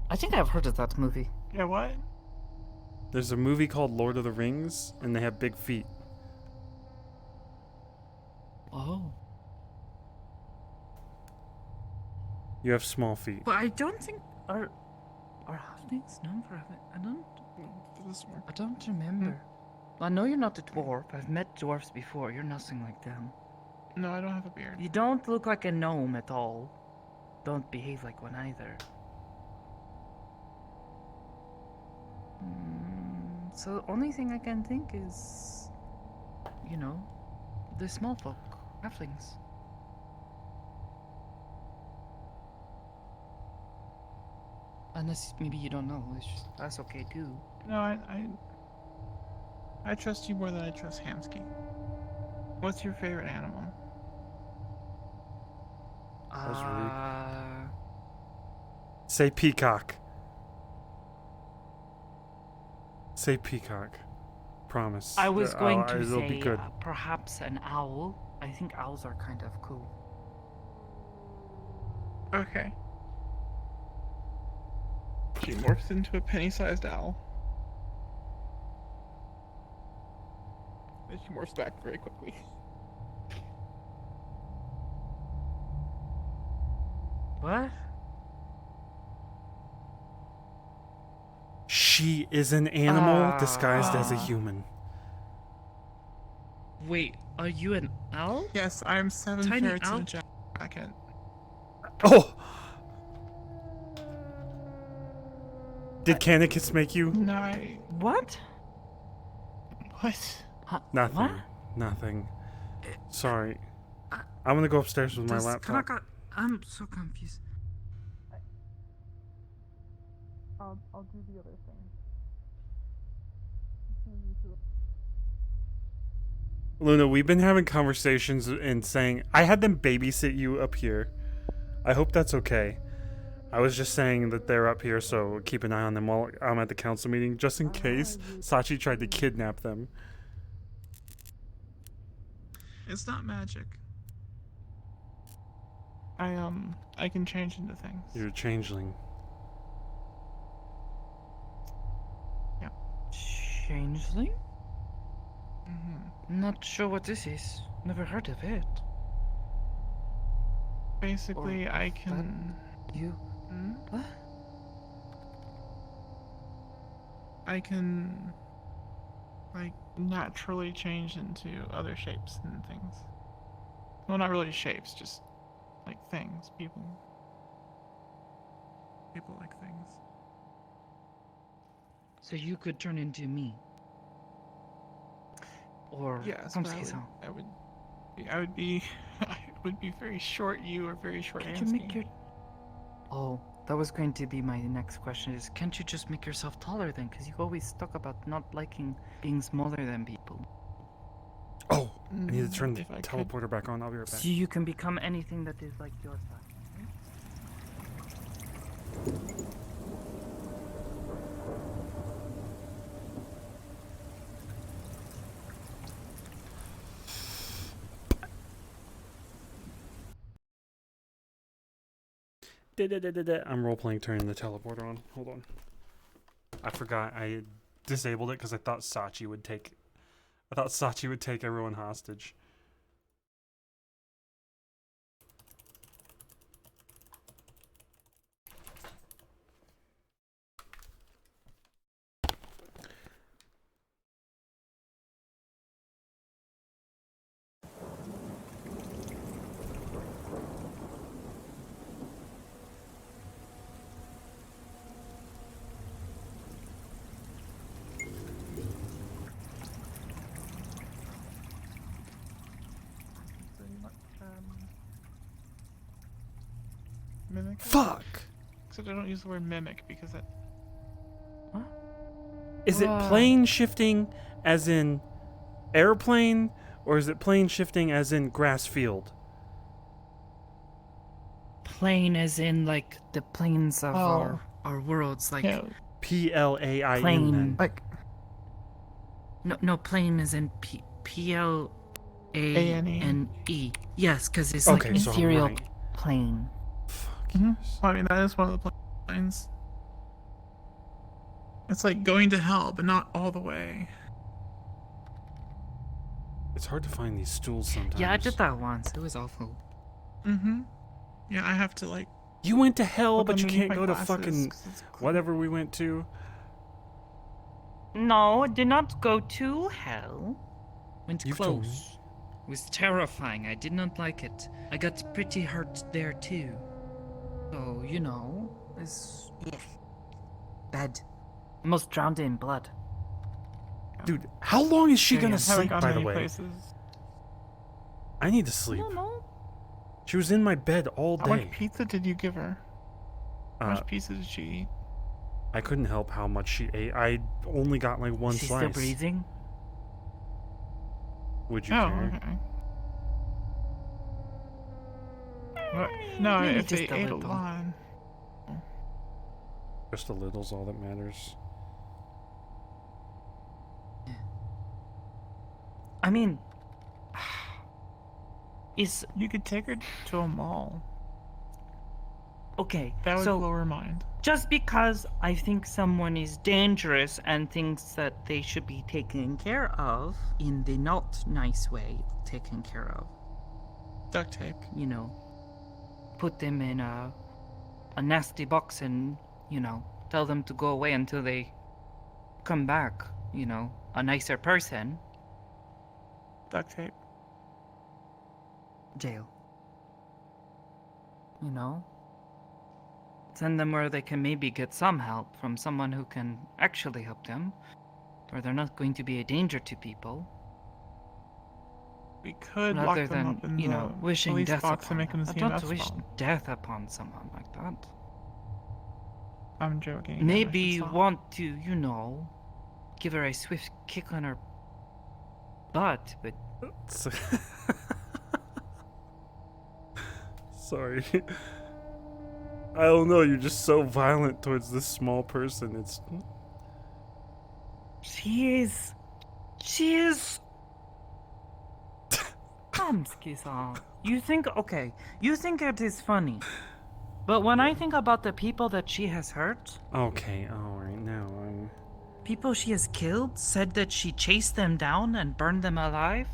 I think I've heard of that movie. Yeah, what? There's a movie called Lord of the Rings, and they have big feet. Oh. You have small feet. But I don't think are halflings known for having. I don't remember. I know you're not a dwarf. I've met dwarfs before. You're nothing like them. No, I don't have a beard. You don't look like a gnome at all. Don't behave like one either. So the only thing I can think is, you know, the small folk, halflings. Unless maybe you don't know, it's just, that's okay too. No, I trust you more than I trust Hamsky. What's your favorite animal? Say peacock. Say peacock. Promise. I was going to it'll be say good. perhaps an owl. I think owls are kind of cool. Okay. She morphs into a penny-sized owl. Then she morphs back very quickly. What? She is an animal disguised as a human. Wait, are you an owl? Yes, I'm 7 Tiny ferrets in owl? a jacket. Oh! Did Canicus make you? No, What? What? Nothing. What? Nothing. Sorry. I'm gonna go upstairs with my laptop. I'm so confused. I'll do the other thing. Luna, we've been having conversations and saying I had them babysit you up here. I hope that's okay. I was just saying that they're up here, so keep an eye on them while I'm at the council meeting, just in case Sachi tried to kidnap them. It's not magic. I can change into things. You're a changeling. Yeah. Changeling? Mm-hmm. Not sure what this is. Never heard of it. Basically, Or I can. You? Hmm? What? I can, like, naturally change into other shapes and things. Well, not really shapes, just like things, people. People like things. So you could turn into me. Or Yes, comme but ça. I would be, I would be very short you or very short Can't you Ansky. make your... Oh, that was going to be my next question is, can't you just make yourself taller then? Because you always talk about not liking being smaller than people. Oh, I need to turn the If I teleporter back on. I'll be right back. So you can become anything that is like your size. I'm role-playing turning the teleporter on. Hold on. I forgot I disabled it because I thought Sachi would take everyone hostage. Mimic? Fuck! Except I don't use the word mimic because that. Is it plane shifting as in airplane, or is it plane shifting as in grass field? Plane as in like the planes of our worlds, like P-L-A-I-N plane. then. Like no, plane as in P-L-A-N-E. Yes, because it's Okay, like so I'm ethereal right. plane. Mm-hmm. Well, I mean, that is one of the planes. It's like going to hell, but not all the way. It's hard to find these stools sometimes. Yeah, I did that once. It was awful. Mm-hmm. Yeah, I have to like. You went to hell, look but you underneath can't my go to glasses fucking 'cause it's whatever we went to. No, I did not go to hell. Went You've told close. It was terrifying. I did not like it. I got pretty hurt there too. So, you know, it's bad. Almost drowned in blood. Dude, how long is she Yeah, gonna I haven't sleep, gone by the many way? places. I need to sleep. No. She was in my bed all How day. much pizza did you give her? How much pizza did she eat? I couldn't help how much she ate. I only got like one She's slice. still breathing? Would you Oh, care? okay. What? No, Maybe if they just a ate a little. lot. Just a little's all that matters. I mean, is You could take her to a mall. okay. That would so blow her mind. just because I think someone is dangerous and thinks that they should be taken care of in the not nice way, taken care of, Duct tape. you know, put them in a nasty box and, you know, tell them to go away until they come back, you know, a nicer person. Duct tape. Jail. You know? Send them where they can maybe get some help from someone who can actually help them, where they're not going to be a danger to people. We could Rather lock them than, up in you the know, wishing police death box upon and make them them. see I an don't wish F-bomb. death upon someone like that. I'm joking. again, I Maybe should you stop. want to, you know, give her a swift kick on her butt, but Sorry. I don't know, you're just so violent towards this small person. It's she is. Kamski-san. You think it is funny. But when I think about the people that she has hurt, okay, alright, now people she has killed, said that she chased them down and burned them alive.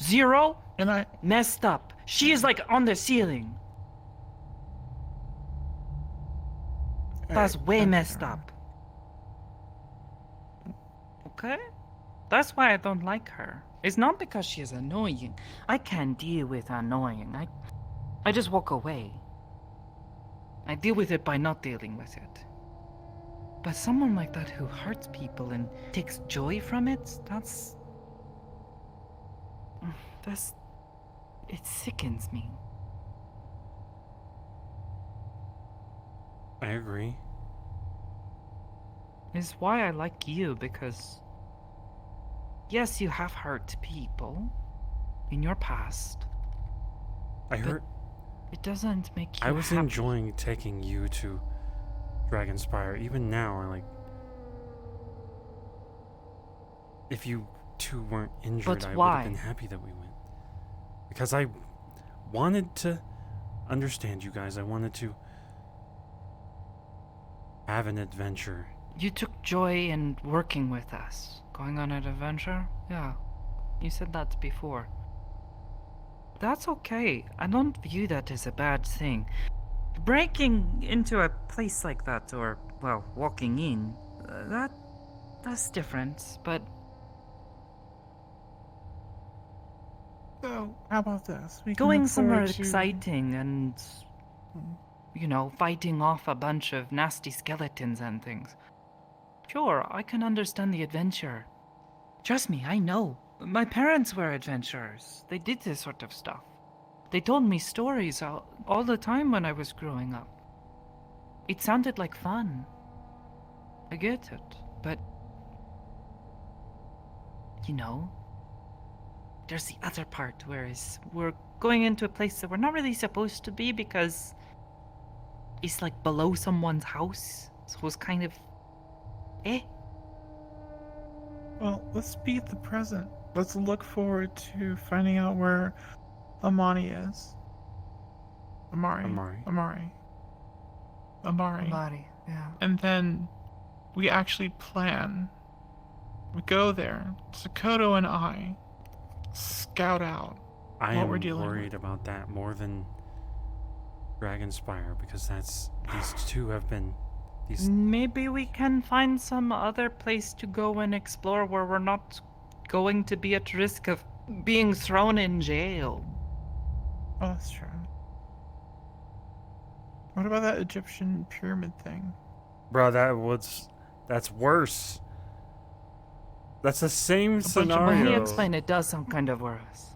Zero? And I messed up. She is like on the ceiling. That's way messed up. Okay? That's why I don't like her. It's not because she is annoying. I can't deal with annoying. I just walk away. I deal with it by not dealing with it. But someone like that who hurts people and takes joy from it, it sickens me. I agree. It's why I like you, because yes, you have hurt people in your past. I heard it doesn't make you I was happy. enjoying taking you to Dragonspire. Even now, I like. If you two weren't injured, But I would why? have been happy that we went. Because I wanted to understand you guys. I wanted to have an adventure. You took joy in working with us. Going on an adventure? Yeah. You said that before. That's okay. I don't view that as a bad thing. Breaking into a place like that, or, well, walking in, that's different, but... So, how about this? We can Going look somewhere forward to- exciting and, you know, fighting off a bunch of nasty skeletons and things. Sure, I can understand the adventure. Trust me, I know. My parents were adventurers. They did this sort of stuff. They told me stories all the time when I was growing up. It sounded like fun. I get it, but... You know, there's the other part, whereas we're going into a place that we're not really supposed to be because it's like below someone's house. So it's kind of... Well, let's be at the present. Let's look forward to finding out where Amani is. Amari. Yeah. And then we actually plan. We go there. Sakoto and I scout out I what am we're dealing worried with. about that more than Dragonspire, because these two have been Maybe we can find some other place to go and explore where we're not going to be at risk of being thrown in jail. Oh, that's true. What about that Egyptian pyramid thing? Bro, that's worse. That's the same scenario. When he explained, it does sound kind of worse.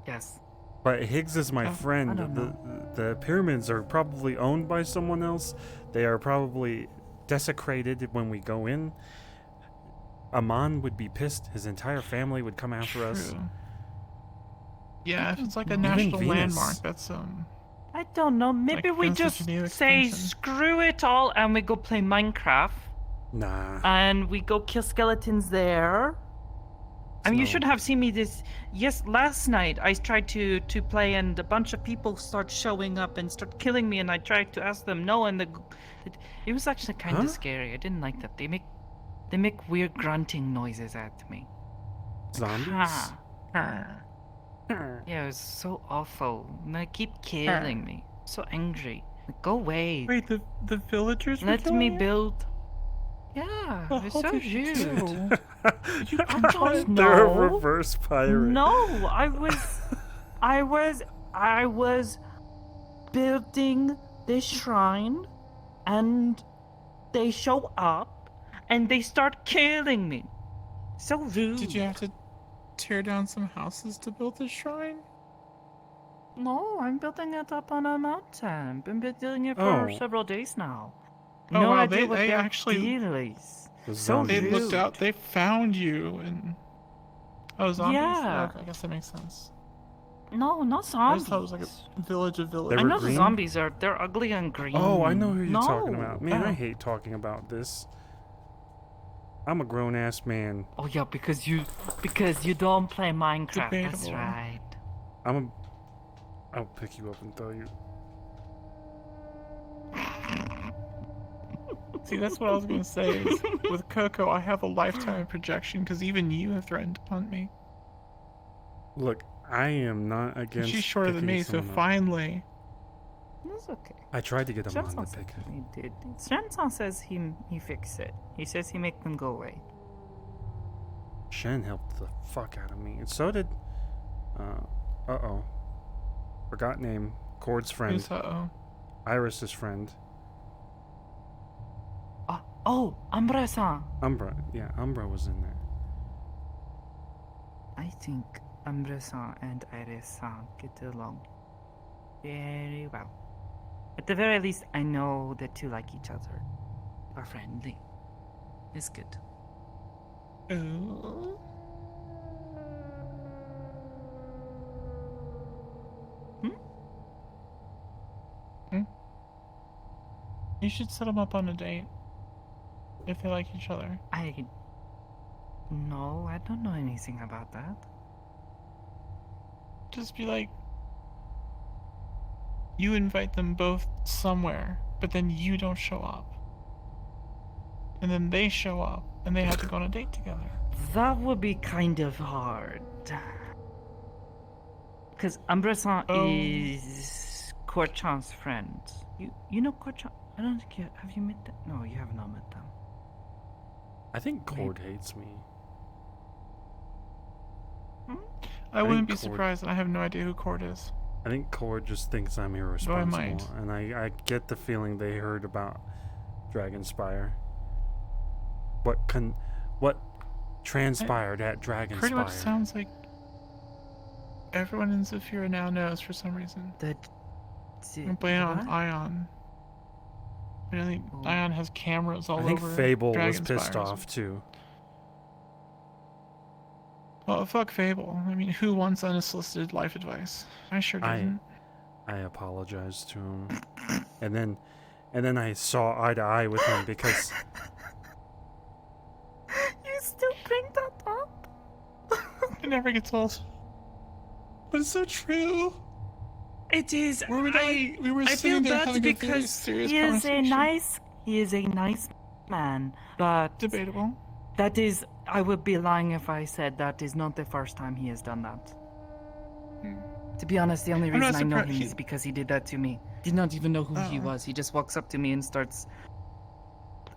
Yes. But Higgs is my I friend. don't The pyramids are probably owned by someone else. They are probably desecrated when we go in. Aman would be pissed. His entire family would come after us. True. Yeah, if it's like a Even national Venus. landmark, that's I don't know. Maybe Like we Prince of just Geneva say extension. screw it all and we go play Minecraft. Nah. And we go kill skeletons there. I mean, you should have seen me this. Yes, last night I tried to play, and a bunch of people start showing up and start killing me, and I tried to ask them no, and it was actually kind of scary. I didn't like that. They make weird grunting noises at me. Zombies? Yeah, it was so awful. And they keep killing me. So angry. Like, go away. Wait, the villagers were Let killing me you? Yeah, The it's hell so did you rude. do? I don't know. They're a reverse pirate. No, I was building this shrine, and they show up, and they start killing me. So rude. Did you have to tear down some houses to build this shrine? No, I'm building it up on a mountain. Been building it for Oh. several days now. Oh No wow, idea what they their actually deal is. The So they zombies. looked rude. out. They found you and zombies. Yeah. Okay, I guess that makes sense. No, not I zombies. just thought it was like a village of They villagers. I were know the green? zombies are. They're ugly and green. Oh, I know who you're talking No. about. Man, I Oh. hate talking about this. I'm a grown ass man. Oh yeah, because you don't play Minecraft. That's Debatable. right. I'll pick you up and throw you. See, that's what I was gonna say. Is with Coco, I have a lifetime projection because even you have threatened to punt me. Look, I am not And against. she's shorter than picking me, so someone up. finally. That's okay. I tried to get him on Shenson to says pick. he did. Shenson says he fixed it. He says he make them go away. Shen helped the fuck out of me, and so did. Uh-oh. Forgot name. Cord's friend. Who's uh-oh? Iris's friend. Oh, Umbra-san. Umbra. Yeah, Umbra was in there. I think Umbra-san and Iris-san get along very well. At the very least, I know the two like each other. Are friendly. It's good. Oh. You should set them up on a date. If they like each other. No, I don't know anything about that. Just be like, you invite them both somewhere, but then you don't show up. And then they show up, and they have to go on a date together. That would be kind of hard. Because Umbra-san is Korchan's friend. You know Korchan? I don't think have you met them? No, you have not met them. I think Cord hates me. I wouldn't be think Cord- surprised, and I have no idea who Cord is. I think Cord just thinks I'm irresponsible, might. and I get the feeling they heard about Dragonspire. What transpired at Dragonspire? Pretty much sounds like everyone in Zaphira now knows for some reason. I'm blaming on what? Ion. I think Ion has cameras all I think over. Fable was Dragonspire pissed as well. off too. Well, fuck Fable. I mean, who wants unsolicited life advice? I sure didn't. I apologized to him, and then I saw eye to eye with him because You still bring that up? It never gets old. But it's so true. It is. We were I sitting feel there bad having a very because serious he is conversation. he is a nice man, but Debatable. that is, I would be lying if I said that is not the first time he has done that. To be honest, the only I'm not reason I know surprised him he- is because he did that to me. Did not even know who he Oh. was. He just walks up to me and starts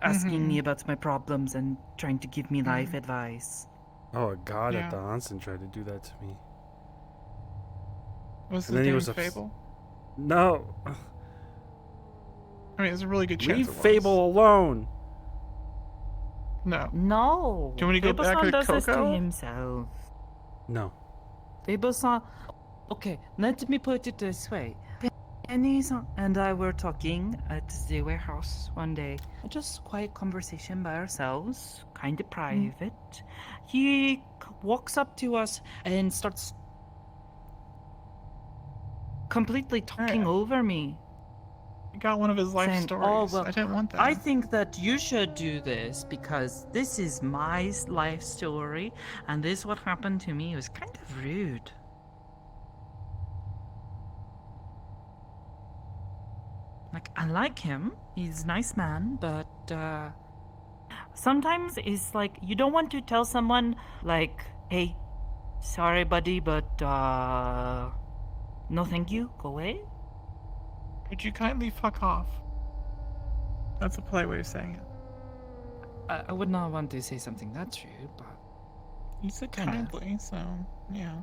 asking me about my problems and trying to give me life advice. oh, a god Yeah. at the onsen tried to do that to me. Was And his then he name was Fable? No, I mean, there's a really good chance leave it was. Fable alone. No. No. Do you want me to go back Fable-san to does this to Coco? himself. No. Fable-san. Okay, let me put it this way. Penny-san and I were talking at the warehouse one day. Just quiet conversation by ourselves, kind of private. He walks up to us and starts completely talking over me. He got one of his life saying, stories. "Oh, well, I didn't want that. I think that you should do this because this is my life story and this is what happened to me." It was kind of rude. Like, I like him. He's a nice man, but sometimes it's like you don't want to tell someone like, "Hey, sorry buddy, but no thank you, go away." Would you kindly fuck off? That's a polite way of saying it. I would not want to say something that's rude, but You said Kinda. kindly, so yeah.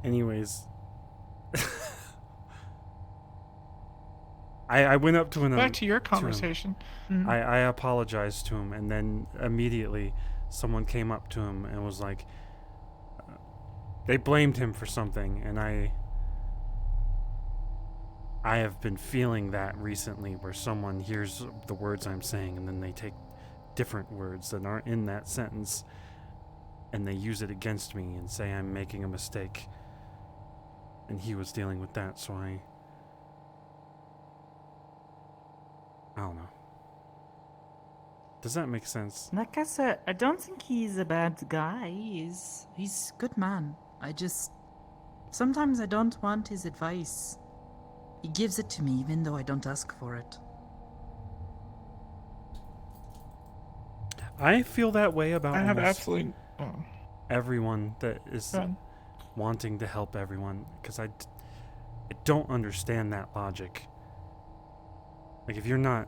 Anyways, I went up to him. Back to your him. conversation. Mhm. I apologized to him, and then immediately someone came up to him and was like, They blamed him for something, and I have been feeling that recently, where someone hears the words I'm saying and then they take different words that aren't in that sentence and they use it against me and say I'm making a mistake. And he was dealing with that, so I don't know. Does that make sense? Like I said, I don't think he's a bad guy. He's a good man. Sometimes I don't want his advice. He gives it to me even though I don't ask for it. I feel that way about I have almost absolutely everyone that is wanting to help everyone, because I don't understand that logic. Like, if you're not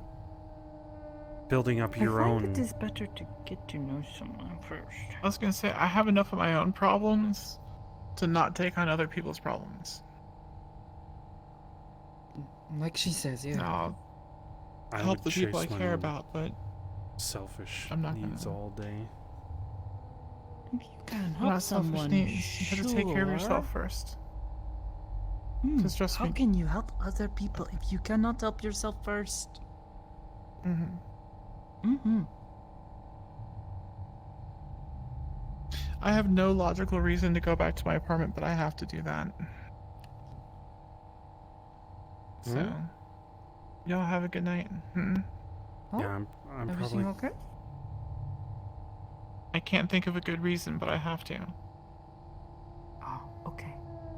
building up your I own... find it is better to get to know someone first. I was gonna say, I have enough of my own problems to not take on other people's problems. Like she says, yeah. No, I help would the people I chase my care own about, but selfish I'm not needs gonna. all day. If you can Not help selfish someone, needs. You have to take care of yourself first. Because trust How me. can you help other people if you cannot help yourself first? I have no logical reason to go back to my apartment, but I have to do that. So, y'all have a good night. Yeah, I'm Everything probably... okay? I can't think of a good reason, but I have to. Oh, okay.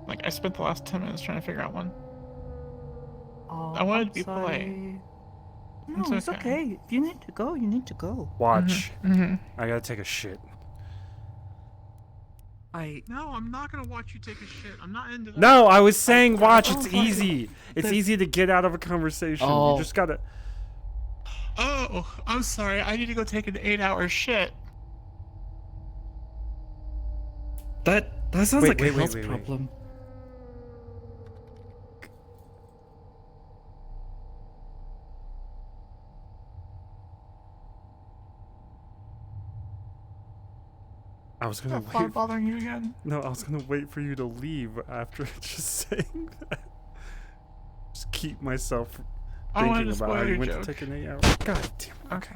Like, I spent the last 10 minutes trying to figure out one. Oh, I wanted I'm to be sorry. polite. No, it's okay. If you need to go, you need to go. Watch. I gotta take a shit. No, I'm not gonna watch you take a shit. I'm not into that. No, I was saying watch. Oh, It's fuck. easy. It's Then- easy to get out of a conversation. Oh. You just gotta... Oh, I'm sorry. I need to go take an 8-hour shit. That sounds like a health wait. problem. I was gonna Is that fly wait. bothering you again? No, I was gonna wait for you to leave after just saying that. Just keep myself I wanted thinking to about how spoil you your went joke. to take an 8-hour. God damn it. Okay.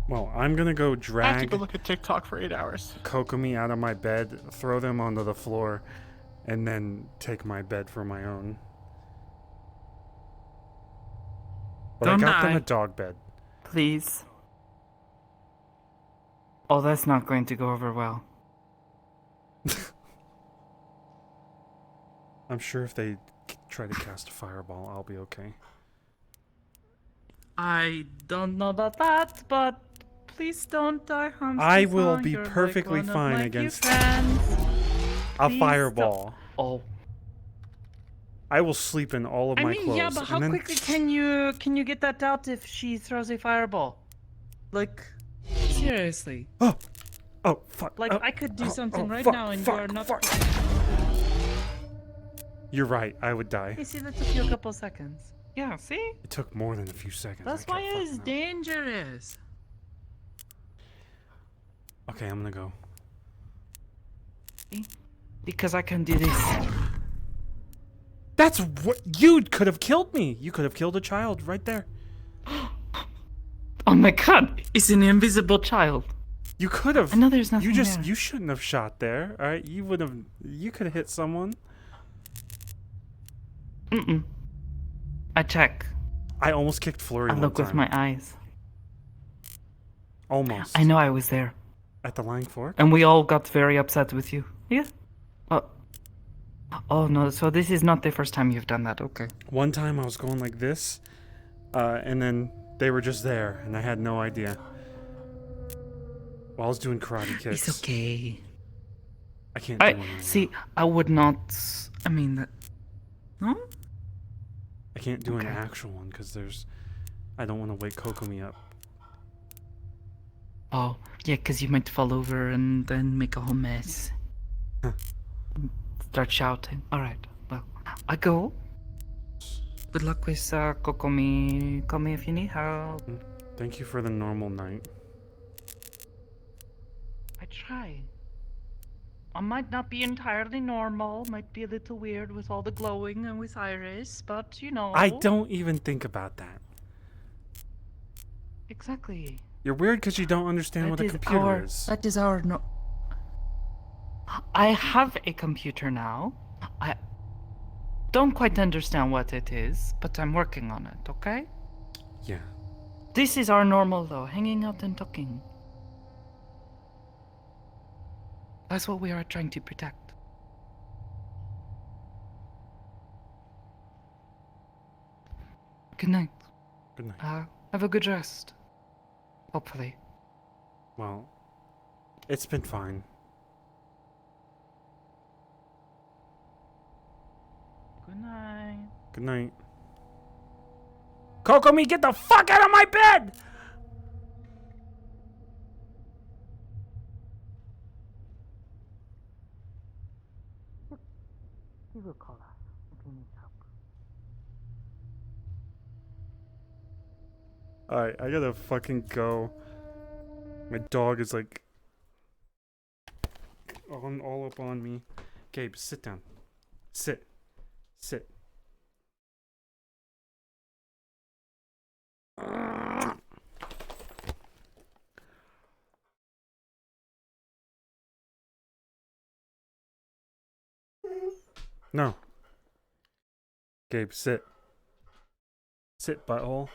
Well, I'm gonna go I have to drag go look at TikTok for 8 hours. Kokomi out of my bed, throw them onto the floor, and then take my bed for my own. But Don't I got them die. a dog bed. Please. Oh, that's not going to go over well. I'm sure if they try to cast a fireball, I'll be okay. I don't know about that, but please don't die, Hamster. I will be You're like perfectly one of fine my against few friends. a Please fireball. Oh. I will sleep in all of I my mean, clothes. yeah, but how and then quickly can you get that out if she throws a fireball? Like, seriously. Oh, fuck. Like, oh, I could do oh, something oh, right fuck, now and fuck, you are not. fuck. You're right. I would die. You see, that took you a couple seconds. Yeah, see? It took more than a few seconds. That's I why kept it's fucking up. dangerous. Okay, I'm gonna go. Because I can do this. That's what you could have killed me. You could have killed a child right there. Oh my god, it's an invisible child. You could have. I know there's nothing there. You shouldn't have shot there. All right, you would have. You could have hit someone. I check. I almost kicked Flurry. I look with my eyes. Almost. I know I was there. At the Lying Fork. And we all got very upset with you. Yeah. Oh no, so this is not the first time you've done that, okay. One time I was going like this, and then they were just there, and I had no idea. While I was doing karate kicks. It's okay. I can't do it. See, I would not. I mean, that. No? I can't do an actual one because there's. I don't want to wake Kokomi up. Oh, yeah, because you might fall over and then make a whole mess. Start shouting. Alright, well, I go. Good luck with Kokomi. Call me if you need help. Thank you for the normal night. try. I might not be entirely normal, might be a little weird with all the glowing and with Iris, but you know. I don't even think about that. Exactly. You're weird because you don't understand what a computer is. That is our no. I have a computer now. I don't quite understand what it is, but I'm working on it, okay? Yeah. This is our normal, though, hanging out and talking. That's what we are trying to protect. Good night. Good night. Have a good rest. Hopefully. Well, it's been fine. Good night. Good night. Kokomi, get the fuck out of my bed! He will call us if he needs help. Alright, I gotta fucking go. My dog is like all up on me. Gabe, sit down. Sit. Sit. No. Gabe, sit. Sit, butthole.